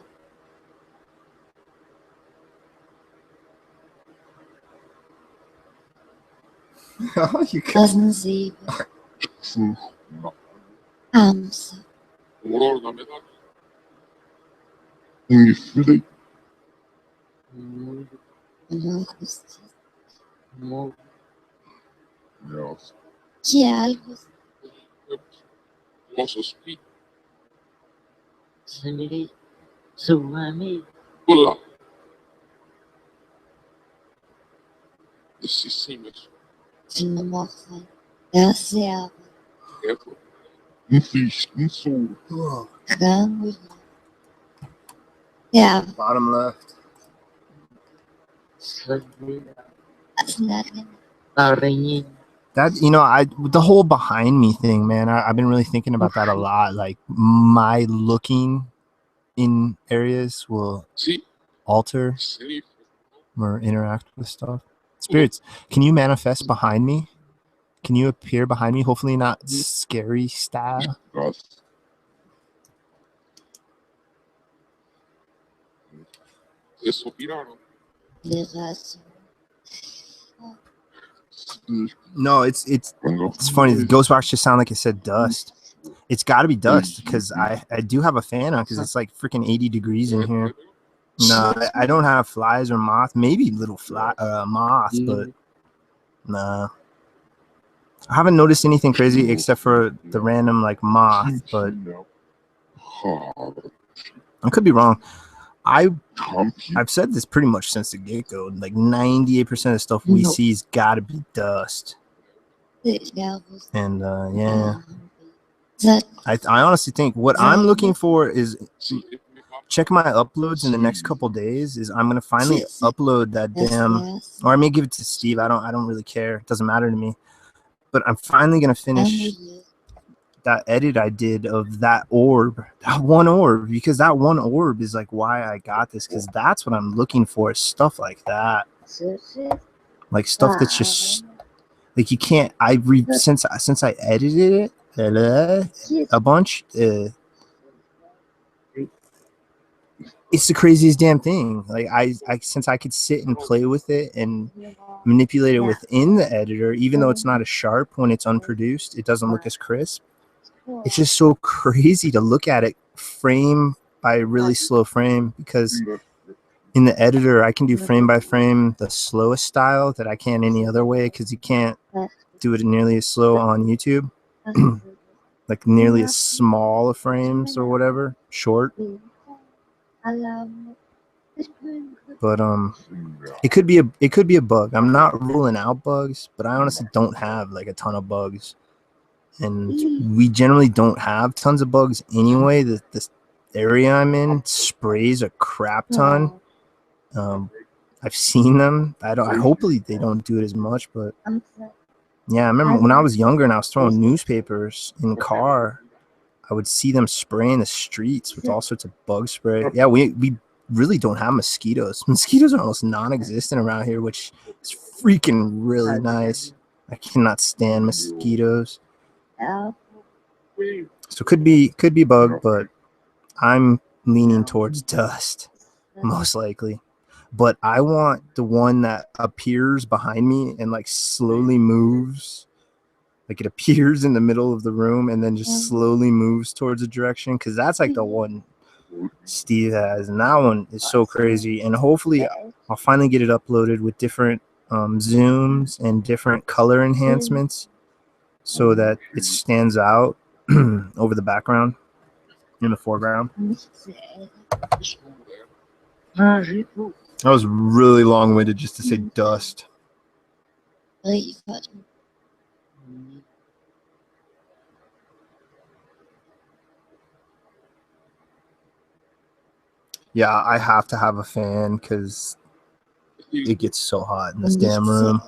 S1: You could-
S5: 2007.
S7: sim,
S5: Amsa.
S2: Demorou na metade.
S7: infelizmente,
S6: Muito,
S5: August.
S6: muito.
S7: yes.
S5: Que é algo.
S2: Nossa, sprit.
S6: Sendiri. Suami.
S2: Olá. Esse sim, mas
S5: Cinemorphin. Reserva.
S2: é.
S7: Isso,
S5: Triângulo. Yeah,
S1: Bottom left.
S6: Sabia.
S5: that's nothing.
S6: Tarinha.
S1: That the whole behind me thing, man. I've been really thinking about that a lot. Like my looking in areas will
S2: Sim,
S1: alter
S2: sim.
S1: or interact with stuff. Spirits, can you manifest behind me? Can you appear behind me? Hopefully not scary style.
S7: das,
S2: Eles só viraram.
S5: Liberação.
S1: No, it's funny. The ghost box just sounded like it said dust. It's got to be dust because I do have a fan on because it's like freaking 80 degrees in here. No, I don't have flies or moth. Maybe little moth, but nah. I haven't noticed anything crazy except for the random like moth, but I could be wrong. I've said this pretty much since the get-go. Like 98% of stuff we see's got to be dust. And yeah, I honestly think what I'm looking for is check my uploads in the next couple days. Is I'm gonna finally upload that damn, or I may give it to Steve. I don't really care. It doesn't matter to me. But I'm finally gonna finish that edit I did of that one orb, because that one orb is like why I got this, because that's what I'm looking for, is stuff like that, like stuff that's just like you can't. Since I edited it a bunch. It's the craziest damn thing. Like I since I could sit and play with it and manipulate it within the editor, even though it's not as sharp when it's unproduced, it doesn't look as crisp. It's just so crazy to look at it frame by really slow frame, because in the editor I can do frame by frame the slowest style that I can any other way, because you can't do it nearly as slow on YouTube. Like nearly as small of frames or whatever, short. But it could be a bug. I'm not ruling out bugs, but I honestly don't have like a ton of bugs, and we generally don't have tons of bugs anyway. This area I'm in sprays a crap ton. I've seen them. Hopefully they don't do it as much, but yeah, I remember when I was younger and I was throwing newspapers in the car, I would see them spraying the streets with all sorts of bug spray. Yeah, we really don't have mosquitoes. Mosquitoes are almost non-existent around here, which is freaking really nice. I cannot stand mosquitoes. So could be bug, but I'm leaning towards dust, most likely. But I want the one that appears behind me and like slowly moves. Like it appears in the middle of the room and then just slowly moves towards a direction, because that's like the one Steve has, and that one is so crazy. And hopefully I'll finally get it uploaded with different zooms and different color enhancements so that it stands out over the background in the foreground.
S6: Mágico.
S1: That was really long-winded just to say dust. Yeah, I have to have a fan because it gets so hot in this damn room.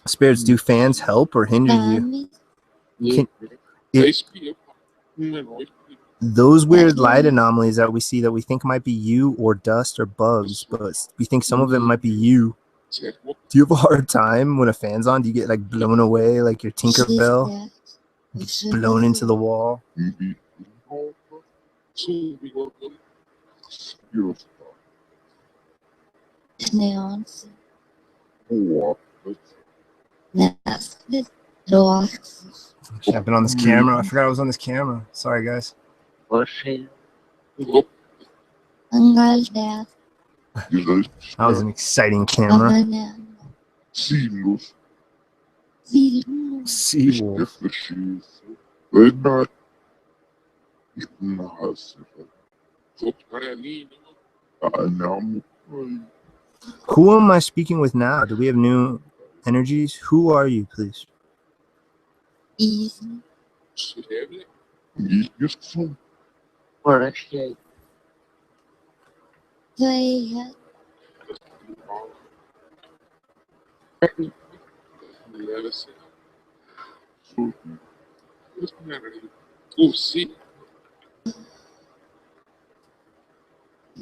S1: Spirits, do fans help or hinder you?
S6: Yes.
S1: Those weird light anomalies that we see that we think might be you or dust or bugs, but we think some of it might be you. Do you have a hard time when a fan's on? Do you get like blown away like your Tinkerbell? Gets blown into the wall?
S7: Hindi just
S5: Neons.
S7: på
S5: Näsligt. Rakt.
S1: Shit, I've been on this camera. I forgot I was on this camera. Sorry, guys.
S6: Varsågod.
S5: Angal där.
S1: That was an exciting camera.
S5: Avanen.
S7: silos
S5: Silmo.
S1: Seawolf.
S7: efterskys. Rädda النحاسفة أنعم
S1: Who am I speaking with now? Do we have new energies? Who are you, please?
S5: Isen.
S7: Gigerson
S6: Varsågod.
S5: Tveighet.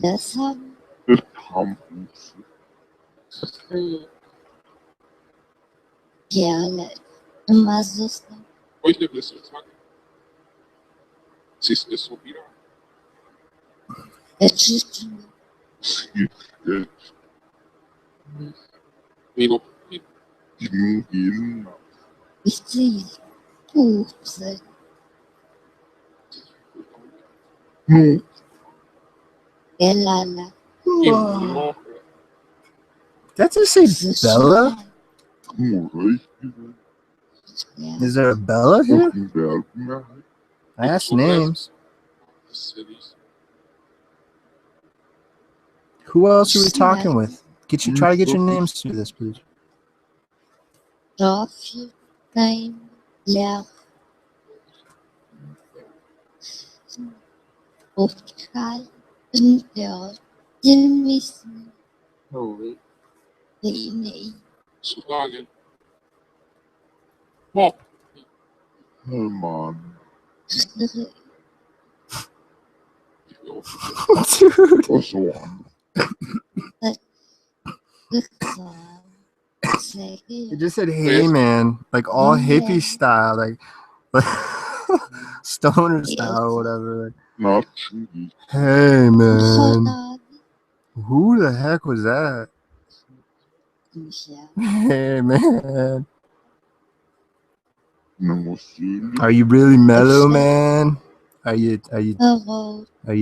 S5: Dessam.
S7: Hampus
S6: Varsågod.
S5: Kärlek. Mazosta. Bečična.
S7: Skiftet Gilna
S5: Vistil. Pupset.
S7: Nu
S5: Elala.
S1: Did you say Bella?
S7: Murray
S5: Ja.
S1: Is there a Bella here?
S7: Bergna
S1: I asked names. Who else are we talking with? Try to get your names through this, please.
S5: Rafi. Nein. Lär. Uppkall. Underhåll. Tillmissning.
S6: Oj.
S5: Nej.
S7: Hellman
S1: Dude.
S7: och så
S1: You just said, hey, man. Like all hippie style. Like stoner style or whatever. Like,
S7: nattlig
S1: hey, man. Who the heck was that? Hey, man.
S7: Nemosylig
S1: Are you really mellow, man? Are you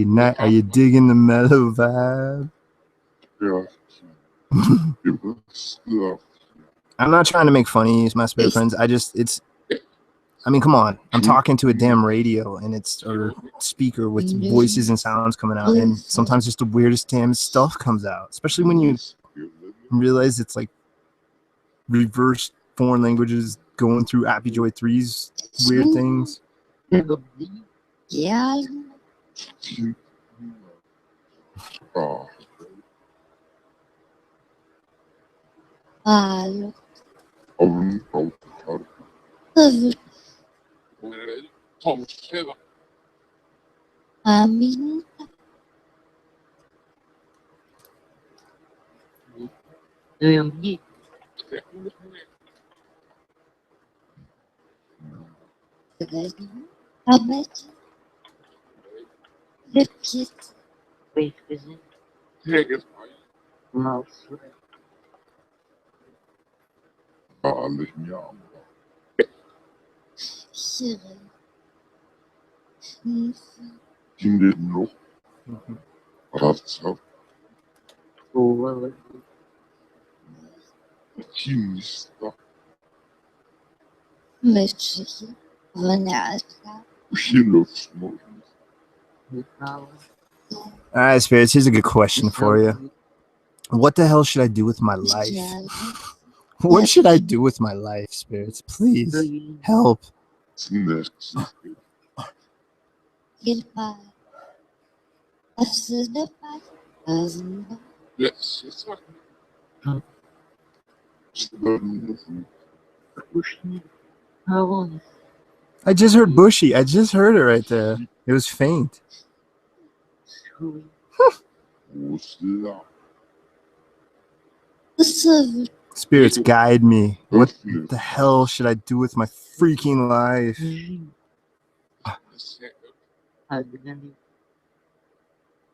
S1: not? Are you digging the mellow vibe?
S7: Berättar
S1: I'm not trying to make fun of you, my spirit friends. I mean, come on. I'm talking to a damn radio and it's or speaker with voices and sounds coming out, and sometimes just the weirdest damn stuff comes out, especially when you realize it's like reverse foreign languages going through Appy Joy 3's weird things.
S5: Ja. Alo. Huvud. Amin.
S6: Nu är jag gift.
S5: Arbeit. Riktigt.
S6: Skitprecis. Massor.
S5: Kyrre.
S7: Kinder noch Ratzer
S6: Två.
S7: Kinsta
S5: Mycket. Vanärka.
S7: Skiluftsmål
S6: Metall.
S1: All right, spirits. Here's a good question for you. What the hell should I do with my life? What should I do with my life, spirits? Please help.
S7: Snäcksyster
S5: qu'il passe. Nefs de passe. أزنب.
S2: لا اسمع
S6: وشني هون
S1: I just heard Bushy. I just heard it right there. It was faint.
S6: سوي
S7: وسع
S5: الصبر.
S1: Spirits, guide me. What the hell should I do with my freaking life?
S6: جي
S2: السائل
S6: هادني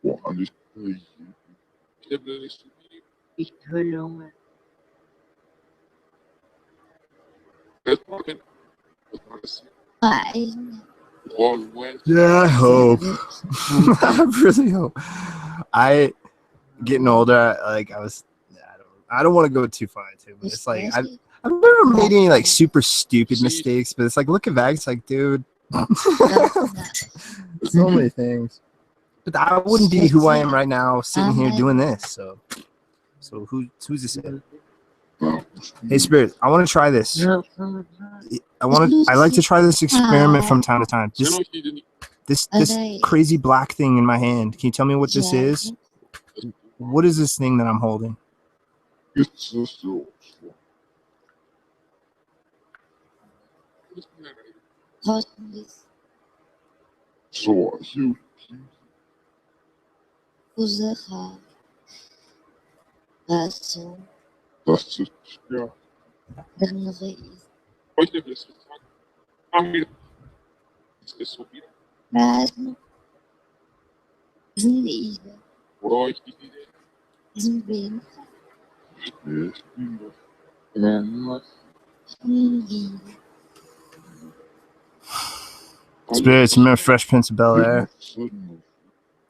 S7: وعن السيد
S2: كتب لي السبيل
S6: يتهلون
S2: يطلع السائل
S5: قاعدين.
S2: وقال وين
S1: Yeah, I hope. I really hope. I getting older. I don't want to go too far into it, but it's like I've never made any like super stupid mistakes. But it's like looking back, it's like, dude, so many things. But I wouldn't be who I am right now, sitting here doing this. So who's this? Hey, Spirit, I want to try this. I like to try this experiment from time to time.
S2: شنو يفيدني؟
S1: This crazy black thing in my hand. Can you tell me what this is? What is this thing that I'm holding?
S7: It's a source.
S5: Hospice.
S7: So you
S5: وزخار. غاسون.
S7: that's it. Yeah.
S5: درنغيز.
S2: قلت في السؤال عمي السبيل
S5: رازنو. زنيبة.
S2: وراي
S5: زنبين.
S7: Yes.
S6: لما
S5: نجيب.
S1: Spirits, remember Fresh Prince of Bel-Air? You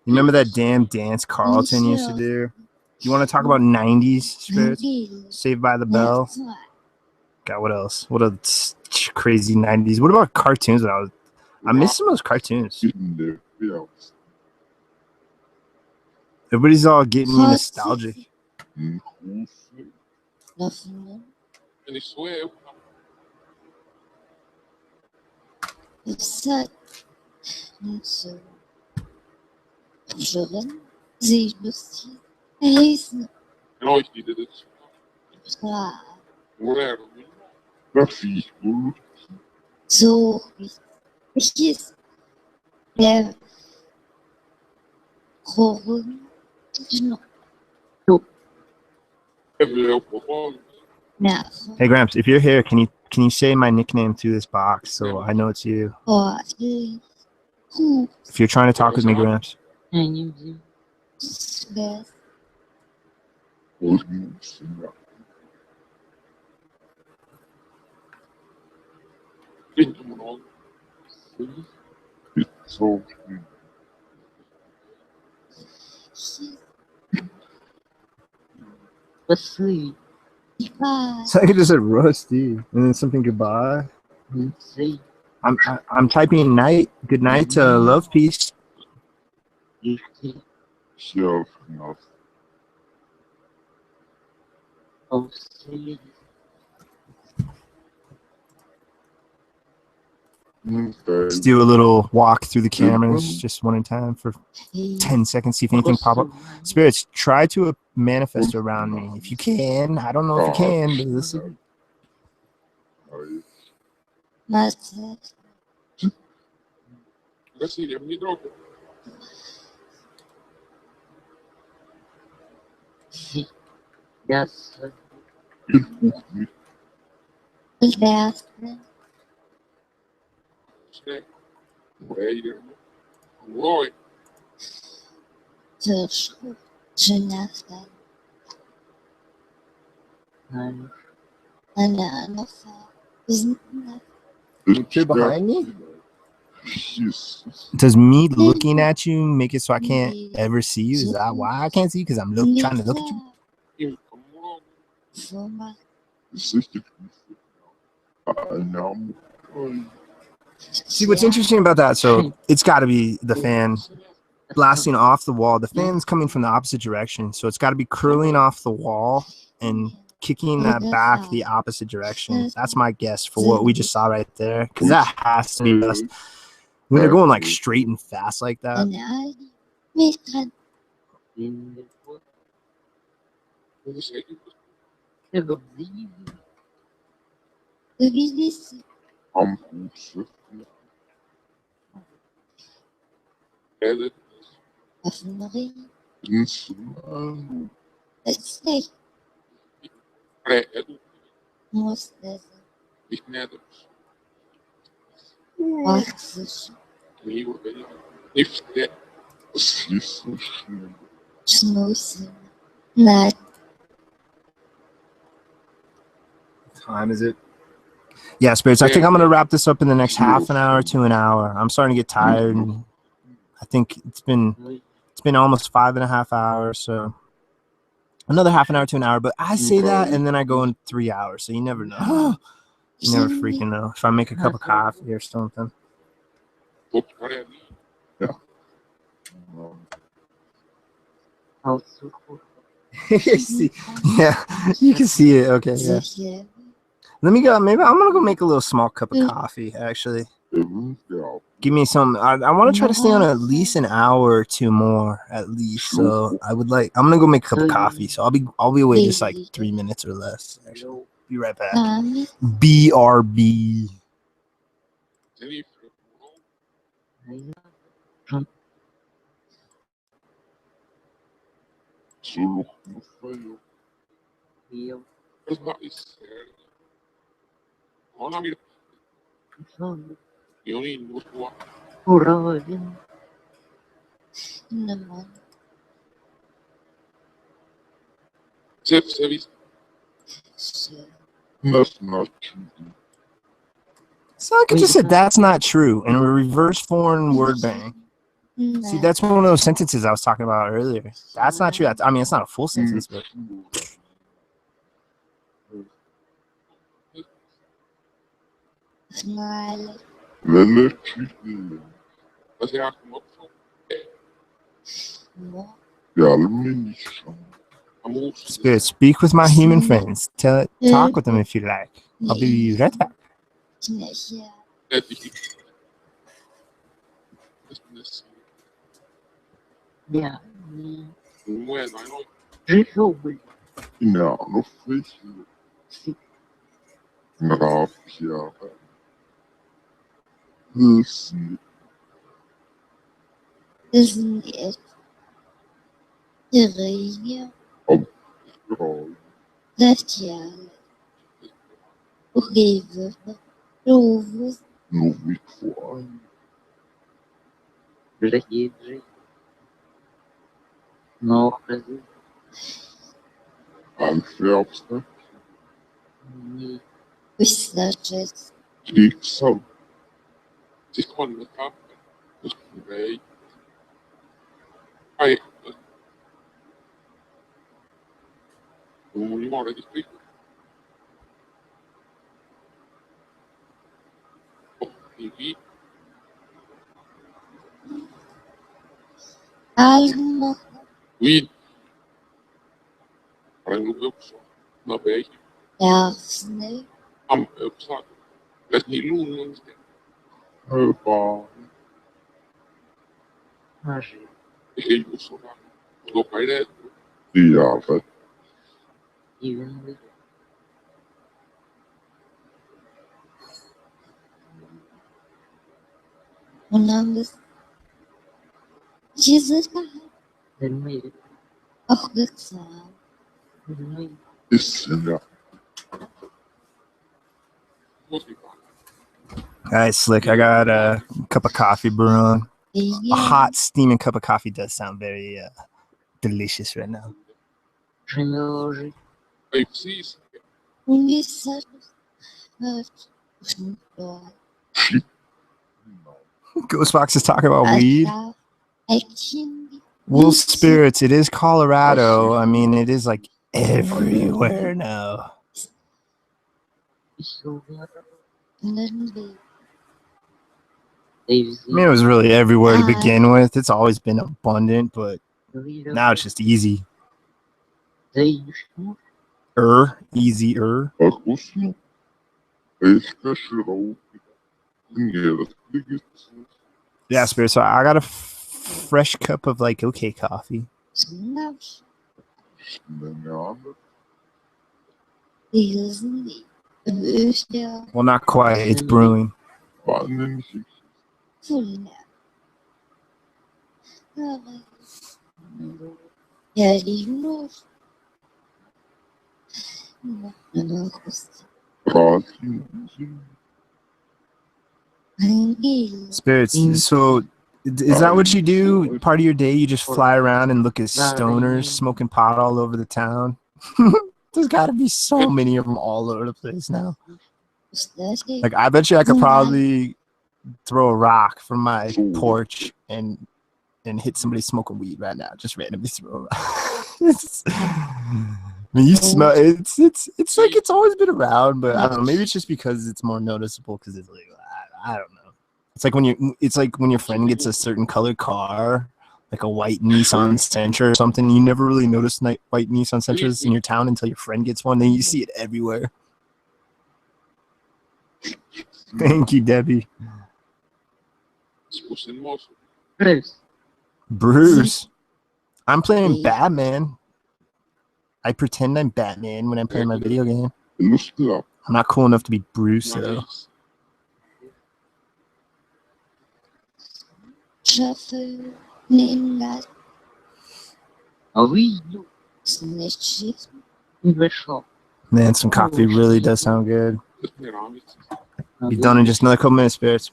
S1: remember that damn dance Carlton used to do? You want to talk about 90s spirits?
S5: نجيب.
S1: Saved by the Bell. God, what else? What a crazy 90s. What about cartoons? I miss some of those cartoons.
S7: In there. Yeah.
S1: Everybody's all getting me nostalgic.
S5: لفظنا.
S2: يعني شوية
S5: السد. نصر. شغل. زي بسي. عيسنا.
S2: راي يفيدني
S5: بسرعة.
S2: وراي
S7: ما في كل
S5: زوخي. بحيث. لا. خورن. جنو.
S2: وقال
S5: ناخذ.
S1: Hey, Gramps, if you're here, can you say my nickname through this box so I know it's you?
S5: وعلي. هو.
S1: If you're trying to talk with me, Gramps.
S6: يمزي
S5: سباس.
S7: والمسلم.
S2: بنت منال
S7: So
S6: بسي
S1: So I could just said Rusty and then something goodbye.
S6: يمزي
S1: I'm typing night. Good night to love peace.
S6: يحكي
S7: self enough.
S6: أو سيد
S1: Let's do a little walk through the cameras, just one at a time for 10 seconds, see if anything pop up. Spirits, try to manifest around me. If you can. I don't know if you can, but this is...
S5: مثل.
S2: بس يبني دروب
S6: يس
S5: الباس.
S2: شنو وراي
S5: تشخر. جنافة. أنا نفع. زنافة.
S1: You're behind me?
S7: Yes.
S1: Does me looking at you make it so I can't ever see you? Is that why I can't see you? Because I'm trying to look at you?
S2: يمكن مراد
S5: فما.
S7: Sister. I know.
S1: See, what's interesting about that, so it's got to be the fan blasting off the wall. The fan's coming from the opposite direction, so it's got to be curling off the wall and kicking that back the opposite direction. That's my guess for what we just saw right there, because that has to be us. When they're going like straight and fast like that.
S5: أنا عادي مثلا
S6: من الوقت
S2: مش هيجي
S6: تغذيه
S5: بجلس
S7: I'm Joseph.
S2: هذا
S5: أفنغي
S7: Insan.
S5: أستيقظ
S2: راقد
S5: مستزا
S2: بيتنادى
S5: وأخسش
S2: أيوه أيوه نفسي
S7: Sisa.
S5: شنوسنا لا
S1: Time is it? Yeah, spirits. I think I'm gonna wrap this up in the next half an hour to an hour. I'm starting to get tired. And I think it's been almost 5.5 hours, so another half an hour to an hour. But I say that, and then I go in 3 hours, so you never know. You never freaking know. If I make a cup of coffee or something.
S2: بكرة
S6: أو السكوت
S1: See, yeah, you can see it. Okay, yeah.
S5: زفير
S1: Let me go. Maybe I'm gonna go make a little small cup of coffee. Actually,
S7: Evans Gal.
S1: give me some. I want to try to stay on at least an hour or two more, at least. So I would like. I'm gonna go make a cup of coffee. So I'll be away just like 3 minutes or less. Actually, be right back.
S5: نعم
S1: BRB.
S2: تاني
S7: Solo Rafael.
S6: هي
S2: اسمع السؤال هو أنا عامل
S6: صار
S2: يومين أسبوع
S6: قرابا
S5: إنما
S2: سيف سيف
S7: That's not true.
S1: So I could just said that's not true in a reverse foreign word bang. See, that's one of those sentences I was talking about earlier. That's not true. I mean, it's not a full sentence, but
S5: مال
S7: Relatively.
S2: بس يعني مبسوط
S5: مو
S7: Galmination.
S2: أموت
S1: spirit, speak with my human friends. Talk with them if you like. I'll be right back.
S5: تنشا
S2: هذه بس
S6: يعني
S2: وين أنا
S6: رسول
S7: Inano facial. Grafia. Lucy.
S5: تزنيت تغير
S7: Roy.
S5: ذاتيال وغيظ روفوس
S7: Novik Foy.
S6: رهيب ناخذ
S7: Alfärbster.
S5: وساجت
S7: Krigsal.
S2: تكون مكان باي أي ومورا دي كويس في
S5: علم
S2: وين رنو بيبصر ما باي
S5: يغسل
S2: أم بيبصر لكن يلون
S7: Hörbar.
S6: ماشي
S2: هي يبصر لو بعيد
S7: Diare.
S6: إذن
S5: ونمس جزرها
S6: الميت
S5: أخذت صعب
S6: الميت
S7: Issinga.
S1: All right, Slick. I got a cup of coffee brewing. A
S5: هي
S1: hot, steaming cup of coffee does sound very delicious right now.
S6: خياري
S2: أي بسيس
S5: ويسرت وشنطوع
S1: Ghostbox is talking about weed.
S5: أكشن
S1: Well, spirits, it is Colorado. I mean, it is like everywhere now.
S6: الصغار
S5: نرمي
S1: I mean, it was really everywhere to begin with. It's always been abundant, but now it's just easy.
S6: زي الشمس
S1: Easier.
S7: Akusno. Eskashiro. Nere. Ligget.
S1: Yeah, Spirit. So I got a fresh cup of like okay coffee.
S5: Znasz,
S7: Zmieniamy.
S5: ich zni. Wyjścia
S1: Well, not quite. It's brewing.
S7: Panem się
S5: fulne. Ja limos. No,
S7: traci.
S1: Spirits. So is that what you do? Part of your day, you just fly around and look at stoners smoking pot all over the town. There's got to be so many of them all over the place now. Like, I bet you I could probably throw a rock from my porch and hit somebody smoking weed right now. Just randomly throw a rock. I mean, you smell it's like it's always been around, but I don't know. Maybe it's just because it's more noticeable because it's like I don't know. It's like when your friend gets a certain colored car, like a white Nissan Sentra or something. You never really notice white Nissan Sentras in your town until your friend gets one. Then you see it everywhere. Thank you, Debbie.
S2: Spustin most.
S6: Bruce.
S1: Bruce. I'm playing Batman. I pretend I'm Batman when I'm playing my video game.
S7: Lustig.
S1: I'm not cool enough to be Bruce, though.
S5: Shuffle, Ningat,
S6: А вы
S5: Snitches,
S6: вышел.
S1: Man, some coffee really does sound good.
S2: Мне нравится.
S1: Be done in just another couple minutes, Spirits.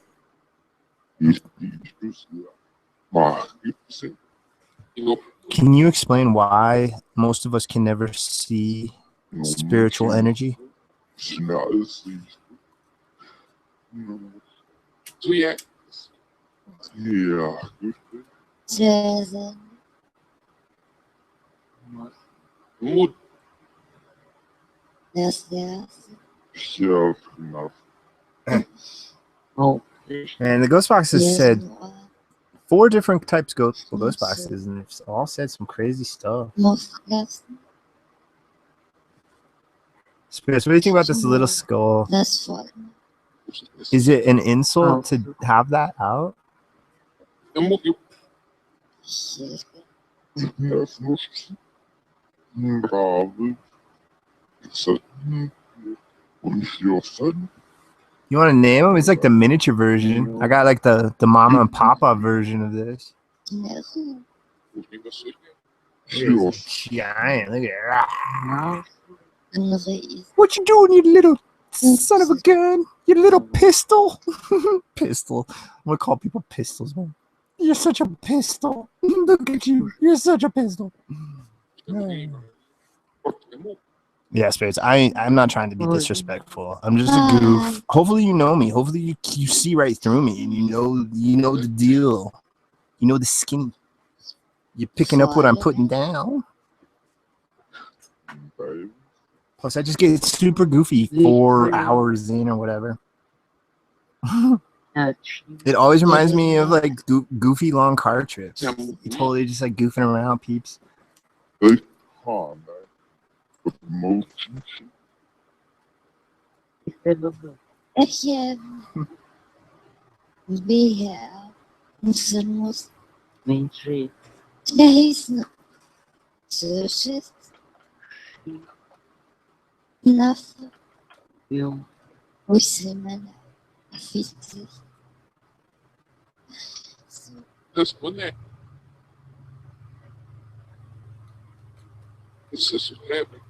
S1: Can you explain why most of us can never see spiritual energy?
S2: Czuję.
S7: Yeah.
S5: Seven,
S2: Mód.
S5: yes,
S7: Все enough.
S6: Oh,
S1: And the ghost boxes
S5: yes,
S1: said 4 different types of ghost boxes, and it's all said some crazy stuff.
S5: most yes,
S1: Spirits, what do you think about this little skull?
S5: that's fun.
S1: Is it an insult to have that out?
S2: Eu morri.
S5: Yes,
S7: Bravo. Und your son?
S1: You want to name him? It's like the miniature version. I got like the mama and papa version of this.
S5: no,
S2: Mówi go sobie.
S7: Your
S1: Giant. Look at that.
S6: no.
S5: raise,
S1: What you doing, you little son of a gun? You little pistol. Pistol. I'm gonna call people pistols, man. You're such a pistol. Look at you. You're such a pistol. Yeah, Spirits. I'm not trying to be disrespectful. I'm just a goof. Hopefully you know me. Hopefully you see right through me and you know the deal. You know the skinny. You're picking up what I'm putting down.
S7: babe.
S1: Plus, I just get super goofy 4 hours in or whatever. It always reminds me of like goofy long car trips. You totally just like goofing around, peeps.
S7: Hey, calm, man. With motion.
S5: we have Muslims,
S6: Меньше.
S5: Jason, Sushes, enough,
S6: Film.
S5: Wisman, Fitz,
S2: Responder. Se suscreve.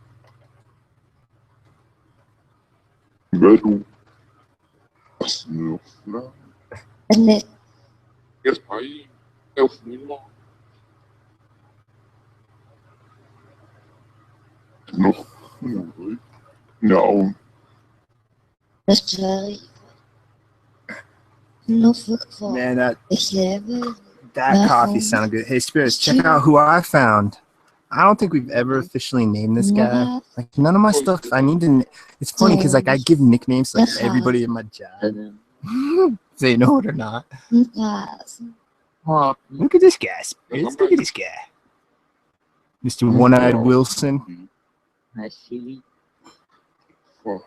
S7: Velho. Meu filho.
S5: and then
S2: Esse pai é o filho.
S7: No. No.
S5: the story. No football.
S1: Man, that
S5: Level,
S1: coffee sounded good. Hey, Spirits, check out who I found. I don't think we've ever officially named this guy. Like, none of my stuff, I need to. It's funny because, like, I give nicknames to like, everybody in my job. They know it or not.
S6: What?
S1: Look at this guy, Spirits. Look at this guy. Mr. One-Eyed Wilson.
S6: Насилие.
S7: Fuck.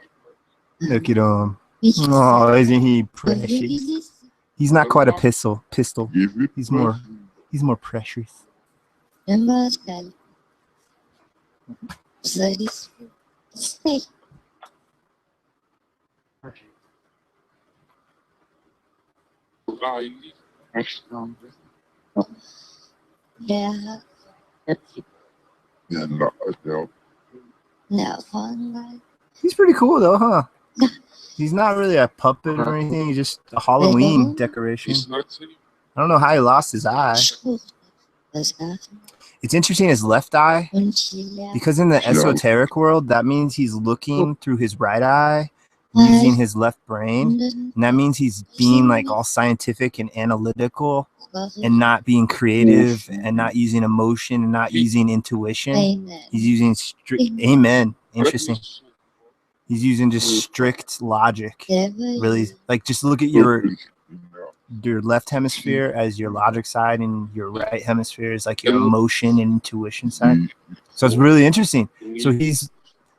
S1: Look at him. Oh, isn't he precious? He's not quite a pistol.
S7: Give it
S1: He's more
S7: blessing.
S1: he's more precious.
S5: Demascal. Satisfied. Stay.
S2: Riley,
S6: Excellent.
S5: There.
S6: That's it.
S7: Yeah, no, no.
S5: No fun.
S1: He's pretty cool though, huh? He's not really a puppet or anything. He's just a Halloween decoration.
S2: is not safe.
S1: I don't know how he lost his eye. It's interesting, his left eye, because in the esoteric world, that means he's looking through his right eye using his left brain. And that means he's being like all scientific and analytical and not being creative and not using emotion and not using intuition. He's using amen. Interesting. He's using just strict logic. Really, like just look at your left hemisphere as your logic side and your right hemisphere is like your emotion and intuition side. So it's really interesting. So he's,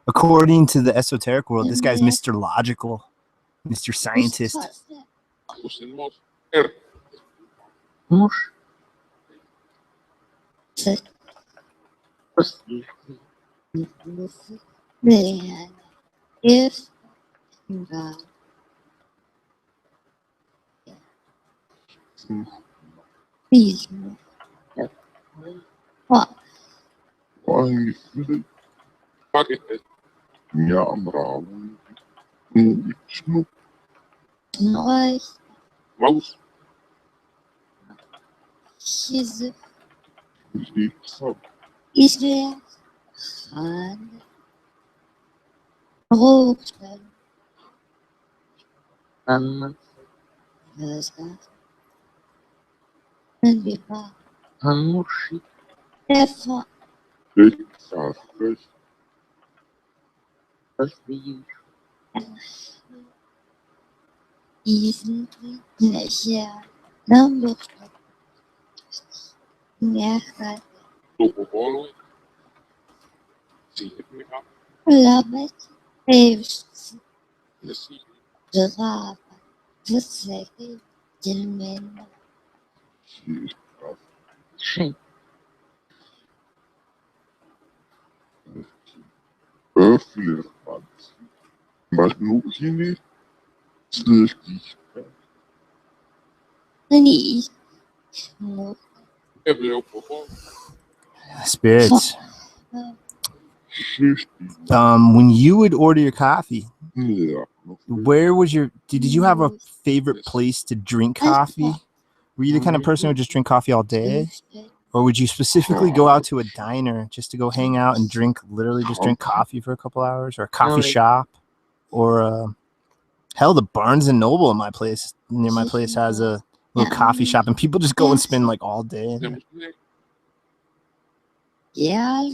S1: according to the esoteric world, this guy's Mr. Logical, Mr. Scientist.
S6: Mush. Proceed.
S5: If please what
S7: Why is it? Yeah, bravo. It's no
S5: noise
S2: Mouse,
S5: she's
S7: it's up.
S5: is there and roken
S6: And
S5: and be pas
S6: Hanushi.
S5: therefore
S7: It's a fresh
S6: Proceed.
S5: isn't here number near
S2: local hallway. See if we have
S5: Lamet Davis
S2: the sea.
S5: the Rab the second gentleman
S7: shit.
S6: Shape.
S7: Öffner fanns. Men nog hinner slökigt.
S5: Ni no
S2: Every local hall.
S1: Spirits.
S7: Shit.
S1: When you would order your coffee,
S7: Yeah.
S1: where was your did you have a favorite place to drink coffee? Were you the kind of person who would just drink coffee all day? Or would you specifically go out to a diner just to go hang out and literally just drink coffee for a couple hours, or a coffee shop, or hell, the Barnes and Noble near my place has a little coffee shop, and people just go and spend like all day.
S2: There was no
S5: yeah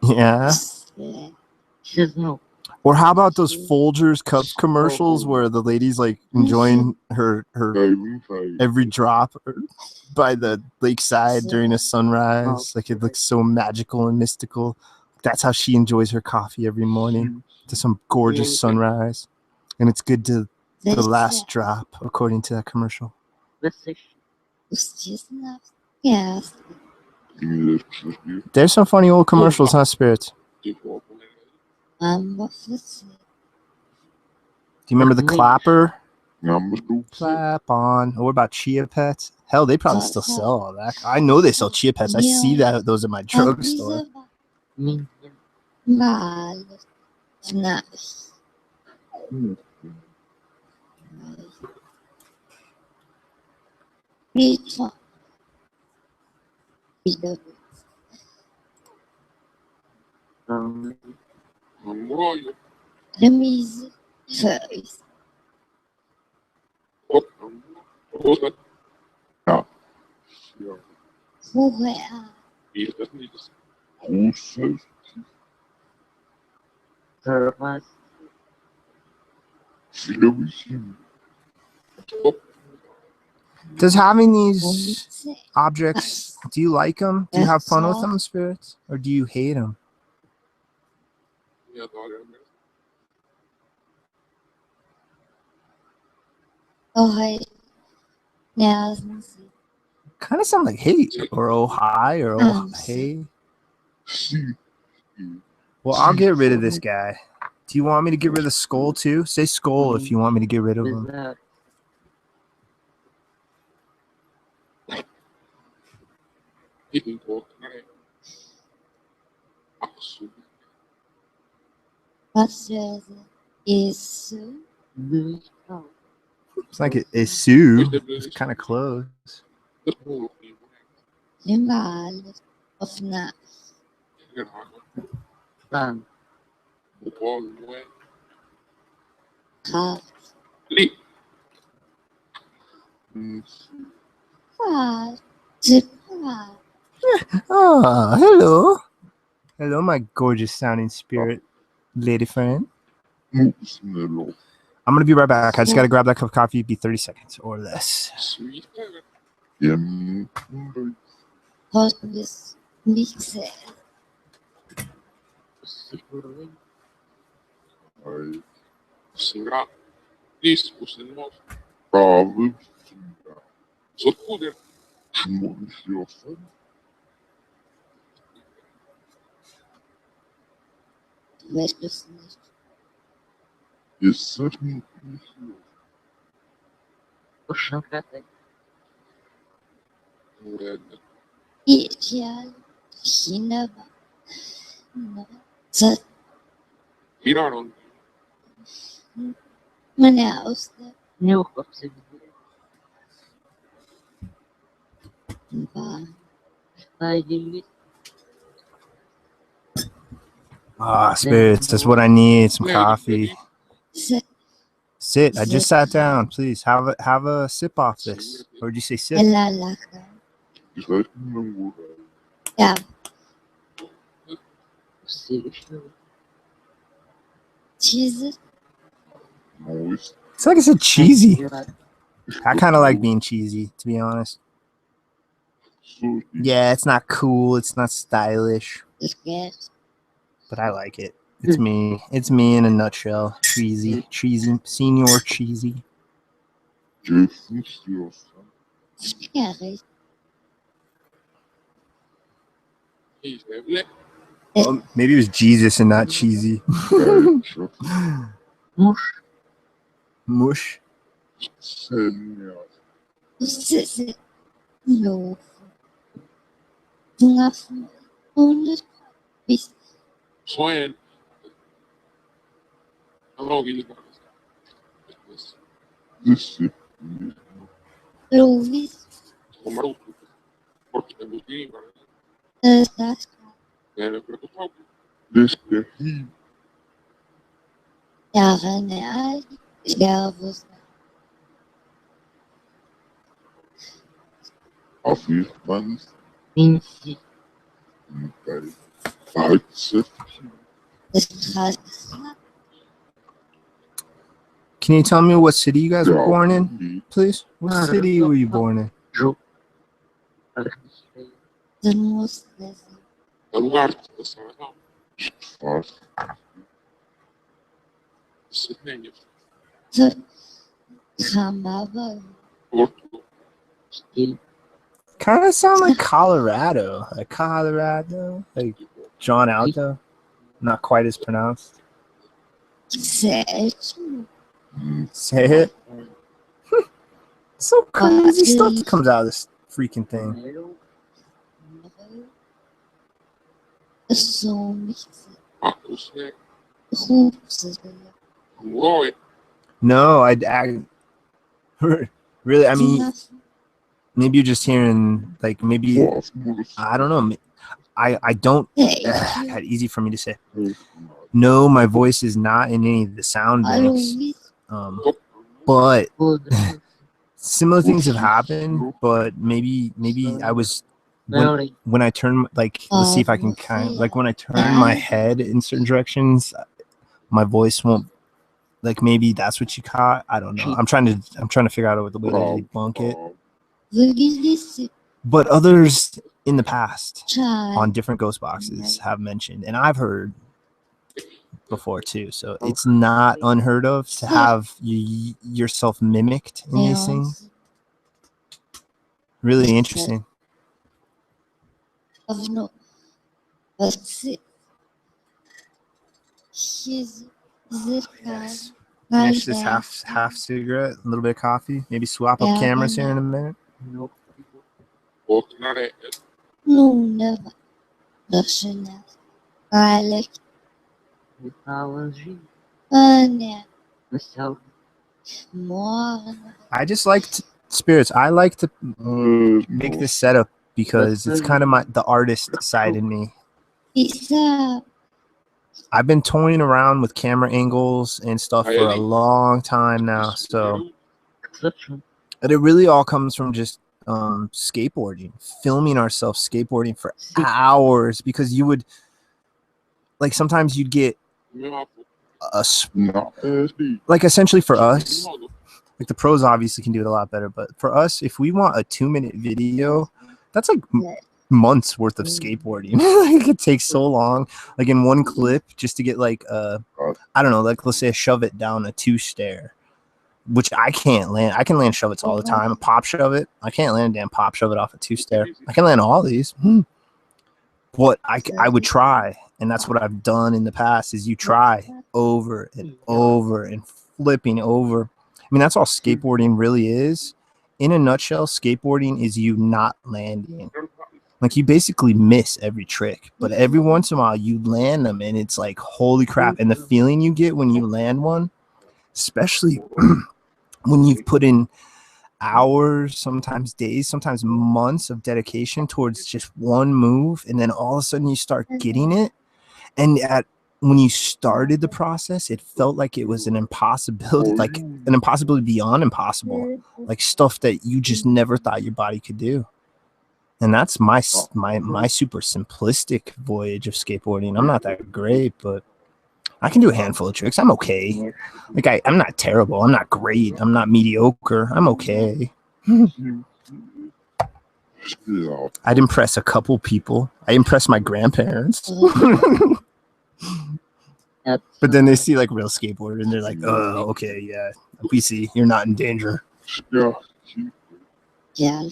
S1: Yeah.
S6: Says no.
S1: Or how about those Folgers cups commercials where the lady's like enjoying her every drop by the lakeside during a sunrise? Like it looks so magical and mystical. That's how she enjoys her coffee every morning, to some gorgeous sunrise. And it's good to the last drop, according to that commercial.
S5: yes
S1: There's some funny old commercials, huh, Spirits?
S5: what's this
S1: Do you remember the clapper?
S7: Number two.
S1: Clap on. Or what about Chia Pets? Hell, they probably still sell all that. I know they sell Chia Pets. I see those at my drugstore.
S6: Minion.
S5: mal nice pizza
S2: Royo.
S5: remise service
S2: Rosa.
S7: Yeah.
S5: Korea
S2: Hier, dat niet.
S7: Who
S6: Service.
S7: television.
S1: Does having these objects, do you like them? Do you have fun with them, Spirits? Or do you hate them?
S2: Ja, daar.
S5: oh Ja, sim.
S1: Kind of sound like hey or oh hi or oh hey.
S7: See.
S1: Well, I'll get rid of this guy. Do you want me to get rid of the skull too? Say skull if you want me to get rid of him.
S6: Bizarro.
S2: Devo incontrare assolutamente.
S5: Vocês, isso,
S6: Bizarro.
S1: It's like a Sue.
S2: Queste
S1: It's kind of close.
S2: del muro primo
S5: limbalho, ofna,
S2: generato
S6: Tanto.
S2: un po' due
S5: ha,
S2: lì
S5: ha, tipo,
S1: Ah, hello. Hello, my gorgeous sounding spirit lady friend.
S7: Snälla.
S1: I'm going to be right back. I just got to grab that cup of coffee. It'd be 30 seconds or less.
S2: sweet
S5: hostis, mixe,
S6: Seguramente.
S7: Aj.
S2: sembra discus nel nostro
S7: Prawy.
S2: sottocutere
S7: Mociosa.
S5: vestos, nicht,
S7: Jesteś mociosa.
S6: Puxa, cara.
S2: red
S5: ideal, China, no, zat,
S2: tiraron
S5: meine Auster,
S6: New Hops.
S5: war,
S6: Vai de
S1: Ah, spirits. That's what I need. Some coffee.
S5: zat,
S1: Sit. I just sat down. Please have a sip off this. Or did you say sip?
S5: ella lacha,
S7: Jesteś mociosa.
S5: ja, cheese,
S7: Nice.
S1: It's like I said cheesy. I kind of like being cheesy, to be honest.
S7: So
S1: Yeah, it's not cool. It's not stylish,
S5: das Geld,
S1: but I like it. It's me. It's me in a nutshell. Cheesy, senior cheesy.
S7: jesteś mociosa.
S5: sperrig,
S2: isole
S1: Maybe it was Jesus and not cheesy.
S7: Dajcie.
S6: Mush.
S1: Mush.
S7: Senia.
S5: sisse, lof, ngafen, und bis,
S2: soen allora vi dico questo
S7: Dyscyplin.
S5: lovis,
S2: come rotto forse è motivo
S5: das,
S2: per tutto
S7: Dyscyplin.
S5: Jahre Servus,
S7: Afirmans.
S6: Vinci.
S7: Dajcie.
S5: das Krass,
S1: Can you tell me what city you guys were born in, please? What city were you born in?
S6: Joe.
S5: dann muss das,
S2: all'arte questa no
S7: Fast.
S2: settembre
S5: so, Kamaba,
S2: porto
S6: Still.
S1: Kind of sound like Colorado. Like John Alto. Not quite as pronounced.
S5: Selten,
S1: Say it. So crazy stuff comes out of this freaking thing.
S5: so nicht,
S2: acqua se
S5: Rups,
S2: vuoi
S1: No, I really. I mean, maybe you're just hearing like maybe I don't know. I don't. God, easy for me to say. No, my voice is not in any of the sound banks. But similar things have happened. But maybe I was when I turn like let's see if I can kind of like when I turn my head in certain directions, my voice won't. Like maybe that's what you caught. I don't know. I'm trying to figure out the way to debunk it. But others in the past on different ghost boxes have mentioned, and I've heard before too. So it's not unheard of to have yourself mimicked in these things. Really interesting.
S5: Давно. Отцы. She's
S1: Yes. Finish this half cigarette, a little bit of coffee, maybe swap up cameras here in a minute.
S6: No.
S2: Oknare.
S5: Ну, never. Даже нет. Алек.
S6: Положи
S5: Нет.
S6: на сел.
S5: Можно.
S1: I just like spirits. I like to make this setup because it's kind of the artist side in me.
S5: Писа.
S1: I've been toying around with camera angles and stuff for a long time now. So,
S6: Exception.
S1: but it really all comes from just skateboarding, filming ourselves skateboarding for hours, because you would, like, sometimes you'd get like, essentially for us, like, the pros obviously can do it a lot better, but for us, if we want a 2-minute video, that's like months worth of skateboarding. Like, it takes so long, like, in one clip, just to get like I don't know, like, let's say a shove it down a 2-stair, which I can't land. I can land shove it's all the time. A pop shove it, I can't land a damn pop shove it off a 2-stair. I can land all these, but I would try, and that's what I've done in the past. Is you try over and over and flipping over. I mean, that's all skateboarding really is. In a nutshell, skateboarding is you not landing. Like, you basically miss every trick, but every once in a while you land them, and it's like, holy crap. And the feeling you get when you land one, especially when you've put in hours, sometimes days, sometimes months of dedication towards just one move, and then all of a sudden you start getting it. And when you started the process, it felt like it was an impossibility, like an impossibility beyond impossible, like stuff that you just never thought your body could do. And that's my super simplistic voyage of skateboarding. I'm not that great, but I can do a handful of tricks. I'm okay. Like, I'm not terrible. I'm not great. I'm not mediocre. I'm okay. I'd impress a couple people. I impress my grandparents. But then they see, like, real skateboarders, and they're like, oh, okay, yeah, we see you're not in danger.
S5: Yeah.
S6: Yeah.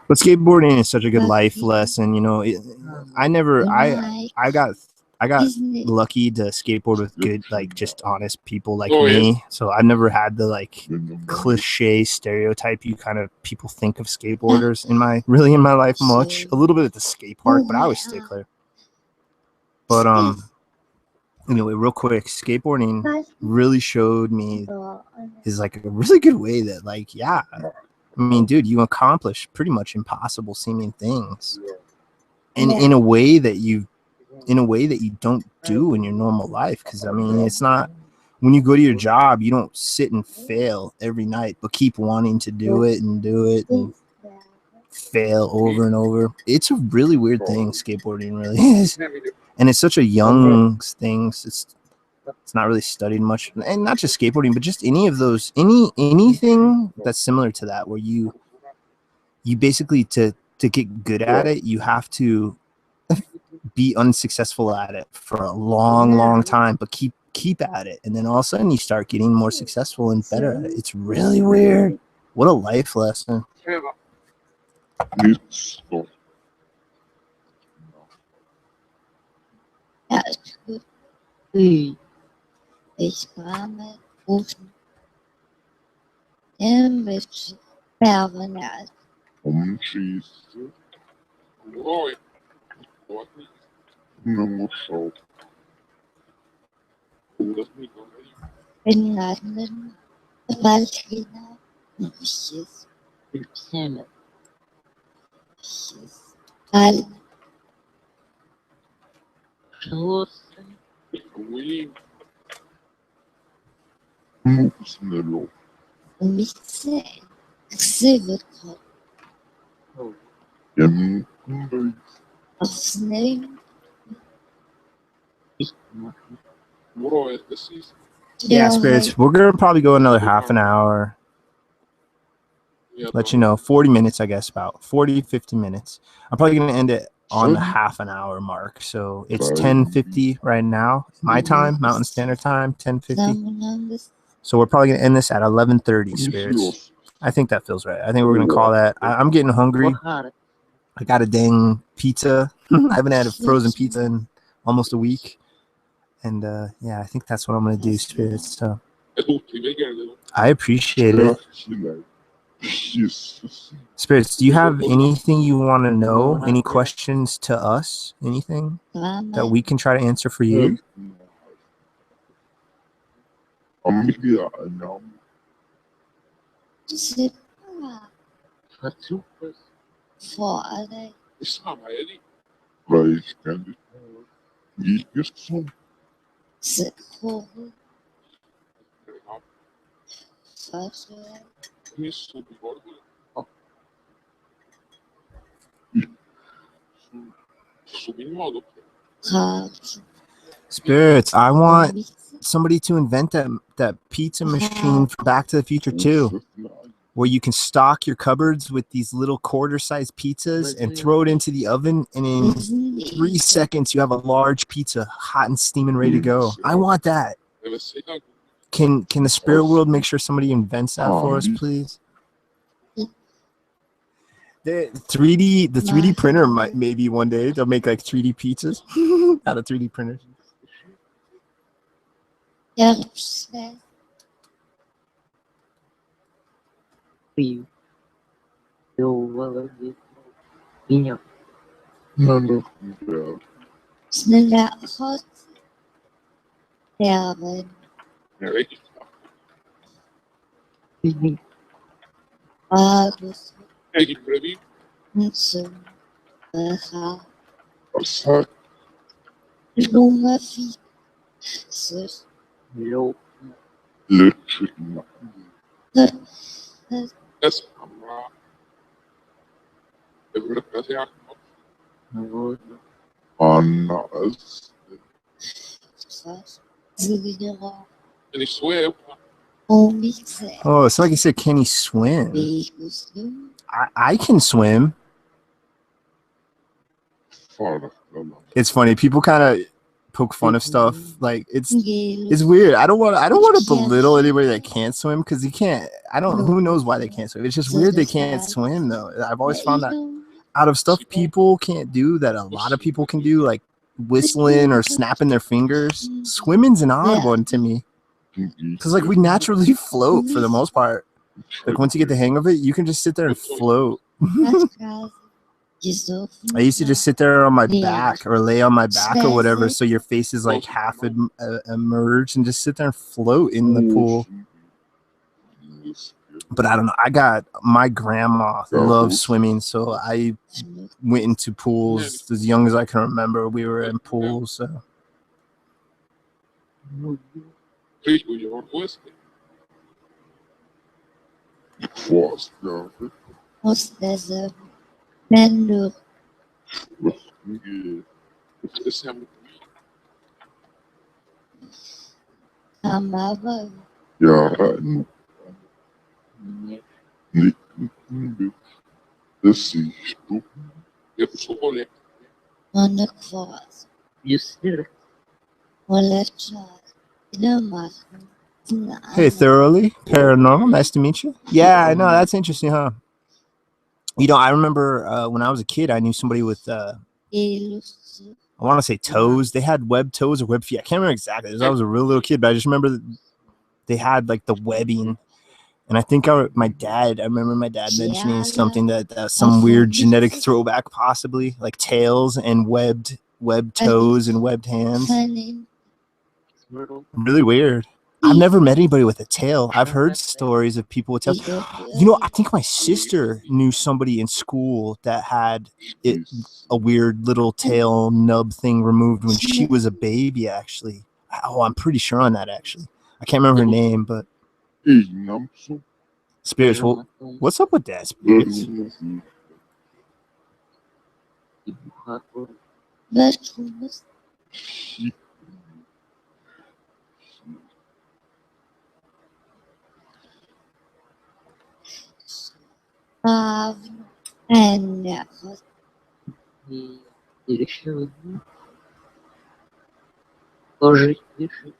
S1: But skateboarding is such a good life lesson, you know. I got lucky to skateboard with good, like, just honest people like me. So I never had the, like, cliche stereotype you kind of people think of skateboarders in my life much. A little bit at the skate park, but I always stay clear. But anyway, real quick, skateboarding really showed me is, like, a really good way that, like, yeah, I mean, dude, you accomplish pretty much impossible seeming things, and in a way that you don't do in your normal life. Because, I mean, it's not, when you go to your job, you don't sit and fail every night, but keep wanting to do it and fail over and over. It's a really weird thing, skateboarding really is, and it's such a young thing. It's not really studied much, and not just skateboarding, but just any of those, anything that's similar to that, where you basically, to get good at it, you have to be unsuccessful at it for a long time, but keep at it, and then all of a sudden you start getting more successful and better at it. It's really weird. What a life lesson.
S5: Ich komme rufen. Image permanent. In London, Baltina, she's
S6: Семя.
S5: all
S6: Шелосы.
S5: Mitze, exhibit of snake.
S1: Yeah, spirits, we're gonna probably go another half an hour. Let you know, 40 minutes, I guess, about 40-50 minutes. I'm probably gonna end it on the half an hour mark. So it's 10:50 right now, my time, Mountain Standard Time, 10:50. So we're probably gonna end this at 11:30, spirits. I think that feels right. I think we're gonna call that. I'm getting hungry.
S6: Porrada.
S1: I got a dang pizza. I haven't had a frozen pizza in almost a week, and yeah, I think that's what I'm gonna do, spirits. So
S2: E tutti, vedi?
S1: I appreciate it. Spirits, do you have anything you want to know? Any questions to us? Anything that we can try to answer for you?
S5: C'est pas
S6: Versuch es.
S5: vor allem
S2: Insomma, vedi?
S5: c'est trop
S2: No,
S5: facile.
S2: nessuno ricordo. Subito modo.
S5: Rad.
S1: Spirits, I want somebody to invent that pizza machine for Back to the Future 2, where you can stock your cupboards with these little quarter-sized pizzas and throw it into the oven, and in 3 seconds you have a large pizza hot and steaming ready to go. I want that.
S2: Deve essere tanto.
S1: Can the spirit world make sure somebody invents that for us, please? The 3D printer might, maybe one day they'll make like 3D pizzas out of 3D printers.
S5: Herbstfest.
S6: Frio. Eu valor de vinho.
S5: Schneller Hot. Sterben.
S2: Vedi?
S5: August.
S2: Vedi, brevi?
S5: Zum. Ra. Lunge. Fix.
S6: Low.
S2: Insomma. E per caso
S6: Nervoso.
S5: Zero.
S2: e sue
S5: Omixe.
S1: Oh, it's like you said, can he swim?
S5: Vegus.
S1: I can swim. It's funny. People kind of poke fun of stuff. Like it's weird. I don't want to belittle anybody that can't swim, because you can't. Who knows why they can't swim? It's just weird they can't swim though. I've always found that out of stuff people can't do that a lot of people can do, like whistling or snapping their fingers. Swimming's an odd one to me, because like we naturally float for the most part. Like once you get the hang of it, you can just sit there and float. I used to just sit there on my back or lay on my back or whatever, so your face is like half emerged, and just sit there and float in the pool. But I don't know. My grandma loves swimming, so I went into pools as young as I can remember. We were in pools. So.
S2: Fico di questo.
S5: What's this? Menu.
S2: E siamo
S5: Amava.
S2: io posso volere.
S5: One cross.
S6: Justera.
S5: One child. Machen.
S1: Hey, Thoroughly Paranormal. Nice to meet you. Yeah, I know. That's interesting, huh? You know, I remember when I was a kid, I knew somebody with, I want to say toes. They had web toes or web feet. I can't remember exactly. I was a real little kid, but I just remember that they had like the webbing. And I think my dad mentioning something that some weird genetic throwback, possibly like tails and webbed toes and webbed hands. Really weird. I've never met anybody with a tail. I've heard stories of people with tails. You know, I think my sister knew somebody in school that had a weird little tail nub thing removed when she was a baby, actually. Oh, I'm pretty sure on that, actually. I can't remember her name, but... Spirits, what's up with that, Spirits?
S5: And
S6: И решил положить выше.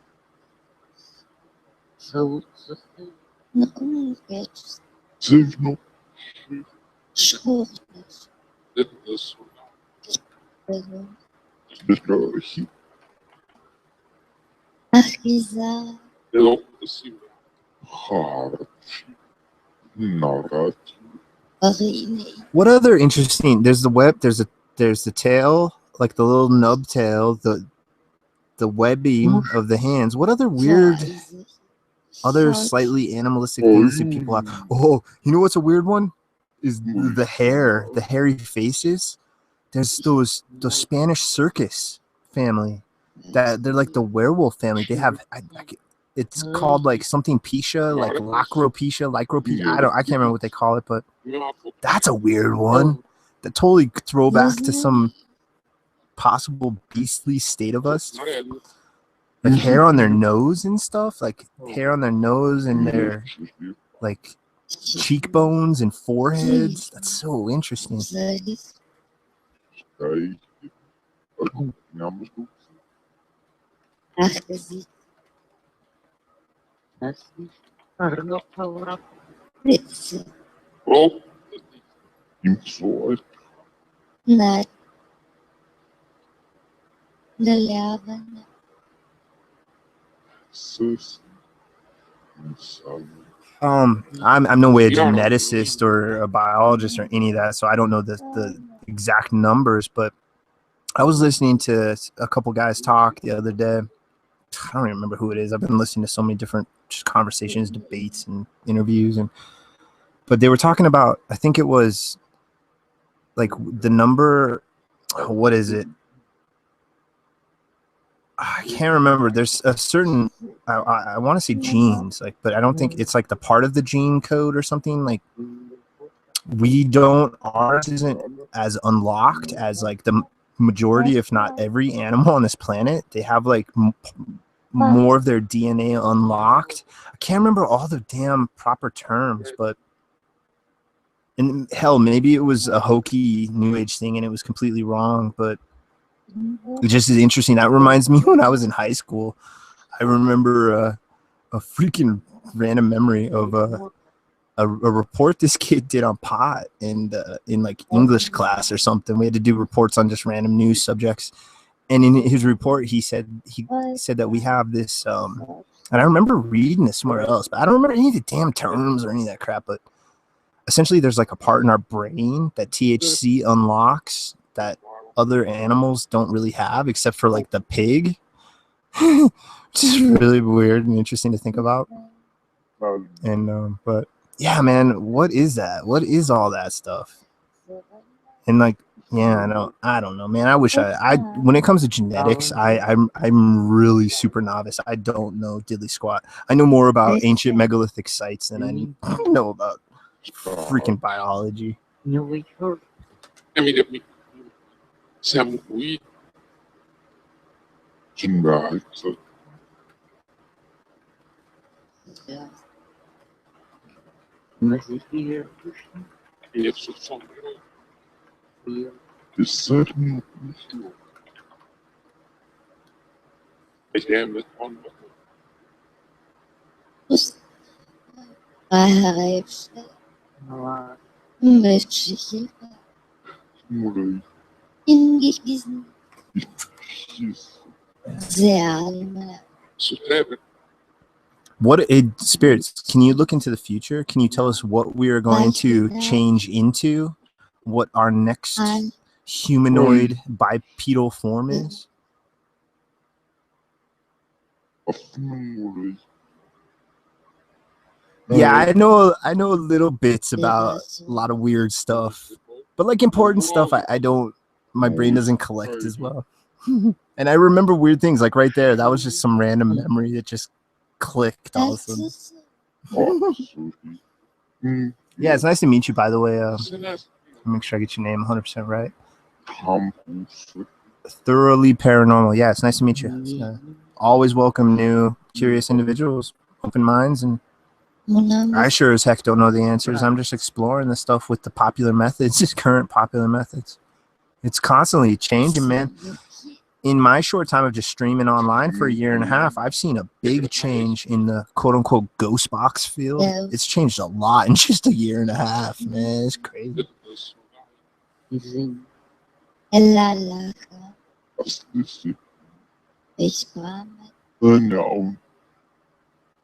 S6: Зовут
S5: Ну, это
S7: Зевно.
S5: шкурность.
S2: Это сука.
S7: Страхи.
S5: Ахиза.
S2: Hello, спасибо.
S7: Харчи. Нарати.
S5: Арины.
S1: What other interesting? There's the web. There's the tail, like the little nub tail, the webbing of the hands. What other weird, other slightly animalistic things do people have? Oh, you know what's a weird one? Is the hair, the hairy faces. There's those Spanish circus family that they're like the werewolf family. They have it's called like something pisha, like lacropisha. I can't remember what they call it, but that's a weird one. That totally throwback to some possible beastly state of us. Like hair on their nose and stuff, like hair on their nose and their like cheekbones and foreheads. That's so interesting.
S5: Залез.
S7: Ай. Нямаш.
S5: Ахиза.
S6: Paranormal.
S5: Прицел.
S2: Bro,
S7: Импсуай.
S5: На. Налявано.
S7: Сэс. Инсаль.
S1: I'm no way a geneticist or a biologist or any of that, so I don't know the exact numbers, but I was listening to a couple guys talk the other day. I don't even remember who it is. I've been listening to so many different just conversations, debates, and interviews, but they were talking about, I think it was like the number, what is it? I can't remember. There's a certain, I want to say genes, like, but I don't think it's like the part of the gene code or something. Like ours isn't as unlocked as like the majority, if not every animal on this planet. They have like more of their DNA unlocked. I can't remember all the damn proper terms, but and hell, maybe it was a hokey new age thing and it was completely wrong, but it just is interesting. That reminds me when I was in high school. I remember a freaking random memory of a report this kid did on pot and in like English class or something. We had to do reports on just random news subjects, and in his report he said that we have this and I remember reading this somewhere else, but I don't remember any of the damn terms or any of that crap. But essentially, there's like a part in our brain that THC unlocks that other animals don't really have, except for like the pig. Which is really weird and interesting to think about. And but yeah, man, what is that? What is all that stuff? And like, yeah, I don't know, man. I wish I when it comes to genetics, I'm really super novice. I don't know diddly squat. I know more about ancient megalithic sites than I know about freaking biology.
S6: Новый черт.
S2: Siamo qui.
S7: Чингайца.
S6: Назифир.
S2: E sul fondo.
S7: Писарь.
S2: Vediamo quando.
S5: Ахаевши.
S6: Мала.
S5: Мышихи.
S7: Мурай.
S5: Ингизм.
S7: Хис.
S5: Зеалма.
S2: Sull'eve.
S1: What spirits? Can you look into the future? Can you tell us what we are going to change into? What our next humanoid bipedal form is?
S7: Мурай.
S1: Yeah, I know little bits about a lot of weird stuff, but like important stuff, I don't. My brain doesn't collect as well. And I remember weird things, like right there. That was just some random memory that just clicked all of a sudden. Yeah, it's nice to meet you, by the way. Make sure I get your name 100% right. Thoroughly Paranormal. Yeah, it's nice to meet you. Always welcome new, curious individuals, open minds, and I sure as heck don't know the answers. I'm just exploring the stuff with the popular methods, just current popular methods. It's constantly changing, man. in my short time of just streaming online for a year and a half, I've seen a big change in the quote unquote ghost box field.
S5: Yeah.
S1: It's changed a lot in just a year and a half, man. It's crazy.
S6: Sim.
S5: إلا لك
S7: أصلي
S5: إسلام
S7: أنا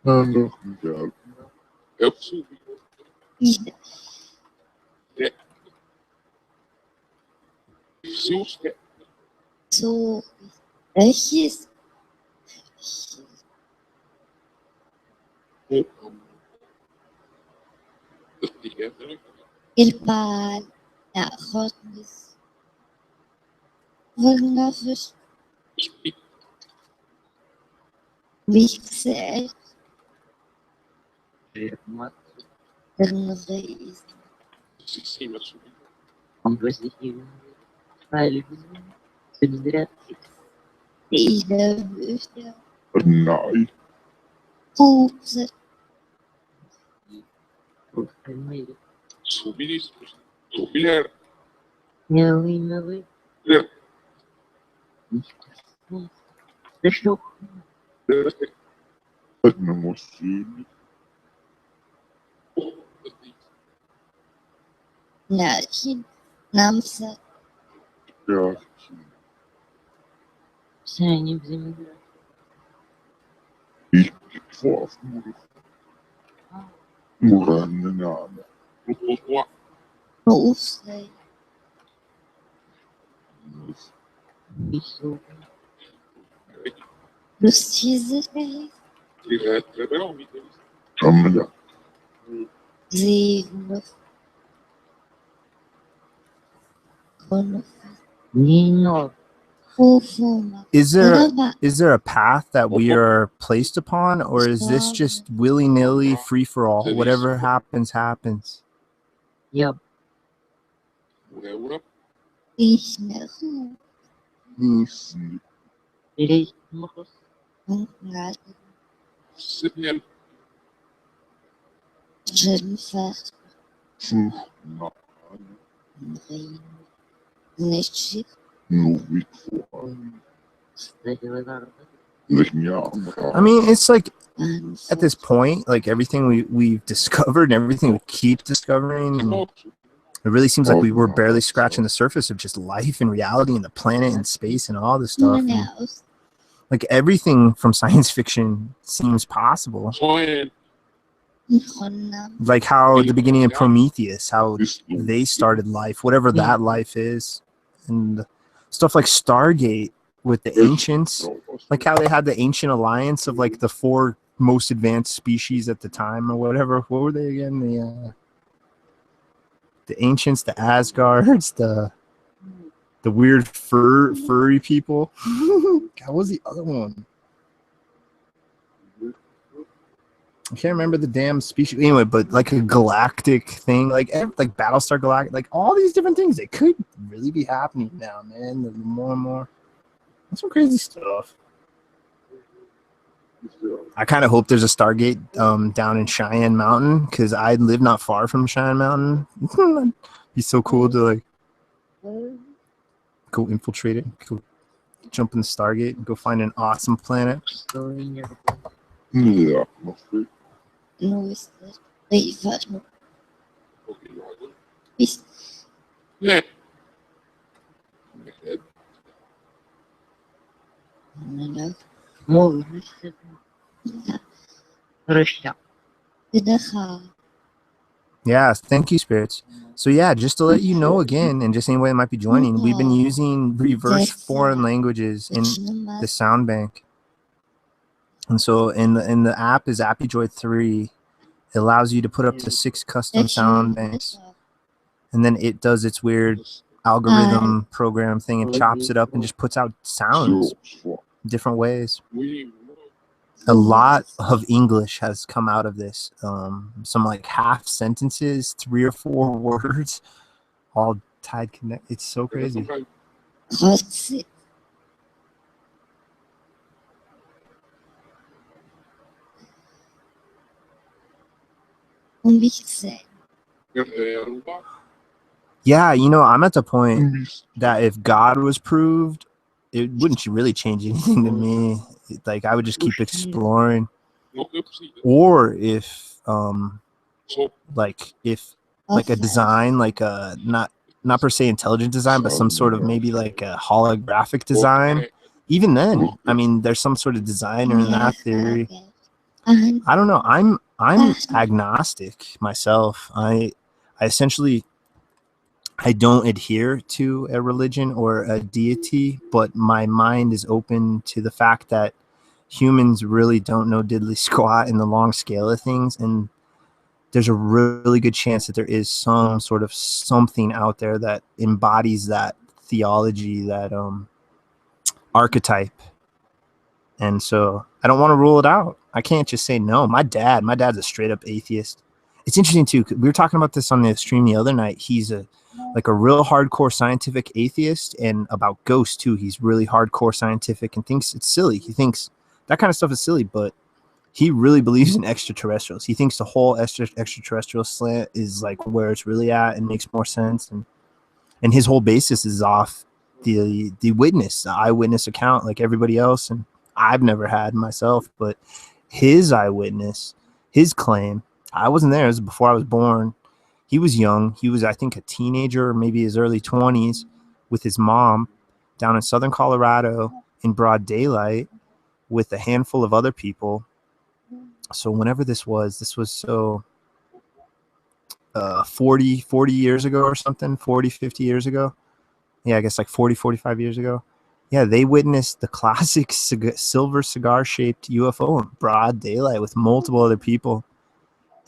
S7: أنا خجال
S2: Eu subi.
S5: إذا
S2: Seus que
S5: سوء الشيس البال يأخذ والنفس بيكسر
S6: Mas
S5: الغيظ
S2: Sim, eu subi.
S6: composition. Files. Subtractive.
S5: إذا بفتر
S7: النعي
S5: خوف
S6: Primeiro.
S2: Subir isso. Subir.
S6: Eu ainda vi. Deixou.
S7: أنا مسلم
S5: لكن نمسك
S7: لكن
S6: Sim, sim.
S7: الإكفاف مرهننا
S5: رؤوس
S6: Isso.
S5: Lustizer
S7: جملة
S5: زين
S6: Nino.
S5: خوفوما
S1: Is there
S5: ربع
S1: is there a path that we are placed upon, or is this just willy-nilly free for all? Whatever happens, happens.
S6: Yup.
S5: إيشنخو
S7: نسني
S6: Direito. Morros.
S5: مقعد
S2: Sim,
S5: جنفخ
S7: شوفنا
S5: غين نشيك
S7: نوبيكفاف
S6: Stabilizar.
S1: I mean, it's like
S5: أنفخ
S1: at this point, like everything we've discovered and everything we keep discovering, and it really seems like we were barely scratching the surface of just life and reality and the planet and space and all this stuff. And,
S5: ناوس
S1: like everything from science fiction seems possible.
S2: sonho.
S5: نخنم
S1: Like how at the beginning of Prometheus, how they started life, whatever that life is, and stuff like Stargate with the ancients, like how they had the ancient alliance of like the 4 most advanced species at the time or whatever. What were they again? The ancients, the Asgards, the weird furry people. God, what was the other one? I can't remember the damn species. Anyway, but like a galactic thing, like Battlestar Galactica, like all these different things, they could really be happening now, man. The more and more, that's some crazy stuff. I kind of hope there's a Stargate down in Cheyenne Mountain, because I live not far from Cheyenne Mountain. It'd be so cool to like go infiltrate it, go jump in the Stargate, and go find an awesome planet.
S6: Story.
S7: لا مفيد
S5: نوس غيفر بس
S2: Né?
S5: نلف
S6: Morros. Russia.
S5: تدخل
S1: Yeah, thank you, spirits. So yeah, just to let you know again, and just anybody that might be joining, we've been using reverse foreign languages in the sound bank. And so in the app is AppyDroid 3. It allows you to put up to 6 custom sound banks, and then it does its weird algorithm program thing and chops it up and just puts out sounds
S7: سوف
S1: different ways.
S2: We
S1: A lot of English has come out of this. Some like half sentences, 3 or 4 words, all tied connect. It's so crazy.
S5: خاص وميكسر
S1: Yeah, you know, I'm at the point that if God was proved, it wouldn't really change anything to me. Like I would just keep exploring. Or if like a design, like a not per se intelligent design, but some sort of maybe like a holographic design. Even then, I mean, there's some sort of designer in that theory. I don't know. I'm agnostic myself. I essentially I don't adhere to a religion or a deity, but my mind is open to the fact that humans really don't know diddly squat in the long scale of things, and there's a really good chance that there is some sort of something out there that embodies that theology, that archetype. And so I don't want to rule it out. I can't just say no. My dad's a straight up atheist. It's interesting too. We were talking about this on the stream the other night. He's a real hardcore scientific atheist, and about ghosts too. He's really hardcore scientific and thinks it's silly. He thinks that kind of stuff is silly, but he really believes in extraterrestrials. He thinks the whole extraterrestrial slant is like where it's really at and makes more sense. And his whole basis is off the eyewitness account, like everybody else. And I've never had myself, but his eyewitness, his claim, I wasn't there. It was before I was born. He was young. He was, I think, a teenager, maybe his early 20s, with his mom down in southern Colorado in broad daylight with a handful of other people. So whenever this was so 40 years ago or something, 40, 50 years ago. Yeah, I guess like 40, 45 years ago. Yeah, they witnessed the classic silver cigar-shaped UFO in broad daylight with multiple other people.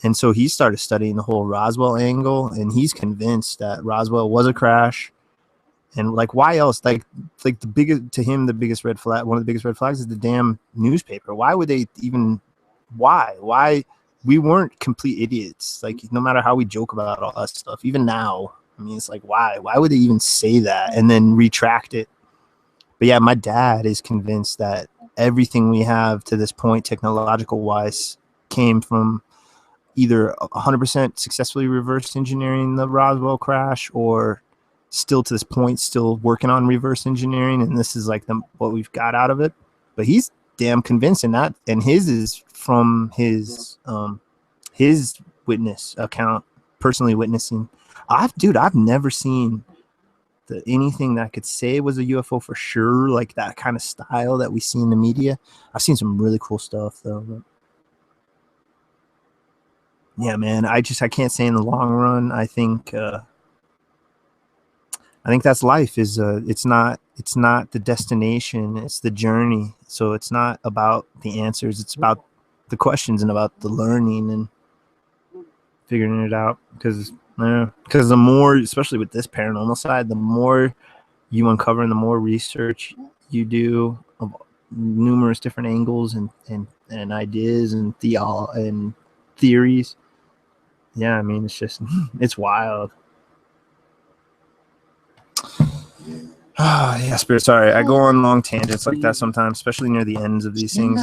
S1: And so he started studying the whole Roswell angle, and he's convinced that Roswell was a crash. And like, why else? Like the biggest, to him, the biggest red flag, one of the biggest red flags is the damn newspaper. Why would they even? Why? We weren't complete idiots. Like, no matter how we joke about all that stuff, even now, I mean, it's like, why would they even say that and then retract it? But yeah, my dad is convinced that everything we have to this point, technological wise, came from either 100% successfully reverse engineering the Roswell crash, or still to this point, still working on reverse engineering. And this is like what we've got out of it. But he's damn convinced in that. And his is from his witness account, personally witnessing. I've never seen anything that I could say it was a UFO for sure, like that kind of style that we see in the media. I've seen some really cool stuff though. But yeah, man, I can't say in the long run. I think that's life. Is it's not the destination, it's the journey. So it's not about the answers, it's about the questions and about the learning and figuring it out. Because the more, especially with this paranormal side, the more you uncover and the more research you do of numerous different angles and ideas and theories. Yeah, I mean, it's just it's wild. Yeah, Spirit. Sorry, I go on long tangents like that sometimes, especially near the ends of these things.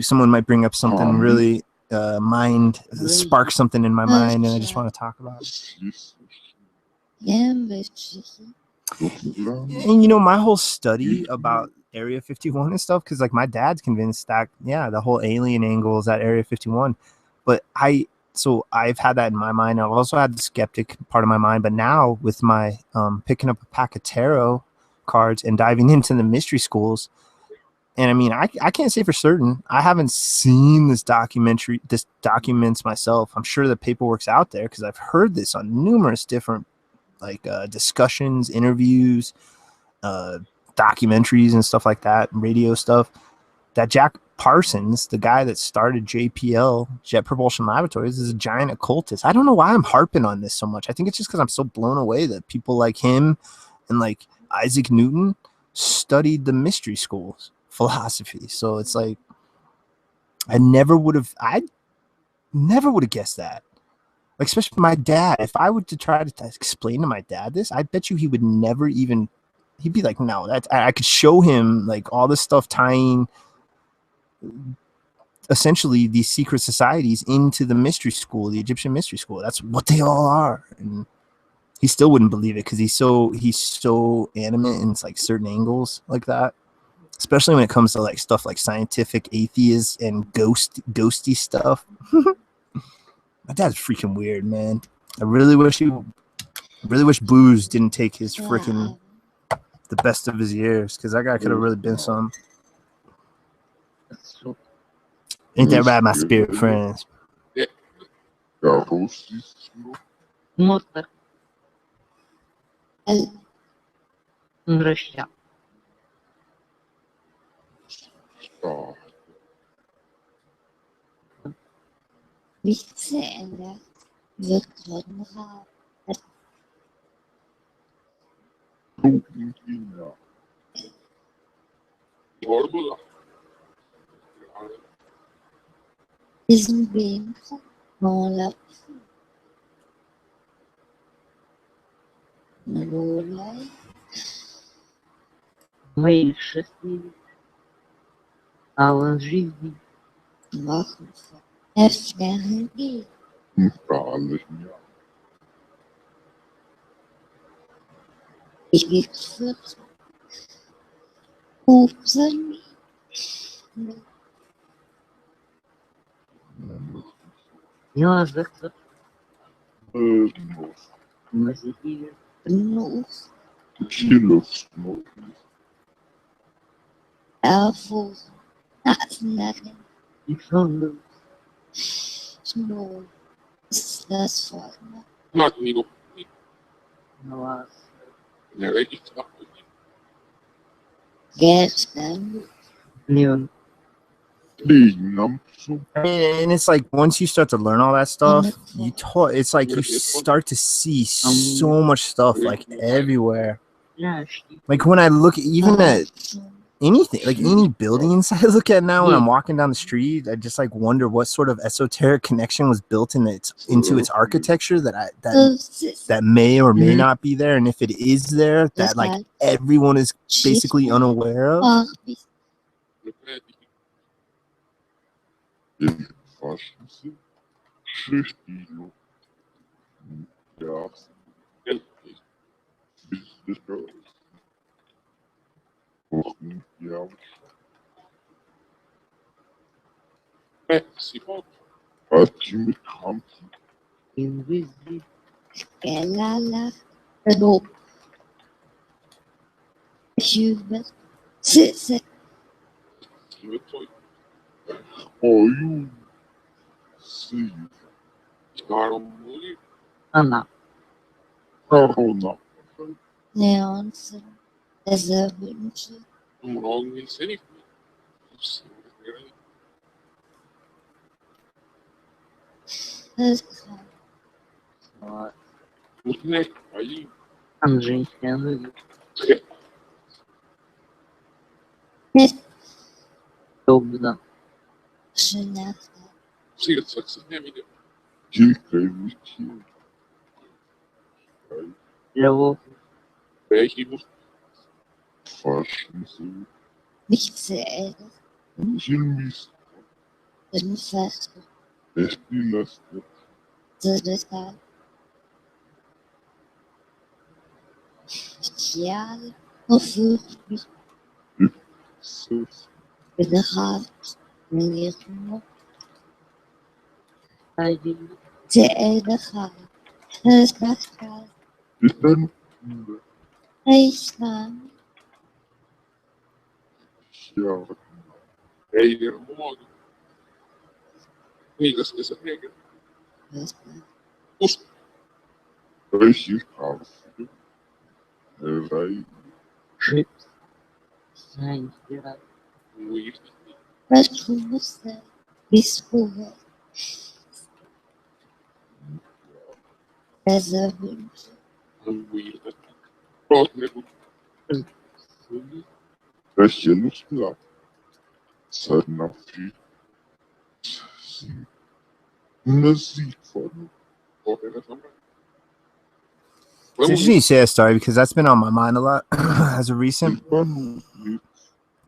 S1: Someone might bring up something really spark something in my mind, and I just want to talk about it. And my whole study about Area 51 and stuff, because like my dad's convinced that the whole alien angle is at Area 51, but I've had that in my mind. I've also had the skeptic part of my mind, but now with my picking up a pack of tarot cards and diving into the mystery schools, and I mean, I can't say for certain. I haven't seen this documents myself. I'm sure the paperwork's out there because I've heard this on numerous different discussions, interviews, documentaries and stuff like that, radio stuff, that Jack Parsons, the guy that started JPL, Jet Propulsion Laboratories, is a giant occultist. I don't know why I'm harping on this so much. I think it's just because I'm so blown away that people like him and like Isaac Newton studied the mystery schools philosophy. So it's like I never would have guessed that. Like, especially my dad. If I were to try to explain to my dad this, I bet you he would never even. He'd be like, no, that I could show him like all this stuff tying essentially these secret societies into the mystery school, the Egyptian mystery school. That's what they all are. And he still wouldn't believe it because he's so animate in like certain angles like that. Especially when it comes to like stuff like scientific atheists and ghosty stuff. My dad's freaking weird, man. I really wish Booze didn't take his freaking the best of his years, because that guy could have really been some.
S6: So,
S1: Ain't that right, my spirit friends?
S7: Carosíssimo.
S6: motor,
S5: ال-
S6: nrasha,
S7: Está
S5: nichts verändert, wird Rückenhaar
S7: tudo inclinado.
S2: Gordo.
S5: diesen Winkel Mola Lolai
S6: мои счастливые, Alan жизни,
S5: machen öffnen die
S7: Instalinha.
S5: Geführt Upsen
S6: я захотел,
S7: Nos
S6: насидели,
S5: genug
S7: quilos, no
S5: Erfurt Nachnachen
S6: и сон,
S5: Schnur ist das Vorne
S2: Latino.
S6: на вас,
S2: Ne register.
S5: Geld
S6: Leon,
S7: Lignam som
S1: I mean, and it's like once you start to learn all that stuff, it's like you start to see so much stuff like everywhere.
S6: ляшки,
S1: Like when I look even at anything, like any buildings I look at now when I'm walking down the street, I just like wonder what sort of esoteric connection was built into its architecture that may or may not be there, and if it is there, that like everyone is basically unaware of.
S7: ele faz-se estilo. Graças Corinthians.
S2: Si può.
S7: Time Kampf.
S6: инвизиб,
S5: Gelala Genug Schübe Sitze
S2: Si io poi.
S7: Oil. Sim.
S2: Caro muri.
S6: она,
S7: Corona.
S5: Neonsen Wünsche
S2: Non mi sei. Ne. Aí.
S6: Анжей Хенри, Добна,
S5: Schöner
S2: Sì, se ne mi.
S7: Kilkevich.
S6: Львов,
S2: Reichibus.
S7: Faz-se
S5: nicht sehr
S7: Gilmis.
S5: fest
S7: Estilas.
S5: deshalb Sozial wofür mich
S7: Sus.
S5: General Regierung
S6: Айдин,
S5: General Pascal
S7: Están.
S5: Reichsmann
S7: Já.
S2: Ei, irmão. Mica, se essa nega. Os
S7: Registrado. Rei.
S6: Шипс, Сайнстера,
S2: Luís.
S5: Verschlüsse Bispuche Wünsche
S2: Luís. Pronto, nego.
S6: Суди,
S7: Registrado lá. Sarnafi. Sim. Nasifano.
S2: Cooperação.
S1: It's interesting you say that story because that's been on my mind a lot as of recent.
S7: Estão.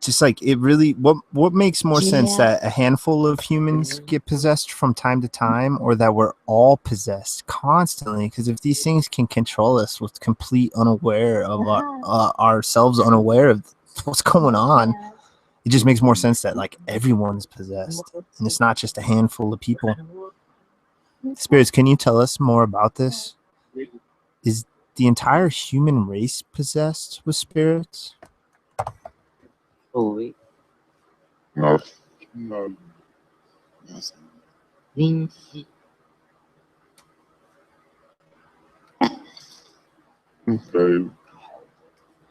S1: just like it really what makes more sense,
S5: Yeah.
S1: that a handful of humans get possessed from time to time, or that we're all possessed constantly? Because if these things can control us with complete unaware of ourselves, unaware of what's going on, it just makes more sense that like everyone's possessed and it's not just a handful of people. Spirits, can you tell us more about this? Is the entire human race possessed with spirits?
S6: Foi.
S7: Na final.
S6: Vence.
S7: Velho.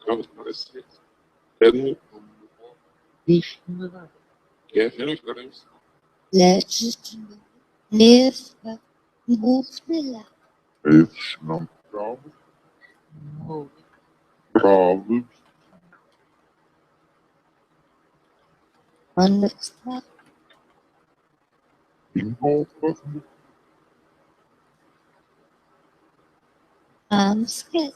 S2: Vamos parecer. Pelo
S6: Deixa-me lá.
S2: que é menos.
S5: Legend. Live. Movement.
S7: Esses não estavam
S6: Morre.
S7: bravos.
S5: Understand.
S7: Envoltas.
S5: I'm scared.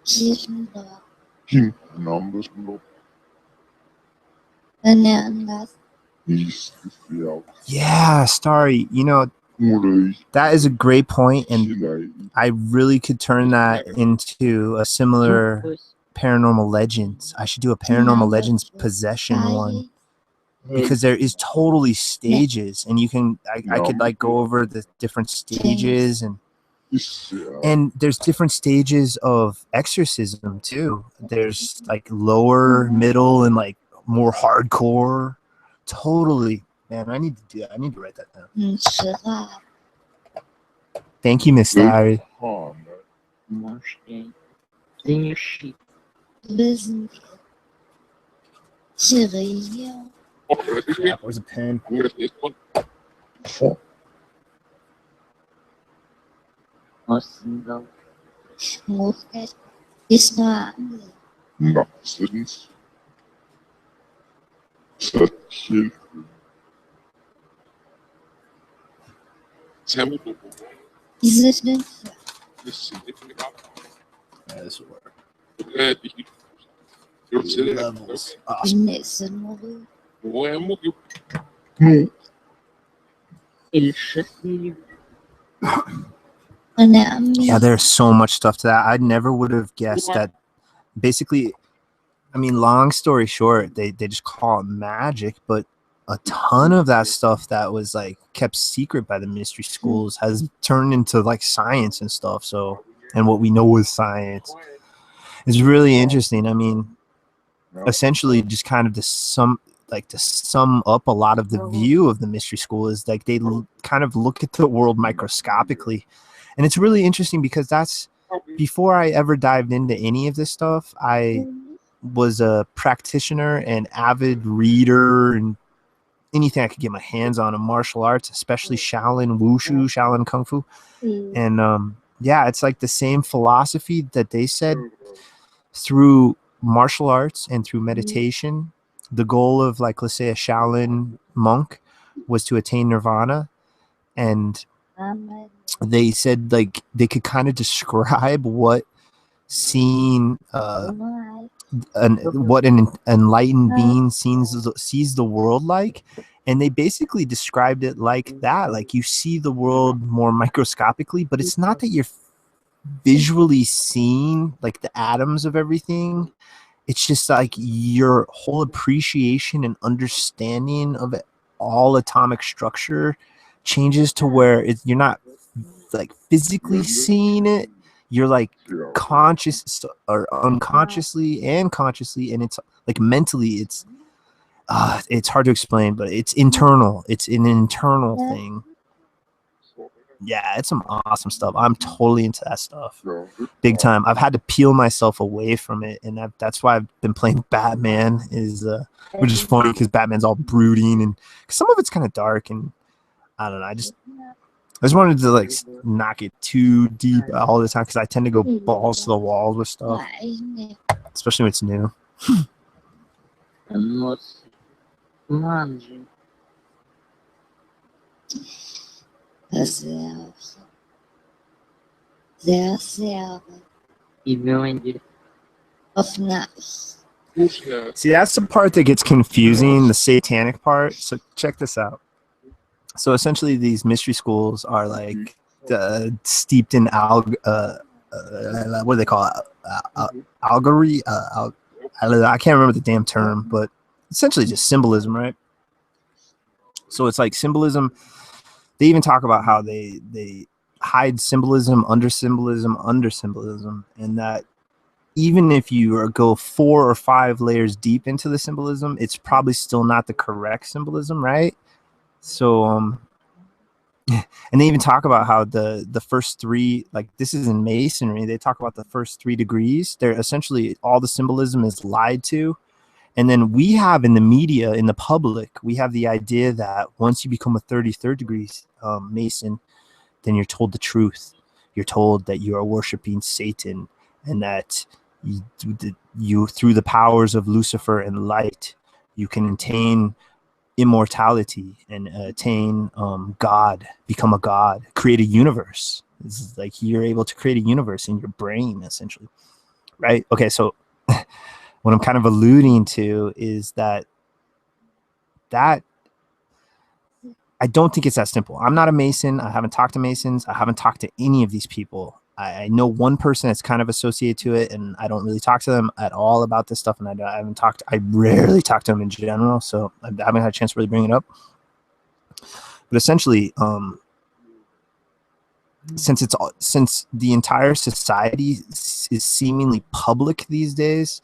S5: Kinder.
S7: Hintereinander noch.
S5: Bananas.
S7: Isso que se algo.
S1: Yeah, Starry, that is a great point, and I really could turn that into a similar
S6: Depois.
S1: paranormal legends. I should do a paranormal legends possession one, because there is totally stages, and I could like go over the different stages, and there's different stages of exorcism too. There's like lower, middle, and like more hardcore. Totally, man. I need to do that. I need to write that down.
S5: Schlag.
S1: Thank you, Miss Starry.
S6: Mostrei. Tenho chip.
S5: Business. Syria.
S1: Yeah, where's a pen?
S6: Ocidal.
S5: Movement. Is not.
S7: Nassens. Satchel.
S5: Is it not?
S1: Yeah, this will work.
S2: Levels.
S1: Levels. Awesome.
S5: Innocent.
S7: No.
S6: Ele chassi.
S1: Yeah, there's so much stuff to that. I never would have guessed that. Basically, I mean, long story short, they just call it magic, but a ton of that stuff that was like kept secret by the mystery schools has turned into like science and stuff. So, and what we know is science is really interesting. I mean, essentially, just kind of to sum up a lot of the view of the mystery school is like they kind of look at the world microscopically, and it's really interesting because that's before I ever dived into any of this stuff. I was a practitioner and avid reader and anything I could get my hands on in martial arts, especially Shaolin Wushu, Shaolin Kung Fu. And yeah, it's like the same philosophy that they said through martial arts and through meditation. The goal of, like, let's say a Shaolin monk was to attain nirvana. And they said like they could kind of describe what seeing what an enlightened being sees the world like, and they basically described it like that. Like, you see the world more microscopically, but it's not that you're visually seeing like the atoms of everything. It's just like your whole appreciation and understanding of all atomic structure changes to where you're not like physically seeing it. You're like conscious or unconsciously and consciously, and it's like mentally it's hard to explain, but it's internal. It's an internal thing. Yeah, it's some awesome stuff. I'm totally into that stuff, big time. I've had to peel myself away from it, and that's why I've been playing Batman. Which is funny because Batman's all brooding, and some of it's kind of dark, and I don't know. I just wanted to like knock it too deep all the time because I tend to go balls to the walls with stuff, especially when it's new.
S6: Nossa. Mano.
S5: Sehr.
S6: E meu onde?
S5: of nice.
S2: Różnie.
S1: See, that's the part that gets confusing, the satanic part. So check this out. So essentially, these mystery schools are like steeped in what do they call it? Algory? I can't remember the damn term, but essentially just symbolism, right? So it's like symbolism. They even talk about how they hide symbolism, and that even if you go 4 or 5 layers deep into the symbolism, it's probably still not the correct symbolism, right? So and they even talk about how the first 3, like this is in Masonry, they talk about the first 3 degrees. They're essentially all the symbolism is lied to. And then we have in the media, in the public, we have the idea that once you become a 33rd degree Mason, then you're told the truth. You're told that you are worshiping Satan, and that you through the powers of Lucifer and light, you can attain immortality and attain God, become a god, create a universe. This is like you're able to create a universe in your brain, essentially, right? Okay, so what I'm kind of alluding to is that I don't think it's that simple. I'm not a Mason. I haven't talked to Masons. I haven't talked to any of these people. I know one person that's kind of associated to it, and I don't really talk to them at all about this stuff. And I rarely talk to them in general, so I haven't had a chance to really bring it up. But essentially, since the entire society is seemingly public these days,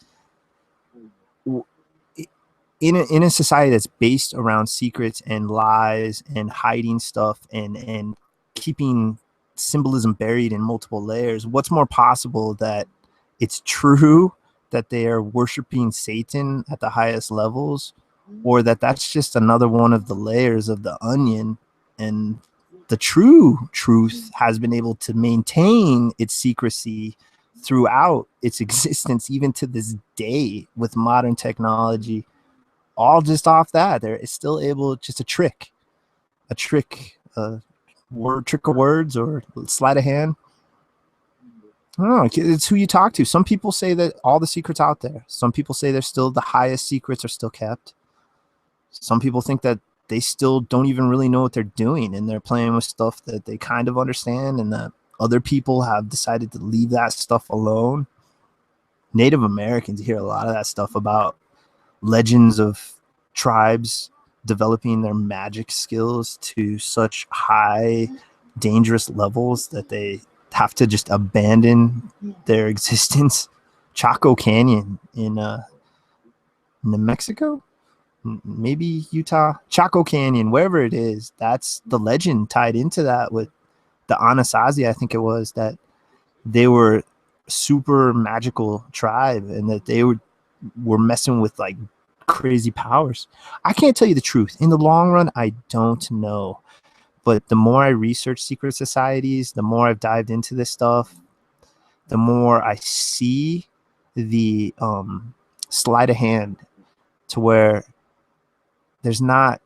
S1: in a society that's based around secrets and lies and hiding stuff and keeping symbolism buried in multiple layers, what's more possible that it's true that they are worshiping Satan at the highest levels, or that that's just another one of the layers of the onion, and the true truth has been able to maintain its secrecy throughout its existence, even to this day, with modern technology, all just off that. They're still able, just a trick, trick of words or sleight of hand. I don't know. It's who you talk to. Some people say that all the secrets out there. Some people say there's still the highest secrets are still kept. Some people think that they still don't even really know what they're doing, and they're playing with stuff that they kind of understand, and that other people have decided to leave that stuff alone. Native Americans, you hear a lot of that stuff about legends of tribes developing their magic skills to such high, dangerous levels that they have to just abandon their existence. Chaco Canyon in New Mexico, maybe Utah, Chaco Canyon, wherever it is, that's the legend tied into that with the Anasazi, I think it was, that they were super magical tribe and that they were messing with like crazy powers. I can't tell you the truth. In the long run, I don't know. But the more I research secret societies, the more I've dived into this stuff, the more I see the sleight of hand, to where there's not,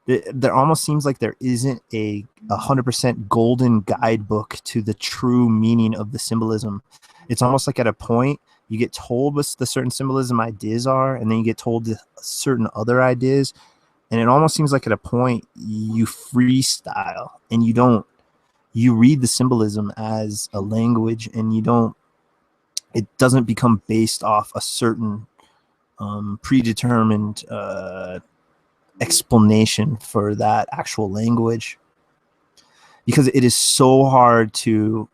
S1: there almost seems like there isn't a 100% golden guidebook to the true meaning of the symbolism. It's almost like at a point you get told what the certain symbolism ideas are, and then you get told the certain other ideas, and it almost seems like at a point you freestyle and you read the symbolism as a language, and it doesn't become based off a certain predetermined explanation for that actual language, because it is so hard to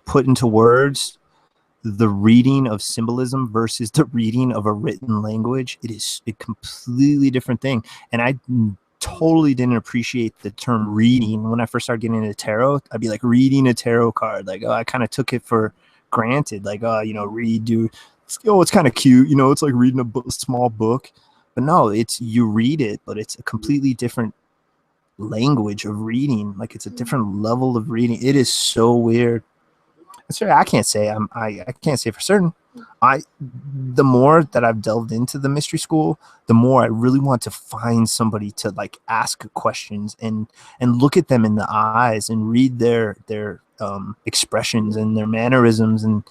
S1: put into words the reading of symbolism versus the reading of a written language. It is a completely different thing. And I totally didn't appreciate the term reading when I first started getting into tarot. I'd be like, reading a tarot card, like, oh, I kind of took it for granted, like, oh, it's kind of cute, it's like reading a small book. But no, it's, you read it, but it's a completely different language of reading. Like, it's a different level of reading. It is so weird. I can't say I can't say for certain. The more that I've delved into the mystery school, the more I really want to find somebody to like ask questions and look at them in the eyes and read their expressions and their mannerisms, and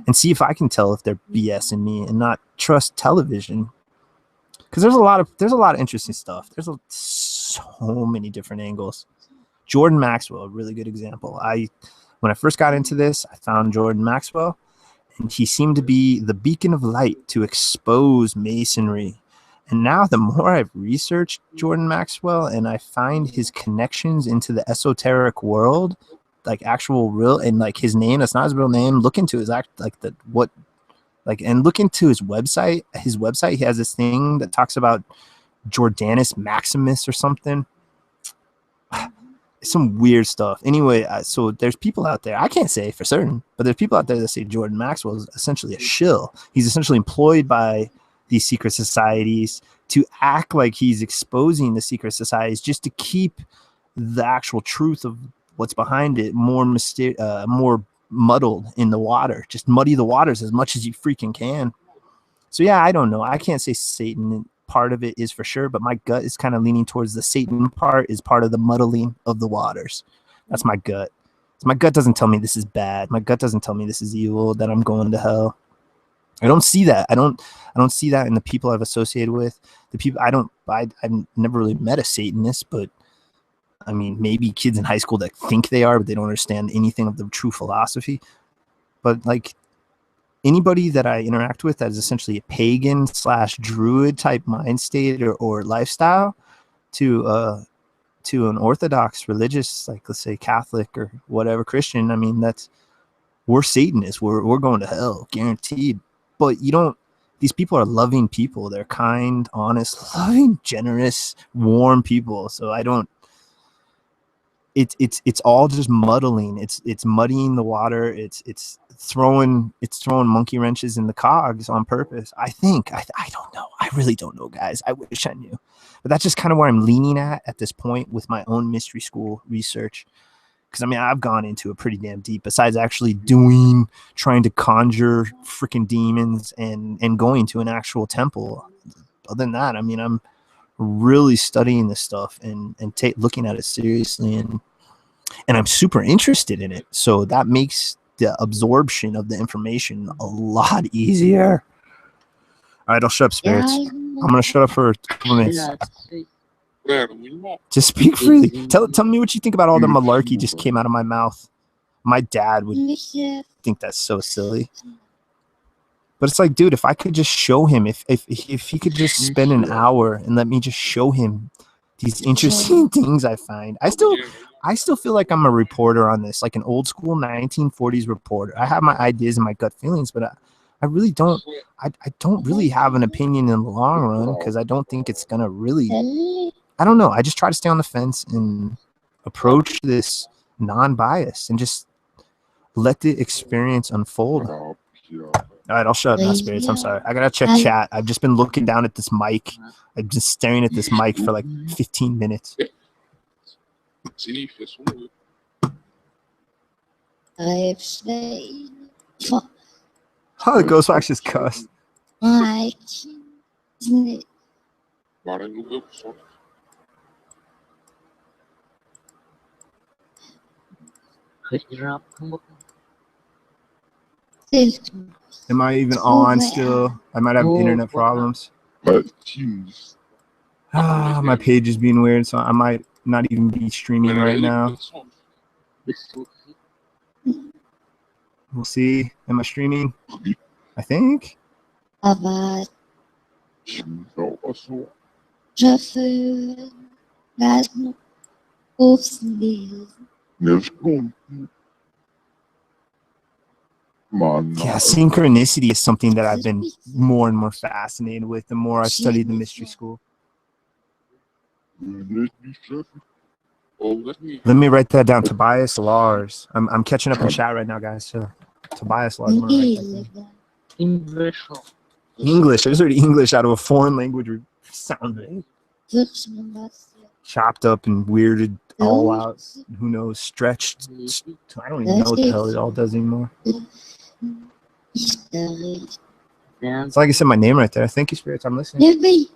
S1: and see if I can tell if they're BSing me and not trust television. Because there's a lot of interesting stuff. So many different angles. Jordan Maxwell, a really good example. When I first got into this, I found Jordan Maxwell, and he seemed to be the beacon of light to expose masonry. And now the more I've researched Jordan Maxwell and I find his connections into the esoteric world, like actual real, and like his name, that's not his real name, look into his and look into his website. His website, he has this thing that talks about Jordanus Maximus or something. Some weird stuff. Anyway, so there's people out there, I can't say for certain, but there's people out there that say Jordan Maxwell is essentially a shill. He's essentially employed by these secret societies to act like he's exposing the secret societies just to keep the actual truth of what's behind it more muddled in the water. Just muddy the waters as much as you freaking can. So yeah, I don't know. I can't say Satan part of it is for sure, but my gut is kind of leaning towards the Satan part is part of the muddling of the waters. That's my gut. So my gut doesn't tell me this is bad. My gut doesn't tell me this is evil, that I'm going to hell. I don't see that. I don't see that in the people I've associated with. The people I've never really met a Satanist, but I mean, maybe kids in high school that think they are, but they don't understand anything of the true philosophy. But like anybody that I interact with that is essentially a pagan / druid type mind state or lifestyle to an Orthodox religious, like let's say Catholic or whatever Christian, I mean, we're Satanists. We're going to hell, guaranteed. But these people are loving people. They're kind, honest, loving, generous, warm people. So it's all just muddling. It's muddying the water. It's throwing monkey wrenches in the cogs on purpose. I think. I don't know. I really don't know, guys. I wish I knew. But that's just kind of where I'm leaning at this point with my own mystery school research. Because I mean, I've gone into it pretty damn deep. Besides actually trying to conjure freaking demons and going to an actual temple. Other than that, I mean, I'm really studying this stuff and looking at it seriously, and I'm super interested in it. So that makes the absorption of the information a lot easier. All right, I'll shut up, spirits. I'm gonna shut up for a couple minutes. Just speak freely. Tell me what you think about all the malarkey just came out of my mouth. My dad would think that's so silly. But it's like, dude, if I could just show him, if he could just spend an hour and let me just show him these interesting things I find. I still feel like I'm a reporter on this, like an old school 1940s reporter. I have my ideas and my gut feelings, but I really don't. I don't really have an opinion in the long run because I don't think it's gonna really. I don't know. I just try to stay on the fence and approach this non-biased and just let the experience unfold. All right, I'll shut up now, spirits. I'm sorry. I gotta check chat. I've just been looking down at this mic. I'm just staring at this mic for like 15 minutes. Oh, the ghost wax is cussed. Am I even on still? I might have internet problems. My page is being weird, so I might not even be streaming right now. We'll see. Am I streaming? I think. Yeah, synchronicity is something that I've been more and more fascinated with the more I studied the mystery school. Let me write that down. Tobias Lars. I'm catching up in chat right now, guys. So Tobias Lars. English. I just heard English out of a foreign language sounding chopped up and weirded all out. Who knows? Stretched. I don't even know what the hell it all does anymore. It's like I said my name right there. Thank you, spirits. I'm listening.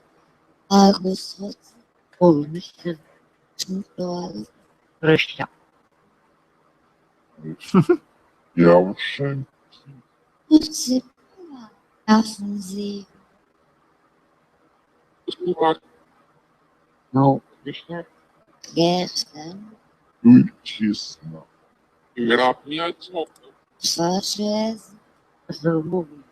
S5: Je sais pas. Afonso.
S2: Desculpa,
S6: Não, deixa
S5: Gestern.
S7: Muitíssimo.
S2: primeira minha desculpa.
S5: Such as.
S6: essa movie.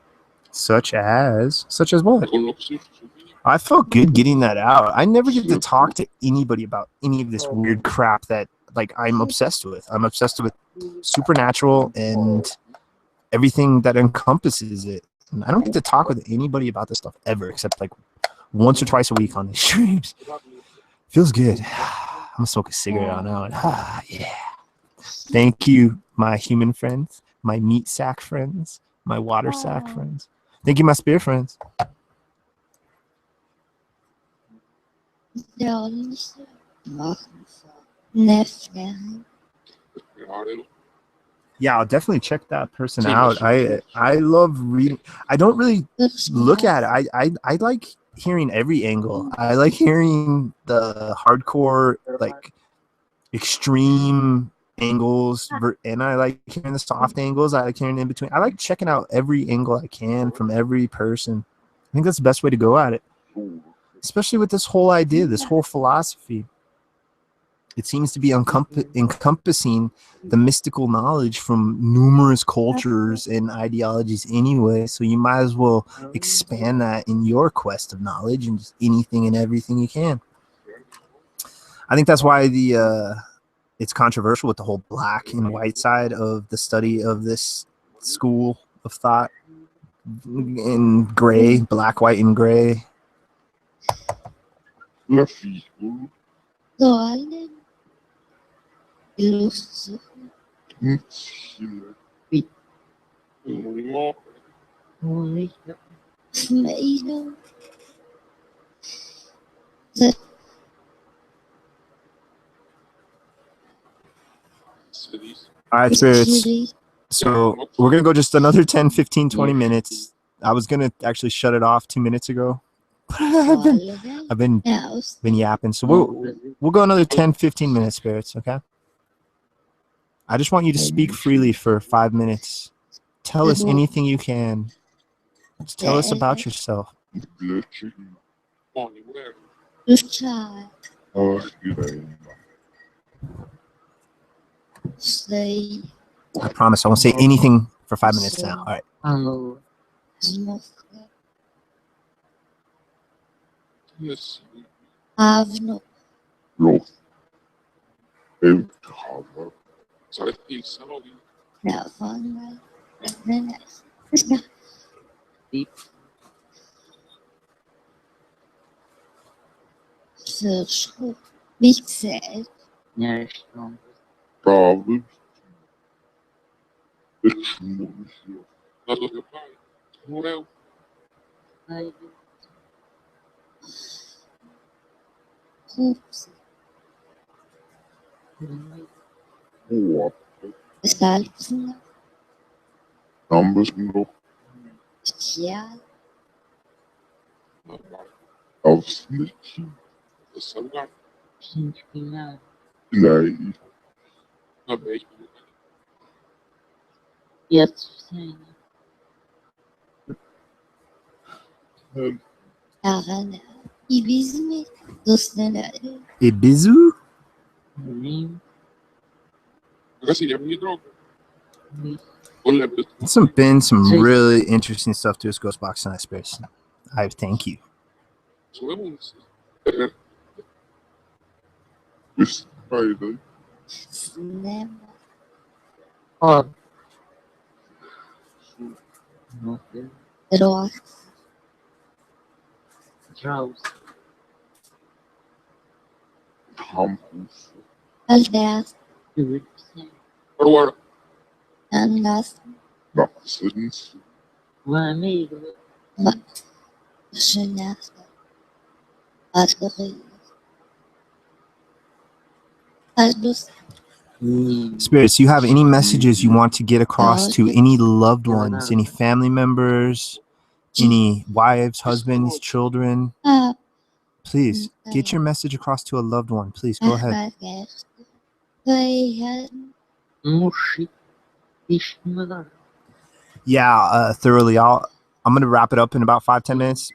S1: Such as what?
S2: Coloco seu sobrinho.
S1: I felt good getting that out. I never get to talk to anybody about any of this weird crap that like I'm obsessed with. I'm obsessed with supernatural and everything that encompasses it. And I don't get to talk with anybody about this stuff ever, except like once or twice a week on these streams. Feels good. I'm gonna smoke a cigarette on that one. Yeah. Thank you, my human friends, my meat sack friends, my water sack friends. Thank you, my spirit friends.
S5: Drones. Machen so. Neffen.
S2: Esperarelo.
S1: Yeah, I'll definitely check that person out. I love reading. I don't really look at it. I like hearing every angle. I like hearing the hardcore, like extreme angles, and I like hearing the soft angles. I like hearing in between. I like checking out every angle I can from every person. I think that's the best way to go at it, especially with this whole idea, this whole philosophy. It seems to be encompassing the mystical knowledge from numerous cultures and ideologies anyway. So you might as well expand that in your quest of knowledge and just anything and everything you can. I think that's why it's controversial with the whole black and white side of the study of this school of thought in gray, black, white, and gray.
S7: La figura
S5: Dollar. Lust.
S7: mentira.
S2: Mínimo.
S6: Oi,
S5: Smile.
S2: Se diz.
S1: All right, spirits.
S5: Chili.
S1: So we're going to go just another 10, 15, 20 minutes. I was going to actually shut it off 2 minutes ago. I've been
S5: House.
S1: yapping. So we'll go another 10, 15 minutes, spirits, okay? I just want you to speak freely for 5 minutes. Tell us anything you can. Just tell us about yourself.
S7: Glöckchen.
S2: Onde mulher.
S5: Child.
S7: Argreina.
S5: Say.
S1: I promise I won't say anything for 5 minutes now. All right.
S6: alô,
S5: Smoke.
S2: Nesse.
S5: Have no.
S7: Lof. Elkava.
S2: Sabe hilsa någon.
S5: No fun, right? Nice. Search. Big set.
S6: nesta
S7: Prave. Exmorcio.
S2: Na do meu pai. Morreu.
S5: Hoops.
S7: Boa.
S5: Salzen.
S7: Ambos noch
S5: Chial.
S2: Na bar.
S7: Aufsnittchen.
S2: Esse lugar.
S6: espinhar,
S7: Gleich.
S2: Na beijo.
S6: e a suficiente,
S5: Arana. Ibizmi. Dostanare.
S1: Ibizu?
S6: limpo,
S2: Ragazzi, gli amici droga. Volle
S1: It's been some really interesting stuff to this Ghost Box tonight, spirits. I thank you.
S2: sue munze.
S7: Ist beide.
S5: Cinema.
S6: ó, não sei,
S5: Rock.
S6: Draus,
S7: Campus.
S5: Aldeas.
S2: Agora.
S5: Andas.
S7: Nassens.
S6: um amigo,
S5: Chenas. Asgari. Asbus.
S1: Spirits, you have any messages you want to get across to any loved ones, any family members, any wives, husbands, children? Please get your message across to a loved one. Please go ahead.
S6: um chique, isto me dá,
S1: Yeah, thoroughly. I'm gonna wrap it up in about 5-10 minutes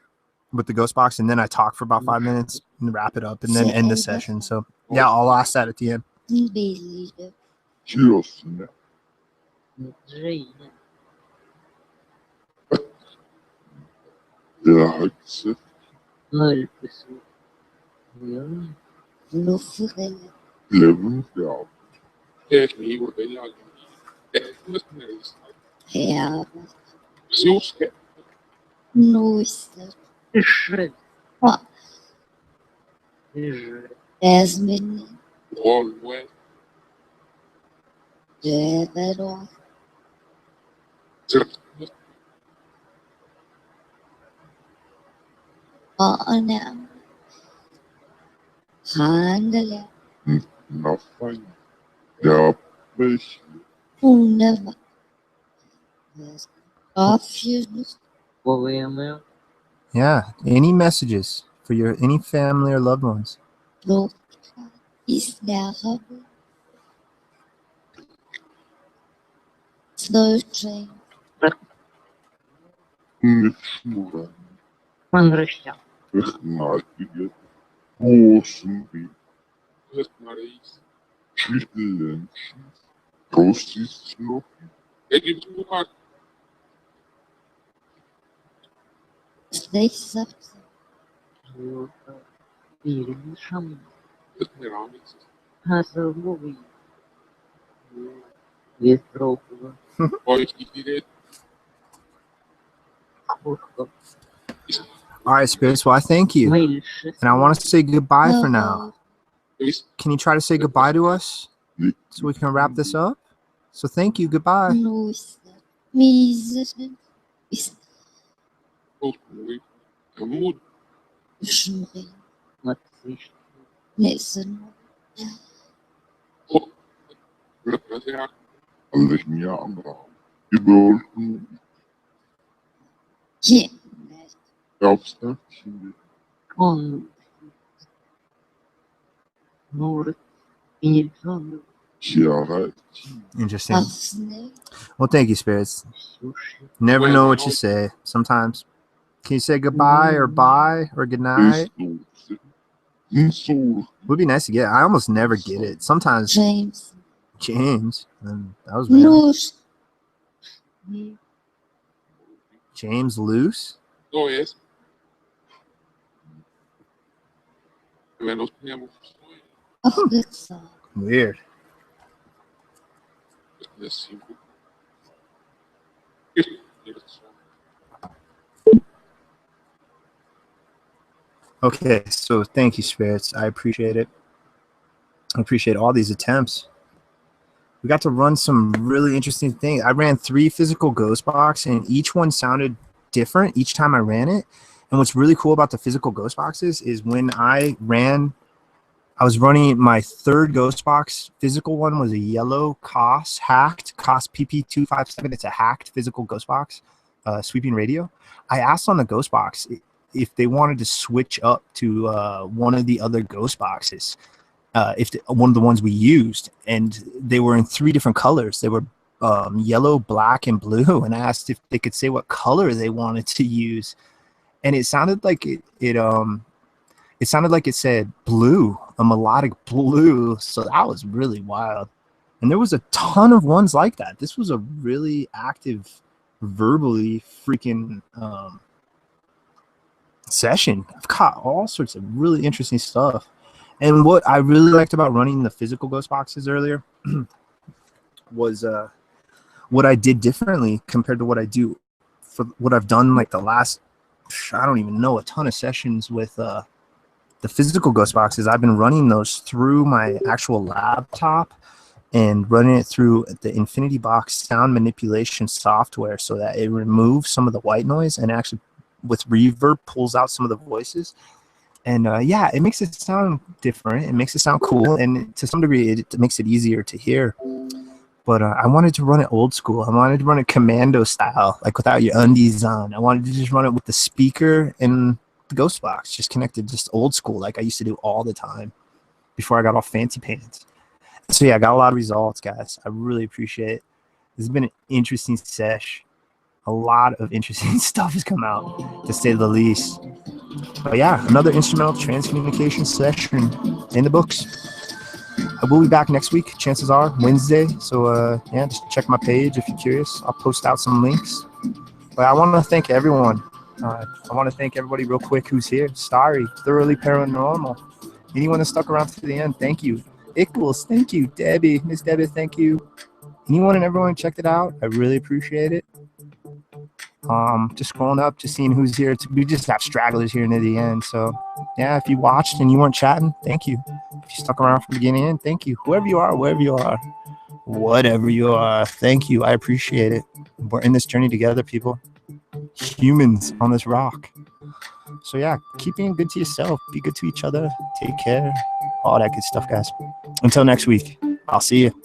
S1: with the ghost box, and then I talk for about 5 minutes and wrap it up, and then end the session. So yeah, I'll ask that at the end.
S5: Unbelievable.
S7: Честно.
S6: Жень.
S7: Так, це
S6: 0 пишу. Ja.
S5: Luftrennen.
S7: левенфляв.
S2: Техні виявляють. Технічність.
S5: Ja,
S2: Сюшке.
S5: Nuster.
S6: Пиши.
S5: Ah,
S6: Пиши.
S5: Esmin.
S2: Голве.
S5: Jevedor.
S2: Цирк.
S5: Anam. Handele.
S7: Нафань. Я пишу.
S5: Uneva. Confused.
S6: Poema.
S1: Yeah. Any messages for any family or loved ones?
S5: Block. Is there. Slow train.
S7: Мишмура.
S6: Манрыща.
S7: Технатиге. Бошенби.
S2: Технаріс.
S7: Чистленши. Простисно.
S2: Які бумаг.
S5: Space.
S6: Жёлта. Пиришам.
S2: Техніраміс.
S6: Хасовый. Ветрокова.
S2: Пойки дірет.
S6: Кошка.
S1: All right, spirits. Well, I thank you,
S6: Мельши.
S1: and I want to say goodbye for now.
S2: Віс.
S1: Can you try to say goodbye to us so we can wrap this up? So thank you. Goodbye.
S5: Nuster. Miser. Is
S2: Голве. Камуд.
S5: Schmurin.
S6: Матсыш.
S5: Nessen.
S2: Репрезер.
S7: Алехняна. Идолку.
S5: Kinder.
S7: Явстачили.
S6: Он. Нур. Инельсон.
S7: Чарати.
S1: Interesting.
S5: Arsene.
S1: Well, thank you, spirits.
S6: Суши.
S1: Never know what you say. Sometimes. Can you say goodbye or bye or good night?
S7: Ресурси. Инсур.
S1: Would be nice to get. I almost never get it. Sometimes
S5: James.
S1: James. And that was random.
S5: Luz.
S1: James Loose.
S2: То есть. Menos teníamos.
S5: Afrika.
S1: Weird.
S2: Assim.
S1: Okay, so thank you, spirits. I appreciate it. I appreciate all these attempts. We got to run some really interesting things. I ran 3 physical ghost box, and each one sounded different each time I ran it. And what's really cool about the physical ghost boxes is when I was running my 3rd ghost box. Physical one was a yellow COS hacked COS PP257. It's a hacked physical ghost box, sweeping radio. I asked on the ghost box if they wanted to switch up to one of the other ghost boxes, one of the ones we used, and they were in 3 different colors. They were yellow, black, and blue. And I asked if they could say what color they wanted to use, and it sounded like it sounded like it said blue, a melodic blue. So that was really wild. And there was a ton of ones like that. This was a really active, verbally freaking session. I've caught all sorts of really interesting stuff. And what I really liked about running the physical ghost boxes earlier was what I did differently compared to what I do for what I've done like the last, I don't even know, a ton of sessions with the physical ghost boxes. I've been running those through my actual laptop and running it through the Infinity Box sound manipulation software so that it removes some of the white noise and actually with reverb pulls out some of the voices. And yeah, it makes it sound different. It makes it sound cool. And to some degree, it makes it easier to hear. But I wanted to run it old school. I wanted to run it commando style, like without your undies on. I wanted to just run it with the speaker and the ghost box just connected, just old school, like I used to do all the time before I got all fancy pants. So yeah, I got a lot of results, guys. I really appreciate it. This has been an interesting sesh. A lot of interesting stuff has come out, to say the least. But yeah, another instrumental transcommunication session in the books. I will be back next week. Chances are Wednesday. So yeah, just check my page if you're curious. I'll post out some links. But I want to thank everyone. I want to thank everybody real quick who's here. Starry, Thoroughly Paranormal. Anyone that stuck around to the end, thank you. Ickles, thank you. Debbie, Miss Debbie, thank you. Anyone and everyone checked it out. I really appreciate it. Just scrolling up, just seeing who's here. We just have stragglers here near the end. So yeah, if you watched and you weren't chatting, thank you. If you stuck around from the beginning in, thank you. Whoever you are, wherever you are, whatever you are, thank you. I appreciate it. We're in this journey together, people. Humans on this rock. So yeah, keep being good to yourself. Be good to each other. Take care. All that good stuff, guys. Until next week, I'll see you.